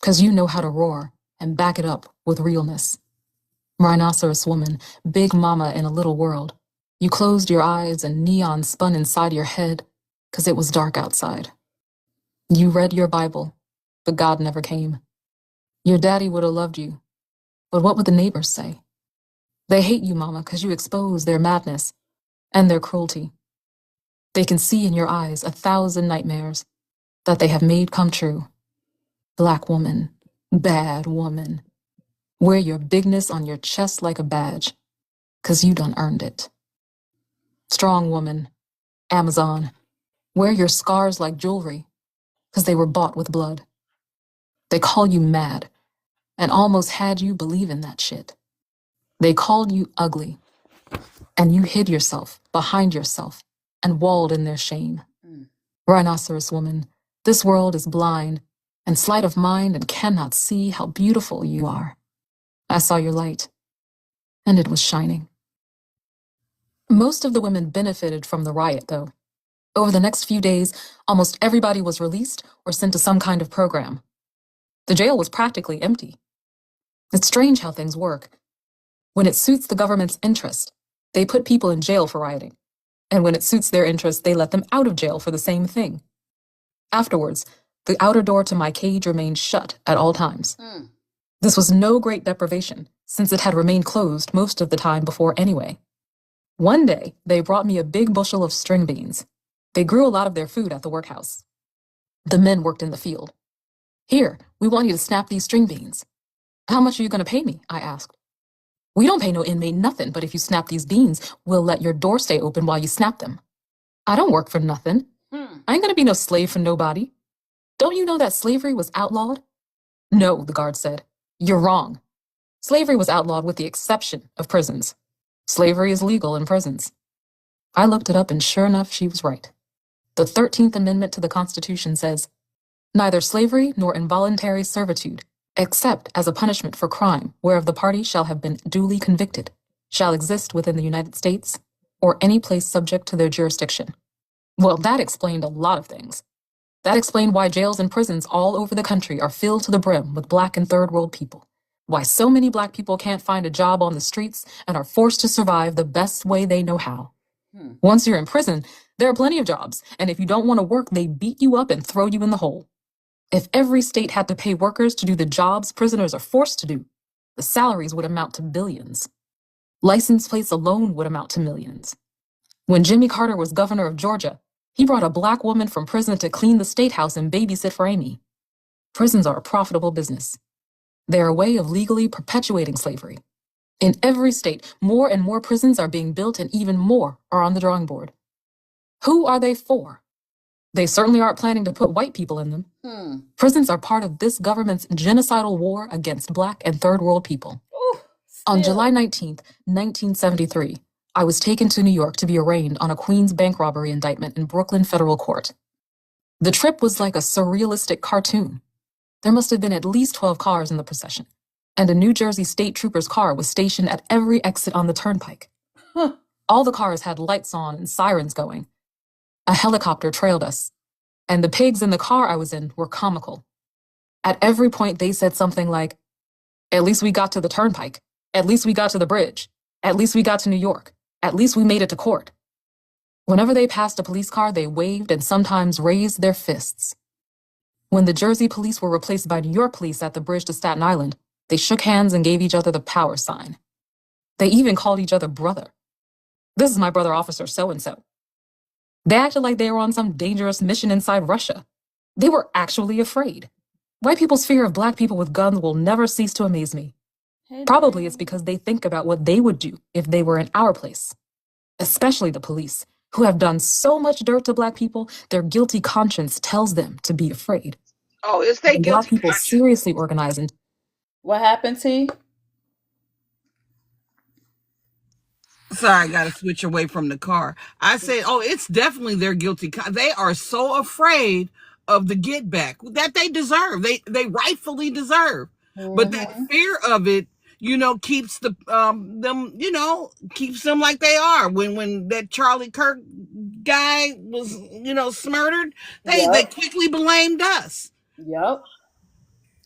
'cause you know how to roar and back it up with realness. Rhinoceros woman, big mama in a little world. You closed your eyes and neon spun inside your head, 'cause it was dark outside. You read your Bible, but God never came. Your daddy would have loved you, but what would the neighbors say? They hate you, Mama, 'cause you expose their madness and their cruelty. They can see in your eyes 1,000 nightmares that they have made come true. Black woman, bad woman, wear your bigness on your chest like a badge, 'cause you done earned it. Strong woman, Amazon, wear your scars like jewelry, 'cause they were bought with blood. They call you mad, and almost had you believe in that shit. They called you ugly, and you hid yourself behind yourself and walled in their shame. Rhinoceros woman, this world is blind and sleight of mind and cannot see how beautiful you are. I saw your light, and it was shining. Most of the women benefited from the riot, though. Over the next few days, almost everybody was released or sent to some kind of program. The jail was practically empty. It's strange how things work. When it suits the government's interest, they put people in jail for rioting. And when it suits their interest, they let them out of jail for the same thing. Afterwards, the outer door to my cage remained shut at all times. This was no great deprivation, since it had remained closed most of the time before anyway. One day, they brought me a big bushel of string beans. They grew a lot of their food at the workhouse. The men worked in the field. Here, we want you to snap these string beans. How much are you going to pay me? I asked. We don't pay no inmate nothing, but if you snap these beans, we'll let your door stay open while you snap them. I don't work for nothing. I ain't going to be no slave for nobody. Don't you know that slavery was outlawed? No, the guard said. You're wrong. Slavery was outlawed with the exception of prisons. Slavery is legal in prisons. I looked it up, and sure enough, she was right. The 13th Amendment to the Constitution says, neither slavery nor involuntary servitude, except as a punishment for crime whereof the party shall have been duly convicted, shall exist within the United States or any place subject to their jurisdiction. Well, that explained a lot of things. That explained why jails and prisons all over the country are filled to the brim with Black and Third World people. Why so many black people can't find a job on the streets and are forced to survive the best way they know how. Once you're in prison, there are plenty of jobs, and if you don't want to work, they beat you up and throw you in the hole. If every state had to pay workers to do the jobs prisoners are forced to do, the salaries would amount to billions. License plates alone would amount to millions. When Jimmy Carter was governor of Georgia, he brought a black woman from prison to clean the state house and babysit for Amy. Prisons are a profitable business. They're a way of legally perpetuating slavery. In every state, more and more prisons are being built and even more are on the drawing board. Who are they for? They certainly aren't planning to put white people in them. Prisons are part of this government's genocidal war against black and third world people. On July 19th, 1973, I was taken to New York to be arraigned on a Queens bank robbery indictment in Brooklyn federal court. The trip was like a surrealistic cartoon. There must have been at least 12 cars in the procession, and a New Jersey state trooper's car was stationed at every exit on the turnpike. All the cars had lights on and sirens going. A helicopter trailed us, and the pigs in the car I was in were comical. At every point, they said something like, "At least we got to the turnpike. At least we got to the bridge. At least we got to New York. At least we made it to court." Whenever they passed a police car, they waved and sometimes raised their fists. When the Jersey police were replaced by New York police at the bridge to Staten Island, they shook hands and gave each other the power sign. They even called each other brother. "This is my brother, Officer So-and-so." They acted like they were on some dangerous mission inside Russia. They were actually afraid. White people's fear of black people with guns will never cease to amaze me. Probably it's because they think about what they would do if they were in our place. Especially the police, who have done so much dirt to black people, their guilty conscience tells them to be afraid. Oh, it's they When guilty black people conscience. seriously organize and What happened, T? Sorry, I got to switch away from the car. I said, oh, it's definitely their guilty. They are so afraid of the get back that they deserve. They rightfully deserve. But that fear of it, keeps them, keeps them like they are. When that Charlie Kirk guy was, murdered, they quickly blamed us. Yep.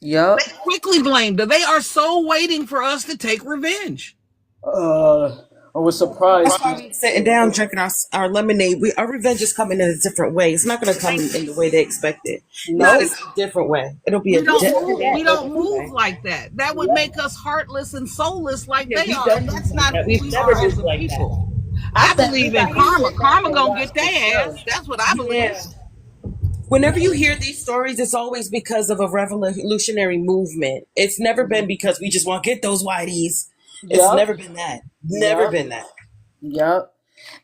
They quickly blamed us. They are so waiting for us to take revenge. I was surprised. That's why we sitting down drinking our lemonade. Our revenge is coming in a different way. It's not going to come in the way they expect it. No, It's a different way. It'll be We don't move like that. That would make us heartless and soulless like they are. That's not who we are as a people. I believe in karma. Karma gonna get their ass. That's what I believe. Whenever you hear these stories, it's always because of a revolutionary movement. It's never been because we just want to get those whiteys. It's never been that. Never been that. Yep.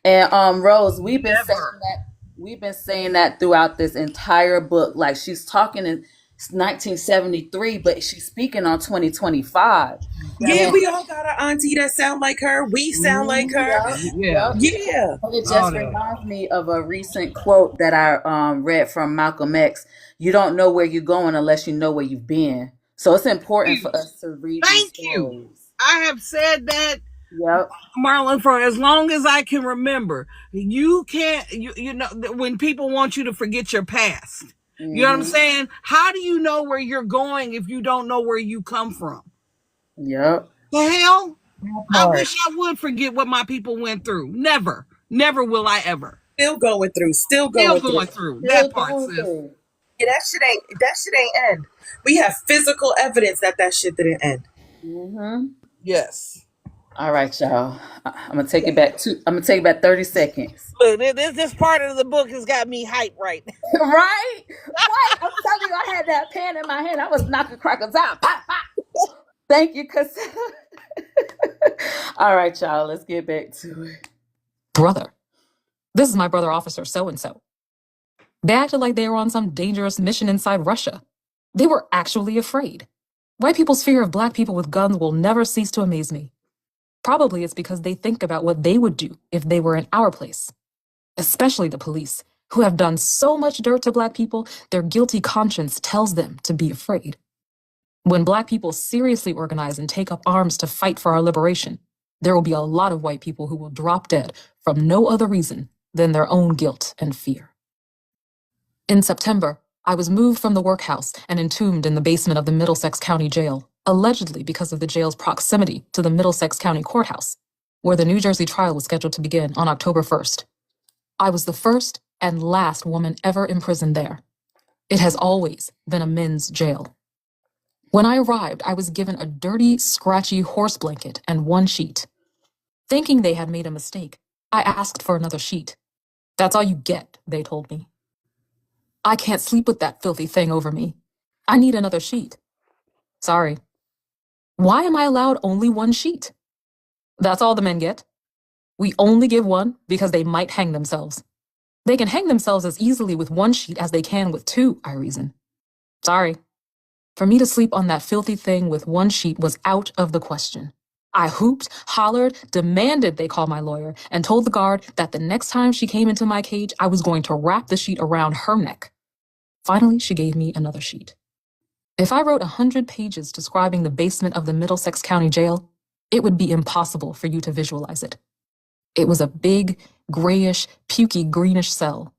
And Rose, we've been saying that throughout this entire book. Like, she's talking in 1973, but she's speaking on 2025. Yeah, we all got an auntie that sound like her. We sound like her. Yeah. It just reminds me of a recent quote that I read from Malcolm X. You don't know where you're going unless you know where you've been. So it's important for us to read these stories. I have said that, Marlon, for as long as I can remember. You can't, when people want you to forget your past. You know what I'm saying? How do you know where you're going if you don't know where you come from? Yep. The hell? I wish I would forget what my people went through. Never. Never will I ever. Still going through. That part, sis. Yeah, that shit ain't end. We have physical evidence that shit didn't end. Yes. All right, y'all. I'm gonna take it back 30 seconds. Look, this part of the book has got me hyped right now. Right? I'm telling you, I had that pen in my hand. I was knocking crackers out. Pop, pop. Thank you, cause all right, y'all. Let's get back to it. brother. This is my brother, Officer So-and-so. They acted like they were on some dangerous mission inside Russia. They were actually afraid. White people's fear of black people with guns will never cease to amaze me. Probably it's because they think about what they would do if they were in our place. Especially the police, who have done so much dirt to black people, their guilty conscience tells them to be afraid. When black people seriously organize and take up arms to fight for our liberation, there will be a lot of white people who will drop dead from no other reason than their own guilt and fear. In September, I was moved from the workhouse and entombed in the basement of the Middlesex County Jail. allegedly because of the jail's proximity to the Middlesex County Courthouse, where the New Jersey trial was scheduled to begin on October 1st. I was the first and last woman ever imprisoned there. It has always been a men's jail. When I arrived, I was given a dirty, scratchy horse blanket and one sheet. Thinking they had made a mistake, I asked for another sheet. That's all you get, they told me. I can't sleep with that filthy thing over me. I need another sheet. Sorry. Why am I allowed only one sheet? That's all the men get. We only give one because they might hang themselves. They can hang themselves as easily with one sheet as they can with two, I reason. Sorry. For me to sleep on that filthy thing with one sheet was out of the question. I hooped, hollered, demanded they call my lawyer, and told the guard that the next time she came into my cage, I was going to wrap the sheet around her neck. Finally, she gave me another sheet. If I wrote 100 pages describing the basement of the Middlesex County Jail, it would be impossible for you to visualize it. It was a big, grayish, pukey, greenish cell.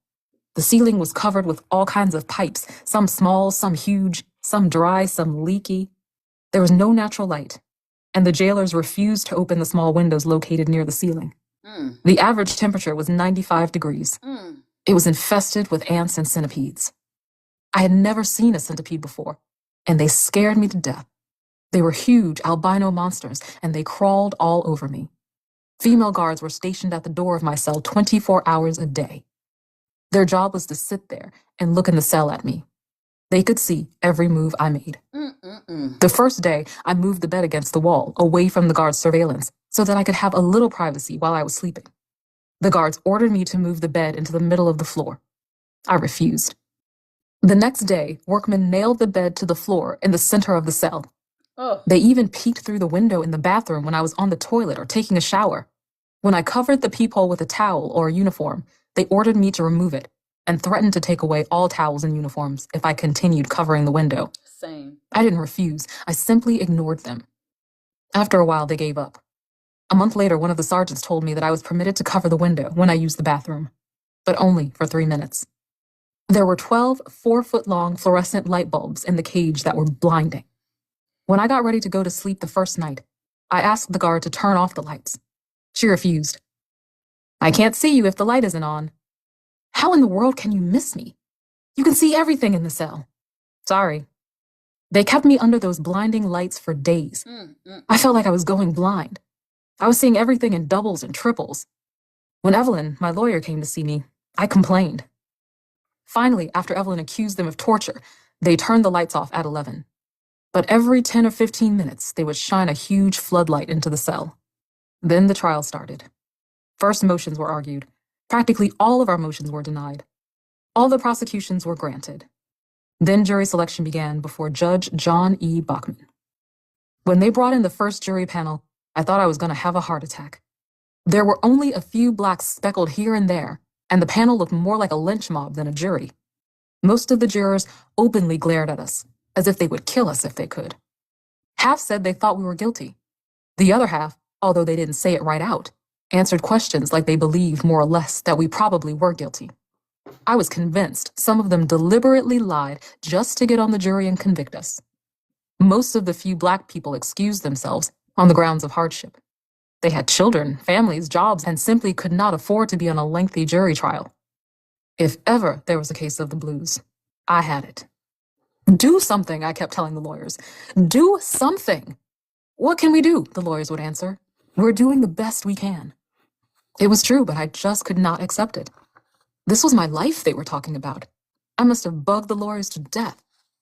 The ceiling was covered with all kinds of pipes, some small, some huge, some dry, some leaky. There was no natural light, and the jailers refused to open the small windows located near the ceiling. The average temperature was 95 degrees. It was infested with ants and centipedes. I had never seen a centipede before, and they scared me to death. They were huge albino monsters, and they crawled all over me. Female guards were stationed at the door of my cell 24 hours a day. Their job was to sit there and look in the cell at me. They could see every move I made. The first day, I moved the bed against the wall, away from the guards' surveillance, so that I could have a little privacy while I was sleeping. The guards ordered me to move the bed into the middle of the floor. I refused. The next day, workmen nailed the bed to the floor in the center of the cell. They even peeked through the window in the bathroom when I was on the toilet or taking a shower. When I covered the peephole with a towel or a uniform, they ordered me to remove it and threatened to take away all towels and uniforms if I continued covering the window. Same. I didn't refuse. I simply ignored them. After a while, they gave up. A month later, one of the sergeants told me that I was permitted to cover the window when I used the bathroom, but only for 3 minutes. There were 12 4-foot-long fluorescent light bulbs in the cage that were blinding. When I got ready to go to sleep the first night, I asked the guard to turn off the lights. She refused. I can't see you if the light isn't on. How in the world can you miss me? You can see everything in the cell. Sorry. They kept me under those blinding lights for days. I felt like I was going blind. I was seeing everything in doubles and triples. When Evelyn, my lawyer, came to see me, I complained. Finally, after Evelyn accused them of torture, they turned the lights off at 11. But every 10 or 15 minutes, they would shine a huge floodlight into the cell. Then the trial started. First motions were argued. Practically all of our motions were denied. All the prosecutions were granted. Then jury selection began before Judge John E. Bachman. When they brought in the first jury panel, I thought I was going to have a heart attack. There were only a few blacks speckled here and there, and the panel looked more like a lynch mob than a jury. Most of the jurors openly glared at us, as if they would kill us if they could. Half said they thought we were guilty. The other half, although they didn't say it right out, answered questions like they believed more or less that we probably were guilty. I was convinced some of them deliberately lied just to get on the jury and convict us. Most of the few black people excused themselves on the grounds of hardship. They had children, families, jobs, and simply could not afford to be on a lengthy jury trial. If ever there was a case of the blues, I had it. Do something, I kept telling the lawyers. Do something. What can we do? The lawyers would answer. We're doing the best we can. It was true, but I just could not accept it. This was my life they were talking about. I must have bugged the lawyers to death.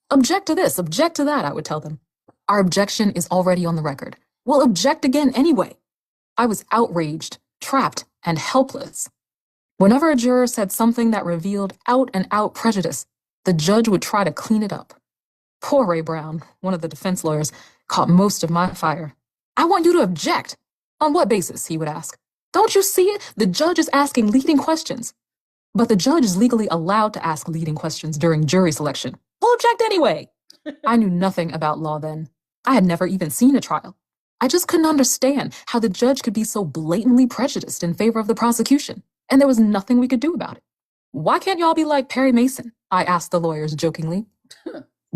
Object to this, object to that, I would tell them. Our objection is already on the record. We'll object again anyway. I was outraged, trapped, and helpless. Whenever a juror said something that revealed out-and-out prejudice, the judge would try to clean it up. Poor Ray Brown, one of the defense lawyers, caught most of my fire. I want you to object. On what basis, he would ask. Don't you see it? The judge is asking leading questions. But the judge is legally allowed to ask leading questions during jury selection. We'll object anyway. I knew nothing about law then. I had never even seen a trial. I just couldn't understand how the judge could be so blatantly prejudiced in favor of the prosecution, and there was nothing we could do about it. Why can't y'all be like Perry Mason? I asked the lawyers jokingly.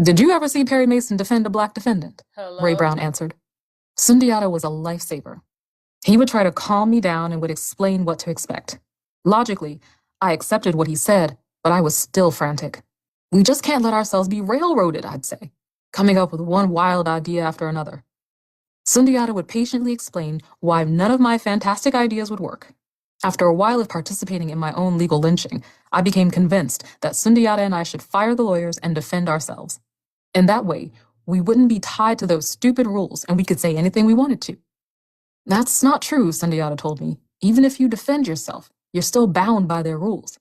Did you ever see Perry Mason defend a black defendant? Hello? Ray Brown answered. Sundiata was a lifesaver. He would try to calm me down and would explain what to expect. Logically, I accepted what he said, but I was still frantic. We just can't let ourselves be railroaded, I'd say, coming up with one wild idea after another. Sundiata would patiently explain why none of my fantastic ideas would work. After a while of participating in my own legal lynching, I became convinced that Sundiata and I should fire the lawyers and defend ourselves. In that way, we wouldn't be tied to those stupid rules and we could say anything we wanted to. That's not true, Sundiata told me. Even if you defend yourself, you're still bound by their rules.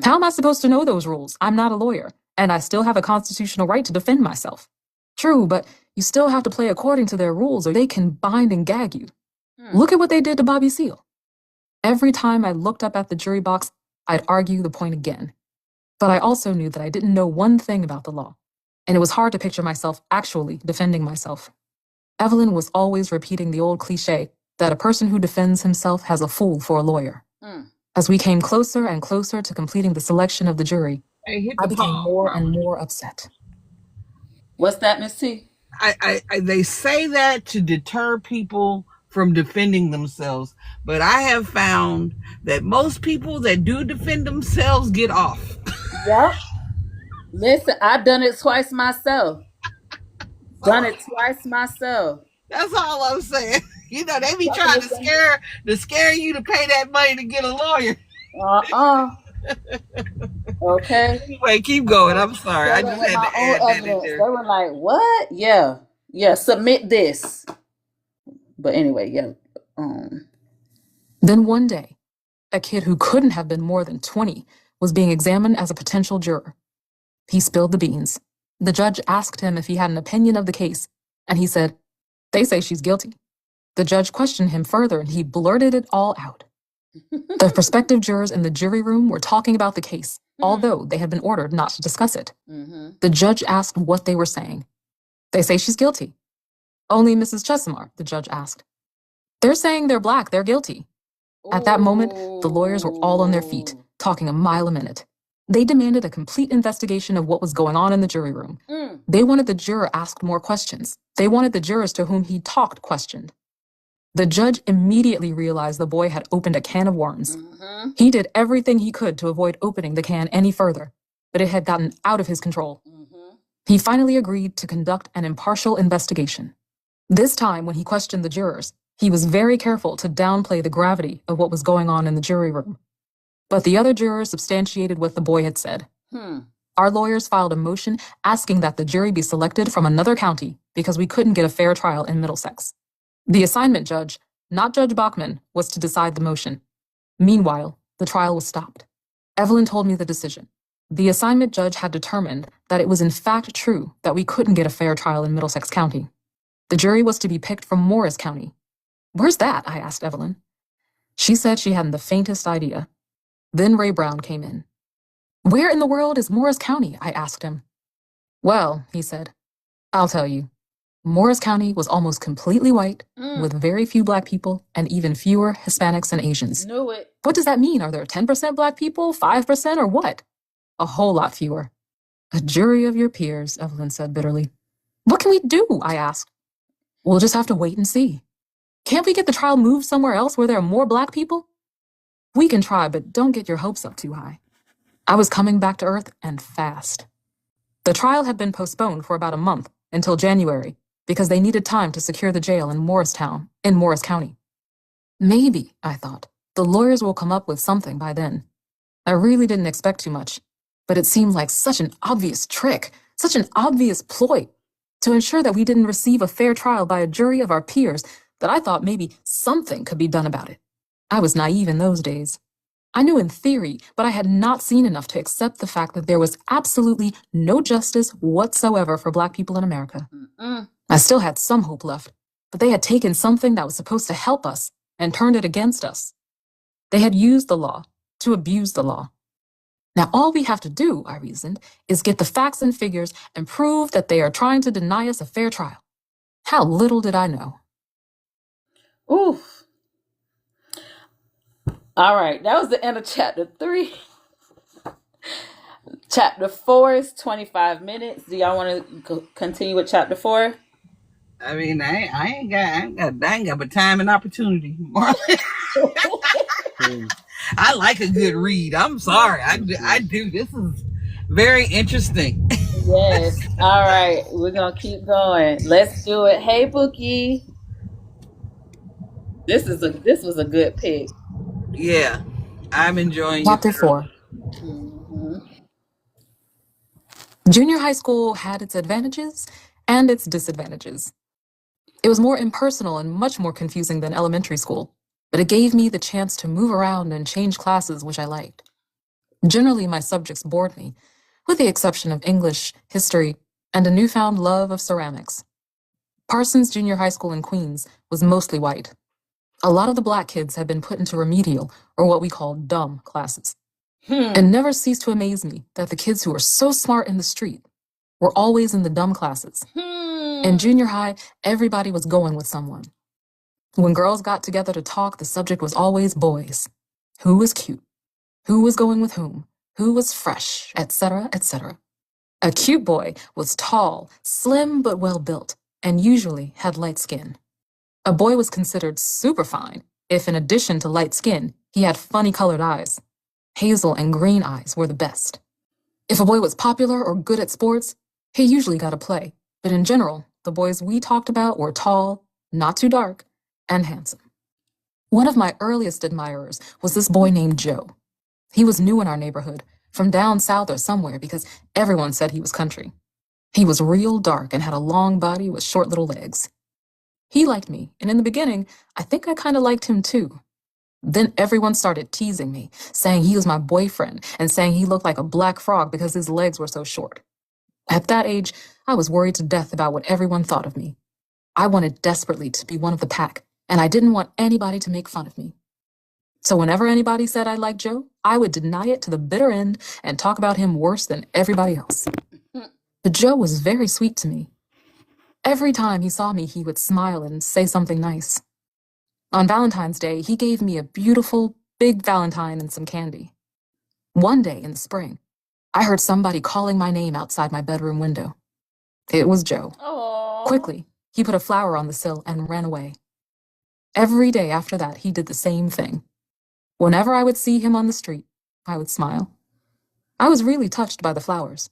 How am I supposed to know those rules? I'm not a lawyer, and I still have a constitutional right to defend myself. True, but you still have to play according to their rules or they can bind and gag you. Look at what they did to Bobby Seale. Every time I looked up at the jury box, I'd argue the point again. But I also knew that I didn't know one thing about the law, and it was hard to picture myself actually defending myself. Evelyn was always repeating the old cliche that a person who defends himself has a fool for a lawyer. As we came closer and closer to completing the selection of the jury, I became more and more upset. What's that, Miss T? They say that to deter people from defending themselves, but I have found that most people that do defend themselves get off. Yep. Listen, I've done it twice myself. That's all I'm saying. You know, they be trying to scare you to pay that money to get a lawyer. Okay. Anyway, keep going. I'm sorry. I just had to add that in there. They were like, what? Yeah, submit this. But anyway, yeah. Then one day, a kid who couldn't have been more than 20 was being examined as a potential juror. He spilled the beans. The judge asked him if he had an opinion of the case, and he said, "They say she's guilty." The judge questioned him further, and he blurted it all out. The prospective jurors in the jury room were talking about the case, although they had been ordered not to discuss it. The judge asked what they were saying. "They say she's guilty." "Only Mrs. Chesimar," the judge asked. "They're saying they're black, they're guilty." At that moment, the lawyers were all on their feet, talking a mile a minute. They demanded a complete investigation of what was going on in the jury room. They wanted the juror asked more questions. They wanted the jurors to whom he talked questioned. The judge immediately realized the boy had opened a can of worms. He did everything he could to avoid opening the can any further, but it had gotten out of his control. He finally agreed to conduct an impartial investigation. This time, when he questioned the jurors, he was very careful to downplay the gravity of what was going on in the jury room. But the other jurors substantiated what the boy had said. Our lawyers filed a motion asking that the jury be selected from another county because we couldn't get a fair trial in Middlesex. The assignment judge, not Judge Bachman, was to decide the motion. Meanwhile, the trial was stopped. Evelyn told me the decision. The assignment judge had determined that it was in fact true that we couldn't get a fair trial in Middlesex County. The jury was to be picked from Morris County. "Where's that?" I asked Evelyn. She said she hadn't the faintest idea. Then Ray Brown came in. "Where in the world is Morris County?" I asked him. "Well," he said, "I'll tell you. Morris County was almost completely white, with very few black people and even fewer Hispanics and Asians." Knew it. "What does that mean? Are there 10% black people, 5%, or what?" "A whole lot fewer." "A jury of your peers," Evelyn said bitterly. "What can we do?" I asked. "We'll just have to wait and see. Can't we get the trial moved somewhere else where there are more black people?" "We can try, but don't get your hopes up too high." I was coming back to earth, and fast. The trial had been postponed for about a month, until January, because they needed time to secure the jail in Morris County. Maybe, I thought, the lawyers will come up with something by then. I really didn't expect too much, but it seemed like such an obvious trick, such an obvious ploy, to ensure that we didn't receive a fair trial by a jury of our peers, that I thought maybe something could be done about it. I was naive in those days. I knew in theory, but I had not seen enough to accept the fact that there was absolutely no justice whatsoever for black people in America. I still had some hope left, but they had taken something that was supposed to help us and turned it against us. They had used the law to abuse the law. Now all we have to do, I reasoned, is get the facts and figures and prove that they are trying to deny us a fair trial. How little did I know. Oof. All right, that was the end of chapter 3. Chapter 4 is 25 minutes. Do y'all want to continue with chapter 4? I mean, I ain't got but time and opportunity. I like a good read. I'm sorry. I do. This is very interesting. Yes. All right. We're going to keep going. Let's do it. Hey, Bookie. This was a good pick. Yeah. I'm enjoying Chapter 4. Junior high school had its advantages and its disadvantages. It was more impersonal and much more confusing than elementary school, but it gave me the chance to move around and change classes, which I liked. Generally, my subjects bored me, with the exception of English, history, and a newfound love of ceramics. Parsons Junior High School in Queens was mostly white. A lot of the black kids had been put into remedial, or what we called dumb, classes. It never ceased to amaze me that the kids who were so smart in the street were always in the dumb classes. In junior high, everybody was going with someone. When girls got together to talk, the subject was always boys. Who was cute? Who was going with whom? Who was fresh? Etc., etc. A cute boy was tall, slim but well-built, and usually had light skin. A boy was considered super fine if, in addition to light skin, he had funny colored eyes. Hazel and green eyes were the best. If a boy was popular or good at sports, he usually got a play, but in general, the boys we talked about were tall, not too dark, and handsome. One of my earliest admirers was this boy named Joe. He was new in our neighborhood, from down south or somewhere, because everyone said he was country. He was real dark and had a long body with short little legs. He liked me, and in the beginning, I think I kind of liked him too. Then everyone started teasing me, saying he was my boyfriend, and saying he looked like a black frog because his legs were so short. At that age, I was worried to death about what everyone thought of me. I wanted desperately to be one of the pack, and I didn't want anybody to make fun of me. So whenever anybody said I liked Joe, I would deny it to the bitter end and talk about him worse than everybody else. But Joe was very sweet to me. Every time he saw me, he would smile and say something nice. On Valentine's Day, he gave me a beautiful, big Valentine and some candy. One day in the spring, I heard somebody calling my name outside my bedroom window. It was Joe. Aww. Quickly, he put a flower on the sill and ran away. Every day after that, he did the same thing. Whenever I would see him on the street, I would smile. I was really touched by the flowers.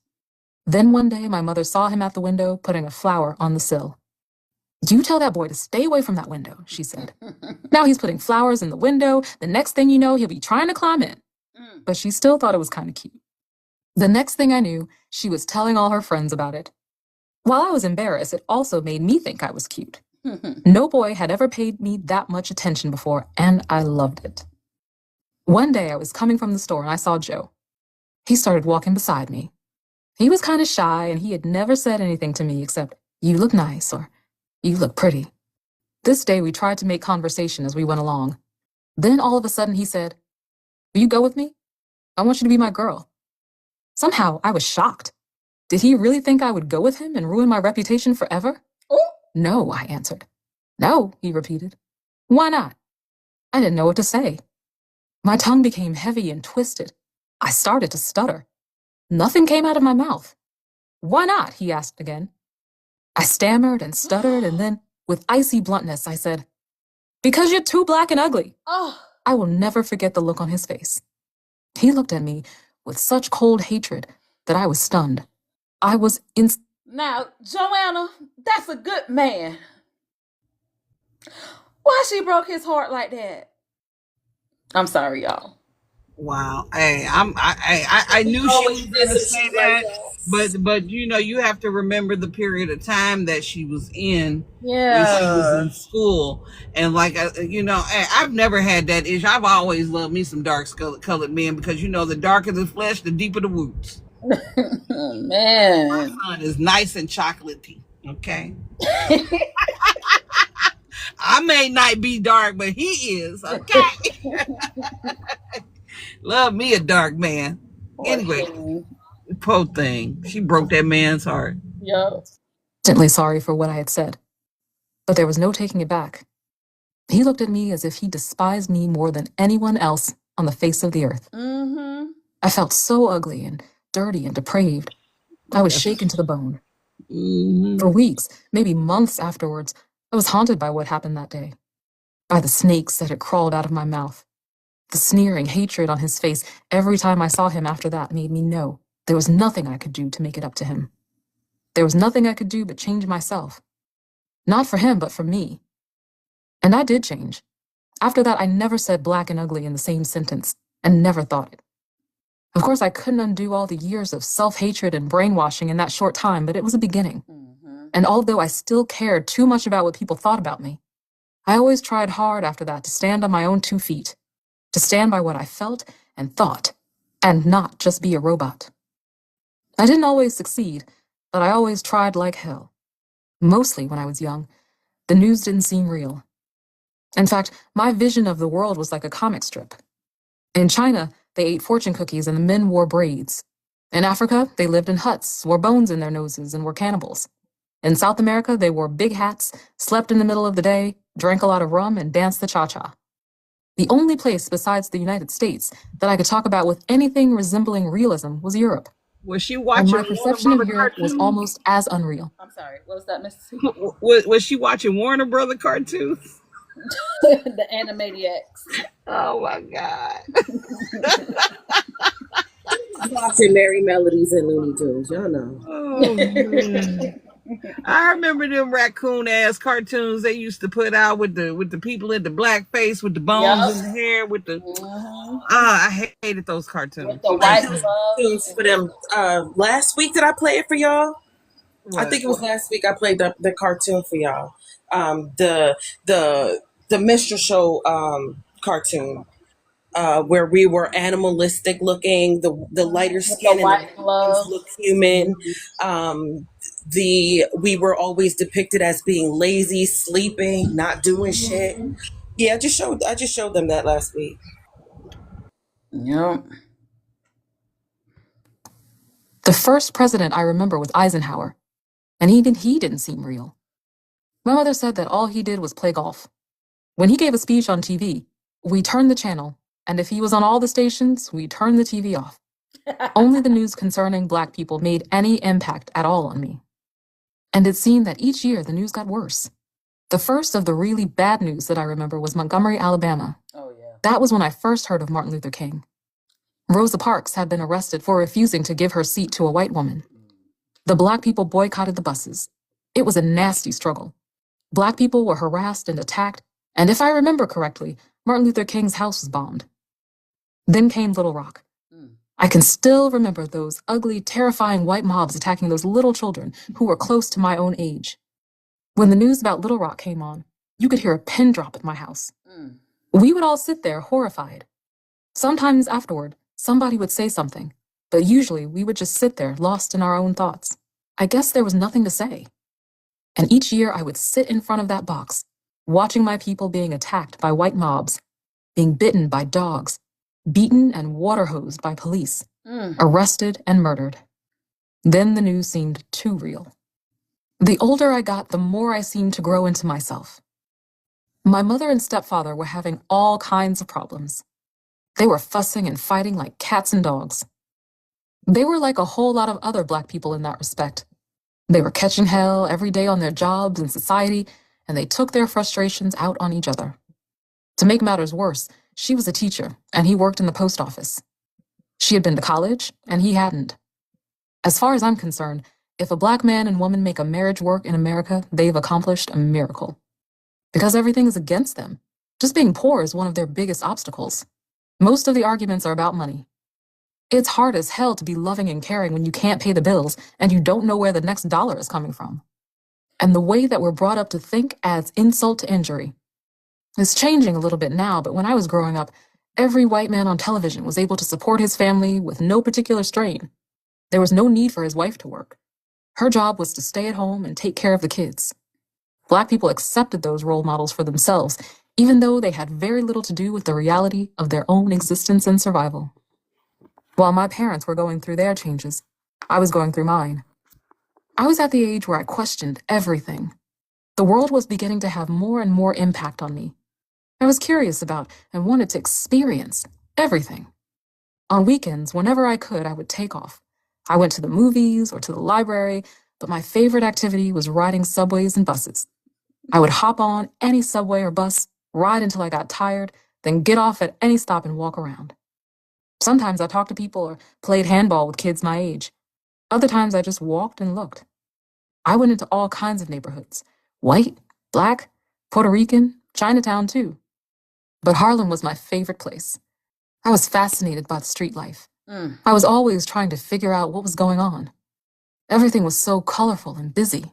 Then one day, my mother saw him at the window putting a flower on the sill. "You tell that boy to stay away from that window," she said. "Now he's putting flowers in the window. The next thing you know, he'll be trying to climb in." But she still thought it was kind of cute. The next thing I knew, she was telling all her friends about it. While I was embarrassed, it also made me think I was cute. No boy had ever paid me that much attention before, and I loved it. One day I was coming from the store and I saw Joe. He started walking beside me. He was kind of shy and he had never said anything to me except, "You look nice," or "You look pretty." This day we tried to make conversation as we went along. Then all of a sudden he said, "Will you go with me? I want you to be my girl." Somehow I was shocked. Did he really think I would go with him and ruin my reputation forever? "No," I answered. "No," he repeated. "Why not?" I didn't know what to say. My tongue became heavy and twisted. I started to stutter. Nothing came out of my mouth. "Why not?" he asked again. I stammered and stuttered, and then, with icy bluntness, I said, "Because you're too black and ugly." I will never forget the look on his face. He looked at me with such cold hatred that I was stunned. I was Now, Joanna, that's a good man. Why she broke his heart like that? I'm sorry, y'all. Wow. Hey, I knew she was going to say that, but you have to remember the period of time that she was in. Yeah. When she was in school, and I've never had that issue. I've always loved me some dark colored men because the darker the flesh, the deeper the roots. Man, my son is nice and chocolatey. Okay. I may not be dark, but he is. Okay. Love me a dark man. Anyway, poor thing. She broke that man's heart. Yo. Instantly sorry for what I had said, but there was no taking it back. He looked at me as if he despised me more than anyone else on the face of the earth. I felt so ugly and dirty and depraved. I was shaken to the bone. For weeks, maybe months afterwards, I was haunted by what happened that day. By the snakes that had crawled out of my mouth. The sneering hatred on his face every time I saw him after that made me know there was nothing I could do to make it up to him. There was nothing I could do but change myself. Not for him, but for me. And I did change. After that, I never said black and ugly in the same sentence, and never thought it. Of course, I couldn't undo all the years of self-hatred and brainwashing in that short time, but it was a beginning. And although I still cared too much about what people thought about me, I always tried hard after that to stand on my own 2 feet, to stand by what I felt and thought, and not just be a robot. I didn't always succeed, but I always tried like hell. Mostly when I was young, the news didn't seem real. In fact, my vision of the world was like a comic strip. In China, they ate fortune cookies and the men wore braids. In Africa, they lived in huts, wore bones in their noses, and were cannibals. In South America, they wore big hats, slept in the middle of the day, drank a lot of rum, and danced the cha-cha. The only place besides the United States that I could talk about with anything resembling realism was Europe. Was she And watching my perception Warner of Brother Europe was cartoons? almost as unreal. I'm sorry. What was that, Miss? Was she watching Warner Brother cartoons? The Animaniacs. Oh my God. Watching Merry Melodies and Looney Tunes, y'all know. Oh, man. I remember them raccoon ass cartoons they used to put out with the people in the black face with the bones in the hair with the I hated those cartoons. With the white gloves. For them last week did I play it for y'all? What? I think it was last week I played the cartoon for y'all. The Mr. Show cartoon. Where we were animalistic looking, the lighter skin and white the gloves looked human. We were always depicted as being lazy, sleeping, not doing shit. Yeah, I just showed them that last week. Yep. The first president I remember was Eisenhower, and even he didn't seem real. My mother said that all he did was play golf. When he gave a speech on TV, we turned the channel, and if he was on all the stations, we turned the TV off. Only the news concerning black people made any impact at all on me. And it seemed that each year the news got worse. The first of the really bad news that I remember was Montgomery, Alabama. Oh, yeah. That was when I first heard of Martin Luther King. Rosa Parks had been arrested for refusing to give her seat to a white woman. The black people boycotted the buses. It was a nasty struggle. Black people were harassed and attacked, and if I remember correctly, Martin Luther King's house was bombed. Then came Little Rock. I can still remember those ugly, terrifying white mobs attacking those little children who were close to my own age. When the news about Little Rock came on, you could hear a pin drop at my house. We would all sit there horrified. Sometimes afterward, somebody would say something, but usually we would just sit there lost in our own thoughts. I guess there was nothing to say. And each year I would sit in front of that box, watching my people being attacked by white mobs, being bitten by dogs, beaten and water hosed by police, arrested and murdered. Then the news seemed too real. The older I got, the more I seemed to grow into myself. My mother and stepfather were having all kinds of problems. They were fussing and fighting like cats and dogs. They were like a whole lot of other black people in that respect. They were catching hell every day on their jobs and society, and they took their frustrations out on each other. To make matters worse, she was a teacher, and he worked in the post office. She had been to college, and he hadn't. As far as I'm concerned, if a black man and woman make a marriage work in America, they've accomplished a miracle. Because everything is against them. Just being poor is one of their biggest obstacles. Most of the arguments are about money. It's hard as hell to be loving and caring when you can't pay the bills and you don't know where the next dollar is coming from. And the way that we're brought up to think adds insult to injury. It's changing a little bit now, but when I was growing up, every white man on television was able to support his family with no particular strain. There was no need for his wife to work. Her job was to stay at home and take care of the kids. Black people accepted those role models for themselves, even though they had very little to do with the reality of their own existence and survival. While my parents were going through their changes, I was going through mine. I was at the age where I questioned everything. The world was beginning to have more and more impact on me. I was curious about and wanted to experience everything. On weekends, whenever I could, I would take off. I went to the movies or to the library, but my favorite activity was riding subways and buses. I would hop on any subway or bus, ride until I got tired, then get off at any stop and walk around. Sometimes I talked to people or played handball with kids my age. Other times I just walked and looked. I went into all kinds of neighborhoods, white, black, Puerto Rican, Chinatown too. But Harlem was my favorite place. I was fascinated by the street life. I was always trying to figure out what was going on. Everything was so colorful and busy.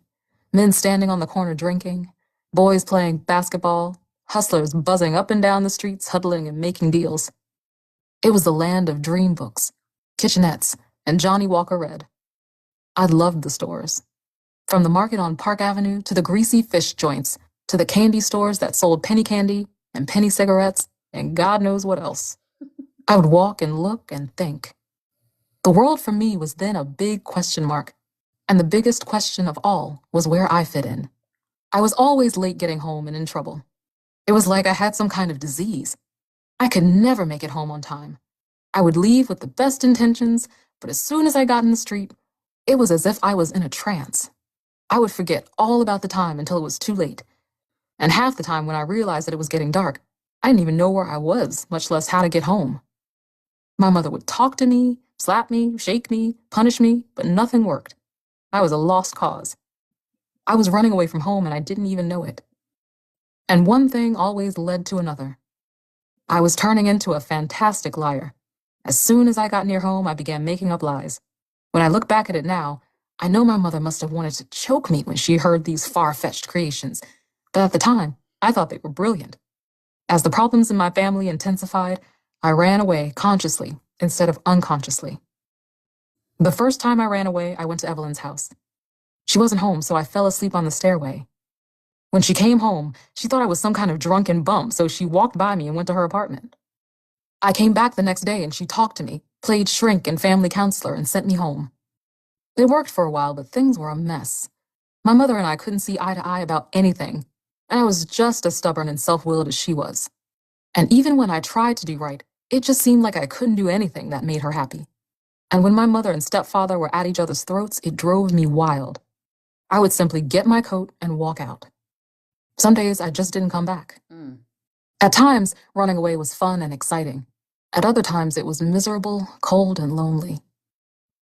Men standing on the corner drinking, boys playing basketball, hustlers buzzing up and down the streets, huddling and making deals. It was the land of dream books, kitchenettes, and Johnny Walker Red. I loved the stores. From the market on Park Avenue to the greasy fish joints to the candy stores that sold penny candy and penny cigarettes and God knows what else. I would walk and look and think. The world for me was then a big question mark, and the biggest question of all was where I fit in. I was always late getting home and in trouble. It was like I had some kind of disease. I could never make it home on time. I would leave with the best intentions, but as soon as I got in the street, it was as if I was in a trance. I would forget all about the time until it was too late. And half the time when I realized that it was getting dark, I didn't even know where I was, much less how to get home. My mother would talk to me, slap me, shake me, punish me, but nothing worked. I was a lost cause. I was running away from home and I didn't even know it. And one thing always led to another. I was turning into a fantastic liar. As soon as I got near home, I began making up lies. When I look back at it now, I know my mother must have wanted to choke me when she heard these far-fetched creations, but at the time, I thought they were brilliant. As the problems in my family intensified, I ran away consciously instead of unconsciously. The first time I ran away, I went to Evelyn's house. She wasn't home, so I fell asleep on the stairway. When she came home, she thought I was some kind of drunken bum, so she walked by me and went to her apartment. I came back the next day and she talked to me, played shrink and family counselor, and sent me home. It worked for a while, but things were a mess. My mother and I couldn't see eye to eye about anything, and I was just as stubborn and self-willed as she was. And even when I tried to do right, it just seemed like I couldn't do anything that made her happy. And when my mother and stepfather were at each other's throats, it drove me wild. I would simply get my coat and walk out. Some days I just didn't come back. At times, running away was fun and exciting. At other times, it was miserable, cold, and lonely.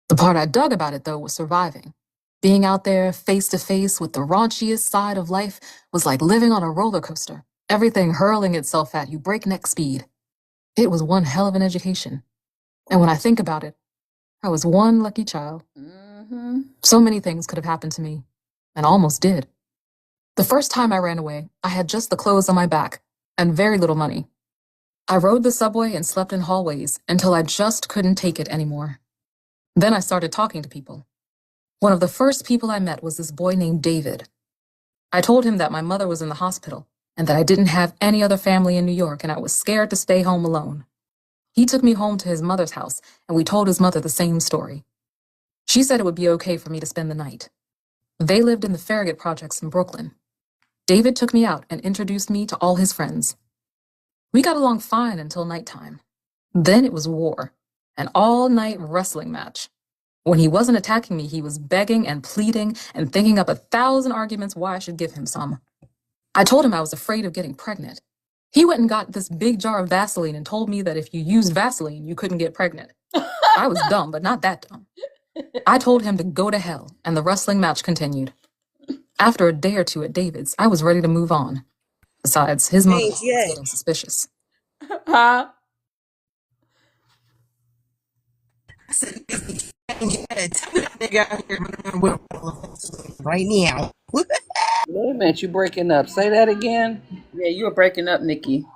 The part I dug about it, though, was surviving. Being out there face to face with the raunchiest side of life was like living on a roller coaster, everything hurling itself at you breakneck speed. It was one hell of an education. And when I think about it, I was one lucky child. So many things could have happened to me, and almost did. The first time I ran away, I had just the clothes on my back and very little money. I rode the subway and slept in hallways until I just couldn't take it anymore. Then I started talking to people. One of the first people I met was this boy named David. I told him that my mother was in the hospital and that I didn't have any other family in New York and I was scared to stay home alone. He took me home to his mother's house and we told his mother the same story. She said it would be okay for me to spend the night. They lived in the Farragut projects in Brooklyn. David took me out and introduced me to all his friends. We got along fine until nighttime. Then it was war, an all-night wrestling match. When he wasn't attacking me, he was begging and pleading and thinking up 1,000 arguments why I should give him some. I told him I was afraid of getting pregnant. He went and got this big jar of Vaseline and told me that if you used Vaseline, you couldn't get pregnant. I was dumb, but not that dumb. I told him to go to hell, and the wrestling match continued. After a day or two at David's, I was ready to move on. Besides, his mother was getting suspicious. I said, right now. Wait a minute, you breaking up. Say that again. Yeah, you were breaking up, Nikki.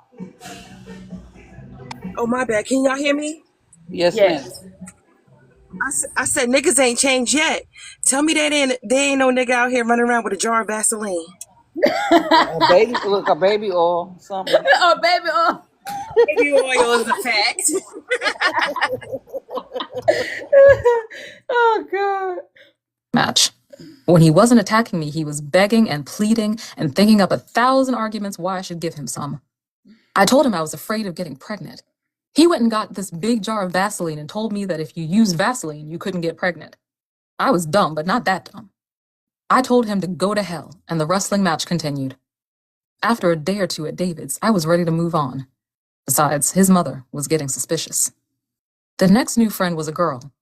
Oh, my bad. Can y'all hear me? Yes, ma'am. I said niggas ain't changed yet. Tell me that there ain't no nigga out here running around with a jar of Vaseline. A baby oil, something. Oh, baby oil. Baby oil is a fact. Oh, God. Match. When he wasn't attacking me, he was begging and pleading and thinking up 1,000 arguments why I should give him some. I told him I was afraid of getting pregnant. He went and got this big jar of Vaseline and told me that if you used Vaseline, you couldn't get pregnant. I was dumb, but not that dumb. I told him to go to hell, and the wrestling match continued. After a day or two at David's, I was ready to move on. Besides, his mother was getting suspicious. The next new friend was a girl.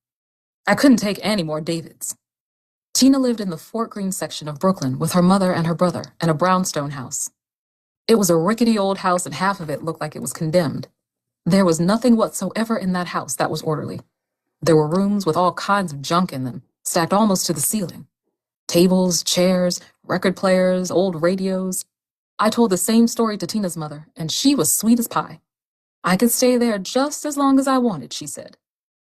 I couldn't take any more Davids. Tina lived in the Fort Greene section of Brooklyn with her mother and her brother in a brownstone house. It was a rickety old house and half of it looked like it was condemned. There was nothing whatsoever in that house that was orderly. There were rooms with all kinds of junk in them, stacked almost to the ceiling. Tables, chairs, record players, old radios. I told the same story to Tina's mother, and she was sweet as pie. I could stay there just as long as I wanted, she said.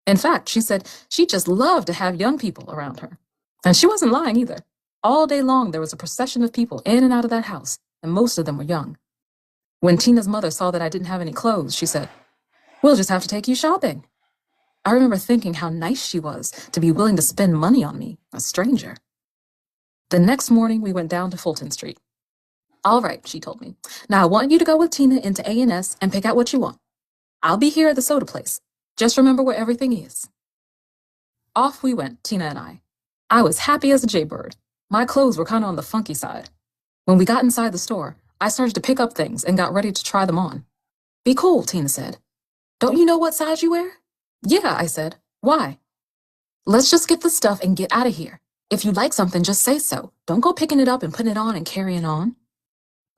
In fact, she said she just loved to have young people around her. And she wasn't lying either. All day long there was a procession of people in and out of that house, and most of them were young. When Tina's mother saw that I didn't have any clothes, she said, "We'll just have to take you shopping." I remember thinking how nice she was to be willing to spend money on me, a stranger. The next morning, we went down to Fulton Street. "All right," she told me. "Now I want you to go with Tina into A&S and pick out what you want. I'll be here at the soda place. Just remember where everything is." Off we went, Tina and I. I was happy as a jaybird. My clothes were kind of on the funky side. When we got inside the store, I started to pick up things and got ready to try them on. "Be cool," Tina said. "Don't you know what size you wear?" "Yeah," I said. "Why?" "Let's just get the stuff and get out of here. If you like something, just say so. Don't go picking it up and putting it on and carrying on."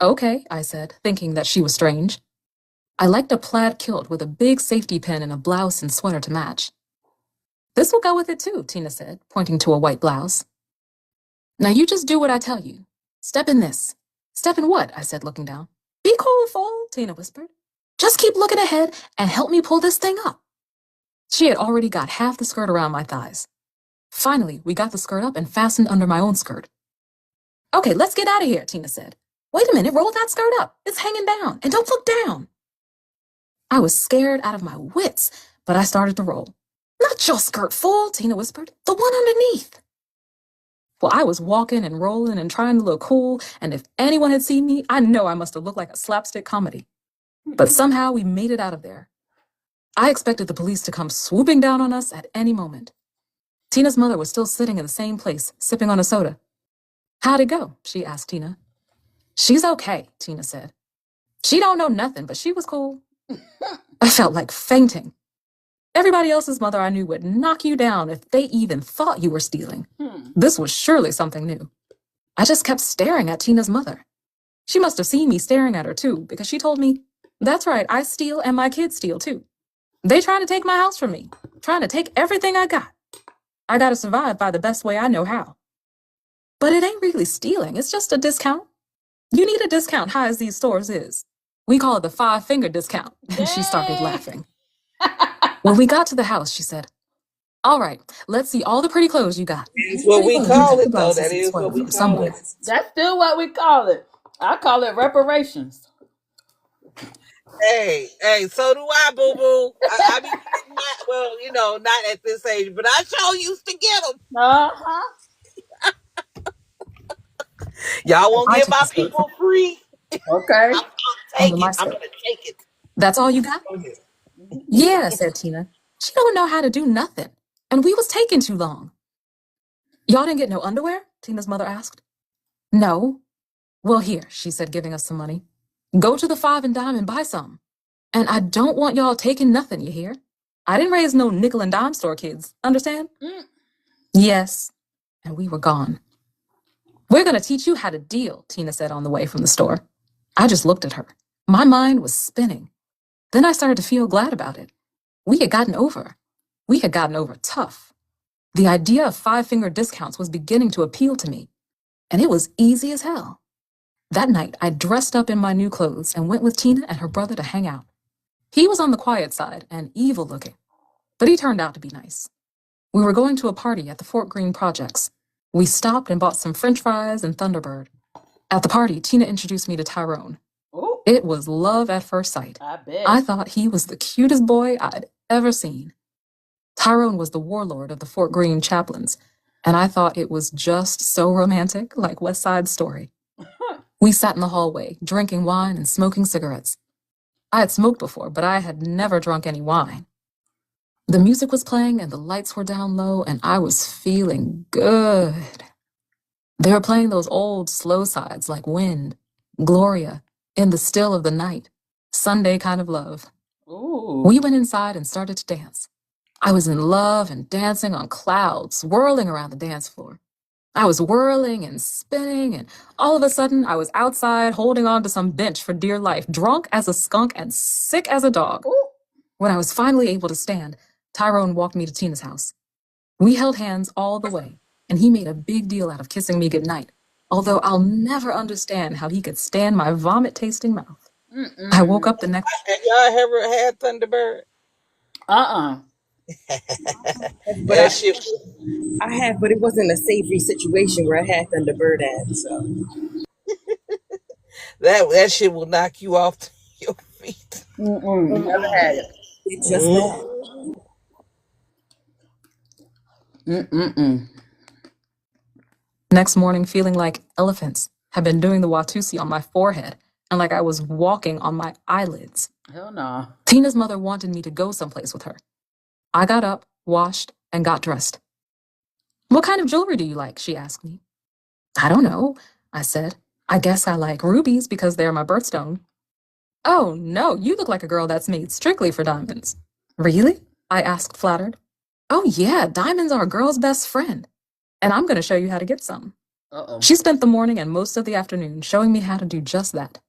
"Okay," I said, thinking that she was strange. I liked a plaid kilt with a big safety pin and a blouse and sweater to match. "This will go with it too," Tina said, pointing to a white blouse. "Now you just do what I tell you. Step in this." "Step in what?" I said, looking down. "Be cool, fool," Tina whispered. "Just keep looking ahead and help me pull this thing up." She had already got half the skirt around my thighs. Finally, we got the skirt up and fastened under my own skirt. "Okay, let's get out of here," Tina said. "Wait a minute, roll that skirt up. It's hanging down, and don't look down." I was scared out of my wits, but I started to roll. "Not your skirt, fool," Tina whispered. "The one underneath." Well, I was walking and rolling and trying to look cool, and if anyone had seen me, I know I must have looked like a slapstick comedy. But somehow we made it out of there. I expected the police to come swooping down on us at any moment. Tina's mother was still sitting in the same place, sipping on a soda. "How'd it go?" she asked Tina. "She's okay," Tina said. "She don't know nothing, but she was cool." I felt like fainting. Everybody else's mother I knew would knock you down if they even thought you were stealing. This was surely something new. I just kept staring at Tina's mother. She must have seen me staring at her too, because she told me, "That's right, I steal and my kids steal too. They trying to take my house from me, trying to take everything I got. I gotta survive by the best way I know how. But it ain't really stealing, it's just a discount. You need a discount high as these stores is. We call it the 5-finger discount." And she started laughing. When we got to the house, she said, "All right, let's see all the pretty clothes you got." That's what we call it, though. That is what we call it. That's still what we call it. I call it reparations. Hey, so do I, boo boo. I be getting my, well, you know, not at this age, but I sure used to get them. Y'all won't get my people free. Okay. I'll take it. I'm gonna take it. "That's all you got?" "Yeah," said Tina. "She don't know how to do nothing. And we was taking too long." "Y'all didn't get no underwear?" Tina's mother asked. "No." "Well, here," she said, giving us some money. "Go to the 5 and dime and buy some. And I don't want y'all taking nothing, you hear? I didn't raise no nickel and dime store kids, understand?" "Yes." And we were gone. "We're gonna teach you how to deal," Tina said on the way from the store. I just looked at her. My mind was spinning. Then I started to feel glad about it. We had gotten over. We had gotten over tough. The idea of 5-finger discounts was beginning to appeal to me, and it was easy as hell. That night, I dressed up in my new clothes and went with Tina and her brother to hang out. He was on the quiet side and evil looking, but he turned out to be nice. We were going to a party at the Fort Greene Projects. We stopped and bought some French fries and Thunderbird. At the party, Tina introduced me to Tyrone. Ooh. It was love at first sight. I bet. I thought he was the cutest boy I'd ever seen. Tyrone was the warlord of the Fort Greene chaplains, and I thought it was just so romantic, like West Side Story. We sat in the hallway, drinking wine and smoking cigarettes. I had smoked before, but I had never drunk any wine. The music was playing and the lights were down low, and I was feeling good. They were playing those old slow sides like Wind, Gloria, In the Still of the Night, Sunday Kind of Love. Ooh. We went inside and started to dance. I was in love and dancing on clouds, whirling around the dance floor. I was whirling and spinning, and all of a sudden I was outside holding on to some bench for dear life, drunk as a skunk and sick as a dog. Ooh. When I was finally able to stand, Tyrone walked me to Tina's house. We held hands all the way, and he made a big deal out of kissing me goodnight, although I'll never understand how he could stand my vomit-tasting mouth. I woke up the next... Y'all ever had Thunderbird? But That shit, I have, but it wasn't a savory situation where I had Thunderbird at. So that shit will knock you off your feet. Never had it. it's just that. Next morning, feeling like elephants had been doing the Watusi on my forehead and like I was walking on my eyelids. Hell no. Tina's mother wanted me to go someplace with her. I got up, washed, and got dressed. What kind of jewelry do you like? She asked me. I don't know, I said. I guess I like rubies because they're my birthstone. Oh, no, you look like a girl that's made strictly for diamonds. Really? I asked, flattered. Oh, yeah, diamonds are a girl's best friend. And I'm going to show you how to get some. Uh-oh. She spent the morning and most of the afternoon showing me how to do just that.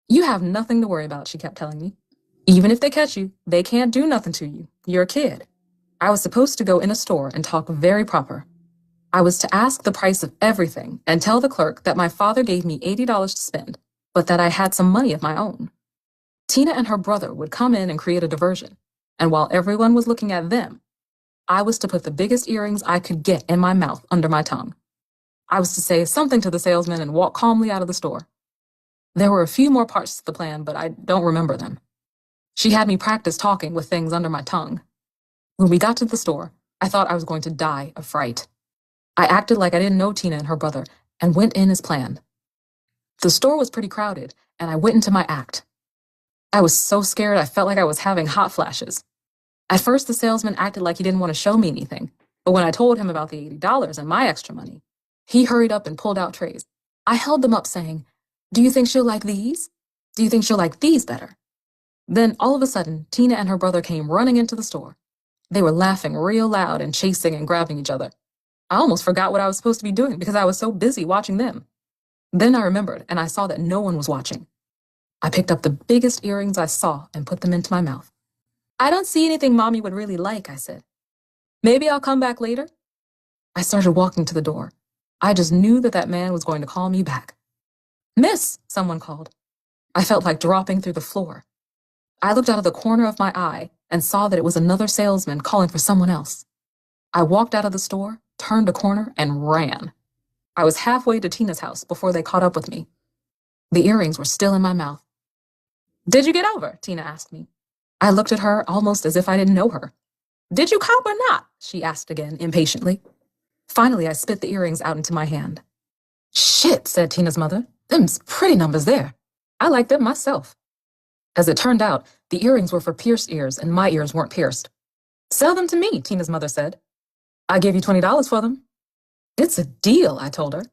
You have nothing to worry about, she kept telling me. Even if they catch you, they can't do nothing to you. You're a kid. I was supposed to go in a store and talk very proper. I was to ask the price of everything and tell the clerk that my father gave me $80 to spend, but that I had some money of my own. Tina and her brother would come in and create a diversion, and while everyone was looking at them, I was to put the biggest earrings I could get in my mouth under my tongue. I was to say something to the salesman and walk calmly out of the store. There were a few more parts to the plan, but I don't remember them. She had me practice talking with things under my tongue. When we got to the store, I thought I was going to die of fright. I acted like I didn't know Tina and her brother and went in as planned. The store was pretty crowded, and I went into my act. I was so scared I felt like I was having hot flashes. At first, the salesman acted like he didn't want to show me anything, but when I told him about the $80 and my extra money, he hurried up and pulled out trays. I held them up saying, "Do you think she'll like these? Do you think she'll like these better?" Then, all of a sudden, Tina and her brother came running into the store. They were laughing real loud and chasing and grabbing each other. I almost forgot what I was supposed to be doing because I was so busy watching them. Then I remembered, and I saw that no one was watching. I picked up the biggest earrings I saw and put them into my mouth. "I don't see anything Mommy would really like," I said. "Maybe I'll come back later?" I started walking to the door. I just knew that that man was going to call me back. "Miss," someone called. I felt like dropping through the floor. I looked out of the corner of my eye and saw that it was another salesman calling for someone else. I walked out of the store, turned a corner, and ran. I was halfway to Tina's house before they caught up with me. The earrings were still in my mouth. "Did you get over?" Tina asked me. I looked at her almost as if I didn't know her. "Did you cop or not?" she asked again, impatiently. Finally, I spit the earrings out into my hand. "Shit," said Tina's mother. "Them's pretty numbers there. I like them myself." As it turned out, the earrings were for pierced ears, and my ears weren't pierced. "Sell them to me," Tina's mother said. "I gave you $20 for them." "It's a deal," I told her.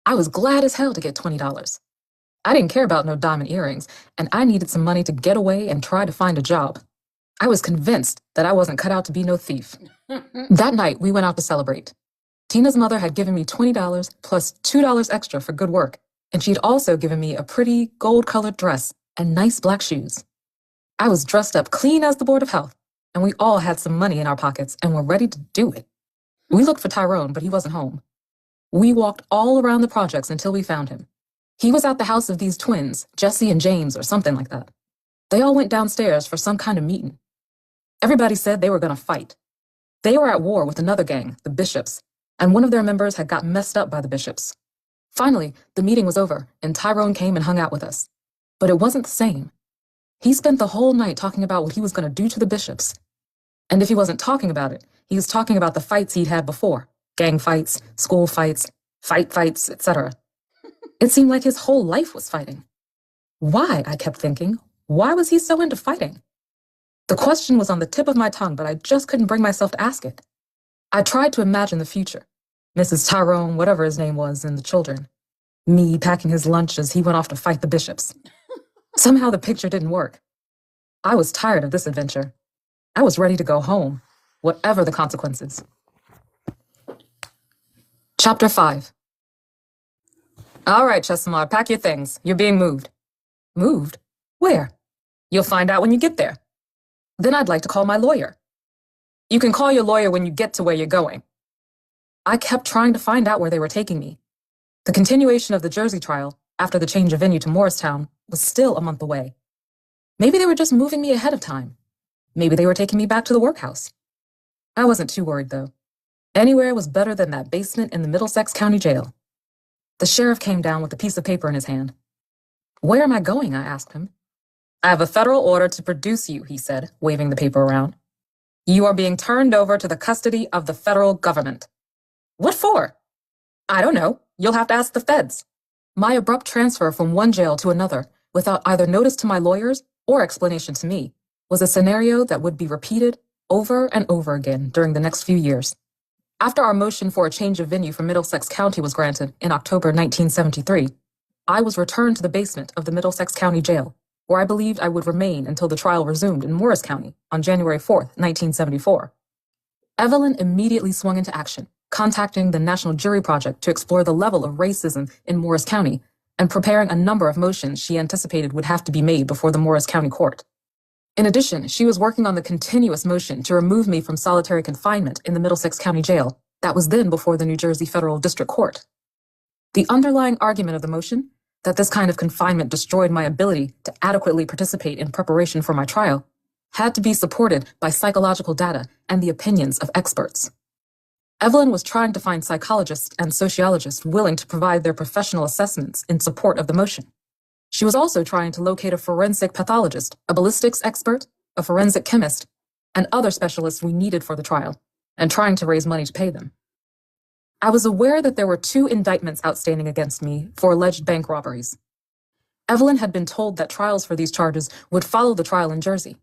I was glad as hell to get $20. I didn't care about no diamond earrings, and I needed some money to get away and try to find a job. I was convinced that I wasn't cut out to be no thief. That night, we went out to celebrate. Tina's mother had given me $20 plus $2 extra for good work, and she'd also given me a pretty gold-colored dress and nice black shoes. I was dressed up clean as the Board of Health, and we all had some money in our pockets and were ready to do it. We looked for Tyrone, but he wasn't home. We walked all around the projects until we found him. He was at the house of these twins, Jesse and James or something like that. They all went downstairs for some kind of meeting. Everybody said they were going to fight. They were at war with another gang, the Bishops, and one of their members had got messed up by the Bishops. Finally, the meeting was over, and Tyrone came and hung out with us. But it wasn't the same. He spent the whole night talking about what he was going to do to the Bishops. And if he wasn't talking about it, he was talking about the fights he'd had before. Gang fights, school fights, etc. It seemed like his whole life was fighting. Why, I kept thinking, Why was he so into fighting? The question was on the tip of my tongue, but I just couldn't bring myself to ask it. I tried to imagine the future. Mrs. Tyrone, whatever his name was, and the children. Me packing his lunch as he went off to fight the bishops. Somehow the picture didn't work. I was tired of this adventure. I was ready to go home, whatever the consequences. Chapter 5. All right, Chesimard, pack your things. You're being moved. Moved? Where? You'll find out when you get there. Then I'd like to call my lawyer. You can call your lawyer when you get to where you're going. I kept trying to find out where they were taking me. The continuation of the Jersey trial, after the change of venue to Morristown, was still a month away. Maybe they were just moving me ahead of time. Maybe they were taking me back to the workhouse. I wasn't too worried, though. Anywhere was better than that basement in the Middlesex County Jail. The sheriff came down with a piece of paper in his hand. Where am I going? I asked him. I have a federal order to produce you, he said, waving the paper around. You are being turned over to the custody of the federal government. What for? I don't know. You'll have to ask the feds. My abrupt transfer from one jail to another, without either notice to my lawyers or explanation to me, was a scenario that would be repeated over and over again during the next few years. After our motion for a change of venue for Middlesex County was granted in October 1973, I was returned to the basement of the Middlesex County Jail, where I believed I would remain until the trial resumed in Morris County on January 4th, 1974. Evelyn immediately swung into action, contacting the National Jury Project to explore the level of racism in Morris County and preparing a number of motions she anticipated would have to be made before the Morris County Court. In addition, she was working on the continuous motion to remove me from solitary confinement in the Middlesex County Jail that was then before the New Jersey Federal District Court. The underlying argument of the motion, that this kind of confinement destroyed my ability to adequately participate in preparation for my trial, had to be supported by psychological data and the opinions of experts. Evelyn was trying to find psychologists and sociologists willing to provide their professional assessments in support of the motion. She was also trying to locate a forensic pathologist, a ballistics expert, a forensic chemist, and other specialists we needed for the trial, and trying to raise money to pay them. I was aware that there were 2 indictments outstanding against me for alleged bank robberies. Evelyn had been told that trials for these charges would follow the trial in Jersey.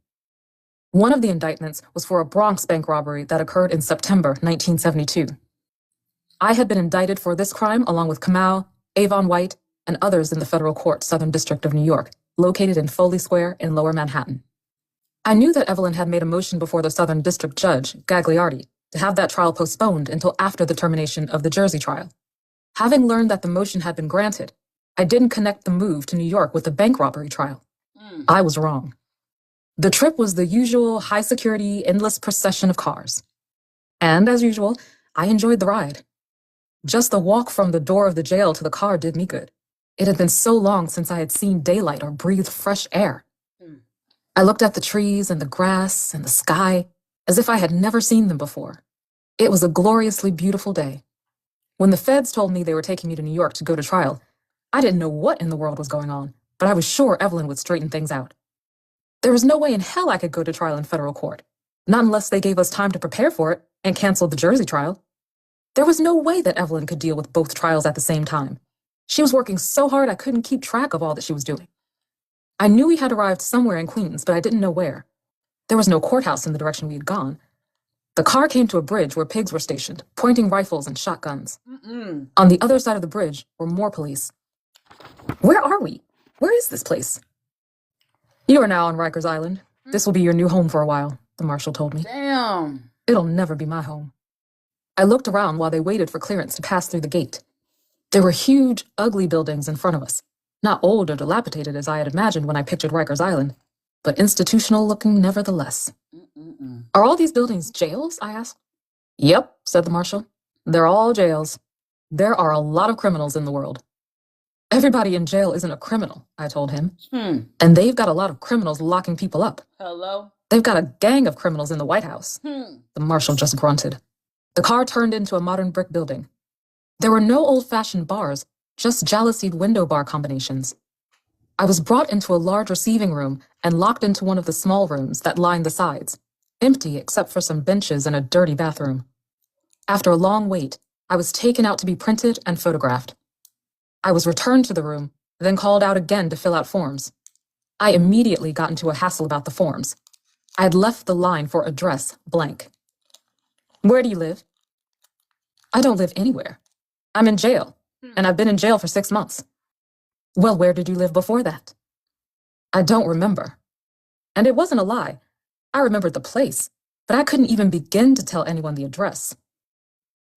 One of the indictments was for a Bronx bank robbery that occurred in September 1972. I had been indicted for this crime along with Kamau, Avon White, and others in the federal court, Southern District of New York, located in Foley Square in Lower Manhattan. I knew that Evelyn had made a motion before the Southern District Judge, Gagliardi, to have that trial postponed until after the termination of the Jersey trial. Having learned that the motion had been granted, I didn't connect the move to New York with the bank robbery trial. I was wrong. The trip was the usual high-security, endless procession of cars. And, as usual, I enjoyed the ride. Just the walk from the door of the jail to the car did me good. It had been so long since I had seen daylight or breathed fresh air. I looked at the trees and the grass and the sky as if I had never seen them before. It was a gloriously beautiful day. When the feds told me they were taking me to New York to go to trial, I didn't know what in the world was going on, but I was sure Evelyn would straighten things out. There was no way in hell I could go to trial in federal court, not unless they gave us time to prepare for it and canceled the Jersey trial. There was no way that Evelyn could deal with both trials at the same time. She was working so hard I couldn't keep track of all that she was doing. I knew we had arrived somewhere in Queens, but I didn't know where. There was no courthouse in the direction we had gone. The car came to a bridge where pigs were stationed, pointing rifles and shotguns. On the other side of the bridge were more police. Where are we? Where is this place? You are now on Rikers Island. This will be your new home for a while, the marshal told me. Damn. It'll never be my home. I looked around while they waited for clearance to pass through the gate. There were huge, ugly buildings in front of us, not old or dilapidated as I had imagined when I pictured Rikers Island, but institutional looking nevertheless. Are all these buildings jails? I asked. Yep, said the marshal. They're all jails. There are a lot of criminals in the world. Everybody in jail isn't a criminal, I told him. And they've got a lot of criminals locking people up. Hello? They've got a gang of criminals in the White House. The marshal just grunted. The car turned into a modern brick building. There were no old-fashioned bars, just jalousied window bar combinations. I was brought into a large receiving room and locked into one of the small rooms that lined the sides, empty except for some benches and a dirty bathroom. After a long wait, I was taken out to be printed and photographed. I was returned to the room, then called out again to fill out forms. I immediately got into a hassle about the forms. I had left the line for address blank. Where do you live? I don't live anywhere. I'm in jail, and I've been in jail for 6 months. Well, where did you live before that? I don't remember. And it wasn't a lie. I remembered the place, but I couldn't even begin to tell anyone the address.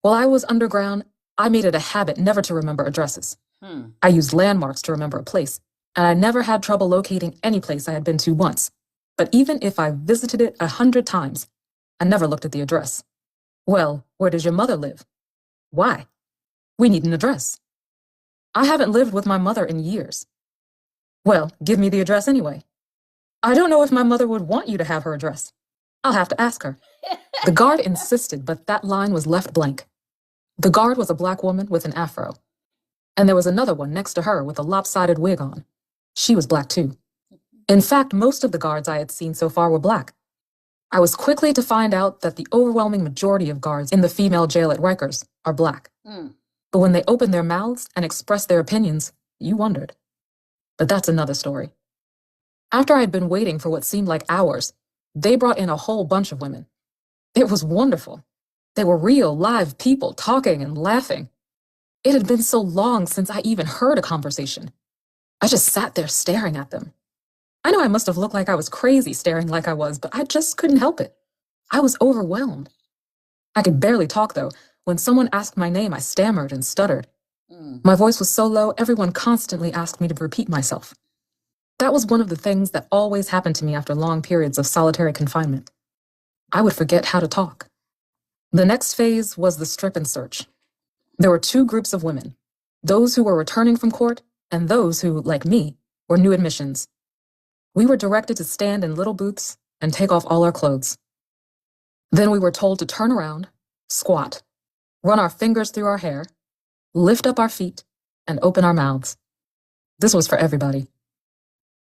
While I was underground, I made it a habit never to remember addresses. I used landmarks to remember a place, and I never had trouble locating any place I had been to once. But even if I visited it 100 times, I never looked at the address. Well, where does your mother live? Why? We need an address. I haven't lived with my mother in years. Well, give me the address anyway. I don't know if my mother would want you to have her address. I'll have to ask her. The guard insisted, but that line was left blank. The guard was a black woman with an afro. And there was another one next to her with a lopsided wig on. She was black too. In fact, most of the guards I had seen so far were black. I was quickly to find out that the overwhelming majority of guards in the female jail at Rikers are black. But when they opened their mouths and expressed their opinions, you wondered. But that's another story. After I had been waiting for what seemed like hours, they brought in a whole bunch of women. It was wonderful. They were real, live people talking and laughing. It had been so long since I even heard a conversation. I just sat there staring at them. I know I must have looked like I was crazy staring like I was, but I just couldn't help it. I was overwhelmed. I could barely talk, though. When someone asked my name, I stammered and stuttered. My voice was so low, everyone constantly asked me to repeat myself. That was one of the things that always happened to me after long periods of solitary confinement. I would forget how to talk. The next phase was the strip and search. There were 2 groups of women, those who were returning from court and those who, like me, were new admissions. We were directed to stand in little booths and take off all our clothes. Then we were told to turn around, squat, run our fingers through our hair, lift up our feet, and open our mouths. This was for everybody.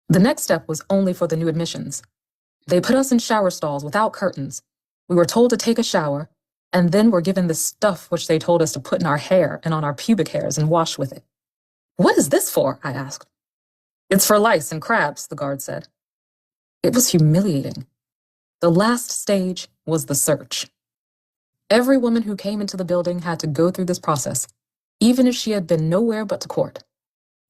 The next step was only for the new admissions. They put us in shower stalls without curtains. We were told to take a shower, and then were given this stuff which they told us to put in our hair and on our pubic hairs and wash with it. What is this for? I asked. It's for lice and crabs, the guard said. It was humiliating. The last stage was the search. Every woman who came into the building had to go through this process, even if she had been nowhere but to court.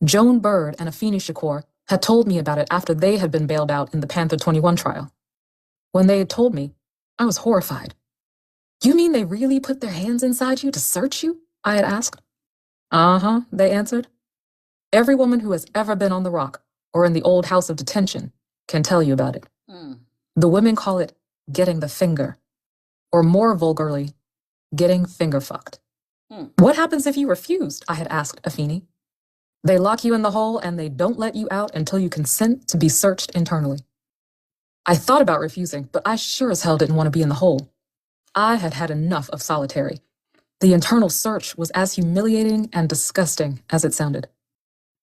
Joan Bird and Afeni Shakur had told me about it after they had been bailed out in the Panther 21 trial. When they had told me, I was horrified. You mean they really put their hands inside you to search you? I had asked. Uh-huh, they answered. Every woman who has ever been on the Rock or in the old house of detention can tell you about it. The women call it getting the finger, or more vulgarly, getting finger fucked. What happens if you refused? I had asked Afeni. They lock you in the hole and they don't let you out until you consent to be searched internally. I thought about refusing, but I sure as hell didn't want to be in the hole. I had had enough of solitary. The internal search was as humiliating and disgusting as it sounded.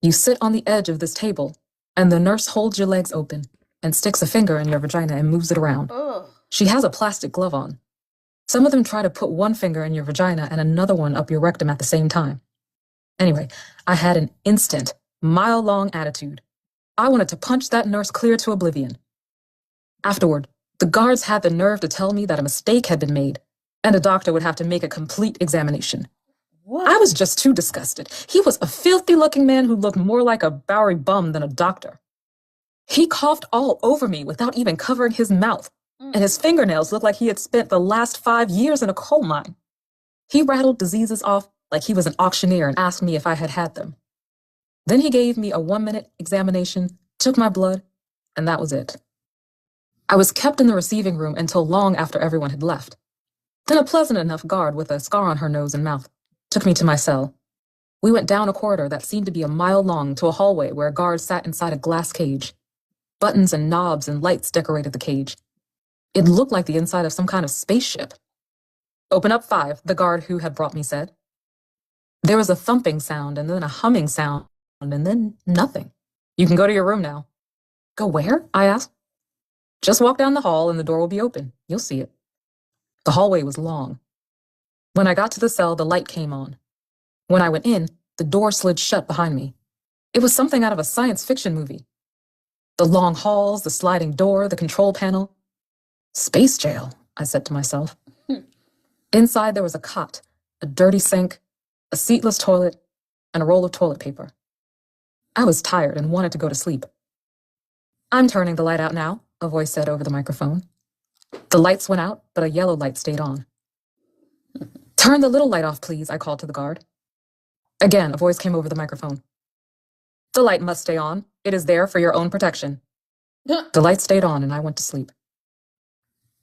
You sit on the edge of this table, and the nurse holds your legs open and sticks a finger in your vagina and moves it around. She has a plastic glove on. Some of them try to put one finger in your vagina and another one up your rectum at the same time. Anyway, I had an instant, mile-long attitude. I wanted to punch that nurse clear to oblivion. Afterward, the guards had the nerve to tell me that a mistake had been made, and a doctor would have to make a complete examination. I was just too disgusted. He was a filthy-looking man who looked more like a Bowery bum than a doctor. He coughed all over me without even covering his mouth, and his fingernails looked like he had spent the last 5 years in a coal mine. He rattled diseases off like he was an auctioneer and asked me if I had had them. Then he gave me a 1-minute examination, took my blood, and that was it. I was kept in the receiving room until long after everyone had left. Then a pleasant enough guard with a scar on her nose and mouth took me to my cell. We went down a corridor that seemed to be a mile long to a hallway where a guard sat inside a glass cage. Buttons and knobs and lights decorated the cage. It looked like the inside of some kind of spaceship. Open up 5, the guard who had brought me said. There was a thumping sound and then a humming sound and then nothing. You can go to your room now. Go where? I asked. Just walk down the hall and the door will be open. You'll see it. The hallway was long. When I got to the cell, the light came on. When I went in, the door slid shut behind me. It was something out of a science fiction movie. The long halls, the sliding door, the control panel. Space jail, I said to myself. Inside there was a cot, a dirty sink, a seatless toilet, and a roll of toilet paper. I was tired and wanted to go to sleep. I'm turning the light out now, a voice said over the microphone. The lights went out, but a yellow light stayed on. Turn the little light off, please, I called to the guard. Again, a voice came over the microphone. The light must stay on. It is there for your own protection. The light stayed on and I went to sleep.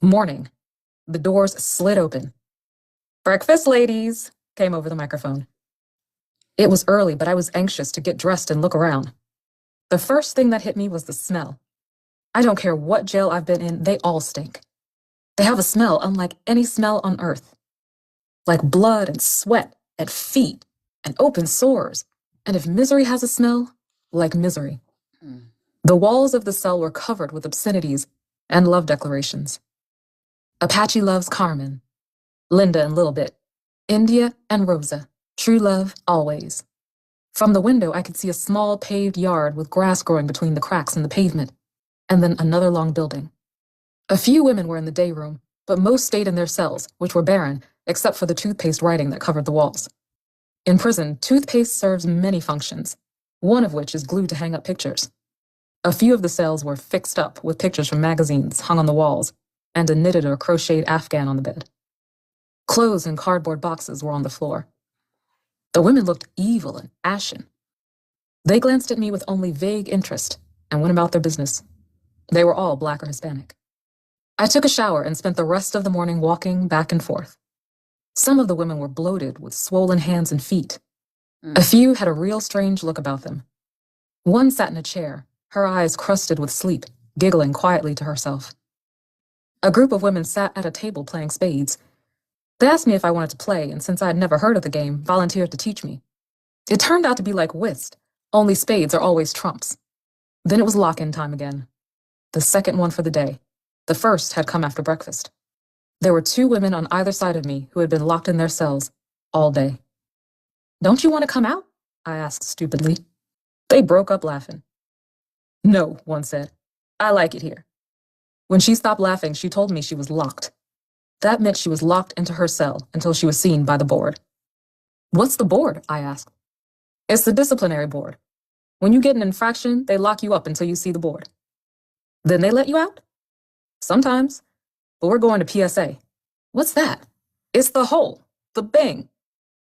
Morning. The doors slid open. Breakfast, ladies, came over the microphone. It was early, but I was anxious to get dressed and look around. The first thing that hit me was the smell. I don't care what jail I've been in, they all stink. They have a smell unlike any smell on earth. Like blood and sweat and feet and open sores. And if misery has a smell, like misery. The walls of the cell were covered with obscenities and love declarations. Apache loves Carmen, Linda and Little Bit, India and Rosa, true love always. From the window, I could see a small paved yard with grass growing between the cracks in the pavement, and then another long building. A few women were in the day room, but most stayed in their cells, which were barren, except for the toothpaste writing that covered the walls. In prison, toothpaste serves many functions, one of which is glued to hang up pictures. A few of the cells were fixed up with pictures from magazines hung on the walls, and a knitted or crocheted Afghan on the bed. Clothes in cardboard boxes were on the floor. The women looked evil and ashen. They glanced at me with only vague interest and went about their business. They were all Black or Hispanic. I took a shower and spent the rest of the morning walking back and forth. Some of the women were bloated with swollen hands and feet. A few had a real strange look about them. One sat in a chair, her eyes crusted with sleep, giggling quietly to herself. A group of women sat at a table playing spades. They asked me if I wanted to play, and since I had never heard of the game, volunteered to teach me. It turned out to be like whist, only spades are always trumps. Then it was lock-in time again. The second one for the day. The first had come after breakfast. There were 2 women on either side of me who had been locked in their cells all day. Don't you want to come out? I asked stupidly. They broke up laughing. No, one said. I like it here. When she stopped laughing, she told me she was locked. That meant she was locked into her cell until she was seen by the board. What's the board? I asked. It's the disciplinary board. When you get an infraction, they lock you up until you see the board. Then they let you out? Sometimes. But we're going to PSA. What's that? It's the hole, the bang.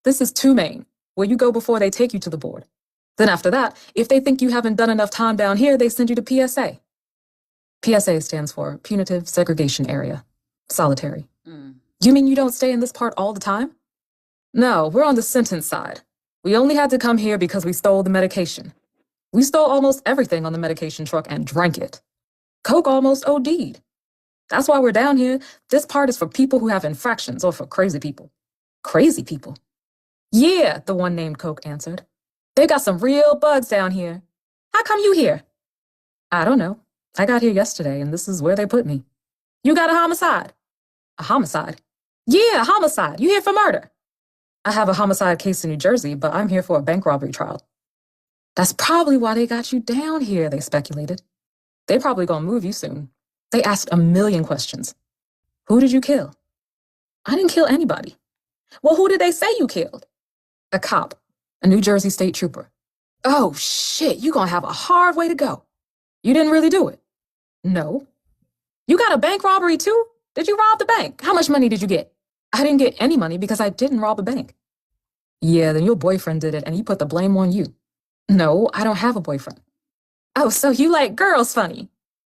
This is 2 main, where you go before they take you to the board. Then after that, if they think you haven't done enough time down here, they send you to PSA. PSA stands for Punitive Segregation Area. Solitary. You mean you don't stay in this part all the time? No, we're on the sentence side. We only had to come here because we stole the medication. We stole almost everything on the medication truck and drank it. Coke almost OD'd. That's why we're down here. This part is for people who have infractions or for crazy people. Crazy people? Yeah, the one named Coke answered. They got some real bugs down here. How come you here? I don't know. I got here yesterday and this is where they put me. You got a homicide? A homicide? Yeah, a homicide. You here for murder? I have a homicide case in New Jersey, but I'm here for a bank robbery trial. That's probably why they got you down here, they speculated. They probably gonna move you soon. They asked a million questions. Who did you kill? I didn't kill anybody. Well, who did they say you killed? A cop, a New Jersey state trooper. Oh, shit, you gonna have a hard way to go. You didn't really do it? No. You got a bank robbery too? Did you rob the bank? How much money did you get? I didn't get any money because I didn't rob a bank. Yeah, then your boyfriend did it and he put the blame on you. No, I don't have a boyfriend. Oh, so you like girls funny?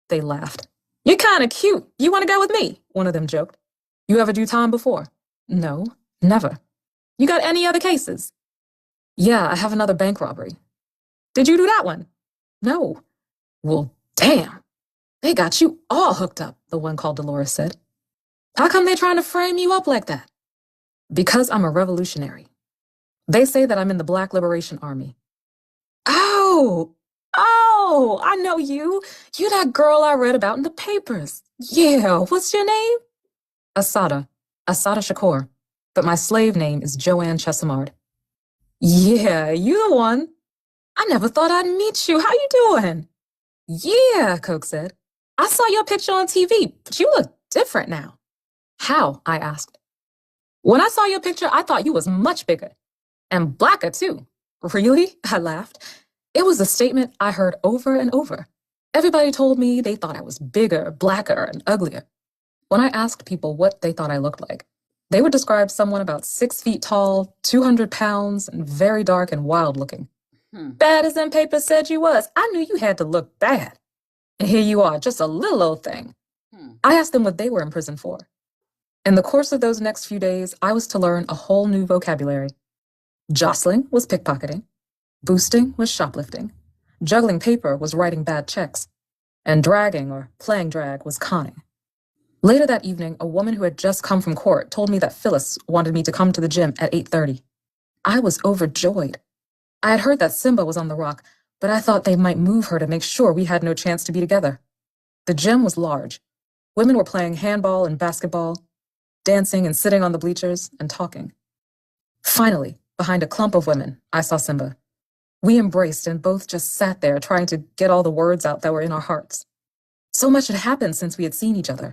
They laughed. You're kind of cute. You want to go with me? One of them joked. You ever do time before? No, never. You got any other cases? Yeah, I have another bank robbery. Did you do that one? No. Well, damn. They got you all hooked up, the one called Dolores said. How come they trying to frame you up like that? Because I'm a revolutionary. They say that I'm in the Black Liberation Army. Oh, I know you. You that girl I read about in the papers. Yeah, what's your name? Assata Chapters. But my slave name is Joanne Chesimard. Yeah, you the one. I never thought I'd meet you. How you doing? Yeah, Coke said. I saw your picture on TV, but you look different now. How? I asked. When I saw your picture, I thought you was much bigger. And blacker, too. Really? I laughed. It was a statement I heard over and over. Everybody told me they thought I was bigger, blacker, and uglier. When I asked people what they thought I looked like, they would describe someone about 6 feet tall, 200 pounds, and very dark and wild looking. Bad as them papers said you was. I knew you had to look bad. And here you are, just a little old thing. I asked them what they were in prison for. In the course of those next few days, I was to learn a whole new vocabulary. Jostling was pickpocketing. Boosting was shoplifting. Juggling paper was writing bad checks. And dragging or playing drag was conning. Later that evening, a woman who had just come from court told me that Phyllis wanted me to come to the gym at 8:30. I was overjoyed. I had heard that Simba was on the rock, but I thought they might move her to make sure we had no chance to be together. The gym was large. Women were playing handball and basketball, dancing and sitting on the bleachers and talking. Finally, behind a clump of women, I saw Simba. We embraced and both just sat there trying to get all the words out that were in our hearts. So much had happened since we had seen each other.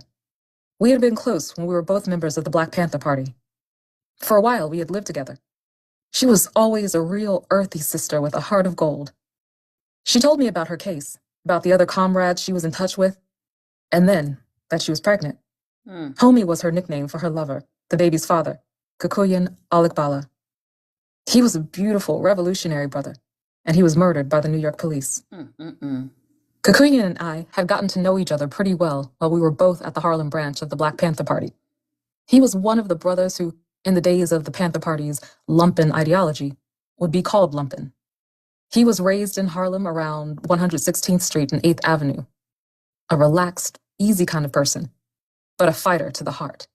We had been close when we were both members of the Black Panther Party. For a while, we had lived together. She was always a real earthy sister with a heart of gold. She told me about her case, about the other comrades she was in touch with, and then that she was pregnant. Homie was her nickname for her lover, the baby's father, Kikuyan Alikbala. He was a beautiful, revolutionary brother, and he was murdered by the New York police. Kikuyan and I had gotten to know each other pretty well while we were both at the Harlem branch of the Black Panther Party. He was one of the brothers who, in the days of the Panther Party's lumpen ideology, would be called lumpen. He was raised in Harlem around 116th Street and 8th Avenue. A relaxed, easy kind of person, but a fighter to the heart.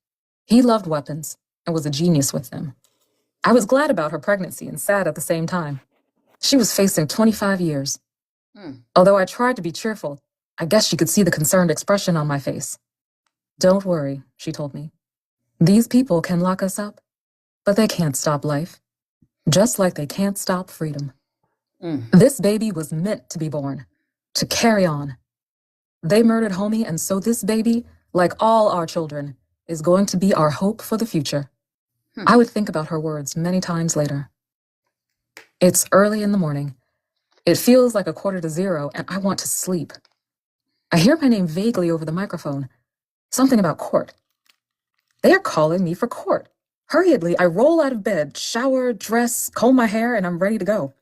He loved weapons and was a genius with them. I was glad about her pregnancy and sad at the same time. She was facing 25 years. Although I tried to be cheerful, I guess she could see the concerned expression on my face. Don't worry, she told me. These people can lock us up, but they can't stop life. Just like they can't stop freedom. This baby was meant to be born, to carry on. They murdered homie, and so this baby, like all our children, is going to be our hope for the future. I would think about her words many times later. It's early in the morning. It feels like 1:45, and I want to sleep. I hear my name vaguely over the microphone. Something about court. They are calling me for court. Hurriedly, I roll out of bed, shower, dress, comb my hair, and I'm ready to go.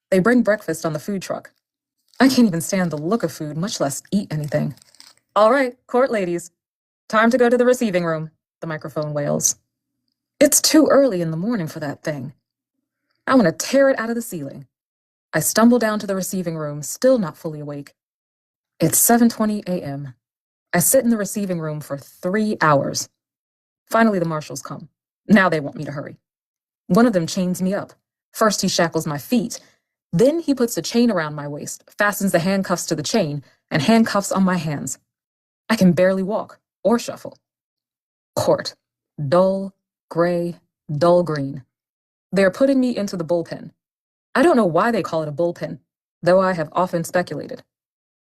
They bring breakfast on the food truck. I can't even stand the look of food, much less eat anything. All right, court ladies. Time to go to the receiving room, the microphone wails. It's too early in the morning for that thing. I want to tear it out of the ceiling. I stumble down to the receiving room, still not fully awake. It's 7:20 a.m. I sit in the receiving room for 3 hours. Finally, the marshals come. Now they want me to hurry. One of them chains me up. First, he shackles my feet. Then he puts a chain around my waist, fastens the handcuffs to the chain, and handcuffs on my hands. I can barely walk or shuffle. Court. Dull, gray, dull green. They're putting me into the bullpen. I don't know why they call it a bullpen, though I have often speculated.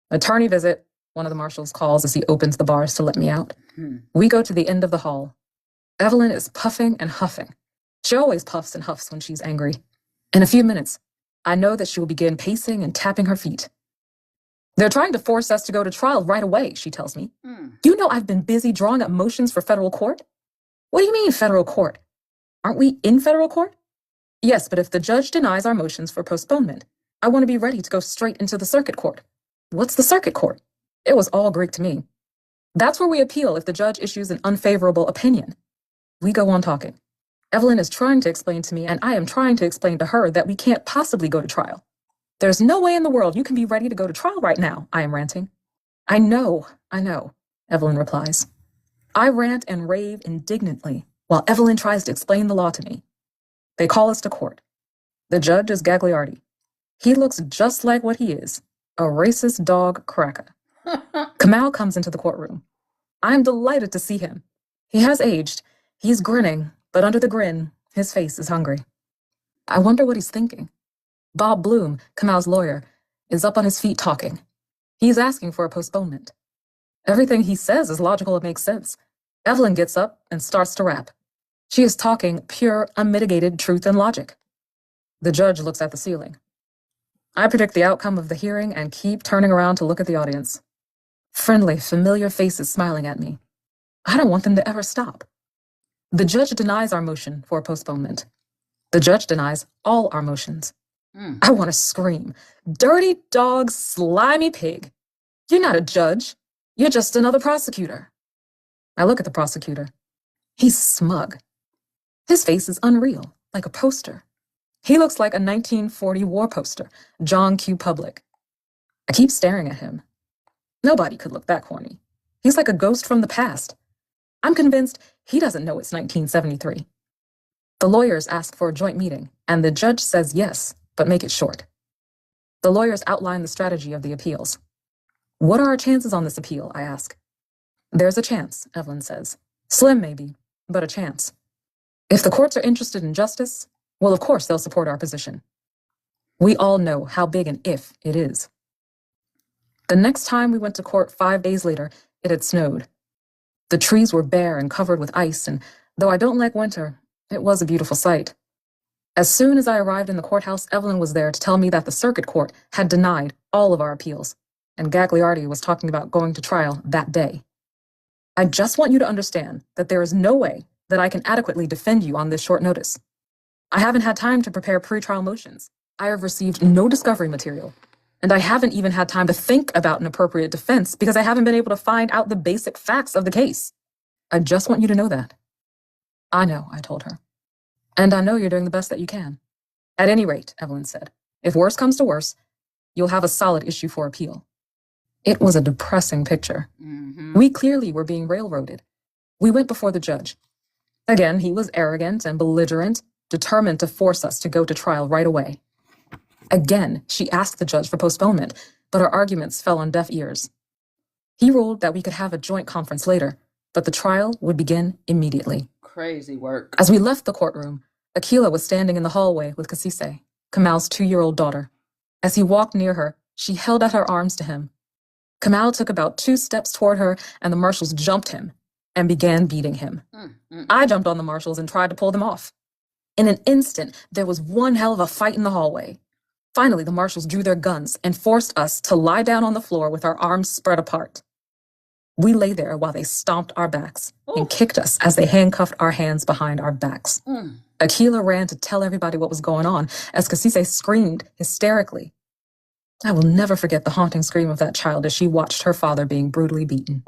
Attorney visit, one of the marshals calls as he opens the bars to let me out. We go to the end of the hall. Evelyn is puffing and huffing. She always puffs and huffs when she's angry. In a few minutes, I know that she will begin pacing and tapping her feet. They're trying to force us to go to trial right away, she tells me. You know I've been busy drawing up motions for federal court? What do you mean federal court? Aren't we in federal court? Yes, but if the judge denies our motions for postponement, I want to be ready to go straight into the circuit court. What's the circuit court? It was all Greek to me. That's where we appeal if the judge issues an unfavorable opinion. We go on talking. Evelyn is trying to explain to me, and I am trying to explain to her that we can't possibly go to trial. There's no way in the world you can be ready to go to trial right now, I am ranting. I know, Evelyn replies. I rant and rave indignantly while Evelyn tries to explain the law to me. They call us to court. The judge is Gagliardi. He looks just like what he is, a racist dog cracker. Kamal comes into the courtroom. I am delighted to see him. He has aged. He's grinning, but under the grin, his face is hungry. I wonder what he's thinking. Bob Bloom, Kamal's lawyer, is up on his feet talking. He's asking for a postponement. Everything he says is logical and makes sense. Evelyn gets up and starts to rap. She is talking pure, unmitigated truth and logic. The judge looks at the ceiling. I predict the outcome of the hearing and keep turning around to look at the audience. Friendly, familiar faces smiling at me. I don't want them to ever stop. The judge denies our motion for postponement. The judge denies all our motions. I want to scream, "Dirty dog, slimy pig. You're not a judge. You're just another prosecutor." I look at the prosecutor. He's smug. His face is unreal, like a poster. He looks like a 1940 war poster, John Q. Public. I keep staring at him. Nobody could look that corny. He's like a ghost from the past. I'm convinced he doesn't know it's 1973. The lawyers ask for a joint meeting, and the judge says yes, but make it short. The lawyers outline the strategy of the appeals. What are our chances on this appeal, I ask. There's a chance, Evelyn says. Slim, maybe, but a chance. If the courts are interested in justice, well, of course they'll support our position. We all know how big an if it is. The next time we went to court 5 days later, it had snowed. The trees were bare and covered with ice, and though I don't like winter, it was a beautiful sight. As soon as I arrived in the courthouse, Evelyn was there to tell me that the circuit court had denied all of our appeals, and Gagliardi was talking about going to trial that day. I just want you to understand that there is no way that I can adequately defend you on this short notice. I haven't had time to prepare pretrial motions. I have received no discovery material, and I haven't even had time to think about an appropriate defense because I haven't been able to find out the basic facts of the case. I just want you to know that. I know, I told her. And I know you're doing the best that you can. At any rate, Evelyn said, if worse comes to worse, you'll have a solid issue for appeal. It was a depressing picture. We clearly were being railroaded. We went before the judge. Again, he was arrogant and belligerent, determined to force us to go to trial right away. Again, she asked the judge for postponement, but her arguments fell on deaf ears. He ruled that we could have a joint conference later, but the trial would begin immediately. Crazy work. As we left the courtroom, Akila was standing in the hallway with Kasise, Kamal's 2-year-old daughter. As he walked near her, she held out her arms to him. Kamal took about 2 steps toward her, and the marshals jumped him and began beating him. I jumped on the marshals and tried to pull them off. In an instant, there was one hell of a fight in the hallway. Finally, the marshals drew their guns and forced us to lie down on the floor with our arms spread apart. We lay there while they stomped our backs and kicked us as they handcuffed our hands behind our backs. Akila ran to tell everybody what was going on as Kasise screamed hysterically. I will never forget the haunting scream of that child as she watched her father being brutally beaten.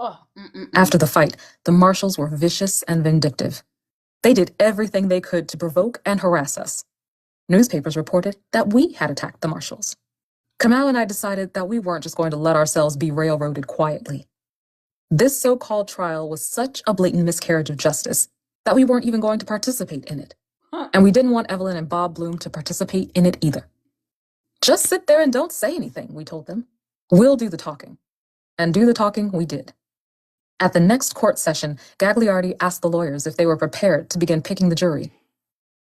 After the fight, the marshals were vicious and vindictive. They did everything they could to provoke and harass us. Newspapers reported that we had attacked the marshals. Kamal and I decided that we weren't just going to let ourselves be railroaded quietly. This so-called trial was such a blatant miscarriage of justice that we weren't even going to participate in it. And we didn't want Evelyn and Bob Bloom to participate in it either. Just sit there and don't say anything, we told them. We'll do the talking. And do the talking we did. At the next court session, Gagliardi asked the lawyers if they were prepared to begin picking the jury.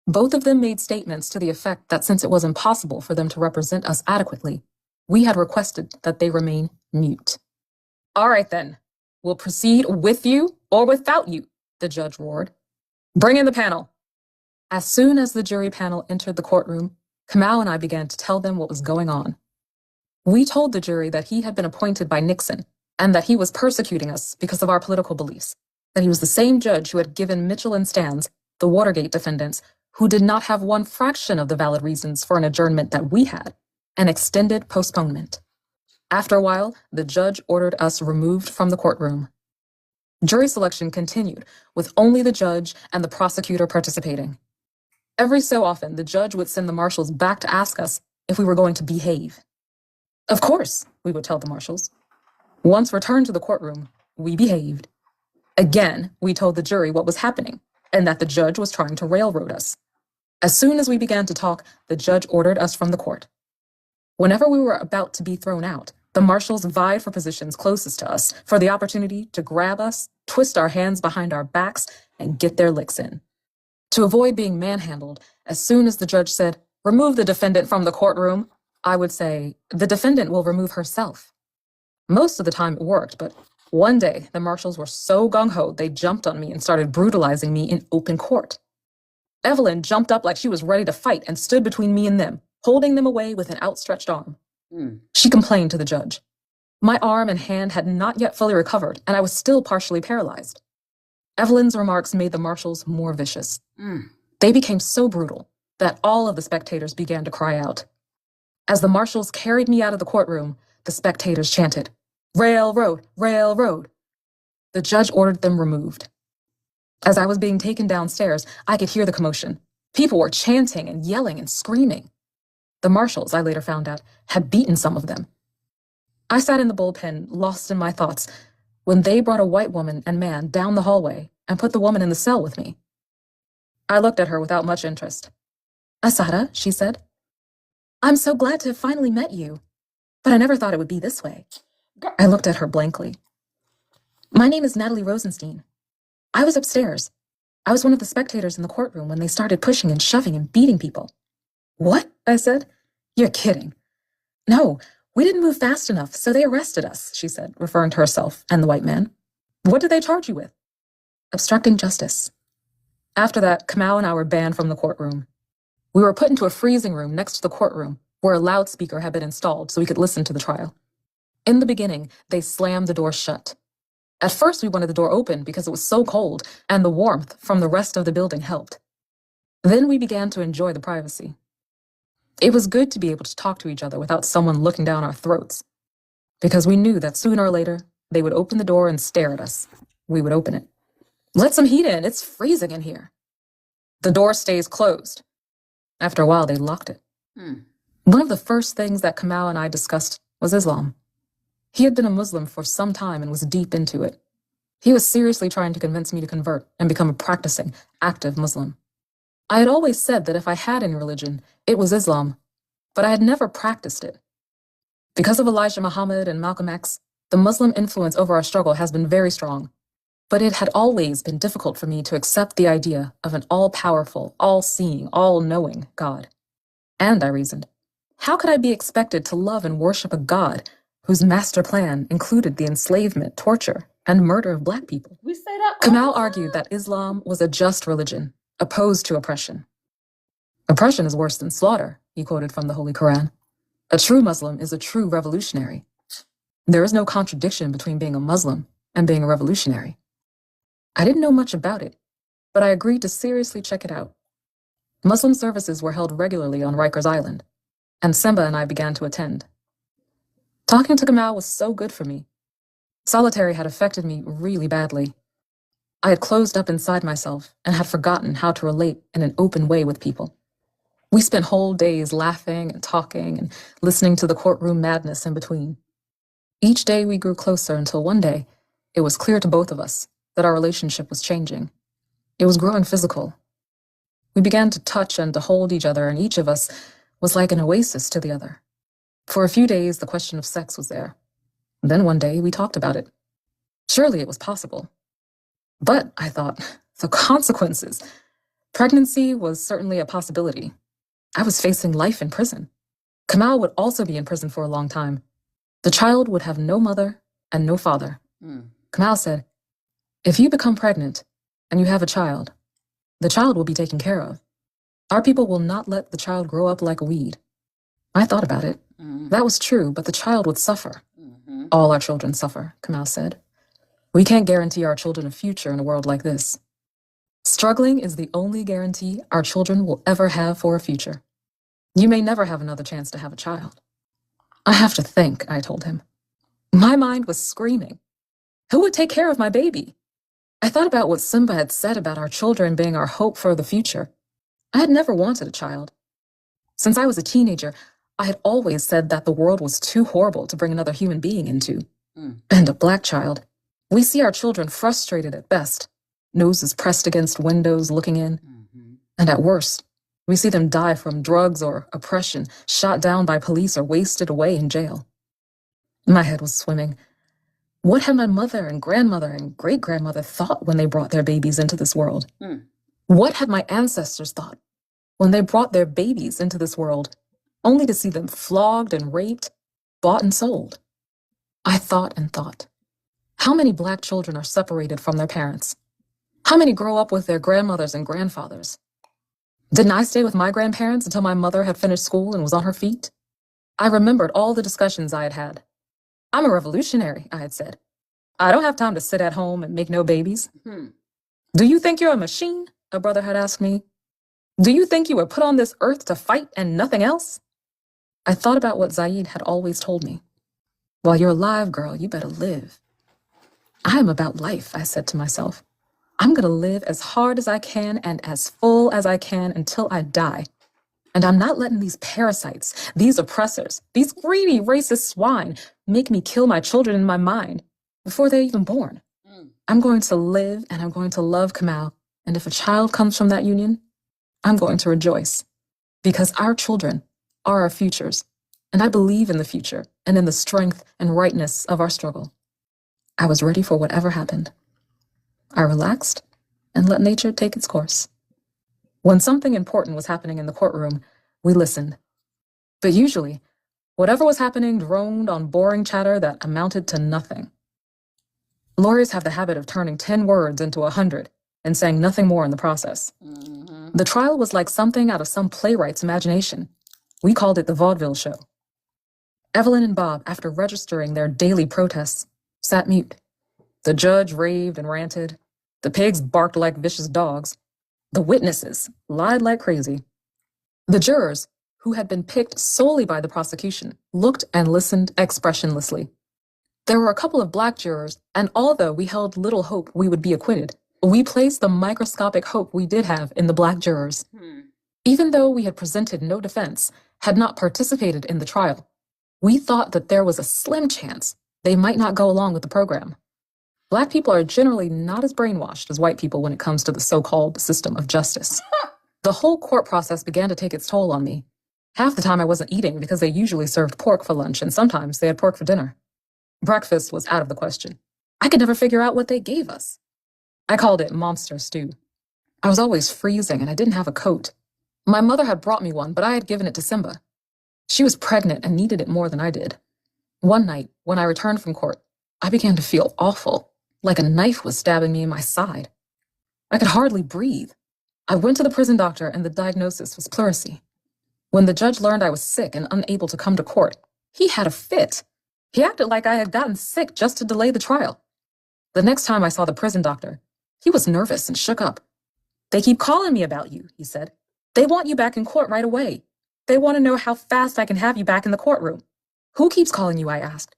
Both of them made statements to the effect that since it was impossible for them to represent us adequately, we had requested that they remain mute. All right then, we'll proceed with you or without you, the judge roared. Bring in the panel. As soon as the jury panel entered the courtroom, Kamal and I began to tell them what was going on. We told the jury that he had been appointed by Nixon and that he was persecuting us because of our political beliefs, that he was the same judge who had given Mitchell and Stans, the Watergate defendants, who did not have one fraction of the valid reasons for an adjournment that we had, an extended postponement. After a while, the judge ordered us removed from the courtroom. Jury selection continued, with only the judge and the prosecutor participating. Every so often, the judge would send the marshals back to ask us if we were going to behave. Of course, we would tell the marshals. Once returned to the courtroom, we behaved. Again, we told the jury what was happening and that the judge was trying to railroad us. As soon as we began to talk, the judge ordered us from the court. Whenever we were about to be thrown out, the marshals vied for positions closest to us for the opportunity to grab us, twist our hands behind our backs, and get their licks in. To avoid being manhandled, as soon as the judge said, "Remove the defendant from the courtroom," I would say, "The defendant will remove herself." Most of the time it worked, but one day the marshals were so gung-ho they jumped on me and started brutalizing me in open court. Evelyn jumped up like she was ready to fight and stood between me and them, holding them away with an outstretched arm. She complained to the judge. My arm and hand had not yet fully recovered, and I was still partially paralyzed. Evelyn's remarks made the marshals more vicious. They became so brutal that all of the spectators began to cry out. As the marshals carried me out of the courtroom, the spectators chanted, "Railroad, railroad." The judge ordered them removed. As I was being taken downstairs, I could hear the commotion. People were chanting and yelling and screaming. The marshals, I later found out, had beaten some of them. I sat in the bullpen, lost in my thoughts, when they brought a white woman and man down the hallway and put the woman in the cell with me. I looked at her without much interest. "Assata," she said, "I'm so glad to have finally met you, but I never thought it would be this way." I looked at her blankly. "My name is Natalie Rosenstein. I was upstairs. I was one of the spectators in the courtroom when they started pushing and shoving and beating people." "What?" I said. "You're kidding." "No, we didn't move fast enough, so they arrested us," she said, referring to herself and the white man. "What did they charge you with?" "Obstructing justice." After that, Kamau and I were banned from the courtroom. We were put into a freezing room next to the courtroom where a loudspeaker had been installed so we could listen to the trial. In the beginning, they slammed the door shut. At first, we wanted the door open because it was so cold and the warmth from the rest of the building helped. Then we began to enjoy the privacy. It was good to be able to talk to each other without someone looking down our throats, because we knew that sooner or later, they would open the door and stare at us. We would open it. "Let some heat in, it's freezing in here." The door stays closed. After a while, they locked it. One of the first things that Kamau and I discussed was Islam. He had been a Muslim for some time and was deep into it. He was seriously trying to convince me to convert and become a practicing, active Muslim. I had always said that if I had any religion, it was Islam, but I had never practiced it. Because of Elijah Muhammad and Malcolm X, the Muslim influence over our struggle has been very strong, but it had always been difficult for me to accept the idea of an all-powerful, all-seeing, all-knowing God. And I reasoned, how could I be expected to love and worship a God whose master plan included the enslavement, torture, and murder of Black people? We say that. Kamau argued that Islam was a just religion, opposed to oppression. "Oppression is worse than slaughter," he quoted from the Holy Quran. "A true Muslim is a true revolutionary. There is no contradiction between being a Muslim and being a revolutionary." I didn't know much about it, but I agreed to seriously check it out. Muslim services were held regularly on Rikers Island, and Semba and I began to attend. Talking to Kamau was so good for me. Solitary had affected me really badly. I had closed up inside myself and had forgotten how to relate in an open way with people. We spent whole days laughing and talking and listening to the courtroom madness in between. Each day we grew closer until one day it was clear to both of us that our relationship was changing. It was growing physical. We began to touch and to hold each other, and each of us was like an oasis to the other. For a few days, the question of sex was there. Then one day, we talked about it. Surely it was possible. But, I thought, the consequences. Pregnancy was certainly a possibility. I was facing life in prison. Kamau would also be in prison for a long time. The child would have no mother and no father. Kamau said, "If you become pregnant and you have a child will be taken care of. Our people will not let the child grow up like a weed." I thought about it. That was true, but the child would suffer. All our children suffer, Kamau said. We can't guarantee our children a future in a world like this. Struggling is the only guarantee our children will ever have for a future. You may never have another chance to have a child. I have to think, I told him. My mind was screaming. Who would take care of my baby? I thought about what Simba had said about our children being our hope for the future. I had never wanted a child. Since I was a teenager, I had always said that the world was too horrible to bring another human being into. And a Black child. We see our children frustrated at best, noses pressed against windows looking in. And at worst, we see them die from drugs or oppression, shot down by police or wasted away in jail. My head was swimming. What had my mother and grandmother and great-grandmother thought when they brought their babies into this world? What had my ancestors thought when they brought their babies into this world, only to see them flogged and raped, bought and sold? I thought and thought. How many black children are separated from their parents? How many grow up with their grandmothers and grandfathers? Didn't I stay with my grandparents until my mother had finished school and was on her feet? I remembered all the discussions I had had. I'm a revolutionary, I had said. I don't have time to sit at home and make no babies. Do you think you're a machine? A brother had asked me. Do you think you were put on this earth to fight and nothing else? I thought about what Zayd had always told me. While you're alive, girl, you better live. I am about life, I said to myself. I'm going to live as hard as I can and as full as I can until I die. And I'm not letting these parasites, these oppressors, these greedy racist swine make me kill my children in my mind before they're even born. I'm going to live and I'm going to love Kamau. And if a child comes from that union, I'm going to rejoice. Because our children are our futures. And I believe in the future and in the strength and rightness of our struggle. I was ready for whatever happened. I relaxed and let nature take its course. When something important was happening in the courtroom, we listened. But usually, whatever was happening droned on boring chatter that amounted to nothing. Lawyers have the habit of turning 10 words into 100 and saying nothing more in the process. The trial was like something out of some playwright's imagination. We called it the vaudeville show. Evelyn and Bob, after registering their daily protests, sat mute. The judge raved and ranted. The pigs barked like vicious dogs. The witnesses lied like crazy. The jurors, who had been picked solely by the prosecution, looked and listened expressionlessly. There were a couple of black jurors, and although we held little hope we would be acquitted, we placed the microscopic hope we did have in the black jurors. Even though we had presented no defense, had not participated in the trial, we thought that there was a slim chance they might not go along with the program. Black people are generally not as brainwashed as white people when it comes to the so-called system of justice. The whole court process began to take its toll on me. Half the time I wasn't eating because they usually served pork for lunch, and sometimes they had pork for dinner. Breakfast was out of the question. I could never figure out what they gave us. I called it monster stew. I was always freezing and I didn't have a coat. My mother had brought me one, but I had given it to Simba. She was pregnant and needed it more than I did. One night, when I returned from court, I began to feel awful, like a knife was stabbing me in my side. I could hardly breathe. I went to the prison doctor and the diagnosis was pleurisy. When the judge learned I was sick and unable to come to court, he had a fit. He acted like I had gotten sick just to delay the trial. The next time I saw the prison doctor, he was nervous and shook up. They keep calling me about you, he said. They want you back in court right away. They want to know how fast I can have you back in the courtroom. Who keeps calling you, I asked.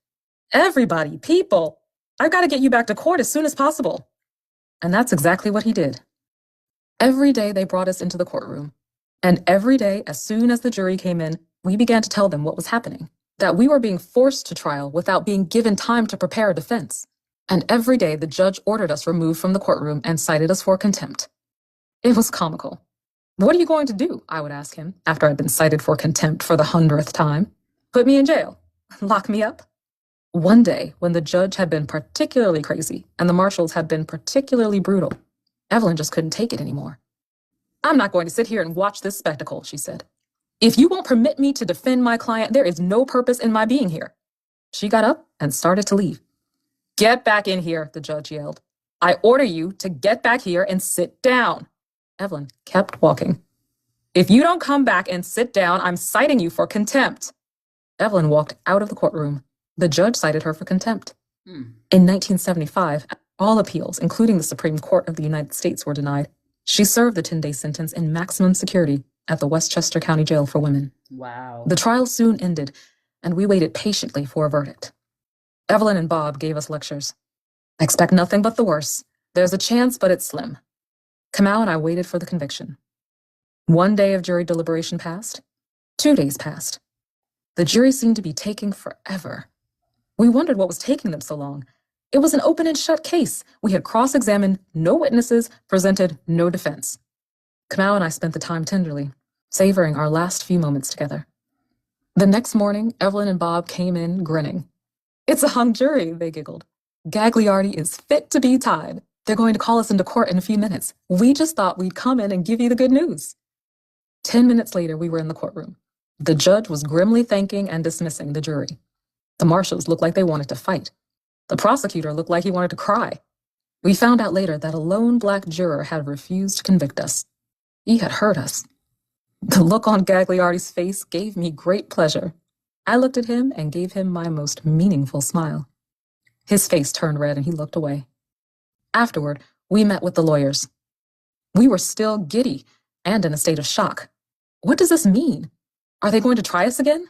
Everybody, people. I've got to get you back to court as soon as possible. And that's exactly what he did. Every day they brought us into the courtroom. And every day, as soon as the jury came in, we began to tell them what was happening, that we were being forced to trial without being given time to prepare a defense. And every day the judge ordered us removed from the courtroom and cited us for contempt. It was comical. What are you going to do? I would ask him, after I'd been cited for contempt for the 100th time. Put me in jail? Lock me up? One day, when the judge had been particularly crazy and the marshals had been particularly brutal, Evelyn just couldn't take it anymore. I'm not going to sit here and watch this spectacle, she said. If you won't permit me to defend my client, there is no purpose in my being here. She got up and started to leave. Get back in here, the judge yelled. I order you to get back here and sit down. Evelyn kept walking. If you don't come back and sit down, I'm citing you for contempt. Evelyn walked out of the courtroom. The judge cited her for contempt. In 1975, all appeals, including the Supreme Court of the United States, were denied. She served the 10-day sentence in maximum security at the Westchester County Jail for Women. Wow. The trial soon ended, and we waited patiently for a verdict. Evelyn and Bob gave us lectures. Expect nothing but the worst. There's a chance, but it's slim. Kamau and I waited for the conviction. 1 day of jury deliberation passed. 2 days passed. The jury seemed to be taking forever. We wondered what was taking them so long. It was an open and shut case. We had cross-examined no witnesses, presented no defense. Kamau and I spent the time tenderly, savoring our last few moments together. The next morning, Evelyn and Bob came in grinning. It's a hung jury, they giggled. Gagliardi is fit to be tied. They're going to call us into court in a few minutes. We just thought we'd come in and give you the good news. 10 minutes later, we were in the courtroom. The judge was grimly thanking and dismissing the jury. The marshals looked like they wanted to fight. The prosecutor looked like he wanted to cry. We found out later that a lone black juror had refused to convict us. He had hurt us. The look on Gagliardi's face gave me great pleasure. I looked at him and gave him my most meaningful smile. His face turned red and he looked away. Afterward, we met with the lawyers. We were still giddy and in a state of shock. What does this mean? Are they going to try us again?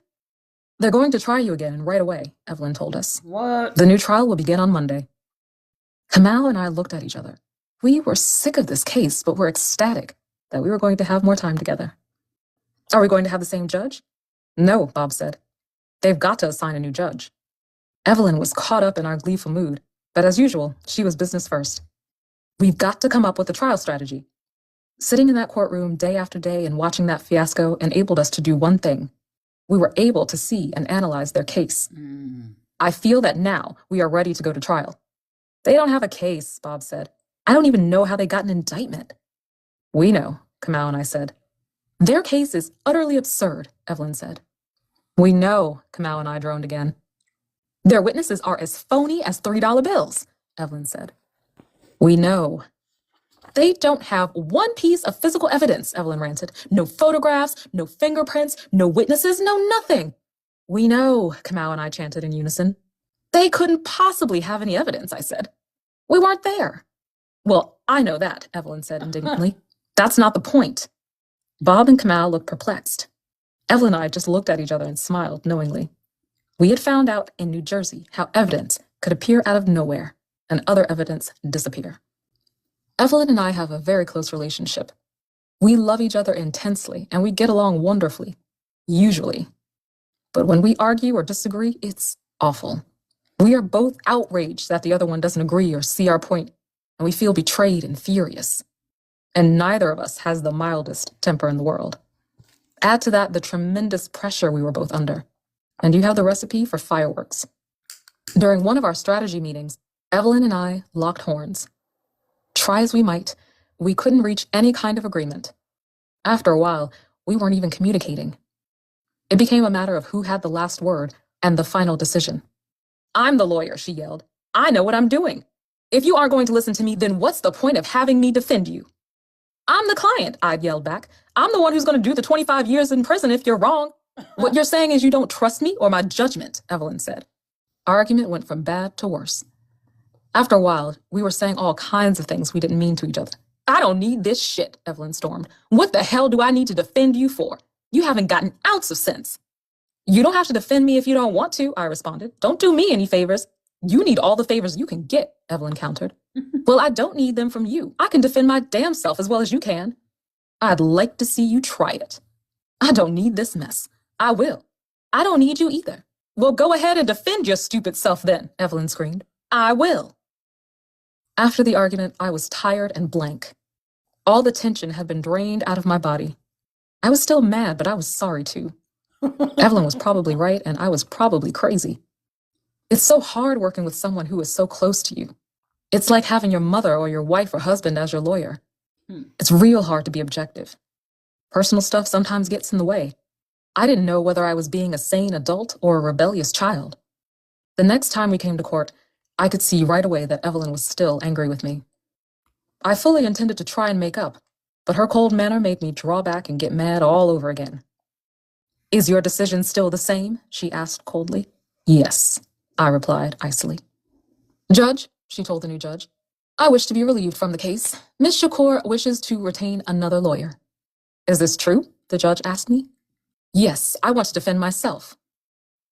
They're going to try you again right away, Evelyn told us. What? The new trial will begin on Monday. Kamal and I looked at each other. We were sick of this case, but were ecstatic that we were going to have more time together. Are we going to have the same judge? No, Bob said. They've got to assign a new judge. Evelyn was caught up in our gleeful mood, but as usual, she was business first. We've got to come up with a trial strategy. Sitting in that courtroom day after day and watching that fiasco enabled us to do one thing. We were able to see and analyze their case. I feel that now we are ready to go to trial. They don't have a case, Bob said. I don't even know how they got an indictment. We know, Kamal and I said. Their case is utterly absurd, Evelyn said. We know, Kamal and I droned again. Their witnesses are as phony as $3 bills, Evelyn said. We know. They don't have one piece of physical evidence, Evelyn ranted. No photographs, no fingerprints, no witnesses, no nothing. We know, Kamal and I chanted in unison. They couldn't possibly have any evidence, I said. We weren't there. Well, I know that, Evelyn said indignantly. That's not the point. Bob and Kamal looked perplexed. Evelyn and I just looked at each other and smiled knowingly. We had found out in New Jersey how evidence could appear out of nowhere and other evidence disappear. Evelyn and I have a very close relationship. We love each other intensely and we get along wonderfully, usually. But when we argue or disagree, it's awful. We are both outraged that the other one doesn't agree or see our point, and we feel betrayed and furious. And neither of us has the mildest temper in the world. Add to that the tremendous pressure we were both under, and you have the recipe for fireworks. During one of our strategy meetings, Evelyn and I locked horns. Try as we might, we couldn't reach any kind of agreement. After a while, we weren't even communicating. It became a matter of who had the last word and the final decision. I'm the lawyer, she yelled. I know what I'm doing. If you aren't going to listen to me, then what's the point of having me defend you? I'm the client, I yelled back. I'm the one who's going to do the 25 years in prison if you're wrong. What you're saying is you don't trust me or my judgment, Evelyn said. Our argument went from bad to worse. After a while, we were saying all kinds of things we didn't mean to each other. I don't need this shit, Evelyn stormed. What the hell do I need to defend you for? You haven't got an ounce of sense. You don't have to defend me if you don't want to, I responded. Don't do me any favors. You need all the favors you can get, Evelyn countered. Well, I don't need them from you. I can defend my damn self as well as you can. I'd like to see you try it. I don't need this mess. I will. I don't need you either. Well, go ahead and defend your stupid self then, Evelyn screamed. I will. After the argument, I was tired and blank. All the tension had been drained out of my body. I was still mad, but I was sorry too. Evelyn was probably right, and I was probably crazy. It's so hard working with someone who is so close to you. It's like having your mother or your wife or husband as your lawyer. It's real hard to be objective. Personal stuff sometimes gets in the way. I didn't know whether I was being a sane adult or a rebellious child. The next time we came to court, I could see right away that Evelyn was still angry with me. I fully intended to try and make up, but her cold manner made me draw back and get mad all over again. Is your decision still the same? She asked coldly. Yes, I replied icily. Judge, she told the new judge, I wish to be relieved from the case. Miss Shakur wishes to retain another lawyer. Is this true? The judge asked me. Yes, I want to defend myself.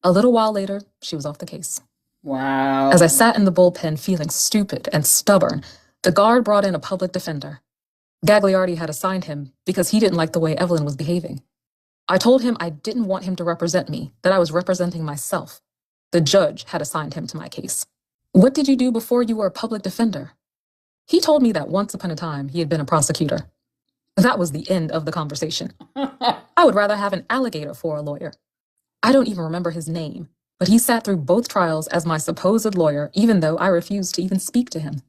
A little while later, she was off the case. Wow. As I sat in the bullpen feeling stupid and stubborn, the guard brought in a public defender. Gagliardi had assigned him because he didn't like the way Evelyn was behaving. I told him I didn't want him to represent me, that I was representing myself. The judge had assigned him to my case. What did you do before you were a public defender? He told me that once upon a time he had been a prosecutor. That was the end of the conversation. I would rather have an alligator for a lawyer. I don't even remember his name, but he sat through both trials as my supposed lawyer, even though I refused to even speak to him.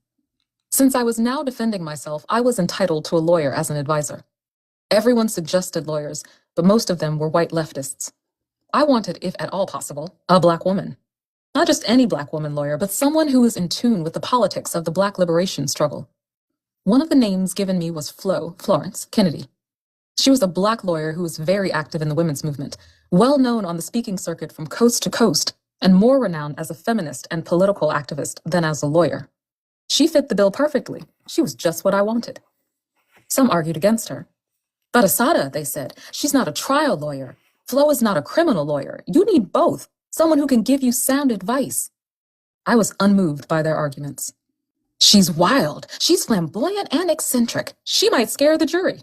Since I was now defending myself, I was entitled to a lawyer as an advisor. Everyone suggested lawyers, but most of them were white leftists. I wanted, if at all possible, a black woman. Not just any black woman lawyer, but someone who was in tune with the politics of the black liberation struggle. One of the names given me was Florence Kennedy. She was a black lawyer who was very active in the women's movement, well known on the speaking circuit from coast to coast, and more renowned as a feminist and political activist than as a lawyer. She fit the bill perfectly. She was just what I wanted. Some argued against her. But Assata, they said, she's not a trial lawyer. Flo is not a criminal lawyer. You need both. Someone who can give you sound advice. I was unmoved by their arguments. She's wild. She's flamboyant and eccentric. She might scare the jury.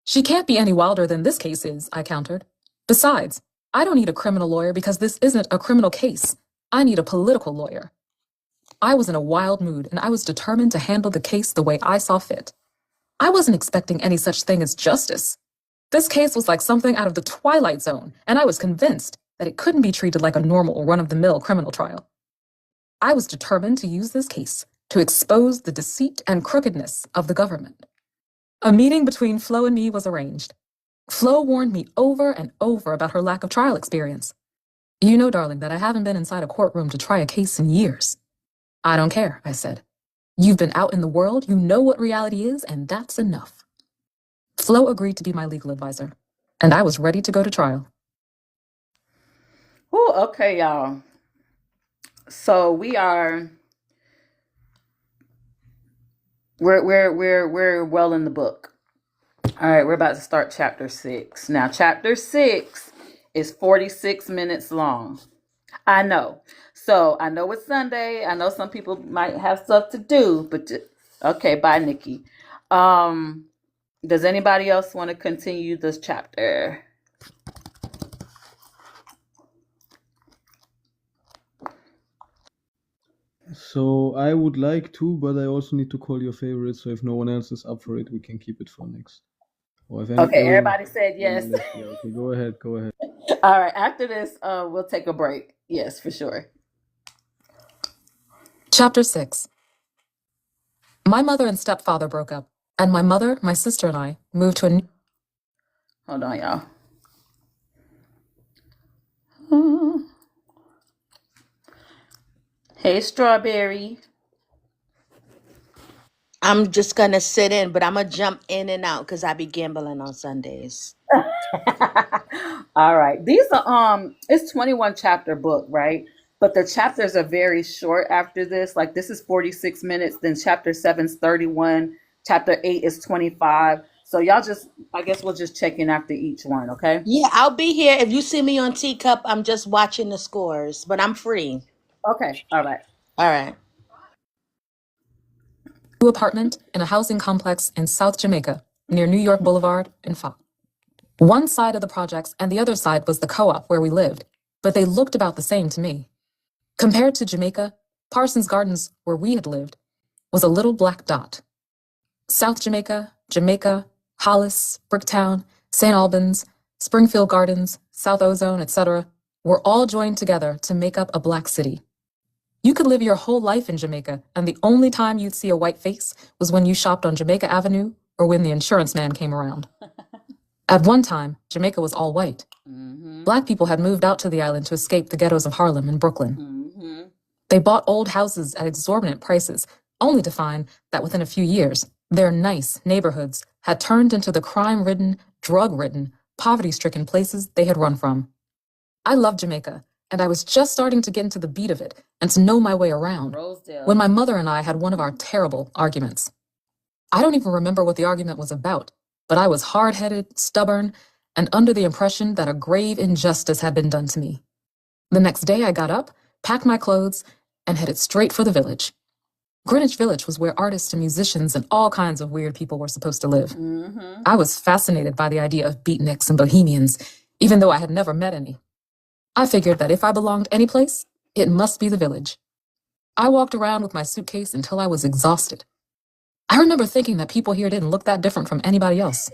She can't be any wilder than this case is, I countered. Besides, I don't need a criminal lawyer because this isn't a criminal case. I need a political lawyer. I was in a wild mood, and I was determined to handle the case the way I saw fit. I wasn't expecting any such thing as justice. This case was like something out of the Twilight Zone, and I was convinced that it couldn't be treated like a normal run-of-the-mill criminal trial. I was determined to use this case to expose the deceit and crookedness of the government. A meeting between Flo and me was arranged. Flo warned me over and over about her lack of trial experience. You know, darling, that I haven't been inside a courtroom to try a case in years. I don't care, I said. You've been out in the world, you know what reality is, and that's enough. Flo agreed to be my legal advisor, and I was ready to go to trial. Oh, okay, y'all. So we're well in the book. All right, we're about to start chapter 6. Now, chapter 6 is 46 minutes long. I know. So I know it's Sunday. I know some people might have stuff to do, but okay, bye, Nikki. Does anybody else want to continue this chapter? So I would like to, but I also need to call your favorite. So if no one else is up for it, we can keep it for next. Or if Okay, everybody said yes. Yeah, okay, go ahead. All right, after this, we'll take a break. Yes, for sure. Chapter 6. My mother and stepfather broke up, and my mother, my sister, and I moved to a new... Hold on, y'all. Hey, Strawberry. I'm just gonna sit in, but I'm gonna jump in and out because I be gambling on Sundays. All right. These are it's 21 chapter book, right? But the chapters are very short after this. Like this is 46 minutes, then chapter 7 is 31, chapter 8 is 25. So y'all I guess we'll just check in after each one, okay? Yeah, I'll be here. If you see me on Teacup, I'm just watching the scores, but I'm free. Okay. All right. All right. New apartment in a housing complex in South Jamaica, near New York Boulevard in Fa. One side of the projects and the other side was the co-op where we lived, but they looked about the same to me. Compared to Jamaica, Parsons Gardens, where we had lived, was a little black dot. South Jamaica, Hollis, Bricktown, St. Albans, Springfield Gardens, South Ozone, etc., were all joined together to make up a black city. You could live your whole life in Jamaica, and the only time you'd see a white face was when you shopped on Jamaica Avenue or when the insurance man came around. At one time, Jamaica was all white. Mm-hmm. Black people had moved out to the island to escape the ghettos of Harlem and Brooklyn. Mm-hmm. They bought old houses at exorbitant prices, only to find that within a few years, their nice neighborhoods had turned into the crime-ridden, drug-ridden, poverty-stricken places they had run from. I loved Jamaica, and I was just starting to get into the beat of it and to know my way around when my mother and I had one of our terrible arguments. I don't even remember what the argument was about, but I was hard-headed, stubborn, and under the impression that a grave injustice had been done to me. The next day I got up, packed my clothes, and headed straight for the village. Greenwich Village was where artists and musicians and all kinds of weird people were supposed to live. Mm-hmm. I was fascinated by the idea of beatniks and bohemians, even though I had never met any. I figured that if I belonged any place, it must be the village. I walked around with my suitcase until I was exhausted. I remember thinking that people here didn't look that different from anybody else.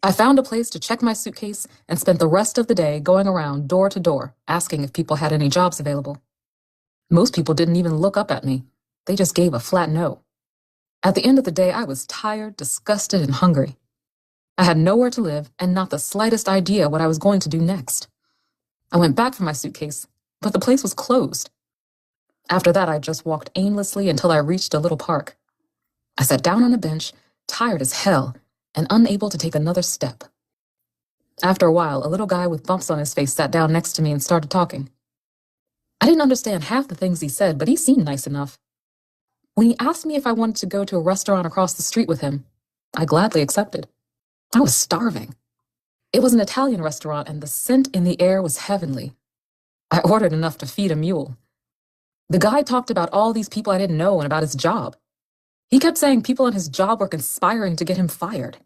I found a place to check my suitcase and spent the rest of the day going around door to door, asking if people had any jobs available. Most people didn't even look up at me. They just gave a flat no. At the end of the day, I was tired, disgusted, and hungry. I had nowhere to live and not the slightest idea what I was going to do next. I went back for my suitcase, but the place was closed. After that, I just walked aimlessly until I reached a little park. I sat down on a bench, tired as hell, and unable to take another step. After a while, a little guy with bumps on his face sat down next to me and started talking. I didn't understand half the things he said, but he seemed nice enough. When he asked me if I wanted to go to a restaurant across the street with him, I gladly accepted. I was starving. It was an Italian restaurant, and the scent in the air was heavenly. I ordered enough to feed a mule. The guy talked about all these people I didn't know and about his job. He kept saying people on his job were conspiring to get him fired.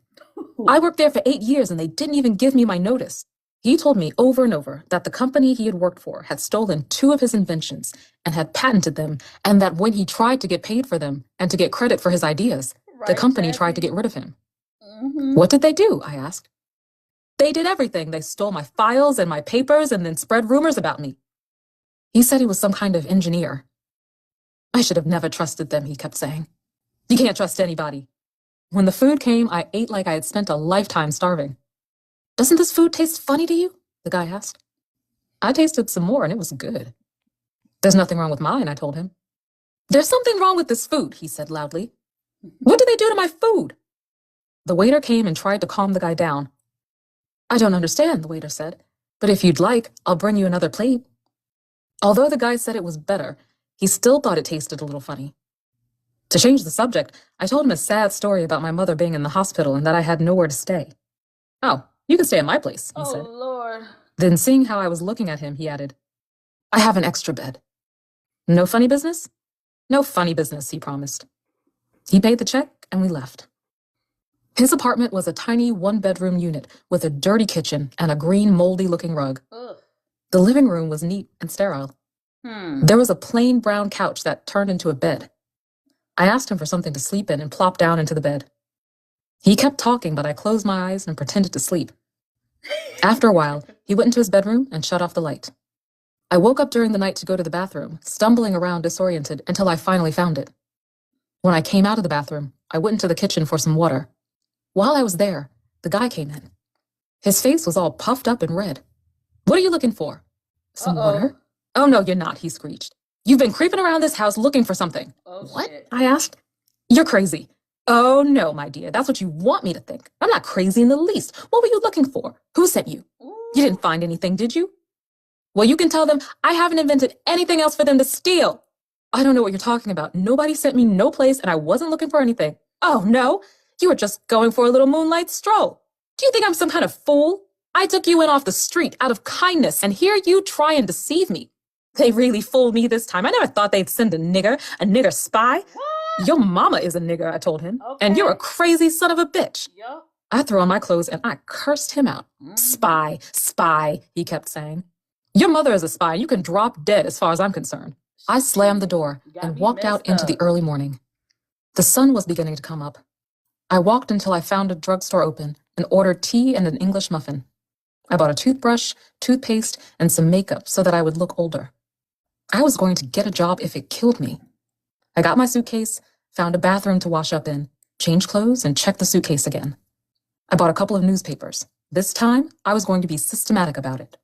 I worked there for 8 years, and they didn't even give me my notice. He told me over and over that the company he had worked for had stolen 2 of his inventions and had patented them, and that when he tried to get paid for them and to get credit for his ideas, the company tried to get rid of him. What did they do? I asked. They did everything. They stole my files and my papers and then spread rumors about me. He said he was some kind of engineer. I should have never trusted them, he kept saying. You can't trust anybody. When the food came, I ate like I had spent a lifetime starving. Doesn't this food taste funny to you? The guy asked. I tasted some more and it was good. There's nothing wrong with mine, I told him. There's something wrong with this food, he said loudly. What did they do to my food? The waiter came and tried to calm the guy down. I don't understand, the waiter said, but if you'd like, I'll bring you another plate. Although the guy said it was better, he still thought it tasted a little funny. To change the subject, I told him a sad story about my mother being in the hospital and that I had nowhere to stay. Oh, you can stay at my place, he said. Lord. Then seeing how I was looking at him, he added, I have an extra bed. No funny business? No funny business, he promised. He paid the check and we left. His apartment was a tiny 1-bedroom unit with a dirty kitchen and a green moldy-looking rug. Ugh. The living room was neat and sterile. There was a plain brown couch that turned into a bed. I asked him for something to sleep in and plopped down into the bed. He kept talking, but I closed my eyes and pretended to sleep. After a while, he went into his bedroom and shut off the light. I woke up during the night to go to the bathroom, stumbling around disoriented until I finally found it. When I came out of the bathroom, I went into the kitchen for some water. While I was there, the guy came in. His face was all puffed up and red. What are you looking for? Some water? Oh, no, you're not, he screeched. You've been creeping around this house looking for something. What? Shit. I asked. You're crazy. Oh, no, my dear. That's what you want me to think. I'm not crazy in the least. What were you looking for? Who sent you? You didn't find anything, did you? Well, you can tell them I haven't invented anything else for them to steal. I don't know what you're talking about. Nobody sent me no place, and I wasn't looking for anything. Oh, no? You were just going for a little moonlight stroll. Do you think I'm some kind of fool? I took you in off the street out of kindness, and here you try and deceive me. They really fooled me this time. I never thought they'd send a nigger spy. What? Your mama is a nigger, I told him. Okay. And you're a crazy son of a bitch. Yep. I threw on my clothes and I cursed him out. Spy, spy, he kept saying. Your mother is a spy. You can drop dead as far as I'm concerned. I slammed the door and walked out into the early morning. The sun was beginning to come up. I walked until I found a drugstore open and ordered tea and an English muffin. I bought a toothbrush, toothpaste, and some makeup so that I would look older. I was going to get a job if it killed me. I got my suitcase, found a bathroom to wash up in, changed clothes, and checked the suitcase again. I bought a couple of newspapers. This time, I was going to be systematic about it.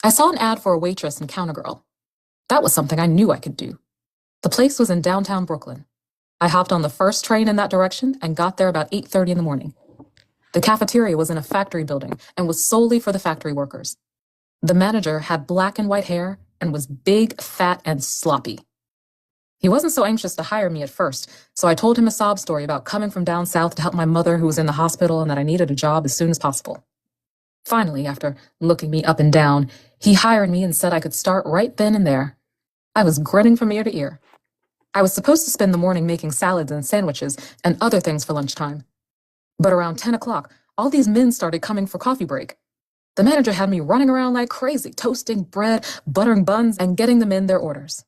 I saw an ad for a waitress and counter girl. That was something I knew I could do. The place was in downtown Brooklyn. I hopped on the first train in that direction and got there about 8:30 in the morning. The cafeteria was in a factory building and was solely for the factory workers. The manager had black and white hair and was big, fat, and sloppy. He wasn't so anxious to hire me at first, so I told him a sob story about coming from down south to help my mother who was in the hospital and that I needed a job as soon as possible. Finally, after looking me up and down, he hired me and said I could start right then and there. I was grinning from ear to ear. I was supposed to spend the morning making salads and sandwiches and other things for lunchtime. But around 10 o'clock, all these men started coming for coffee break. The manager had me running around like crazy, toasting bread, buttering buns, and getting the men their orders.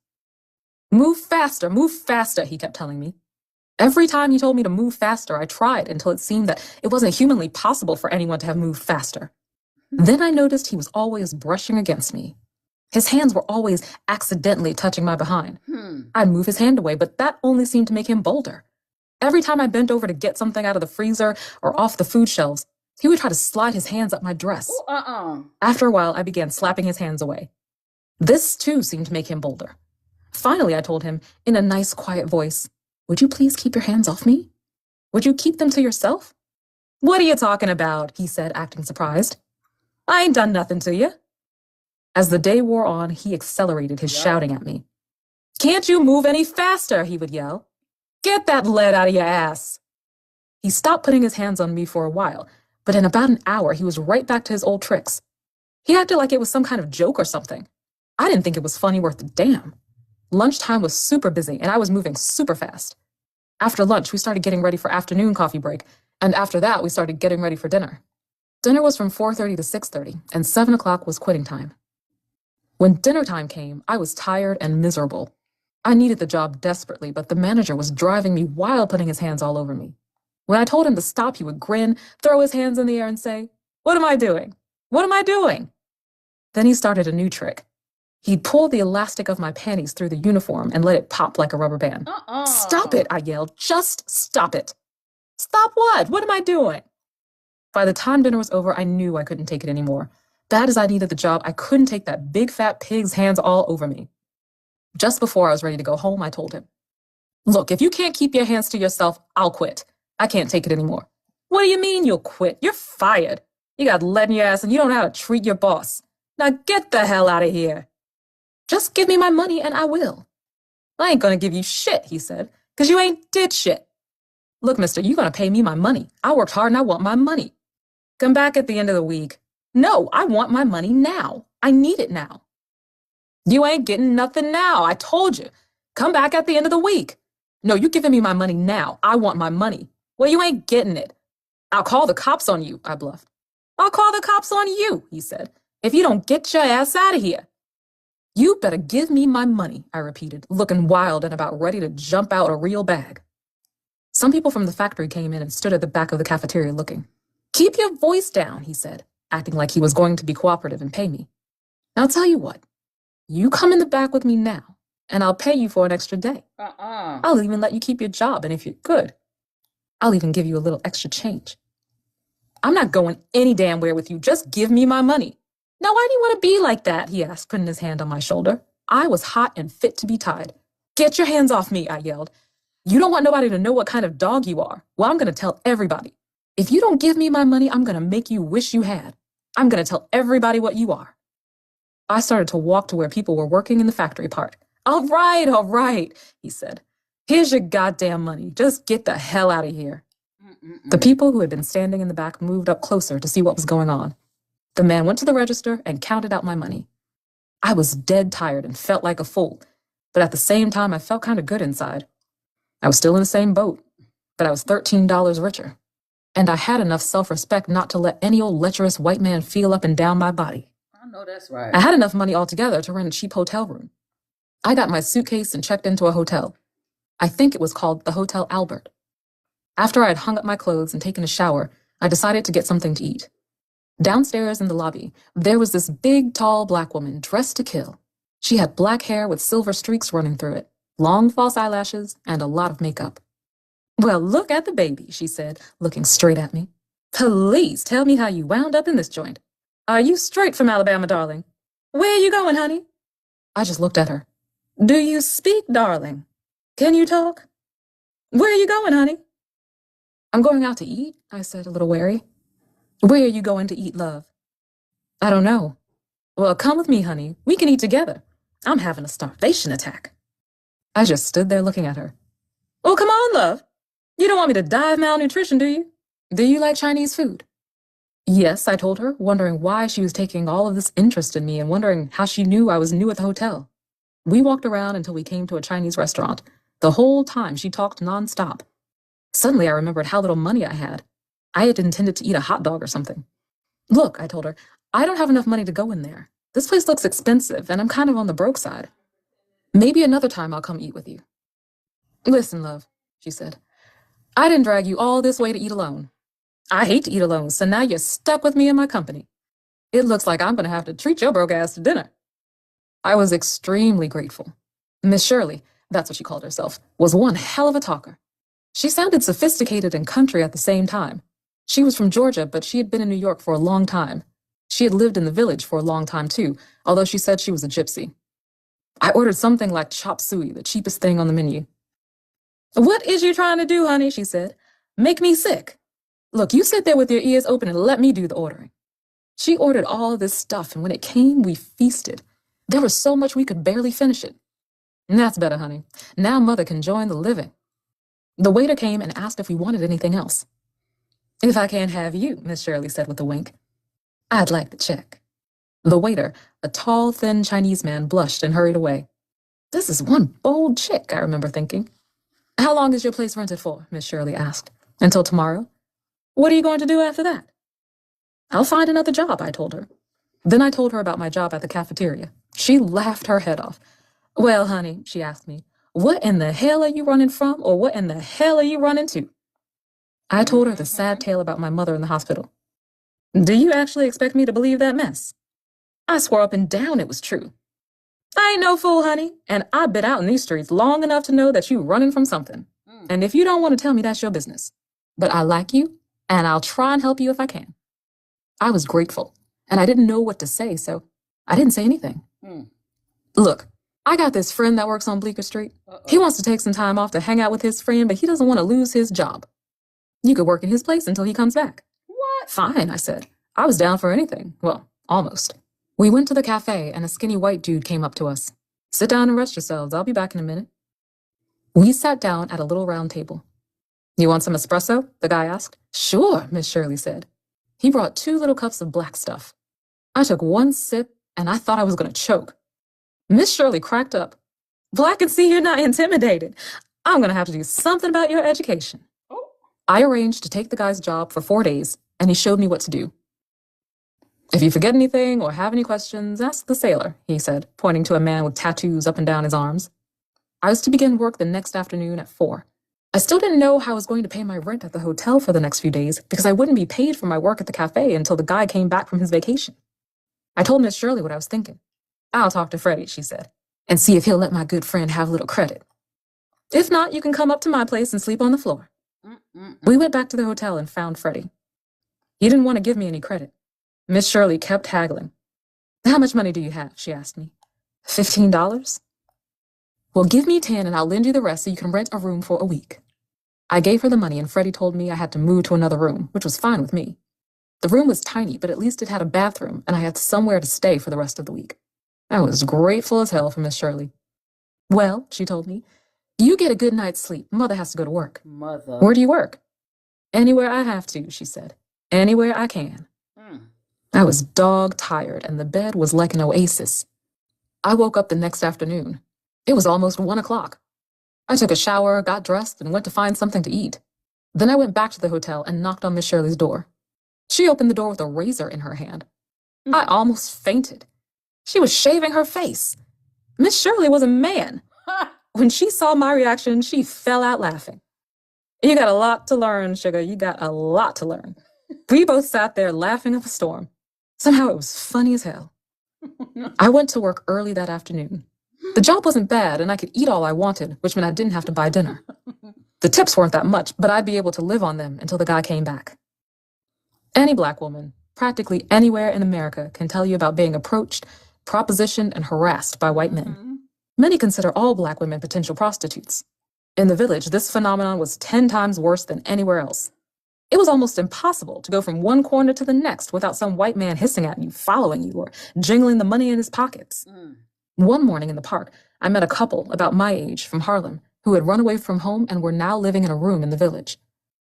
Move faster, he kept telling me. Every time he told me to move faster, I tried until it seemed that it wasn't humanly possible for anyone to have moved faster. Then I noticed he was always brushing against me. His hands were always accidentally touching my behind. I'd move his hand away, but that only seemed to make him bolder. Every time I bent over to get something out of the freezer or off the food shelves, he would try to slide his hands up my dress. After a while, I began slapping his hands away. This, too, seemed to make him bolder. Finally, I told him in a nice, quiet voice, "Would you please keep your hands off me? Would you keep them to yourself?" "What are you talking about?" he said, acting surprised. "I ain't done nothing to you." As the day wore on, he accelerated his shouting at me. "Can't you move any faster?" he would yell. "Get that lead out of your ass." He stopped putting his hands on me for a while, but in about an hour, he was right back to his old tricks. He acted like it was some kind of joke or something. I didn't think it was funny worth a damn. Lunchtime was super busy, and I was moving super fast. After lunch, we started getting ready for afternoon coffee break, and after that, we started getting ready for dinner. Dinner was from 4:30 to 6:30, and 7 o'clock was quitting time. When dinner time came, I was tired and miserable. I needed the job desperately, but the manager was driving me wild, putting his hands all over me. When I told him to stop, he would grin, throw his hands in the air and say, "What am I doing? What am I doing?" Then he started a new trick. He'd pull the elastic of my panties through the uniform and let it pop like a rubber band. "Stop it," I yelled. "Just stop it." "Stop what? What am I doing?" By the time dinner was over, I knew I couldn't take it anymore. Bad as I needed the job, I couldn't take that big fat pig's hands all over me. Just before I was ready to go home, I told him, "Look, if you can't keep your hands to yourself, I'll quit. I can't take it anymore." "What do you mean you'll quit? You're fired. You got lead in your ass and you don't know how to treat your boss. Now get the hell out of here." "Just give me my money and I will." "I ain't gonna give you shit," he said, "because you ain't did shit." "Look, mister, you gonna pay me my money. I worked hard and I want my money. Come back at the end of the week." "No, I want my money now. I need it now." "You ain't getting nothing now. I told you. Come back at the end of the week." "No, you giving me my money now. I want my money." "Well, you ain't getting it." "I'll call the cops on you," I bluffed. "I'll call the cops on you," he said, "if you don't get your ass out of here." "You better give me my money," I repeated, looking wild and about ready to jump out a real bag. Some people from the factory came in and stood at the back of the cafeteria looking. "Keep your voice down," he said, acting like he was going to be cooperative and pay me. "I'll tell you what. You come in the back with me now, and I'll pay you for an extra day. I'll even let you keep your job, and if you're good, I'll even give you a little extra change." "I'm not going any damn where with you. Just give me my money." "Now, why do you want to be like that?" he asked, putting his hand on my shoulder. I was hot and fit to be tied. "Get your hands off me," I yelled. "You don't want nobody to know what kind of dog you are. Well, I'm going to tell everybody. If you don't give me my money, I'm going to make you wish you had. I'm going to tell everybody what you are." I started to walk to where people were working in the factory part. All right, he said. "Here's your goddamn money. Just get the hell out of here." The people who had been standing in the back moved up closer to see what was going on. The man went to the register and counted out my money. I was dead tired and felt like a fool, but at the same time, I felt kind of good inside. I was still in the same boat, but I was $13 richer. And I had enough self-respect not to let any old lecherous white man feel up and down my body. I know that's right. I had enough money altogether to rent a cheap hotel room. I got my suitcase and checked into a hotel. I think it was called the Hotel Albert. After I had hung up my clothes and taken a shower, I decided to get something to eat. Downstairs in the lobby, there was this big, tall black woman dressed to kill. She had black hair with silver streaks running through it, long false eyelashes, and a lot of makeup. "Well, look at the baby," she said, looking straight at me. "Please tell me how you wound up in this joint. Are you straight from Alabama, darling? Where are you going, honey?" I just looked at her. "Do you speak, darling? Can you talk? Where are you going, honey?" "I'm going out to eat," I said, a little wary. "Where are you going to eat, love?" "I don't know." "Well, come with me, honey. We can eat together. I'm having a starvation attack." I just stood there looking at her. "Oh, come on, love. You don't want me to die of malnutrition, do you? Do you like Chinese food?" "Yes," I told her, wondering why she was taking all of this interest in me and wondering how she knew I was new at the hotel. We walked around until we came to a Chinese restaurant. The whole time she talked nonstop. Suddenly I remembered how little money I had. I had intended to eat a hot dog or something. "Look," I told her, "I don't have enough money to go in there. This place looks expensive and I'm kind of on the broke side. Maybe another time I'll come eat with you." "Listen, love," she said, "I didn't drag you all this way to eat alone. I hate to eat alone, so now you're stuck with me in my company. It looks like I'm going to have to treat your broke ass to dinner." I was extremely grateful. Miss Shirley, that's what she called herself, was one hell of a talker. She sounded sophisticated and country at the same time. She was from Georgia, but she had been in New York for a long time. She had lived in the village for a long time, too, although she said she was a gypsy. I ordered something like chop suey, the cheapest thing on the menu. What is you trying to do, honey? She said. Make me sick. Look, you sit there with your ears open and let me do the ordering. She ordered all of this stuff, and when it came, we feasted. There was so much we could barely finish it. And that's better, honey. Now Mother can join the living. The waiter came and asked if we wanted anything else. If I can't have you, Miss Shirley said with a wink, I'd like the check. The waiter, a tall, thin Chinese man, blushed and hurried away. This is one bold chick, I remember thinking. How long is your place rented for? Miss Shirley asked. Until tomorrow. What are you going to do after that? I'll find another job, I told her. Then I told her about my job at the cafeteria. She laughed her head off. Well, honey, she asked me, what in the hell are you running from, or what in the hell are you running to? I told her the sad tale about my mother in the hospital. Do you actually expect me to believe that mess? I swore up and down it was true. I ain't no fool, honey, and I've been out in these streets long enough to know that you running from something. And if you don't want to tell me, that's your business. But I like you, and I'll try and help you if I can. I was grateful, and I didn't know what to say, so I didn't say anything. Look, I got this friend that works on Bleecker Street. He wants to take some time off to hang out with his friend, but he doesn't want to lose his job. You could work in his place until he comes back. What? Fine, I said. I was down for anything. Well, almost. We went to the cafe, and a skinny white dude came up to us. Sit down and rest yourselves. I'll be back in a minute. We sat down at a little round table. You want some espresso? The guy asked. Sure, Miss Shirley said. He brought 2 little cups of black stuff. I took one sip, and I thought I was going to choke. Miss Shirley cracked up. Well, I can see you're not intimidated. I'm going to have to do something about your education. I arranged to take the guy's job for 4 days, and he showed me what to do. If you forget anything or have any questions, ask the sailor, he said, pointing to a man with tattoos up and down his arms. I was to begin work the next afternoon at 4. I still didn't know how I was going to pay my rent at the hotel for the next few days because I wouldn't be paid for my work at the cafe until the guy came back from his vacation. I told Miss Shirley what I was thinking. I'll talk to Freddie, she said, and see if he'll let my good friend have a little credit. If not, you can come up to my place and sleep on the floor. We went back to the hotel and found Freddie. He didn't want to give me any credit. Miss Shirley kept haggling. How much money do you have? She asked me. $15? Well, give me 10 and I'll lend you the rest so you can rent a room for a week. I gave her the money and Freddie told me I had to move to another room, which was fine with me. The room was tiny, but at least it had a bathroom and I had somewhere to stay for the rest of the week. I was grateful as hell for Miss Shirley. Well, she told me, you get a good night's sleep. Mother has to go to work. Mother. Where do you work? Anywhere I have to, she said. Anywhere I can. I was dog tired and the bed was like an oasis. I woke up the next afternoon. It was almost 1 o'clock. I took a shower, got dressed, and went to find something to eat. Then I went back to the hotel and knocked on Miss Shirley's door. She opened the door with a razor in her hand. I almost fainted. She was shaving her face. Miss Shirley was a man. When she saw my reaction, she fell out laughing. You got a lot to learn, sugar. You got a lot to learn. We both sat there laughing up a storm. Somehow it was funny as hell. I went to work early that afternoon. The job wasn't bad, and I could eat all I wanted, which meant I didn't have to buy dinner. The tips weren't that much, but I'd be able to live on them until the guy came back. Any black woman, practically anywhere in America, can tell you about being approached, propositioned, and harassed by white men. Many consider all black women potential prostitutes. In the village, this phenomenon was 10 times worse than anywhere else. It was almost impossible to go from one corner to the next without some white man hissing at you, following you, or jingling the money in his pockets. One morning in the park, I met a couple about my age from Harlem who had run away from home and were now living in a room in the village.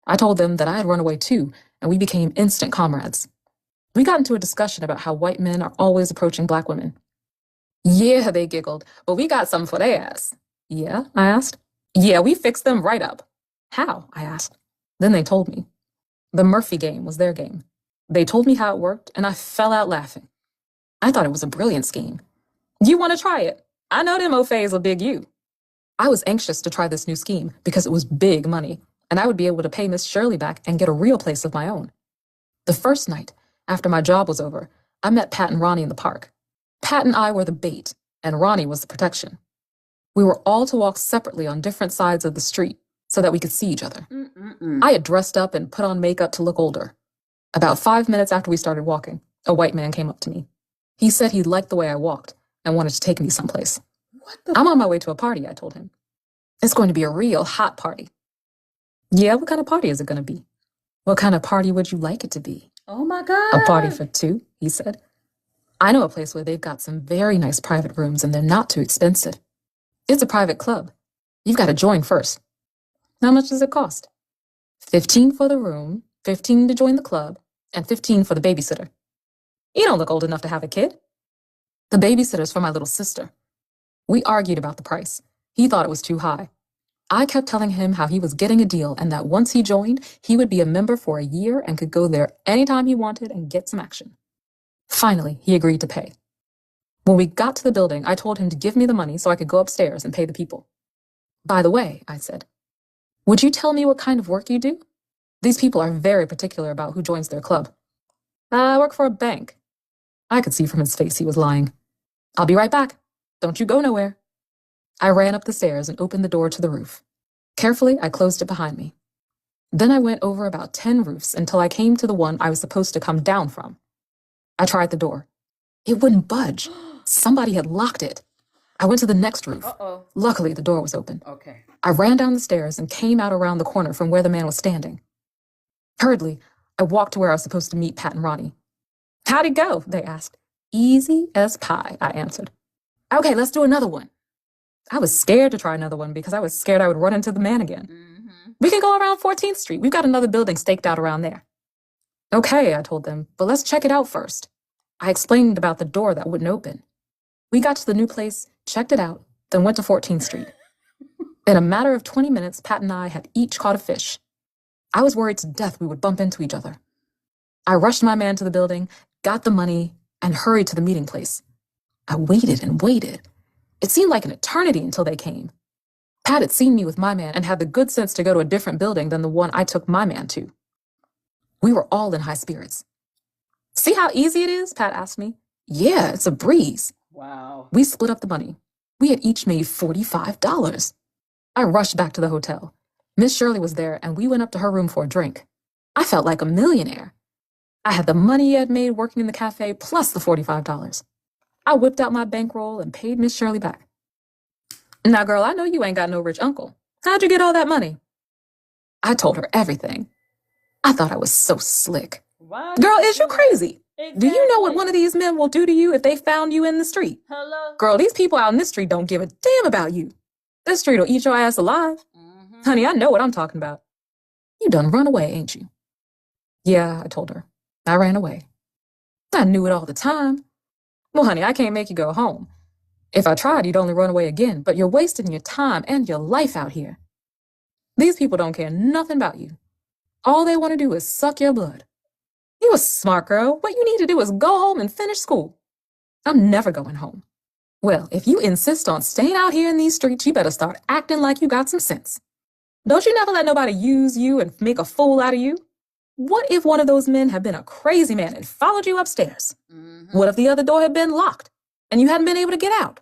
I told them that I had run away too, and we became instant comrades. We got into a discussion about how white men are always approaching black women. Yeah, they giggled, but we got something for their ass. Yeah, I asked. Yeah, we fixed them right up. How? I asked. Then they told me. The Murphy game was their game. They told me how it worked, and I fell out laughing. I thought it was a brilliant scheme. You want to try it? I know them O-Fays will big you. I was anxious to try this new scheme because it was big money, and I would be able to pay Miss Shirley back and get a real place of my own. The first night, after my job was over, I met Pat and Ronnie in the park. Pat and I were the bait, and Ronnie was the protection. We were all to walk separately on different sides of the street so that we could see each other. I had dressed up and put on makeup to look older. About 5 minutes after we started walking, a white man came up to me. He said he liked the way I walked and wanted to take me someplace. I'm on my way to a party, I told him. It's going to be a real hot party. Yeah, what kind of party is it going to be? What kind of party would you like it to be? Oh my God. A party for two, he said. I know a place where they've got some very nice private rooms and they're not too expensive. It's a private club. You've got to join first. How much does it cost? $15 for the room, $15 to join the club, and $15 for the babysitter. You don't look old enough to have a kid. The babysitter's for my little sister. We argued about the price. He thought it was too high. I kept telling him how he was getting a deal and that once he joined, he would be a member for a year and could go there anytime he wanted and get some action. Finally, he agreed to pay. When we got to the building, I told him to give me the money so I could go upstairs and pay the people. By the way, I said, would you tell me what kind of work you do? These people are very particular about who joins their club. I work for a bank. I could see from his face he was lying. I'll be right back. Don't you go nowhere. I ran up the stairs and opened the door to the roof. Carefully, I closed it behind me. Then I went over about 10 roofs until I came to the one I was supposed to come down from. I tried the door. It wouldn't budge. Somebody had locked it. I went to the next roof. Uh-oh. Luckily, the door was open. Okay. I ran down the stairs and came out around the corner from where the man was standing. Hurriedly, I walked to where I was supposed to meet Pat and Ronnie. How'd it go? They asked. Easy as pie, I answered. Okay, let's do another one. I was scared to try another one because I was scared I would run into the man again. We can go around 14th Street. We've got another building staked out around there. Okay, I told them, but let's check it out first. I explained about the door that wouldn't open. We got to the new place, checked it out, then went to 14th Street. In a matter of 20 minutes, Pat and I had each caught a fish. I was worried to death we would bump into each other. I rushed my man to the building, got the money, and hurried to the meeting place. I waited and waited. It seemed like an eternity until they came. Pat had seen me with my man and had the good sense to go to a different building than the one I took my man to. We were all in high spirits. See how easy it is? Pat asked me. Yeah, it's a breeze. Wow. We split up the money. We had each made $45. I rushed back to the hotel. Miss Shirley was there, and we went up to her room for a drink. I felt like a millionaire. I had the money I had made working in the cafe plus the $45. I whipped out my bankroll and paid Miss Shirley back. Now, girl, I know you ain't got no rich uncle. How'd you get all that money? I told her everything. I thought I was so slick. Why? Girl, is you crazy? Exactly. Do you know what one of these men will do to you if they found you in the street? Hello? Girl, these people out in this street don't give a damn about you. This street will eat your ass alive. Honey, I know what I'm talking about. You done run away, ain't you? Yeah, I told her. I ran away. I knew it all the time. Well, honey, I can't make you go home. If I tried, you'd only run away again, but you're wasting your time and your life out here. These people don't care nothing about you. All they want to do is suck your blood. You a smart girl. What you need to do is go home and finish school. I'm never going home. Well, if you insist on staying out here in these streets, you better start acting like you got some sense. Don't you never let nobody use you and make a fool out of you? What if one of those men had been a crazy man and followed you upstairs? What if the other door had been locked and you hadn't been able to get out?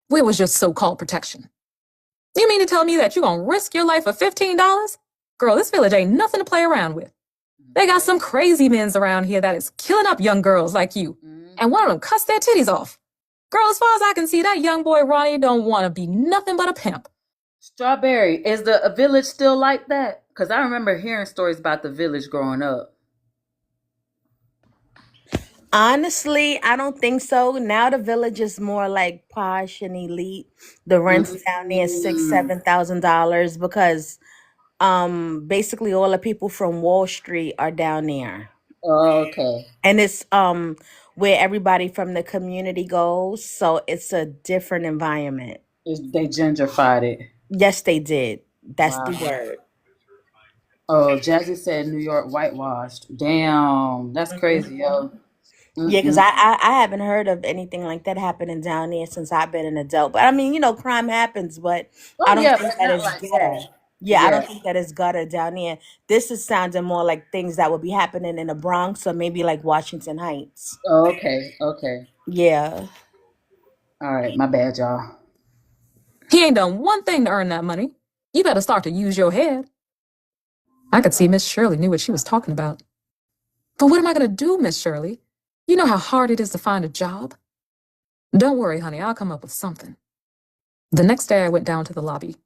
Where was your so-called protection? You mean to tell me that you're going to risk your life for $15? Girl, this village ain't nothing to play around with. They got some crazy men around here that is killing up young girls like you. And one of them cussed their titties off. Girl, as far as I can see, that young boy Ronnie don't want to be nothing but a pimp. Strawberry, is the village still like that? Because I remember hearing stories about the village growing up. Honestly, I don't think so. Now the village is more like posh and elite. The rent's down there $6,000-$7,000 because basically all the people from Wall Street are down there. Oh, okay. And it's where everybody from the community goes, so it's a different environment. They gentrified it. Yes, they did. That's Wow. the word. Oh, Jazzy said New York whitewashed. Damn, that's crazy, yo. Yeah, because I haven't heard of anything like that happening down there since I've been an adult. But I mean, you know, crime happens, but I don't think but that not is like gutter. that. Yeah, I Yeah. don't think that is gutter down there. This is sounding more like things that would be happening in the Bronx or maybe like Washington Heights. Oh, okay, okay. Yeah. All right, my bad, y'all. He ain't done one thing to earn that money. You better start to use your head. I could see Miss Shirley knew what she was talking about. But what am I going to do, Miss Shirley? You know how hard it is to find a job. Don't worry, honey, I'll come up with something. The next day I went down to the lobby.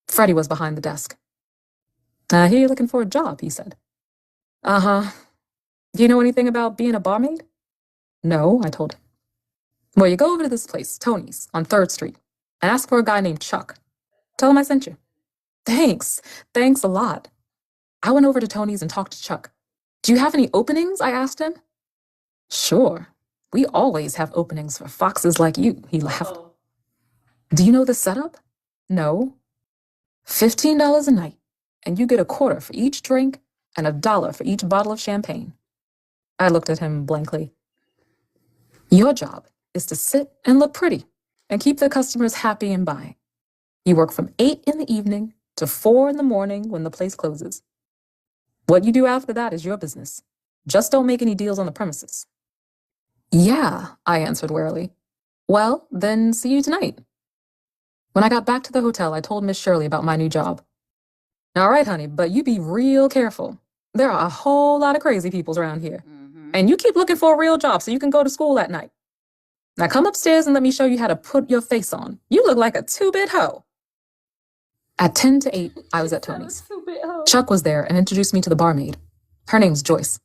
Freddie was behind the desk. I hear you're looking for a job, he said. Uh-huh. Do you know anything about being a barmaid? No, I told him. Well, you go over to this place, Tony's, on 3rd Street, and ask for a guy named Chuck. Tell him I sent you. Thanks. Thanks a lot. I went over to Tony's and talked to Chuck. Do you have any openings? I asked him. Sure. We always have openings for foxes like you, he laughed. Do you know the setup? No. $15 a night, and you get a quarter for each drink and $1 for each bottle of champagne. I looked at him blankly. Your job is to sit and look pretty and keep the customers happy and buying. You work from 8 in the evening to 4 in the morning when the place closes. What you do after that is your business. Just don't make any deals on the premises. Yeah, I answered warily. Well, then see you tonight. When I got back to the hotel, I told Miss Shirley about my new job. All right, honey, but you be real careful. There are a whole lot of crazy peoples around here. And you keep looking for a real job so you can go to school at night. Now come upstairs and let me show you how to put your face on. You look like a 2-bit hoe. At 10 to 8, I was at Tony's. Chuck was there and introduced me to the barmaid. Her name's Joyce.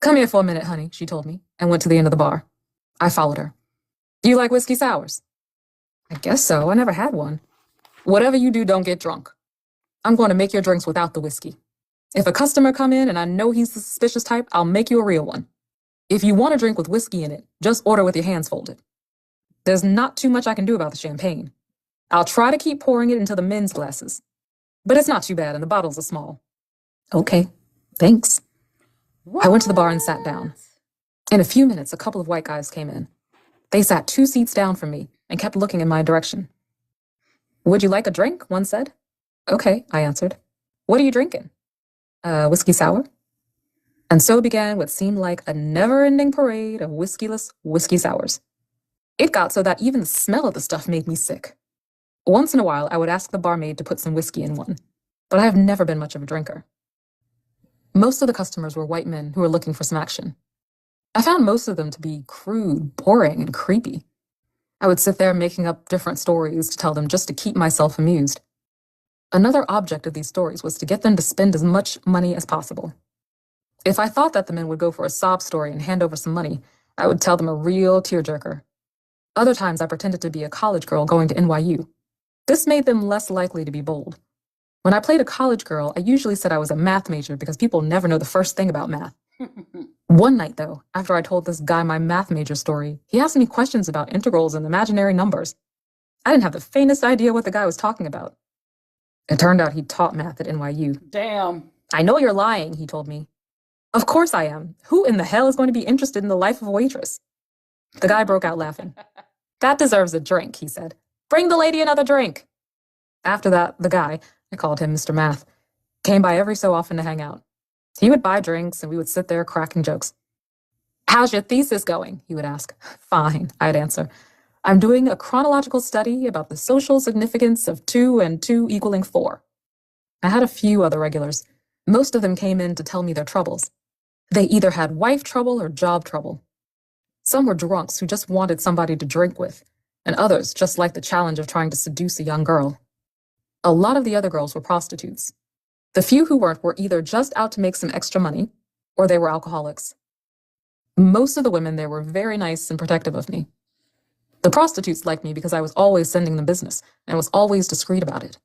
Come here for a minute, honey, she told me, and went to the end of the bar. I followed her. You like whiskey sours? I guess so. I never had one. Whatever you do, don't get drunk. I'm going to make your drinks without the whiskey. If a customer come in and I know he's the suspicious type, I'll make you a real one. If you want a drink with whiskey in it, just order with your hands folded. There's not too much I can do about the champagne. I'll try to keep pouring it into the men's glasses. But it's not too bad, and the bottles are small. Okay, thanks. I went to the bar and sat down. In a few minutes, a couple of white guys came in. They sat 2 seats down from me and kept looking in my direction. Would you like a drink? One said. Okay, I answered. What are you drinking? Whiskey sour? And so began what seemed like a never-ending parade of whiskeyless whiskey sours. It got so that even the smell of the stuff made me sick. Once in a while, I would ask the barmaid to put some whiskey in one, but I have never been much of a drinker. Most of the customers were white men who were looking for some action. I found most of them to be crude, boring, and creepy. I would sit there making up different stories to tell them just to keep myself amused. Another object of these stories was to get them to spend as much money as possible. If I thought that the men would go for a sob story and hand over some money, I would tell them a real tearjerker. Other times I pretended to be a college girl going to NYU. This made them less likely to be bold. When I played a college girl, I usually said I was a math major because people never know the first thing about math. One night, though, after I told this guy my math major story, he asked me questions about integrals and imaginary numbers. I didn't have the faintest idea what the guy was talking about. It turned out he taught math at NYU. Damn. I know you're lying, he told me. Of course I am. Who in the hell is going to be interested in the life of a waitress? The guy broke out laughing. That deserves a drink, he said. Bring the lady another drink. After that, the guy, I called him Mr. Math, came by every so often to hang out. He would buy drinks and we would sit there cracking jokes. How's your thesis going? He would ask. Fine, I'd answer. I'm doing a chronological study about the social significance of 2 and 2 equaling 4. I had a few other regulars. Most of them came in to tell me their troubles. They either had wife trouble or job trouble. Some were drunks who just wanted somebody to drink with, and others just liked the challenge of trying to seduce a young girl. A lot of the other girls were prostitutes. The few who weren't were either just out to make some extra money, or they were alcoholics. Most of the women there were very nice and protective of me. The prostitutes liked me because I was always sending them business and was always discreet about it.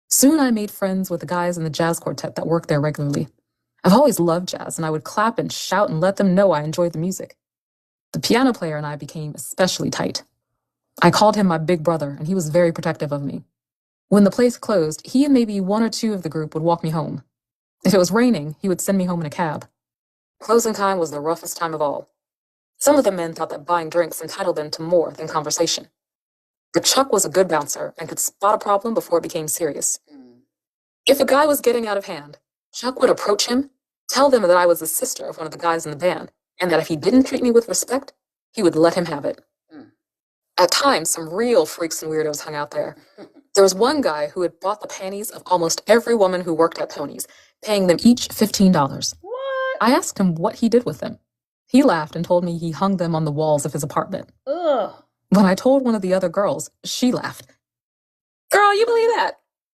Soon I made friends with the guys in the jazz quartet that worked there regularly. I've always loved jazz, and I would clap and shout and let them know I enjoyed the music. The piano player and I became especially tight. I called him my big brother, and he was very protective of me. When the place closed, he and maybe 1 or 2 of the group would walk me home. If it was raining, he would send me home in a cab. Closing time was the roughest time of all. Some of the men thought that buying drinks entitled them to more than conversation. But Chuck was a good bouncer and could spot a problem before it became serious. If a guy was getting out of hand, Chuck would approach him, tell them that I was the sister of one of the guys in the band, and that if he didn't treat me with respect, he would let him have it. At times, some real freaks and weirdos hung out there. There was one guy who had bought the panties of almost every woman who worked at Tony's, paying them each $15. What? I asked him what he did with them. He laughed and told me he hung them on the walls of his apartment. Ugh. When I told one of the other girls, she laughed. Girl, you believe that?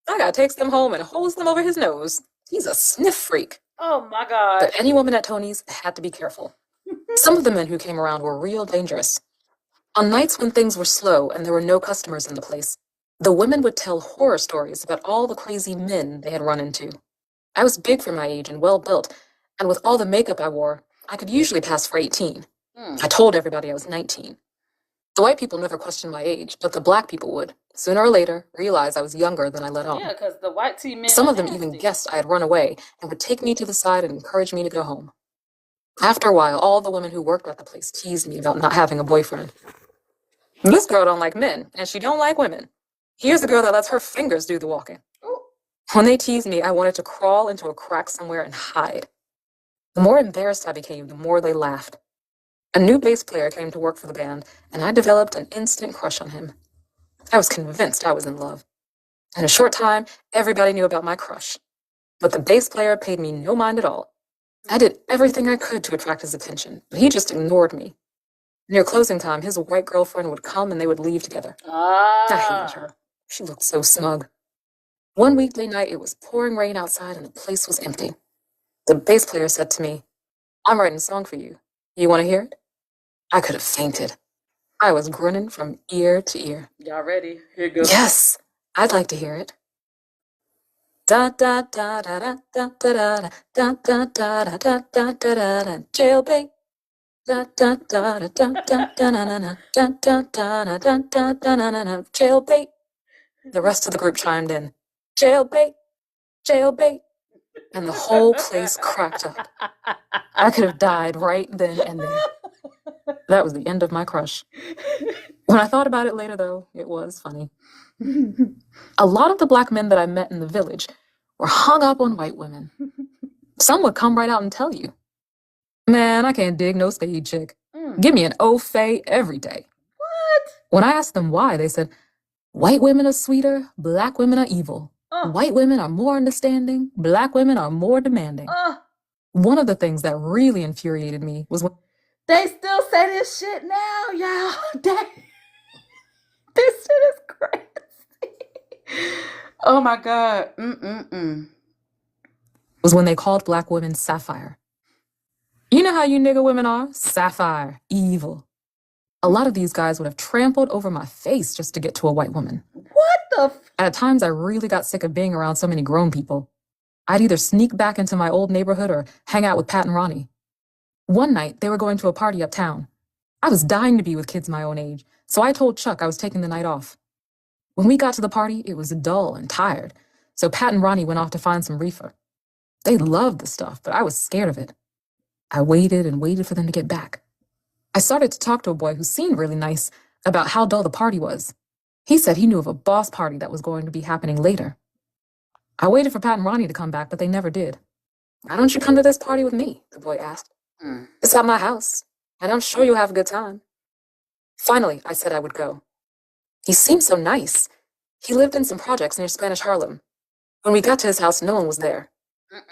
I gotta take them home and hose them over his nose. He's a sniff freak. Oh my God. But any woman at Tony's had to be careful. Some of the men who came around were real dangerous. On nights when things were slow and there were no customers in the place, the women would tell horror stories about all the crazy men they had run into. I was big for my age and well built, and with all the makeup I wore, I could usually pass for 18. I told everybody I was 19. The white people never questioned my age, but the black people would, sooner or later, realize I was younger than I let on. Yeah, because the white tea men. Some of them even guessed I had run away and would take me to the side and encourage me to go home. After a while, all the women who worked at the place teased me about not having a boyfriend. This girl don't like men, and she don't like women. Here's a girl that lets her fingers do the walking. When they teased me, I wanted to crawl into a crack somewhere and hide. The more embarrassed I became, the more they laughed. A new bass player came to work for the band, and I developed an instant crush on him. I was convinced I was in love. In a short time, everybody knew about my crush. But the bass player paid me no mind at all. I did everything I could to attract his attention, but he just ignored me. Near closing time, his white girlfriend would come and they would leave together. I hated her. She looked so smug. One weekday night, it was pouring rain outside and the place was empty. The bass player said to me, "I'm writing a song for you. You want to hear it?" I could have fainted. I was grinning from ear to ear. Y'all ready? Here it goes. Yes, I'd like to hear it. Da da da da da da da da da da da da da da da jailbait. Da da da da da da da da da da da da da da jailbait. The rest of the group chimed in. Jailbait, jailbait. And the whole place cracked up. I could have died right then and there. That was the end of my crush. When I thought about it later, though, it was funny. A lot of the black men that I met in the village were hung up on white women. Some would come right out and tell you, "Man, I can't dig no spade chick. Give me an au-fait every day." What? When I asked them why, they said, "White women are sweeter, black women are evil. White women are more understanding, black women are more demanding." One of the things that really infuriated me was when they still say this shit now, y'all. This shit is crazy. Oh my God. was when they called black women sapphire. You know how you nigger women are? Sapphire, evil. A lot of these guys would have trampled over my face just to get to a white woman. What the At times, I really got sick of being around so many grown people. I'd either sneak back into my old neighborhood or hang out with Pat and Ronnie. One night, they were going to a party uptown. I was dying to be with kids my own age, so I told Chuck I was taking the night off. When we got to the party, it was dull and tired, so Pat and Ronnie went off to find some reefer. They loved the stuff, but I was scared of it. I waited and waited for them to get back. I started to talk to a boy who seemed really nice about how dull the party was. He said he knew of a boss party that was going to be happening later. I waited for Pat and Ronnie to come back, but they never did. "Why don't you come to this party with me?" the boy asked. "It's at my house, and I'm sure you'll have a good time." Finally, I said I would go. He seemed so nice. He lived in some projects near Spanish Harlem. When we got to his house, no one was there.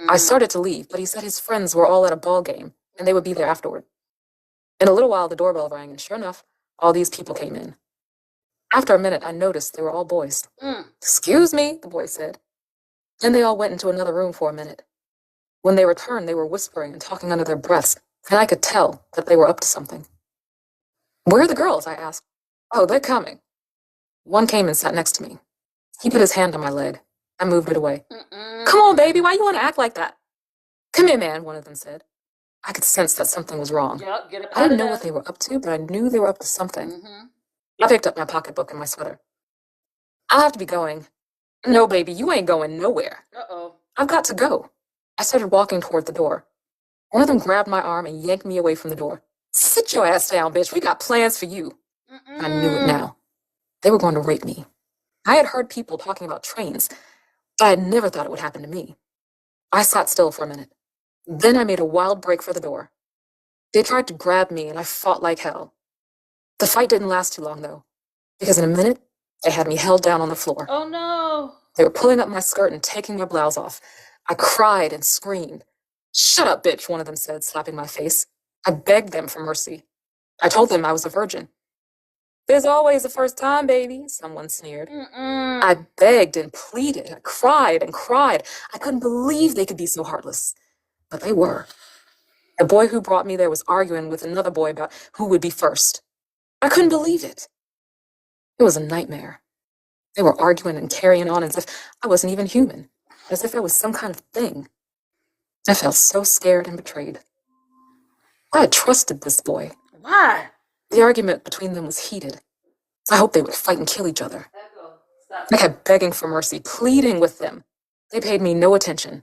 I started to leave, but he said his friends were all at a ball game, and they would be there afterward. In a little while, the doorbell rang, and sure enough, all these people came in. After a minute, I noticed they were all boys. "Excuse me," the boy said. Then they all went into another room for a minute. When they returned, they were whispering and talking under their breaths, and I could tell that they were up to something. "Where are the girls?" I asked. "Oh, they're coming." One came and sat next to me. He put his hand on my leg. I moved it away. "Come on, baby, why you want to act like that?" "Come here, man," one of them said. I could sense that something was wrong. Yep, get it I didn't know what they were up to, but I knew they were up to something. I picked up my pocketbook and my sweater. "I'll have to be going." "No, baby, you ain't going nowhere." "I've got to go." I started walking toward the door. One of them grabbed my arm and yanked me away from the door. "Sit your ass down, bitch. We got plans for you." I knew it now. They were going to rape me. I had heard people talking about trains, but I had never thought it would happen to me. I sat still for a minute. Then I made a wild break for the door. They tried to grab me, and I fought like hell. The fight didn't last too long, though, because in a minute, they had me held down on the floor. Oh, no. They were pulling up my skirt and taking my blouse off. I cried and screamed. "Shut up, bitch," one of them said, slapping my face. I begged them for mercy. I told them I was a virgin. There's always a first time, baby, someone sneered. I begged and pleaded. I cried and cried. I couldn't believe they could be so heartless. But they were. The boy who brought me there was arguing with another boy about who would be first. I couldn't believe it. It was a nightmare. They were arguing and carrying on as if I wasn't even human, as if I was some kind of thing. I felt so scared and betrayed. I had trusted this boy. Why? The argument between them was heated. I hoped they would fight and kill each other. I kept begging for mercy, pleading with them. They paid me no attention.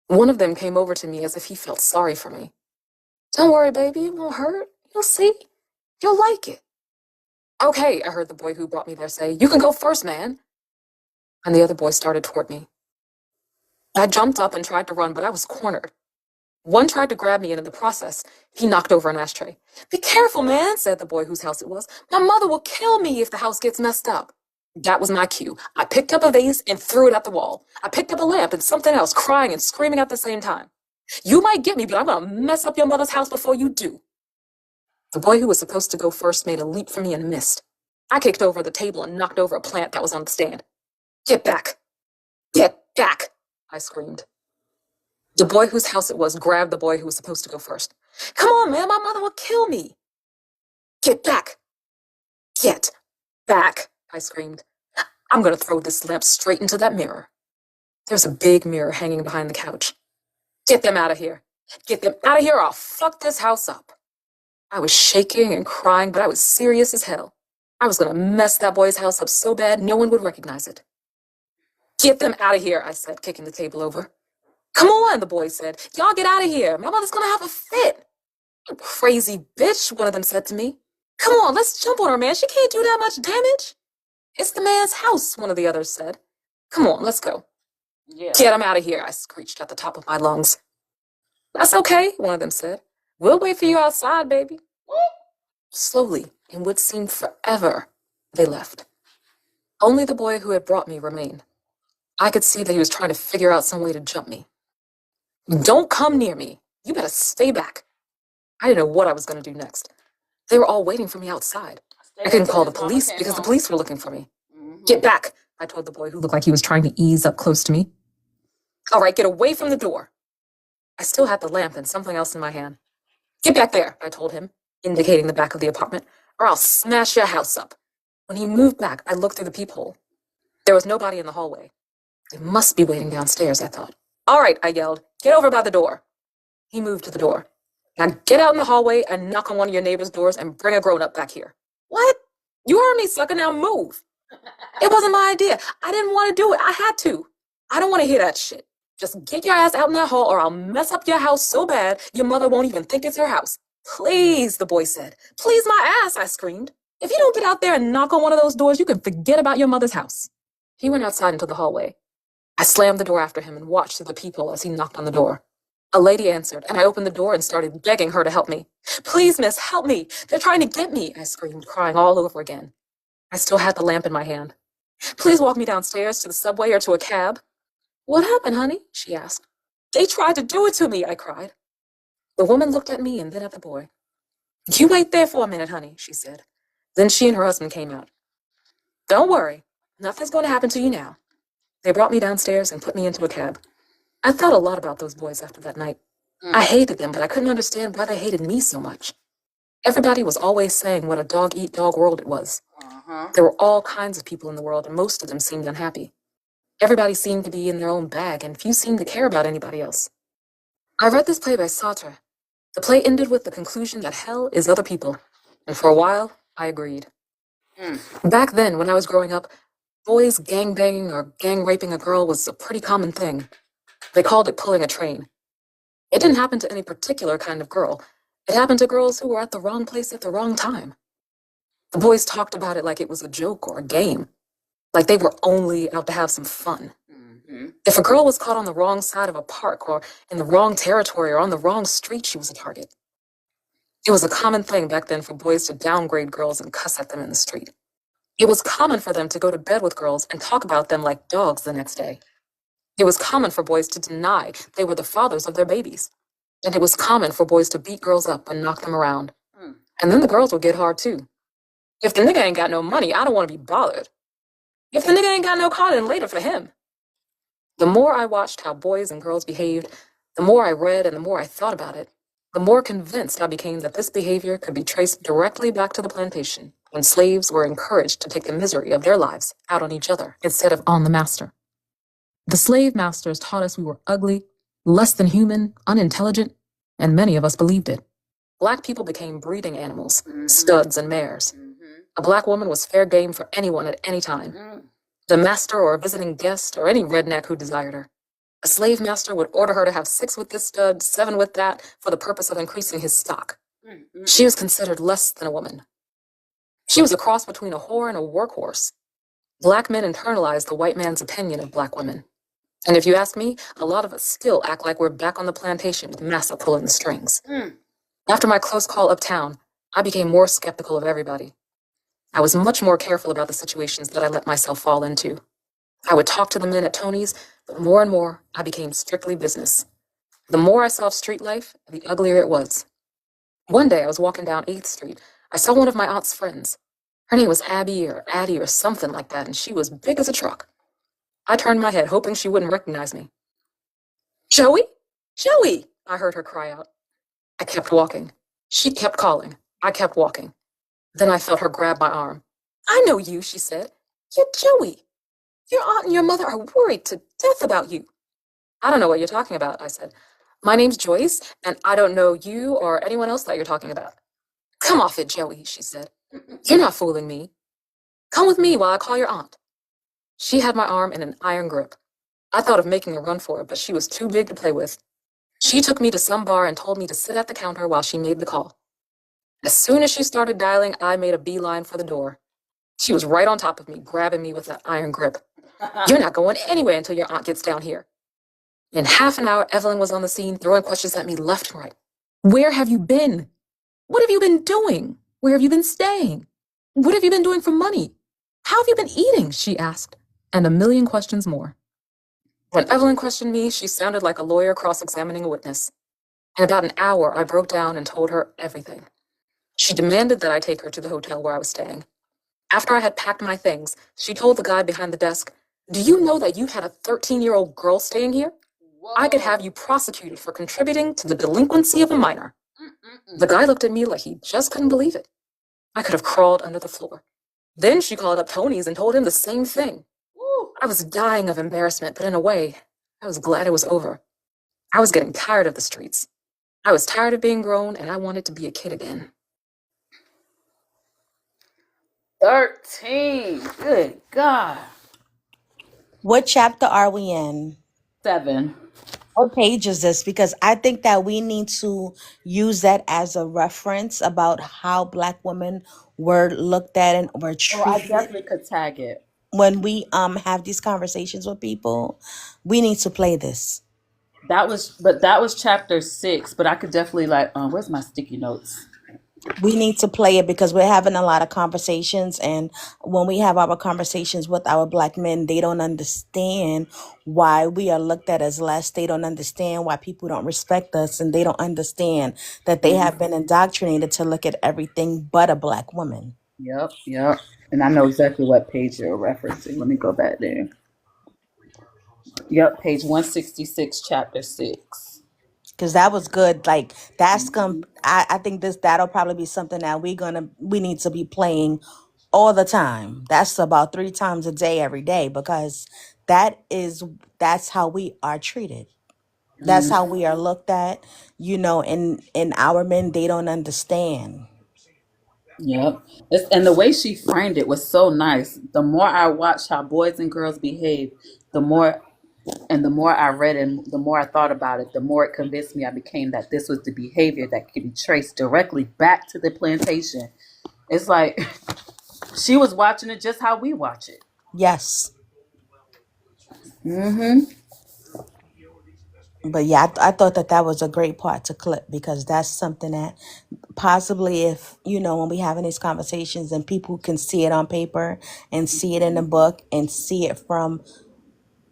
One of them came over to me as if he felt sorry for me. Don't worry, baby, it won't hurt. You'll see. You'll like it. Okay, I heard the boy who brought me there say, you can go first, man. And the other boy started toward me. I jumped up and tried to run, but I was cornered. One tried to grab me, and in the process, he knocked over an ashtray. Be careful, man, said the boy whose house it was. My mother will kill me if the house gets messed up. That was my cue. I picked up a vase and threw it at the wall. I picked up a lamp and something else, crying and screaming at the same time. You might get me, but I'm going to mess up your mother's house before you do. The boy who was supposed to go first made a leap for me and missed. I kicked over the table and knocked over a plant that was on the stand. Get back! Get back! I screamed. The boy whose house it was grabbed the boy who was supposed to go first. Come on, man, my mother will kill me. Get back! Get back! I screamed. I'm going to throw this lamp straight into that mirror. There's a big mirror hanging behind the couch. Get them out of here. Get them out of here or I'll fuck this house up. I was shaking and crying, but I was serious as hell. I was going to mess that boy's house up so bad no one would recognize it. Get them out of here, I said, kicking the table over. Come on, the boy said. Y'all get out of here. My mother's going to have a fit. You crazy bitch, one of them said to me. Come on, let's jump on her, man. She can't do that much damage. It's the man's house, one of the others said. Come on, let's go. Yeah. Get him out of here, I screeched at the top of my lungs. That's okay, one of them said. We'll wait for you outside, baby. Slowly, in what seemed forever, they left. Only the boy who had brought me remained. I could see that he was trying to figure out some way to jump me. Don't come near me. You better stay back. I didn't know what I was going to do next. They were all waiting for me outside. I couldn't call the police because the police were looking for me. Get back, I told the boy who looked like he was trying to ease up close to me. All right, get away from the door. I still had the lamp and something else in my hand. Get back there, I told him, indicating the back of the apartment, or I'll smash your house up. When he moved back, I looked through the peephole. There was nobody in the hallway. They must be waiting downstairs, I thought. All right, I yelled, get over by the door. He moved to the door. Now get out in the hallway and knock on one of your neighbor's doors and bring a grown-up back here. What? You heard me, sucker, now move. It wasn't my idea. I didn't want to do it. I had to. I don't want to hear that shit. Just get your ass out in that hall or I'll mess up your house so bad your mother won't even think it's her house. Please, the boy said. Please my ass, I screamed. If you don't get out there and knock on one of those doors, you can forget about your mother's house. He went outside into the hallway. I slammed the door after him and watched through the peephole as he knocked on the door. A lady answered, and I opened the door and started begging her to help me. Please, miss, help me. They're trying to get me, I screamed, crying all over again. I still had the lamp in my hand. Please walk me downstairs to the subway or to a cab. What happened, honey? She asked. They tried to do it to me, I cried. The woman looked at me and then at the boy. You wait there for a minute, honey, she said. Then she and her husband came out. Don't worry. Nothing's going to happen to you now. They brought me downstairs and put me into a cab. I thought a lot about those boys after that night. I hated them, but I couldn't understand why they hated me so much. Everybody was always saying what a dog-eat-dog world it was. There were all kinds of people in the world, and most of them seemed unhappy. Everybody seemed to be in their own bag, and few seemed to care about anybody else. I read this play by Sartre. The play ended with the conclusion that hell is other people, and for a while, I agreed. Back then, when I was growing up, boys gangbanging or gang-raping a girl was a pretty common thing. They called it pulling a train. It didn't happen to any particular kind of girl. It happened to girls who were at the wrong place at the wrong time. The boys talked about it like it was a joke or a game, like they were only out to have some fun. If a girl was caught on the wrong side of a park or in the wrong territory or on the wrong street, she was a target. It was a common thing back then for boys to downgrade girls and cuss at them in the street. It was common for them to go to bed with girls and talk about them like dogs the next day. It was common for boys to deny they were the fathers of their babies. And it was common for boys to beat girls up and knock them around. And then the girls would get hard too. If the nigga ain't got no money, I don't want to be bothered. If the nigga ain't got no car, then later for him. The more I watched how boys and girls behaved, the more I read and the more I thought about it, the more convinced I became that this behavior could be traced directly back to the plantation, when slaves were encouraged to take the misery of their lives out on each other instead of on the master. The slave masters taught us we were ugly, less than human, unintelligent, and many of us believed it. Black people became breeding animals, studs and mares. A black woman was fair game for anyone at any time. The master or a visiting guest or any redneck who desired her. A slave master would order her to have 6 with this stud, 7 with that, for the purpose of increasing his stock. She was considered less than a woman. She was a cross between a whore and a workhorse. Black men internalized the white man's opinion of black women. And if you ask me, a lot of us still act like we're back on the plantation with massa pulling the strings. After my close call uptown, I became more skeptical of everybody. I was much more careful about the situations that I let myself fall into. I would talk to the men at Tony's, but more and more, I became strictly business. The more I saw of street life, the uglier it was. One day, I was walking down 8th Street. I saw one of my aunt's friends. Her name was Abby or Addie or something like that, and she was big as a truck. I turned my head, hoping she wouldn't recognize me. "Joey? Joey!" I heard her cry out. I kept walking. She kept calling. I kept walking. Then I felt her grab my arm. "I know you," she said. "You're Joey. Your aunt and your mother are worried to death about you." "I don't know what you're talking about," I said. "My name's Joyce, and I don't know you or anyone else that you're talking about." "Come off it, Joey," she said. "You're not fooling me. Come with me while I call your aunt." She had my arm in an iron grip. I thought of making a run for it, but she was too big to play with. She took me to some bar and told me to sit at the counter while she made the call. As soon as she started dialing, I made a beeline for the door. She was right on top of me, grabbing me with that iron grip. "You're not going anywhere until your aunt gets down here." In half an hour, Evelyn was on the scene, throwing questions at me left and right. "Where have you been? What have you been doing? Where have you been staying? What have you been doing for money? How have you been eating?" she asked, and a million questions more. When Evelyn questioned me, she sounded like a lawyer cross-examining a witness. In about an hour, I broke down and told her everything. She demanded that I take her to the hotel where I was staying. After I had packed my things, she told the guy behind the desk, "Do you know that you had a 13-year-old girl staying here? I could have you prosecuted for contributing to the delinquency of a minor." The guy looked at me like he just couldn't believe it. I could have crawled under the floor. Then she called up Tony's and told him the same thing. I was dying of embarrassment, but in a way, I was glad it was over. I was getting tired of the streets. I was tired of being grown, and I wanted to be a kid again. 13. Good God. What chapter are we in? 7. What page is this? Because I think that we need to use that as a reference about how Black women were looked at and were Oh, I treated definitely could tag it. when we have these conversations with people. We need to play this. That was chapter 6, but I could definitely where's my sticky notes? We need to play it because we're having a lot of conversations, and when we have our conversations with our Black men, they don't understand why we are looked at as less. They don't understand why people don't respect us, and they don't understand that they have been indoctrinated to look at everything but a Black woman. Yep. And I know exactly what page you're referencing. Let me go back there. Yep, page 166, chapter 6. Because that was good. Like that's I think that'll probably be something that we need to be playing all the time. That's about 3 times a day, every day, because that's how we are treated. That's how we are looked at, and our men, they don't understand. Yep. And the way she framed it was so nice. The more I watched how boys and girls behave, the more I read and the more I thought about it, the more it convinced me I became that this was the behavior that could be traced directly back to the plantation. It's like she was watching it just how we watch it. Yes. Mm-hmm. But yeah, I thought that was a great part to clip, because that's something that possibly, if, when we having these conversations and people can see it on paper and see it in the book and see it from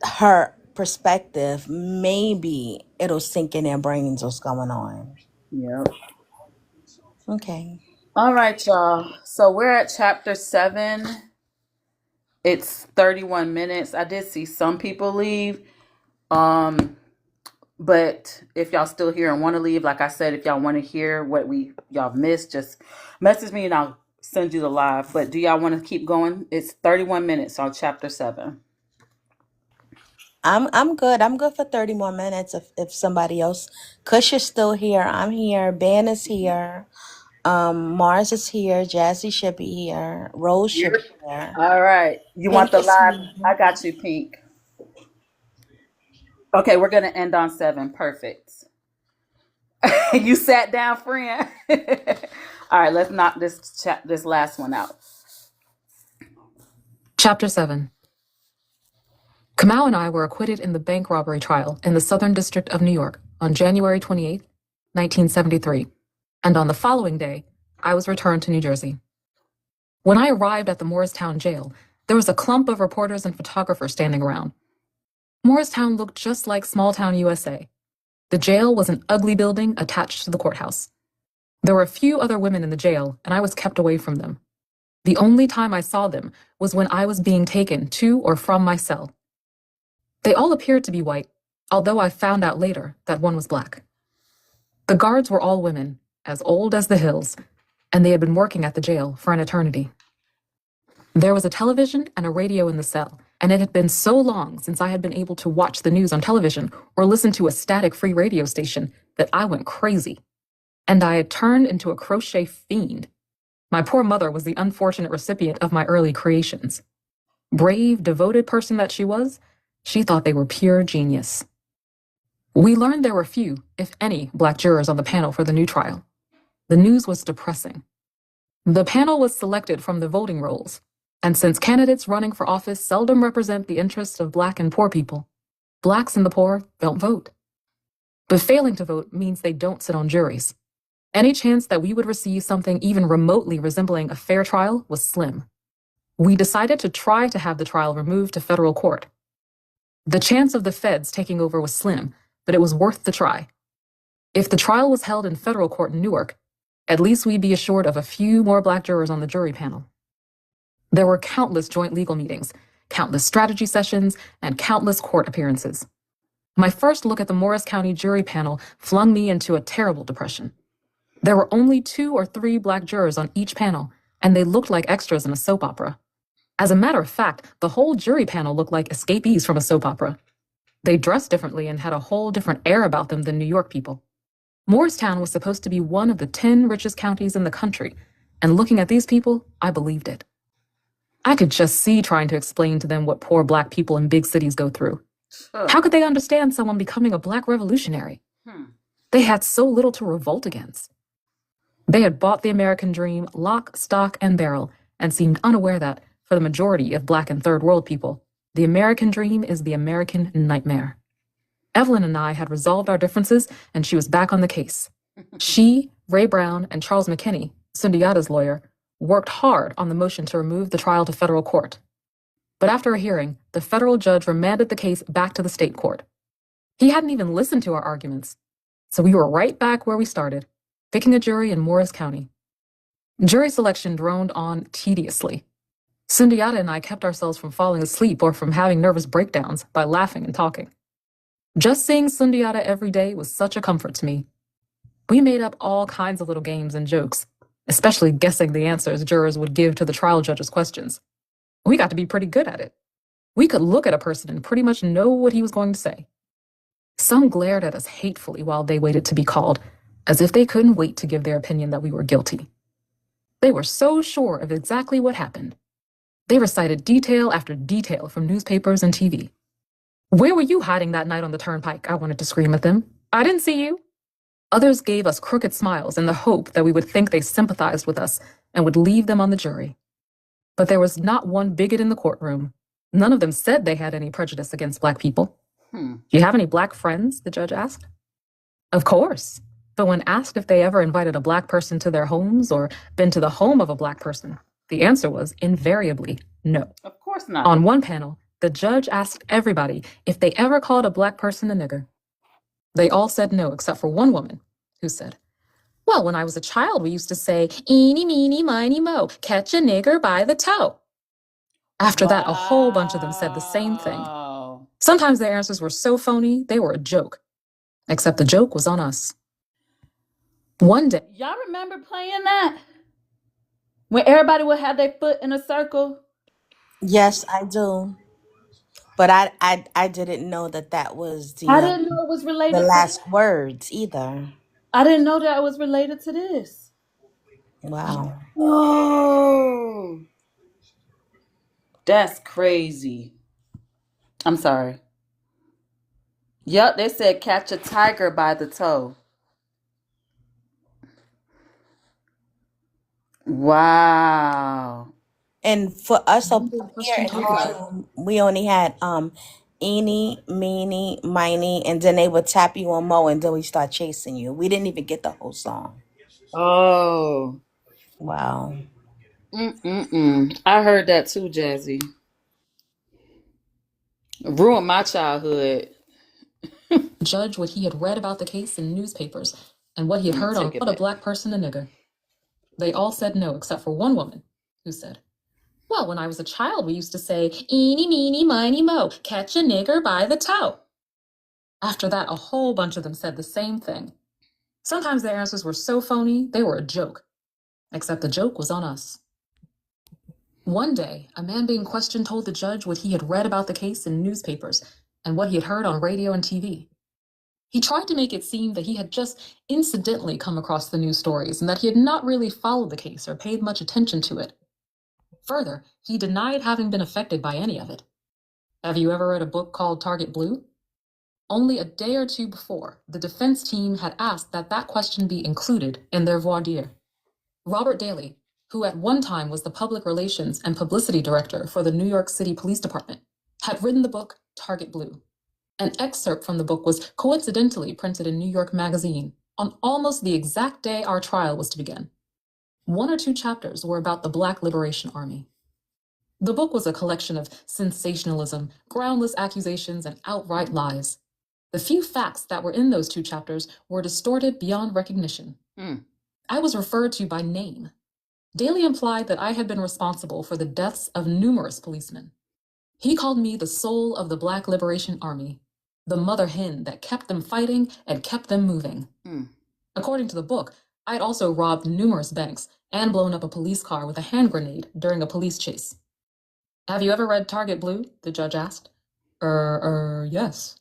her perspective, maybe it'll sink in their brains what's going on. Yep. Okay. All right, y'all. So we're at chapter 7. It's 31 minutes. I did see some people leave. But if y'all still here and want to leave, like I said, if y'all want to hear what y'all missed, just message me and I'll send you the live. But do y'all want to keep going? It's 31 minutes on chapter 7. I'm good. I'm good for 30 more minutes if somebody else. Kush is still here. I'm here. Ben is here. Mars is here. Jazzy should be here. Rose should be here. All right. You want Pink the is live? here. I got you, Pink. Okay, we're going to end on 7. Perfect. You sat down, friend. All right, let's knock this last one out. Chapter 7. Kamau and I were acquitted in the bank robbery trial in the Southern District of New York on January 28, 1973, and on the following day, I was returned to New Jersey. When I arrived at the Morristown jail, there was a clump of reporters and photographers standing around. Morristown looked just like small-town USA. The jail was an ugly building attached to the courthouse. There were a few other women in the jail, and I was kept away from them. The only time I saw them was when I was being taken to or from my cell. They all appeared to be white, although I found out later that one was black. The guards were all women, as old as the hills, and they had been working at the jail for an eternity. There was a television and a radio in the cell, and it had been so long since I had been able to watch the news on television or listen to a static-free radio station that I went crazy. And I had turned into a crochet fiend. My poor mother was the unfortunate recipient of my early creations. Brave, devoted person that she was, she thought they were pure genius. We learned there were few, if any, black jurors on the panel for the new trial. The news was depressing. The panel was selected from the voting rolls, and since candidates running for office seldom represent the interests of black and poor people, blacks and the poor don't vote. But failing to vote means they don't sit on juries. Any chance that we would receive something even remotely resembling a fair trial was slim. We decided to try to have the trial removed to federal court. The chance of the feds taking over was slim, but it was worth the try. If the trial was held in federal court in Newark, at least we'd be assured of a few more black jurors on the jury panel. There were countless joint legal meetings, countless strategy sessions, and countless court appearances. My first look at the Morris County jury panel flung me into a terrible depression. There were only 2 or 3 black jurors on each panel, and they looked like extras in a soap opera. As a matter of fact, the whole jury panel looked like escapees from a soap opera. They dressed differently and had a whole different air about them than New York people. Morristown was supposed to be one of the 10 richest counties in the country, and looking at these people, I believed it. I could just see trying to explain to them what poor black people in big cities go through. How could they understand someone becoming a black revolutionary? They had so little to revolt against. They had bought the American dream lock, stock, and barrel, and seemed unaware that, for the majority of black and third world people, the American dream is the American nightmare. Evelyn and I had resolved our differences, and she was back on the case. She, Ray Brown, and Charles McKinney, Sundiata's lawyer, worked hard on the motion to remove the trial to federal court. But after a hearing, the federal judge remanded the case back to the state court. He hadn't even listened to our arguments, so we were right back where we started, picking a jury in Morris County. Jury selection droned on tediously. Sundiata and I kept ourselves from falling asleep or from having nervous breakdowns by laughing and talking. Just seeing Sundiata every day was such a comfort to me. We made up all kinds of little games and jokes, especially guessing the answers jurors would give to the trial judge's questions. We got to be pretty good at it. We could look at a person and pretty much know what he was going to say. Some glared at us hatefully while they waited to be called, as if they couldn't wait to give their opinion that we were guilty. They were so sure of exactly what happened. They recited detail after detail from newspapers and TV. "Where were you hiding that night on the turnpike?" I wanted to scream at them. "I didn't see you." Others gave us crooked smiles in the hope that we would think they sympathized with us and would leave them on the jury. But there was not one bigot in the courtroom. None of them said they had any prejudice against black people. "Do you have any black friends?" the judge asked. Of course. But when asked if they ever invited a black person to their homes or been to the home of a black person, the answer was invariably no. Of course not. On one panel, the judge asked everybody if they ever called a black person a nigger. They all said no except for one woman who said, Well, when I was a child, we used to say, eeny, meeny, miny, mo, catch a nigger by the toe. After that, a whole bunch of them said the same thing. Sometimes their answers were so phony, they were a joke. Except the joke was on us. One day. Y'all remember playing that? When everybody would have their foot in a circle? Yes, I do. But I didn't know that was I didn't know it was the related to last words either. I didn't know that it was related to this. Wow. Oh, that's crazy. I'm sorry. Yep, they said catch a tiger by the toe. Wow. And for us up here in Harlem, we only had eeny, meeny, miny, and then they would tap you on Mo, and then we start chasing you. We didn't even get the whole song. Oh. Wow. I heard that too, Jazzy. Ruined my childhood. Judge what he had read about the case in newspapers and what he had heard on What a Black Person a Nigger. They all said no, except for one woman who said, well, when I was a child, we used to say, eeny, meeny, miny, mo, catch a nigger by the toe. After that, a whole bunch of them said the same thing. Sometimes their answers were so phony, they were a joke. Except the joke was on us. One day, a man being questioned told the judge what he had read about the case in newspapers and what he had heard on radio and TV. He tried to make it seem that he had just incidentally come across the news stories and that he had not really followed the case or paid much attention to it. Further, he denied having been affected by any of it. Have you ever read a book called Target Blue? Only a day or two before, the defense team had asked that question be included in their voir dire. Robert Daley, who at one time was the public relations and publicity director for the New York City Police Department, had written the book Target Blue. An excerpt from the book was coincidentally printed in New York Magazine on almost the exact day our trial was to begin. 1 or 2 chapters were about the Black Liberation Army. The book was a collection of sensationalism, groundless accusations, and outright lies. The few facts that were in those 2 chapters were distorted beyond recognition. I was referred to by name. Daley implied that I had been responsible for the deaths of numerous policemen. He called me the soul of the Black Liberation Army, the mother hen that kept them fighting and kept them moving. According to the book, I'd also robbed numerous banks and blown up a police car with a hand grenade during a police chase. Have you ever read Target Blue? The judge asked. Yes.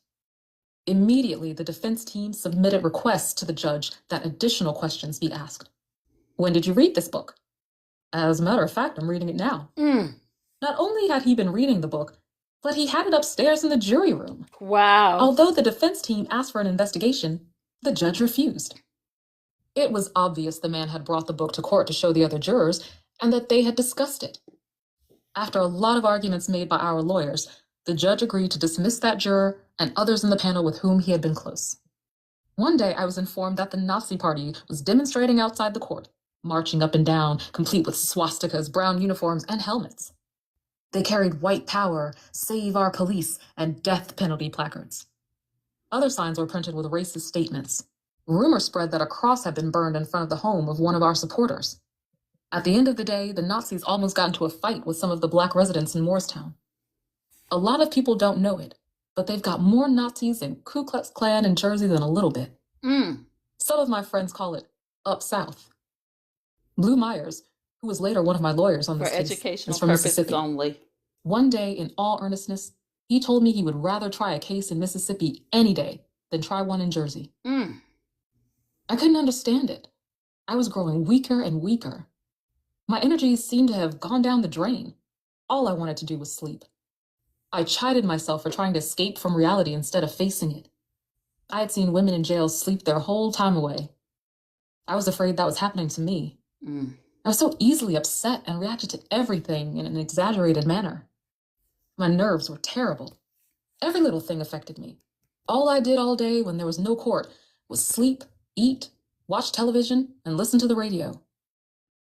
Immediately, the defense team submitted requests to the judge that additional questions be asked. When did you read this book? As a matter of fact, I'm reading it now. Not only had he been reading the book, but he had it upstairs in the jury room. Wow. Although the defense team asked for an investigation, the judge refused. It was obvious the man had brought the book to court to show the other jurors and that they had discussed it. After a lot of arguments made by our lawyers, the judge agreed to dismiss that juror and others in the panel with whom he had been close. One day, I was informed that the Nazi Party was demonstrating outside the court, marching up and down, complete with swastikas, brown uniforms, and helmets. They carried white power, save our police, and death penalty placards. Other signs were printed with racist statements. Rumor spread that a cross had been burned in front of the home of one of our supporters. At the end of the day, the Nazis almost got into a fight with some of the Black residents in Morristown. A lot of people don't know it, but they've got more Nazis in Ku Klux Klan in Jersey than a little bit. Some of my friends call it up south. Blue Myers, who was later one of my lawyers on this case, educational is from purposes Mississippi. only. One day, in all earnestness, he told me he would rather try a case in Mississippi any day than try one in Jersey. I couldn't understand it. I was growing weaker and weaker. My energies seemed to have gone down the drain. All I wanted to do was sleep. I chided myself for trying to escape from reality instead of facing it. I had seen women in jail sleep their whole time away. I was afraid that was happening to me. I was so easily upset and reacted to everything in an exaggerated manner. My nerves were terrible. Every little thing affected me. All I did all day when there was no court was sleep, eat, watch television, and listen to the radio.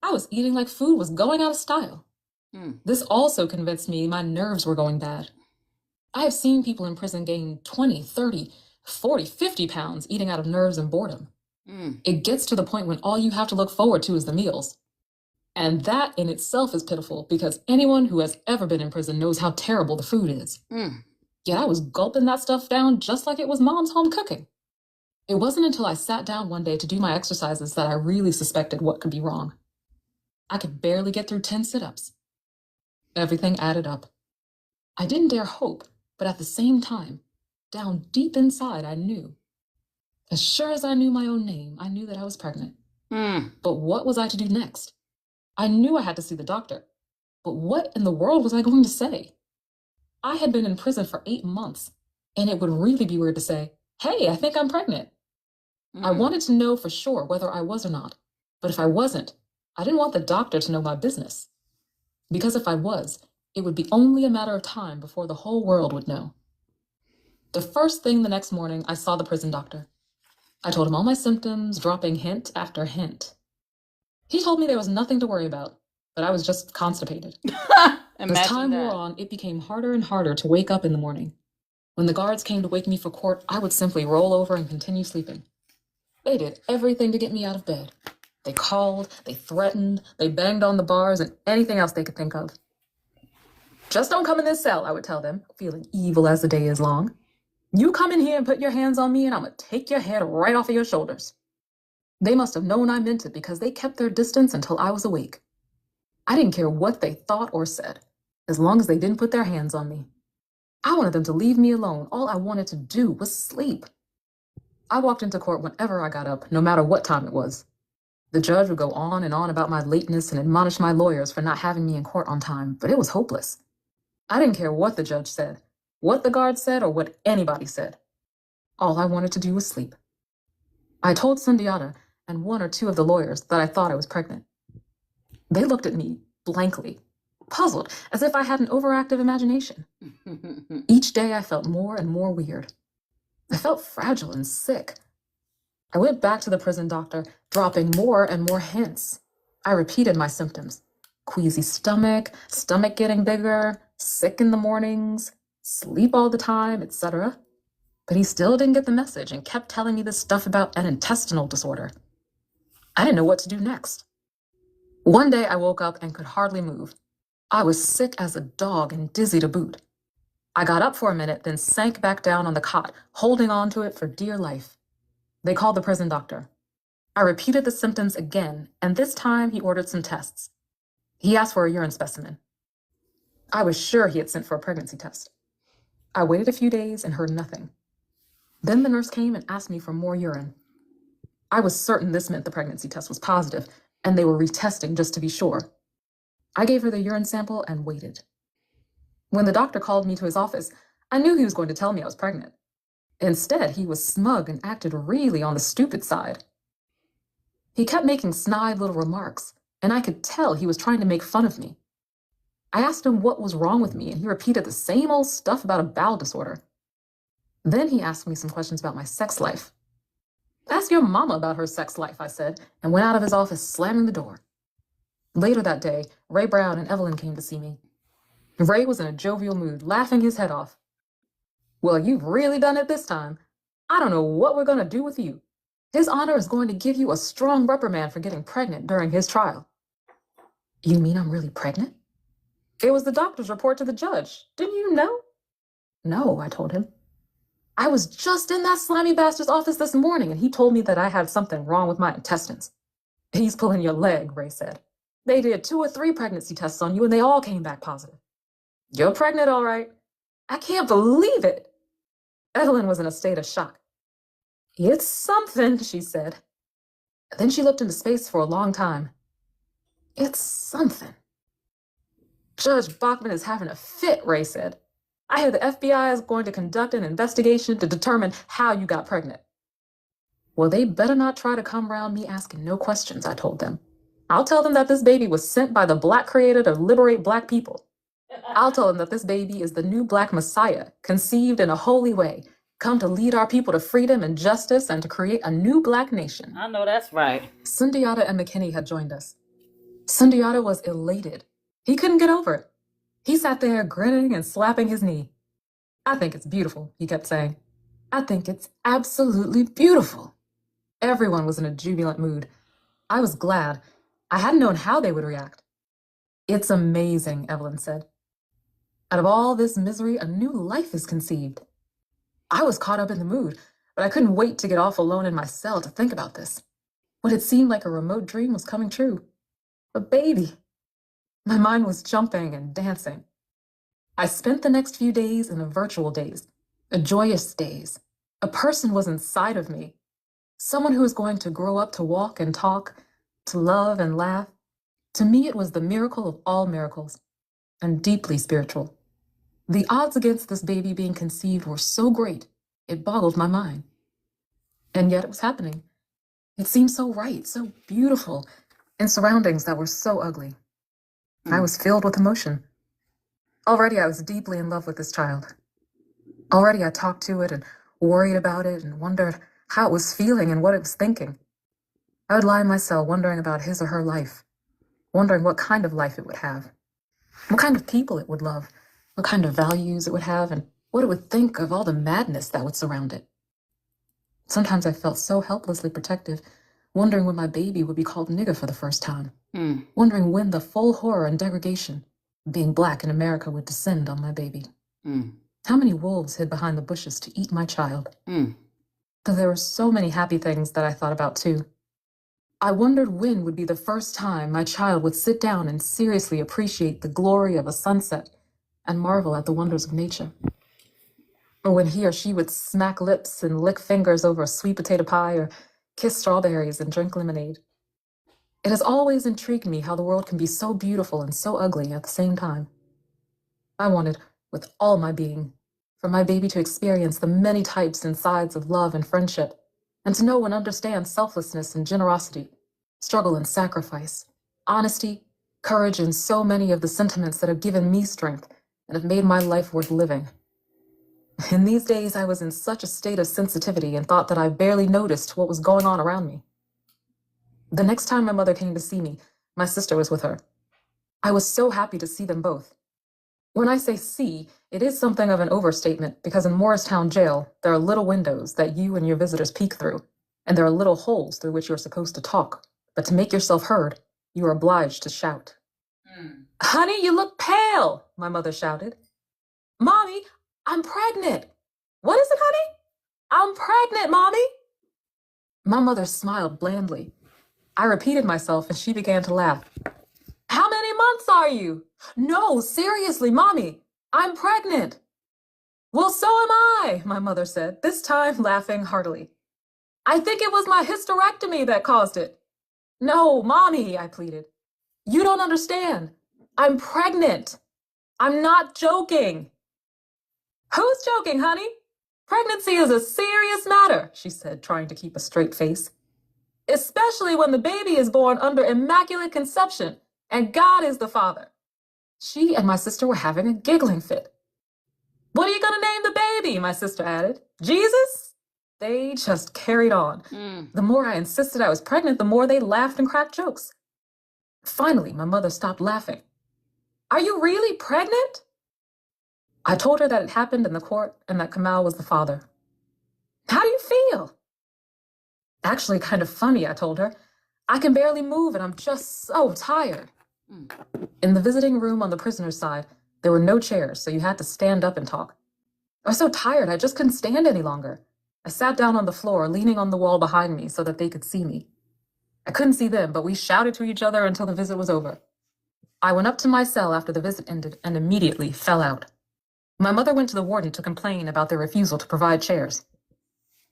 I was eating like food was going out of style. This also convinced me my nerves were going bad. I have seen people in prison gain 20, 30, 40, 50 pounds eating out of nerves and boredom. It gets to the point when all you have to look forward to is the meals. And that in itself is pitiful because anyone who has ever been in prison knows how terrible the food is. Yet I was gulping that stuff down just like it was mom's home cooking. It wasn't until I sat down one day to do my exercises that I really suspected what could be wrong. I could barely get through 10 sit-ups. Everything added up. I didn't dare hope, but at the same time, down deep inside, I knew. As sure as I knew my own name, I knew that I was pregnant. But what was I to do next? I knew I had to see the doctor. But what in the world was I going to say? I had been in prison for 8 months, and it would really be weird to say, hey, I think I'm pregnant. I wanted to know for sure whether I was or not. But if I wasn't, I didn't want the doctor to know my business. Because if I was, it would be only a matter of time before the whole world would know. The first thing the next morning, I saw the prison doctor. I told him all my symptoms, dropping hint after hint. He told me there was nothing to worry about, but I was just constipated. As time wore on, it became harder and harder to wake up in the morning. When the guards came to wake me for court, I would simply roll over and continue sleeping. They did everything to get me out of bed. They called, they threatened, they banged on the bars, and anything else they could think of. Just don't come in this cell, I would tell them, feeling evil as the day is long. You come in here and put your hands on me, and I'm going to take your head right off of your shoulders. They must have known I meant it because they kept their distance until I was awake. I didn't care what they thought or said, as long as they didn't put their hands on me. I wanted them to leave me alone. All I wanted to do was sleep. I walked into court whenever I got up, no matter what time it was. The judge would go on and on about my lateness and admonish my lawyers for not having me in court on time, but it was hopeless. I didn't care what the judge said, what the guard said, or what anybody said. All I wanted to do was sleep. I told Sundiata and one or two of the lawyers that I thought I was pregnant. They looked at me blankly, puzzled, as if I had an overactive imagination. Each day I felt more and more weird. I felt fragile and sick. I went back to the prison doctor, dropping more and more hints. I repeated my symptoms. Queasy stomach, stomach getting bigger, sick in the mornings, sleep all the time, etc. But he still didn't get the message and kept telling me this stuff about an intestinal disorder. I didn't know what to do next. One day I woke up and could hardly move. I was sick as a dog and dizzy to boot. I got up for a minute, then sank back down on the cot, holding on to it for dear life. They called the prison doctor. I repeated the symptoms again, and this time he ordered some tests. He asked for a urine specimen. I was sure he had sent for a pregnancy test. I waited a few days and heard nothing. Then the nurse came and asked me for more urine. I was certain this meant the pregnancy test was positive, and they were retesting just to be sure. I gave her the urine sample and waited. When the doctor called me to his office, I knew he was going to tell me I was pregnant. Instead, he was smug and acted really on the stupid side. He kept making snide little remarks, and I could tell he was trying to make fun of me. I asked him what was wrong with me, and he repeated the same old stuff about a bowel disorder. Then he asked me some questions about my sex life. Ask your mama about her sex life, I said, and went out of his office slamming the door. Later that day, Ray Brown and Evelyn came to see me. Ray was in a jovial mood, laughing his head off. Well, you've really done it this time. I don't know what we're going to do with you. His Honor is going to give you a strong reprimand for getting pregnant during his trial. You mean I'm really pregnant? It was the doctor's report to the judge. Didn't you know? No, I told him. I was just in that slimy bastard's office this morning, and he told me that I had something wrong with my intestines. He's pulling your leg, Ray said. They did 2 or 3 pregnancy tests on you, and they all came back positive. You're pregnant, all right. I can't believe it. Evelyn was in a state of shock. It's something, she said. Then she looked into space for a long time. It's something. Judge Bachman is having a fit, Ray said. I hear the FBI is going to conduct an investigation to determine how you got pregnant. Well, they better not try to come around me asking no questions, I told them. I'll tell them that this baby was sent by the Black Creator to liberate Black people. I'll tell them that this baby is the new Black Messiah, conceived in a holy way, come to lead our people to freedom and justice and to create a new Black nation. I know that's right. Sundiata and McKinney had joined us. Sundiata was elated. He couldn't get over it. He sat there grinning and slapping his knee. I think it's beautiful, he kept saying. I think it's absolutely beautiful. Everyone was in a jubilant mood. I was glad. I hadn't known how they would react. It's amazing, Evelyn said. Out of all this misery, a new life is conceived. I was caught up in the mood, but I couldn't wait to get off alone in my cell to think about this. What had seemed like a remote dream was coming true. A baby. My mind was jumping and dancing. I spent the next few days in a virtual daze, a joyous daze. A person was inside of me. Someone who was going to grow up to walk and talk, to love and laugh. To me, it was the miracle of all miracles, and deeply spiritual. The odds against this baby being conceived were so great, it boggled my mind. And yet it was happening. It seemed so right, so beautiful, in surroundings that were so ugly. I was filled with emotion. Already I was deeply in love with this child. Already I talked to it and worried about it and wondered how it was feeling and what it was thinking. I would lie in my cell wondering about his or her life, wondering what kind of life it would have, what kind of people it would love, what kind of values it would have, and what it would think of all the madness that would surround it. Sometimes I felt so helplessly protective, wondering when my baby would be called nigger for the first time, wondering when the full horror and degradation of being black in America would descend on my baby. How many wolves hid behind the bushes to eat my child? But there were so many happy things that I thought about too. I wondered when would be the first time my child would sit down and seriously appreciate the glory of a sunset and marvel at the wonders of nature. Or when he or she would smack lips and lick fingers over a sweet potato pie or kiss strawberries and drink lemonade. It has always intrigued me how the world can be so beautiful and so ugly at the same time. I wanted, with all my being, for my baby to experience the many types and sides of love and friendship, and to know and understand selflessness and generosity, struggle and sacrifice, honesty, courage, and so many of the sentiments that have given me strength and have made my life worth living. In these days, I was in such a state of sensitivity and thought that I barely noticed what was going on around me. The next time my mother came to see me, my sister was with her. I was so happy to see them both. When I say see, it is something of an overstatement because in Morristown jail, there are little windows that you and your visitors peek through, and there are little holes through which you're supposed to talk. But to make yourself heard, you are obliged to shout. Honey, you look pale, my mother shouted. Mommy, I'm pregnant. What is it, honey? I'm pregnant, Mommy. My mother smiled blandly. I repeated myself and she began to laugh. How many months are you? No, seriously, Mommy, I'm pregnant. Well, so am I, my mother said, this time laughing heartily. I think it was my hysterectomy that caused it. No, Mommy, I pleaded. You don't understand. I'm pregnant. I'm not joking. Who's joking, honey? Pregnancy is a serious matter, she said, trying to keep a straight face. Especially when the baby is born under immaculate conception and God is the father. She and my sister were having a giggling fit. What are you going to name the baby? My sister added. Jesus? They just carried on. The more I insisted I was pregnant, the more they laughed and cracked jokes. Finally, my mother stopped laughing. Are you really pregnant? I told her that it happened in the court and that Kamal was the father. How do you feel? Actually, kind of funny, I told her. I can barely move and I'm just so tired. In the visiting room on the prisoner's side, there were no chairs, so you had to stand up and talk. I was so tired, I just couldn't stand any longer. I sat down on the floor, leaning on the wall behind me so that they could see me. I couldn't see them, but we shouted to each other until the visit was over. I went up to my cell after the visit ended and immediately fell out. My mother went to the warden to complain about their refusal to provide chairs.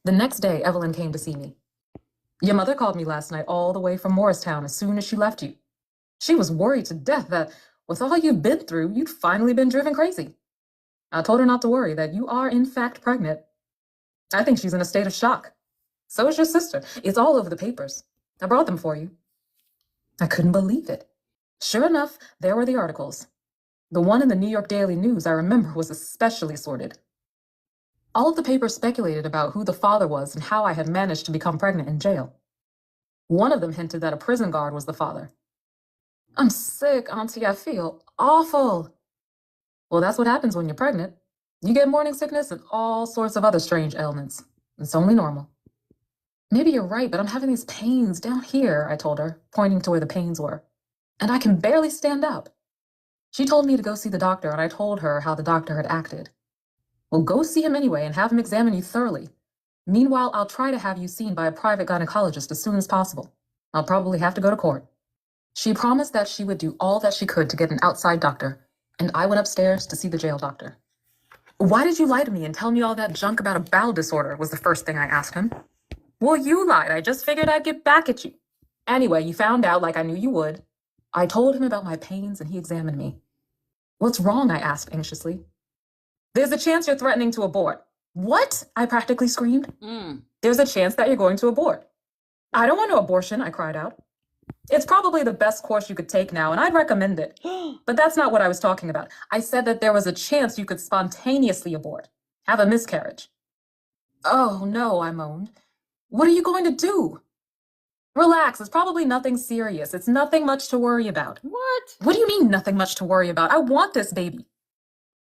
The next day, Evelyn came to see me. Your mother called me last night all the way from Morristown as soon as she left you. She was worried to death that with all you've been through, you'd finally been driven crazy. I told her not to worry, that you are in fact pregnant. I think she's in a state of shock. So is your sister. It's all over the papers. I brought them for you. I couldn't believe it. Sure enough, there were the articles. The one in the New York Daily News, I remember, was especially sordid. All of the papers speculated about who the father was and how I had managed to become pregnant in jail. One of them hinted that a prison guard was the father. I'm sick, Auntie. I feel awful. Well, that's what happens when you're pregnant. You get morning sickness and all sorts of other strange ailments. It's only normal. Maybe you're right, but I'm having these pains down here, I told her, pointing to where the pains were. And I can barely stand up. She told me to go see the doctor, and I told her how the doctor had acted. Well, go see him anyway and have him examine you thoroughly. Meanwhile, I'll try to have you seen by a private gynecologist as soon as possible. I'll probably have to go to court. She promised that she would do all that she could to get an outside doctor, and I went upstairs to see the jail doctor. Why did you lie to me and tell me all that junk about a bowel disorder, was the first thing I asked him. Well, you lied. I just figured I'd get back at you. Anyway, you found out like I knew you would. I told him about my pains and he examined me. What's wrong? I asked anxiously. There's a chance you're threatening to abort. What? I practically screamed. There's a chance that you're going to abort. I don't want no abortion, I cried out. It's probably the best course you could take now, and I'd recommend it. But that's not what I was talking about. I said that there was a chance you could spontaneously abort, have a miscarriage. Oh, no, I moaned. What are you going to do? Relax, it's probably nothing serious. It's nothing much to worry about. What? What do you mean nothing much to worry about? I want this baby.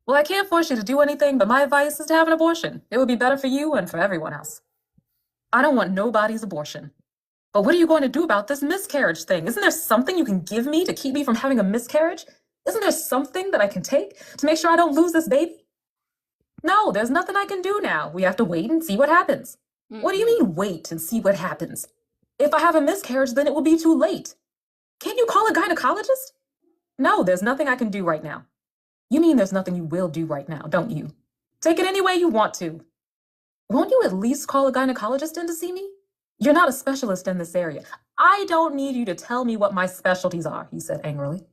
Well, I can't force you to do anything, but my advice is to have an abortion. It would be better for you and for everyone else. I don't want nobody's abortion. But what are you going to do about this miscarriage thing? Isn't there something you can give me to keep me from having a miscarriage? Isn't there something that I can take to make sure I don't lose this baby? No, there's nothing I can do now. We have to wait and see what happens. What do you mean wait and see what happens? If I have a miscarriage, then it will be too late. Can't you call a gynecologist? No, there's nothing I can do right now. You mean there's nothing you will do right now, don't you? Take it any way you want to. Won't you at least call a gynecologist in to see me? You're not a specialist in this area. I don't need you to tell me what my specialties are, he said angrily.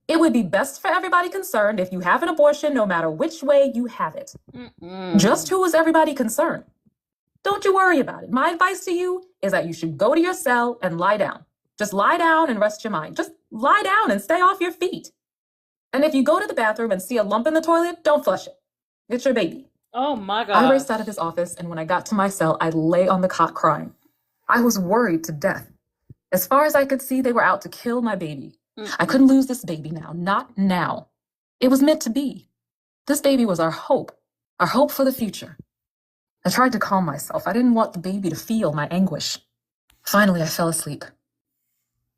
It would be best for everybody concerned if you have an abortion no matter which way you have it. Just who is everybody concerned? Don't you worry about it. My advice to you is that you should go to your cell and lie down. Just lie down and rest your mind. Just lie down and stay off your feet. And if you go to the bathroom and see a lump in the toilet, don't flush it. It's your baby. Oh my God. I raced out of his office, and when I got to my cell, I lay on the cot crying. I was worried to death. As far as I could see, they were out to kill my baby. I couldn't lose this baby now. Not now. It was meant to be. This baby was our hope for the future. I tried to calm myself. I didn't want the baby to feel my anguish. Finally, I fell asleep.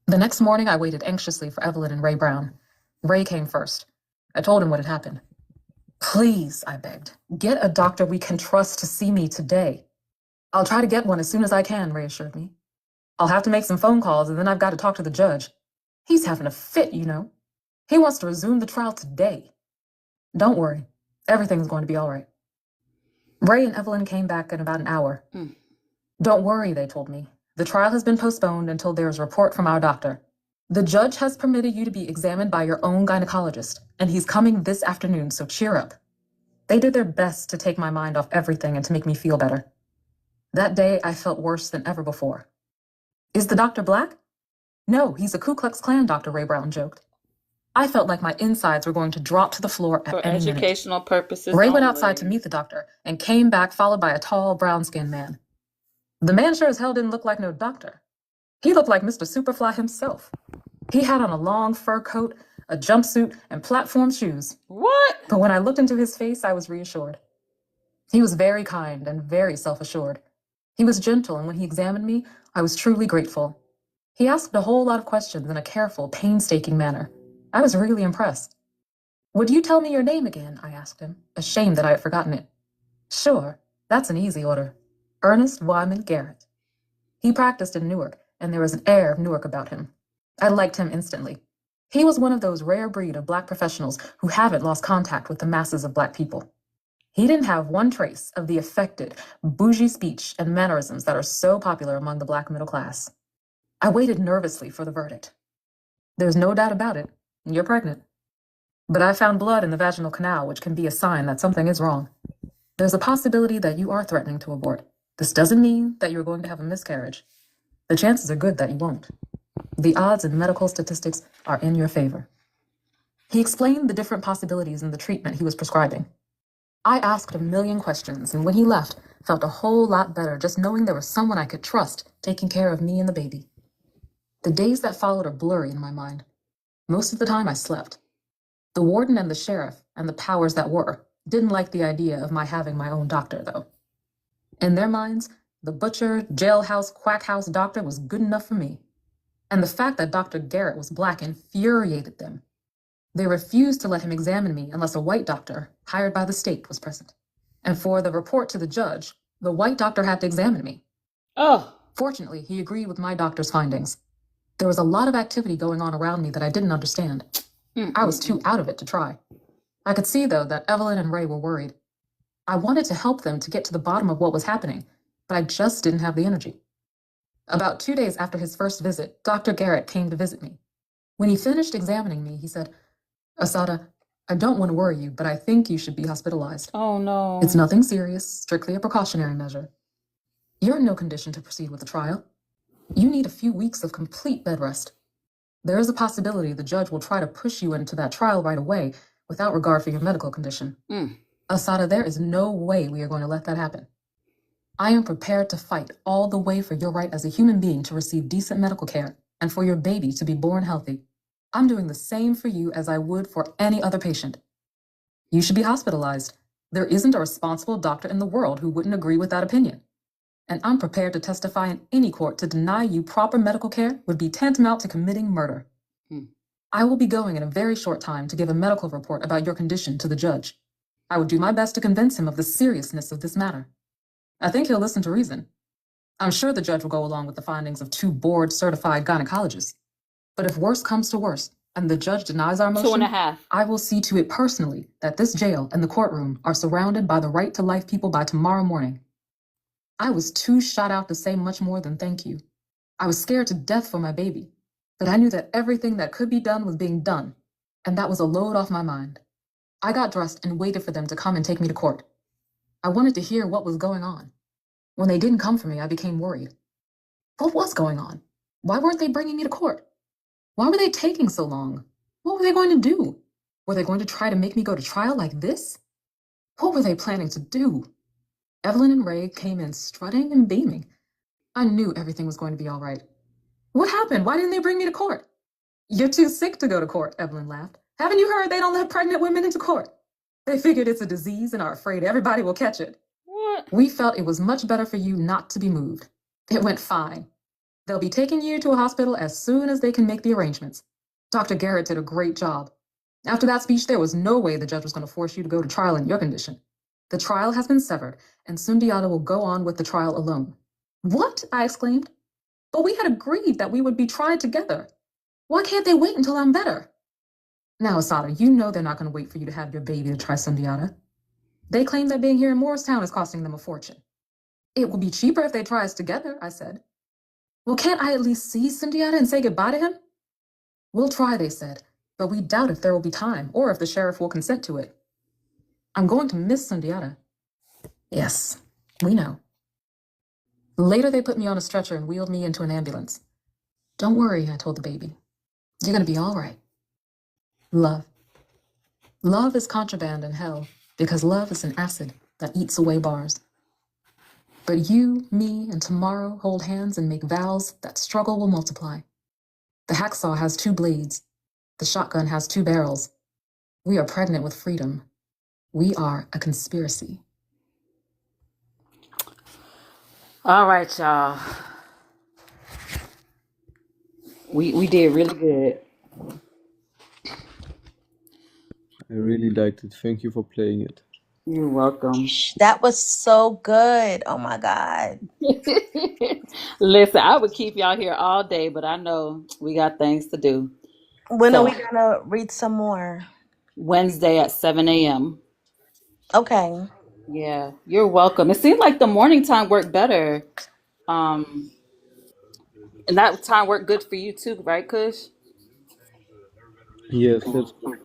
The next morning, I waited anxiously for Evelyn and Ray Brown. Ray came first. I told him what had happened. Please, I begged, get a doctor we can trust to see me today. I'll try to get one as soon as I can, Ray assured me. I'll have to make some phone calls, and then I've got to talk to the judge. He's having a fit, you know. He wants to resume the trial today. Don't worry. Everything's going to be all right. Ray and Evelyn came back in about an hour. Don't worry, they told me. The trial has been postponed until there is a report from our doctor. The judge has permitted you to be examined by your own gynecologist, and he's coming this afternoon, so cheer up. They did their best to take my mind off everything and to make me feel better. That day, I felt worse than ever before. Is the doctor black? No, he's a Ku Klux Klan doctor, Ray Brown joked. I felt like my insides were going to drop to the floor at any minute. For educational purposes Ray went only. outside to meet the doctor and came back followed by a tall, brown-skinned man. The man sure as hell didn't look like no doctor. He looked like Mr. Superfly himself. He had on a long fur coat, a jumpsuit, and platform shoes. What? But when I looked into his face, I was reassured. He was very kind and very self-assured. He was gentle, and when he examined me, I was truly grateful. He asked a whole lot of questions in a careful, painstaking manner. I was really impressed. Would you tell me your name again? I asked him, ashamed that I had forgotten it. Sure, that's an easy order. Ernest Wyman Garrett. He practiced in Newark, and there was an air of Newark about him. I liked him instantly. He was one of those rare breed of black professionals who haven't lost contact with the masses of black people. He didn't have one trace of the affected, bougie speech and mannerisms that are so popular among the black middle class. I waited nervously for the verdict. There's no doubt about it. You're pregnant. But I found blood in the vaginal canal, which can be a sign that something is wrong. There's a possibility that you are threatening to abort. This doesn't mean that you're going to have a miscarriage. The chances are good that you won't. The odds in medical statistics are in your favor. He explained the different possibilities in the treatment he was prescribing. I asked a million questions, and when he left, felt a whole lot better just knowing there was someone I could trust taking care of me and the baby. The days that followed are blurry in my mind. Most of the time I slept. The warden and the sheriff and the powers that were didn't like the idea of my having my own doctor, though. In their minds, The butcher, jailhouse, quack house doctor was good enough for me. And the fact that Dr. Garrett was black infuriated them. They refused to let him examine me unless a white doctor, hired by the state, was present. And for the report to the judge, the white doctor had to examine me. Oh. Fortunately, he agreed with my doctor's findings. There was a lot of activity going on around me that I didn't understand. I was too out of it to try. I could see, though, that Evelyn and Ray were worried. I wanted to help them to get to the bottom of what was happening, but I just didn't have the energy. About 2 days after his first visit, Dr. Garrett came to visit me. When he finished examining me, he said, "Assata, I don't want to worry you, but I think you should be hospitalized. Oh, no. It's nothing serious, strictly a precautionary measure. You're in no condition to proceed with the trial. You need a few weeks of complete bed rest. There is a possibility the judge will try to push you into that trial right away without regard for your medical condition. Assata, there is no way we are going to let that happen. I am prepared to fight all the way for your right as a human being to receive decent medical care and for your baby to be born healthy. I'm doing the same for you as I would for any other patient. You should be hospitalized. There isn't a responsible doctor in the world who wouldn't agree with that opinion. And I'm prepared to testify in any court to deny you proper medical care would be tantamount to committing murder. I will be going in a very short time to give a medical report about your condition to the judge. I would do my best to convince him of the seriousness of this matter. I think he'll listen to reason. I'm sure the judge will go along with the findings of 2 board-certified gynecologists. But if worse comes to worse, and the judge denies our motion, 2.5. I will see to it personally that this jail and the courtroom are surrounded by the right to life people by tomorrow morning. I was too shot out to say much more than thank you. I was scared to death for my baby, but I knew that everything that could be done was being done, and that was a load off my mind. I got dressed and waited for them to come and take me to court. I wanted to hear what was going on. When they didn't come for me, I became worried. What was going on? Why weren't they bringing me to court? Why were they taking so long? What were they going to do? Were they going to try to make me go to trial like this? What were they planning to do? Evelyn and Ray came in strutting and beaming. I knew everything was going to be all right. What happened? Why didn't they bring me to court? You're too sick to go to court, Evelyn laughed. Haven't you heard they don't let pregnant women into court? They figured it's a disease and are afraid everybody will catch it. What? We felt it was much better for you not to be moved. It went fine. They'll be taking you to a hospital as soon as they can make the arrangements. Dr. Garrett did a great job. After that speech, there was no way the judge was going to force you to go to trial in your condition. The trial has been severed, and Sundiata will go on with the trial alone. What? I exclaimed. But we had agreed that we would be tried together. Why can't they wait until I'm better? Now, Assata, you know they're not going to wait for you to have your baby to try Sundiata. They claim that being here in Morristown is costing them a fortune. It will be cheaper if they try us together, I said. Well, can't I at least see Sundiata and say goodbye to him? We'll try, they said, but we doubt if there will be time or if the sheriff will consent to it. I'm going to miss Sundiata. Yes, we know. Later, they put me on a stretcher and wheeled me into an ambulance. Don't worry, I told the baby. You're going to be all right. Love. Love is contraband in hell because love is an acid that eats away bars. But you, me, and tomorrow hold hands and make vows that struggle will multiply. The hacksaw has 2 blades. The shotgun has 2 barrels. We are pregnant with freedom. We are a conspiracy. All right, y'all. We did really good. I really liked it. Thank you for playing it. You're welcome. That was so good. Oh my God. Listen, I would keep y'all here all day, but I know we got things to do. When So, are we gonna read some more? Wednesday at 7 a.m. Okay. Yeah, you're welcome. It seemed like the morning time worked better. And that time worked good for you too, right, Kush? Yes, that's good.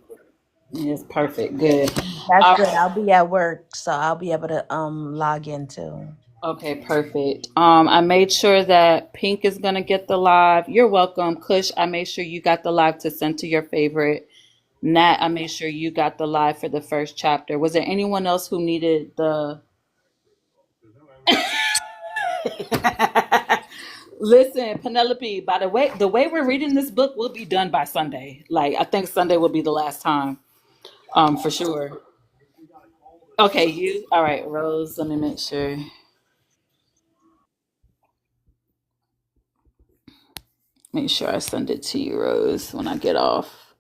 Yes, perfect. Good. That's All good. right. I'll be at work, so I'll be able to log in too. Okay, perfect. I made sure that Pink is gonna get the live. You're welcome, Kush. I made sure you got the live to send to your favorite. Nat, I made sure you got the live for the first chapter. Was there anyone else who needed the Listen, Penelope, by the way we're reading this book will be done by Sunday. Like I think Sunday will be the last time. For sure. Okay, you all right, Rose, let me make sure. Make sure I send it to you, Rose, when I get off.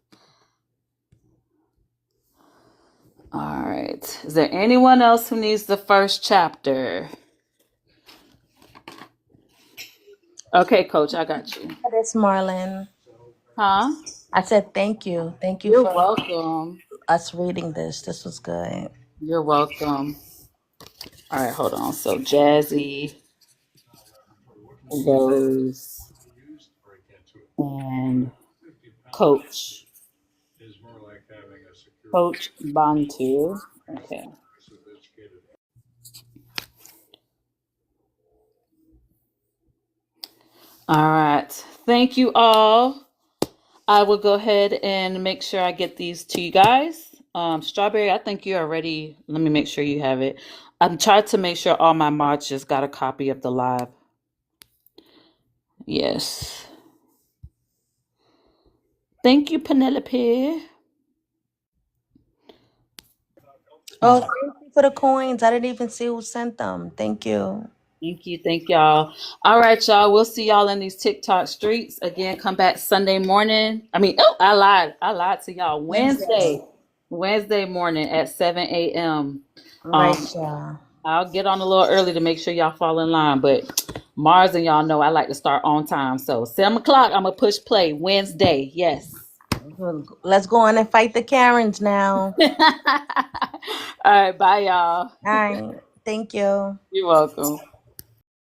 All right. Is there anyone else who needs the first chapter? Okay, Coach, I got you. This Marlon. Huh? I said thank you. Thank you You're for welcome. us reading this. This was good. You're welcome. All right, hold on. So Jazzy, Rose, and Coach. Coach Bantu. Okay. All right. Thank you all. I will go ahead and make sure I get these to you guys. Strawberry, I think you're already. Let me make sure you have it. I'm trying to make sure all my mods just got a copy of the live. Yes. Thank you, Penelope. Oh, thank you for the coins. I didn't even see who sent them. Thank you. Thank you. Thank y'all. All right, y'all. We'll see y'all in these TikTok streets. Again, come back Sunday morning. I lied. I lied to y'all. Wednesday morning at 7 a.m. Right, y'all. I'll get on a little early to make sure y'all fall in line. But Mars and y'all know I like to start on time. So 7 o'clock, I'm going to push play Wednesday. Yes. Let's go on and fight the Karens now. All right. Bye, y'all. All right. Thank you. You're welcome.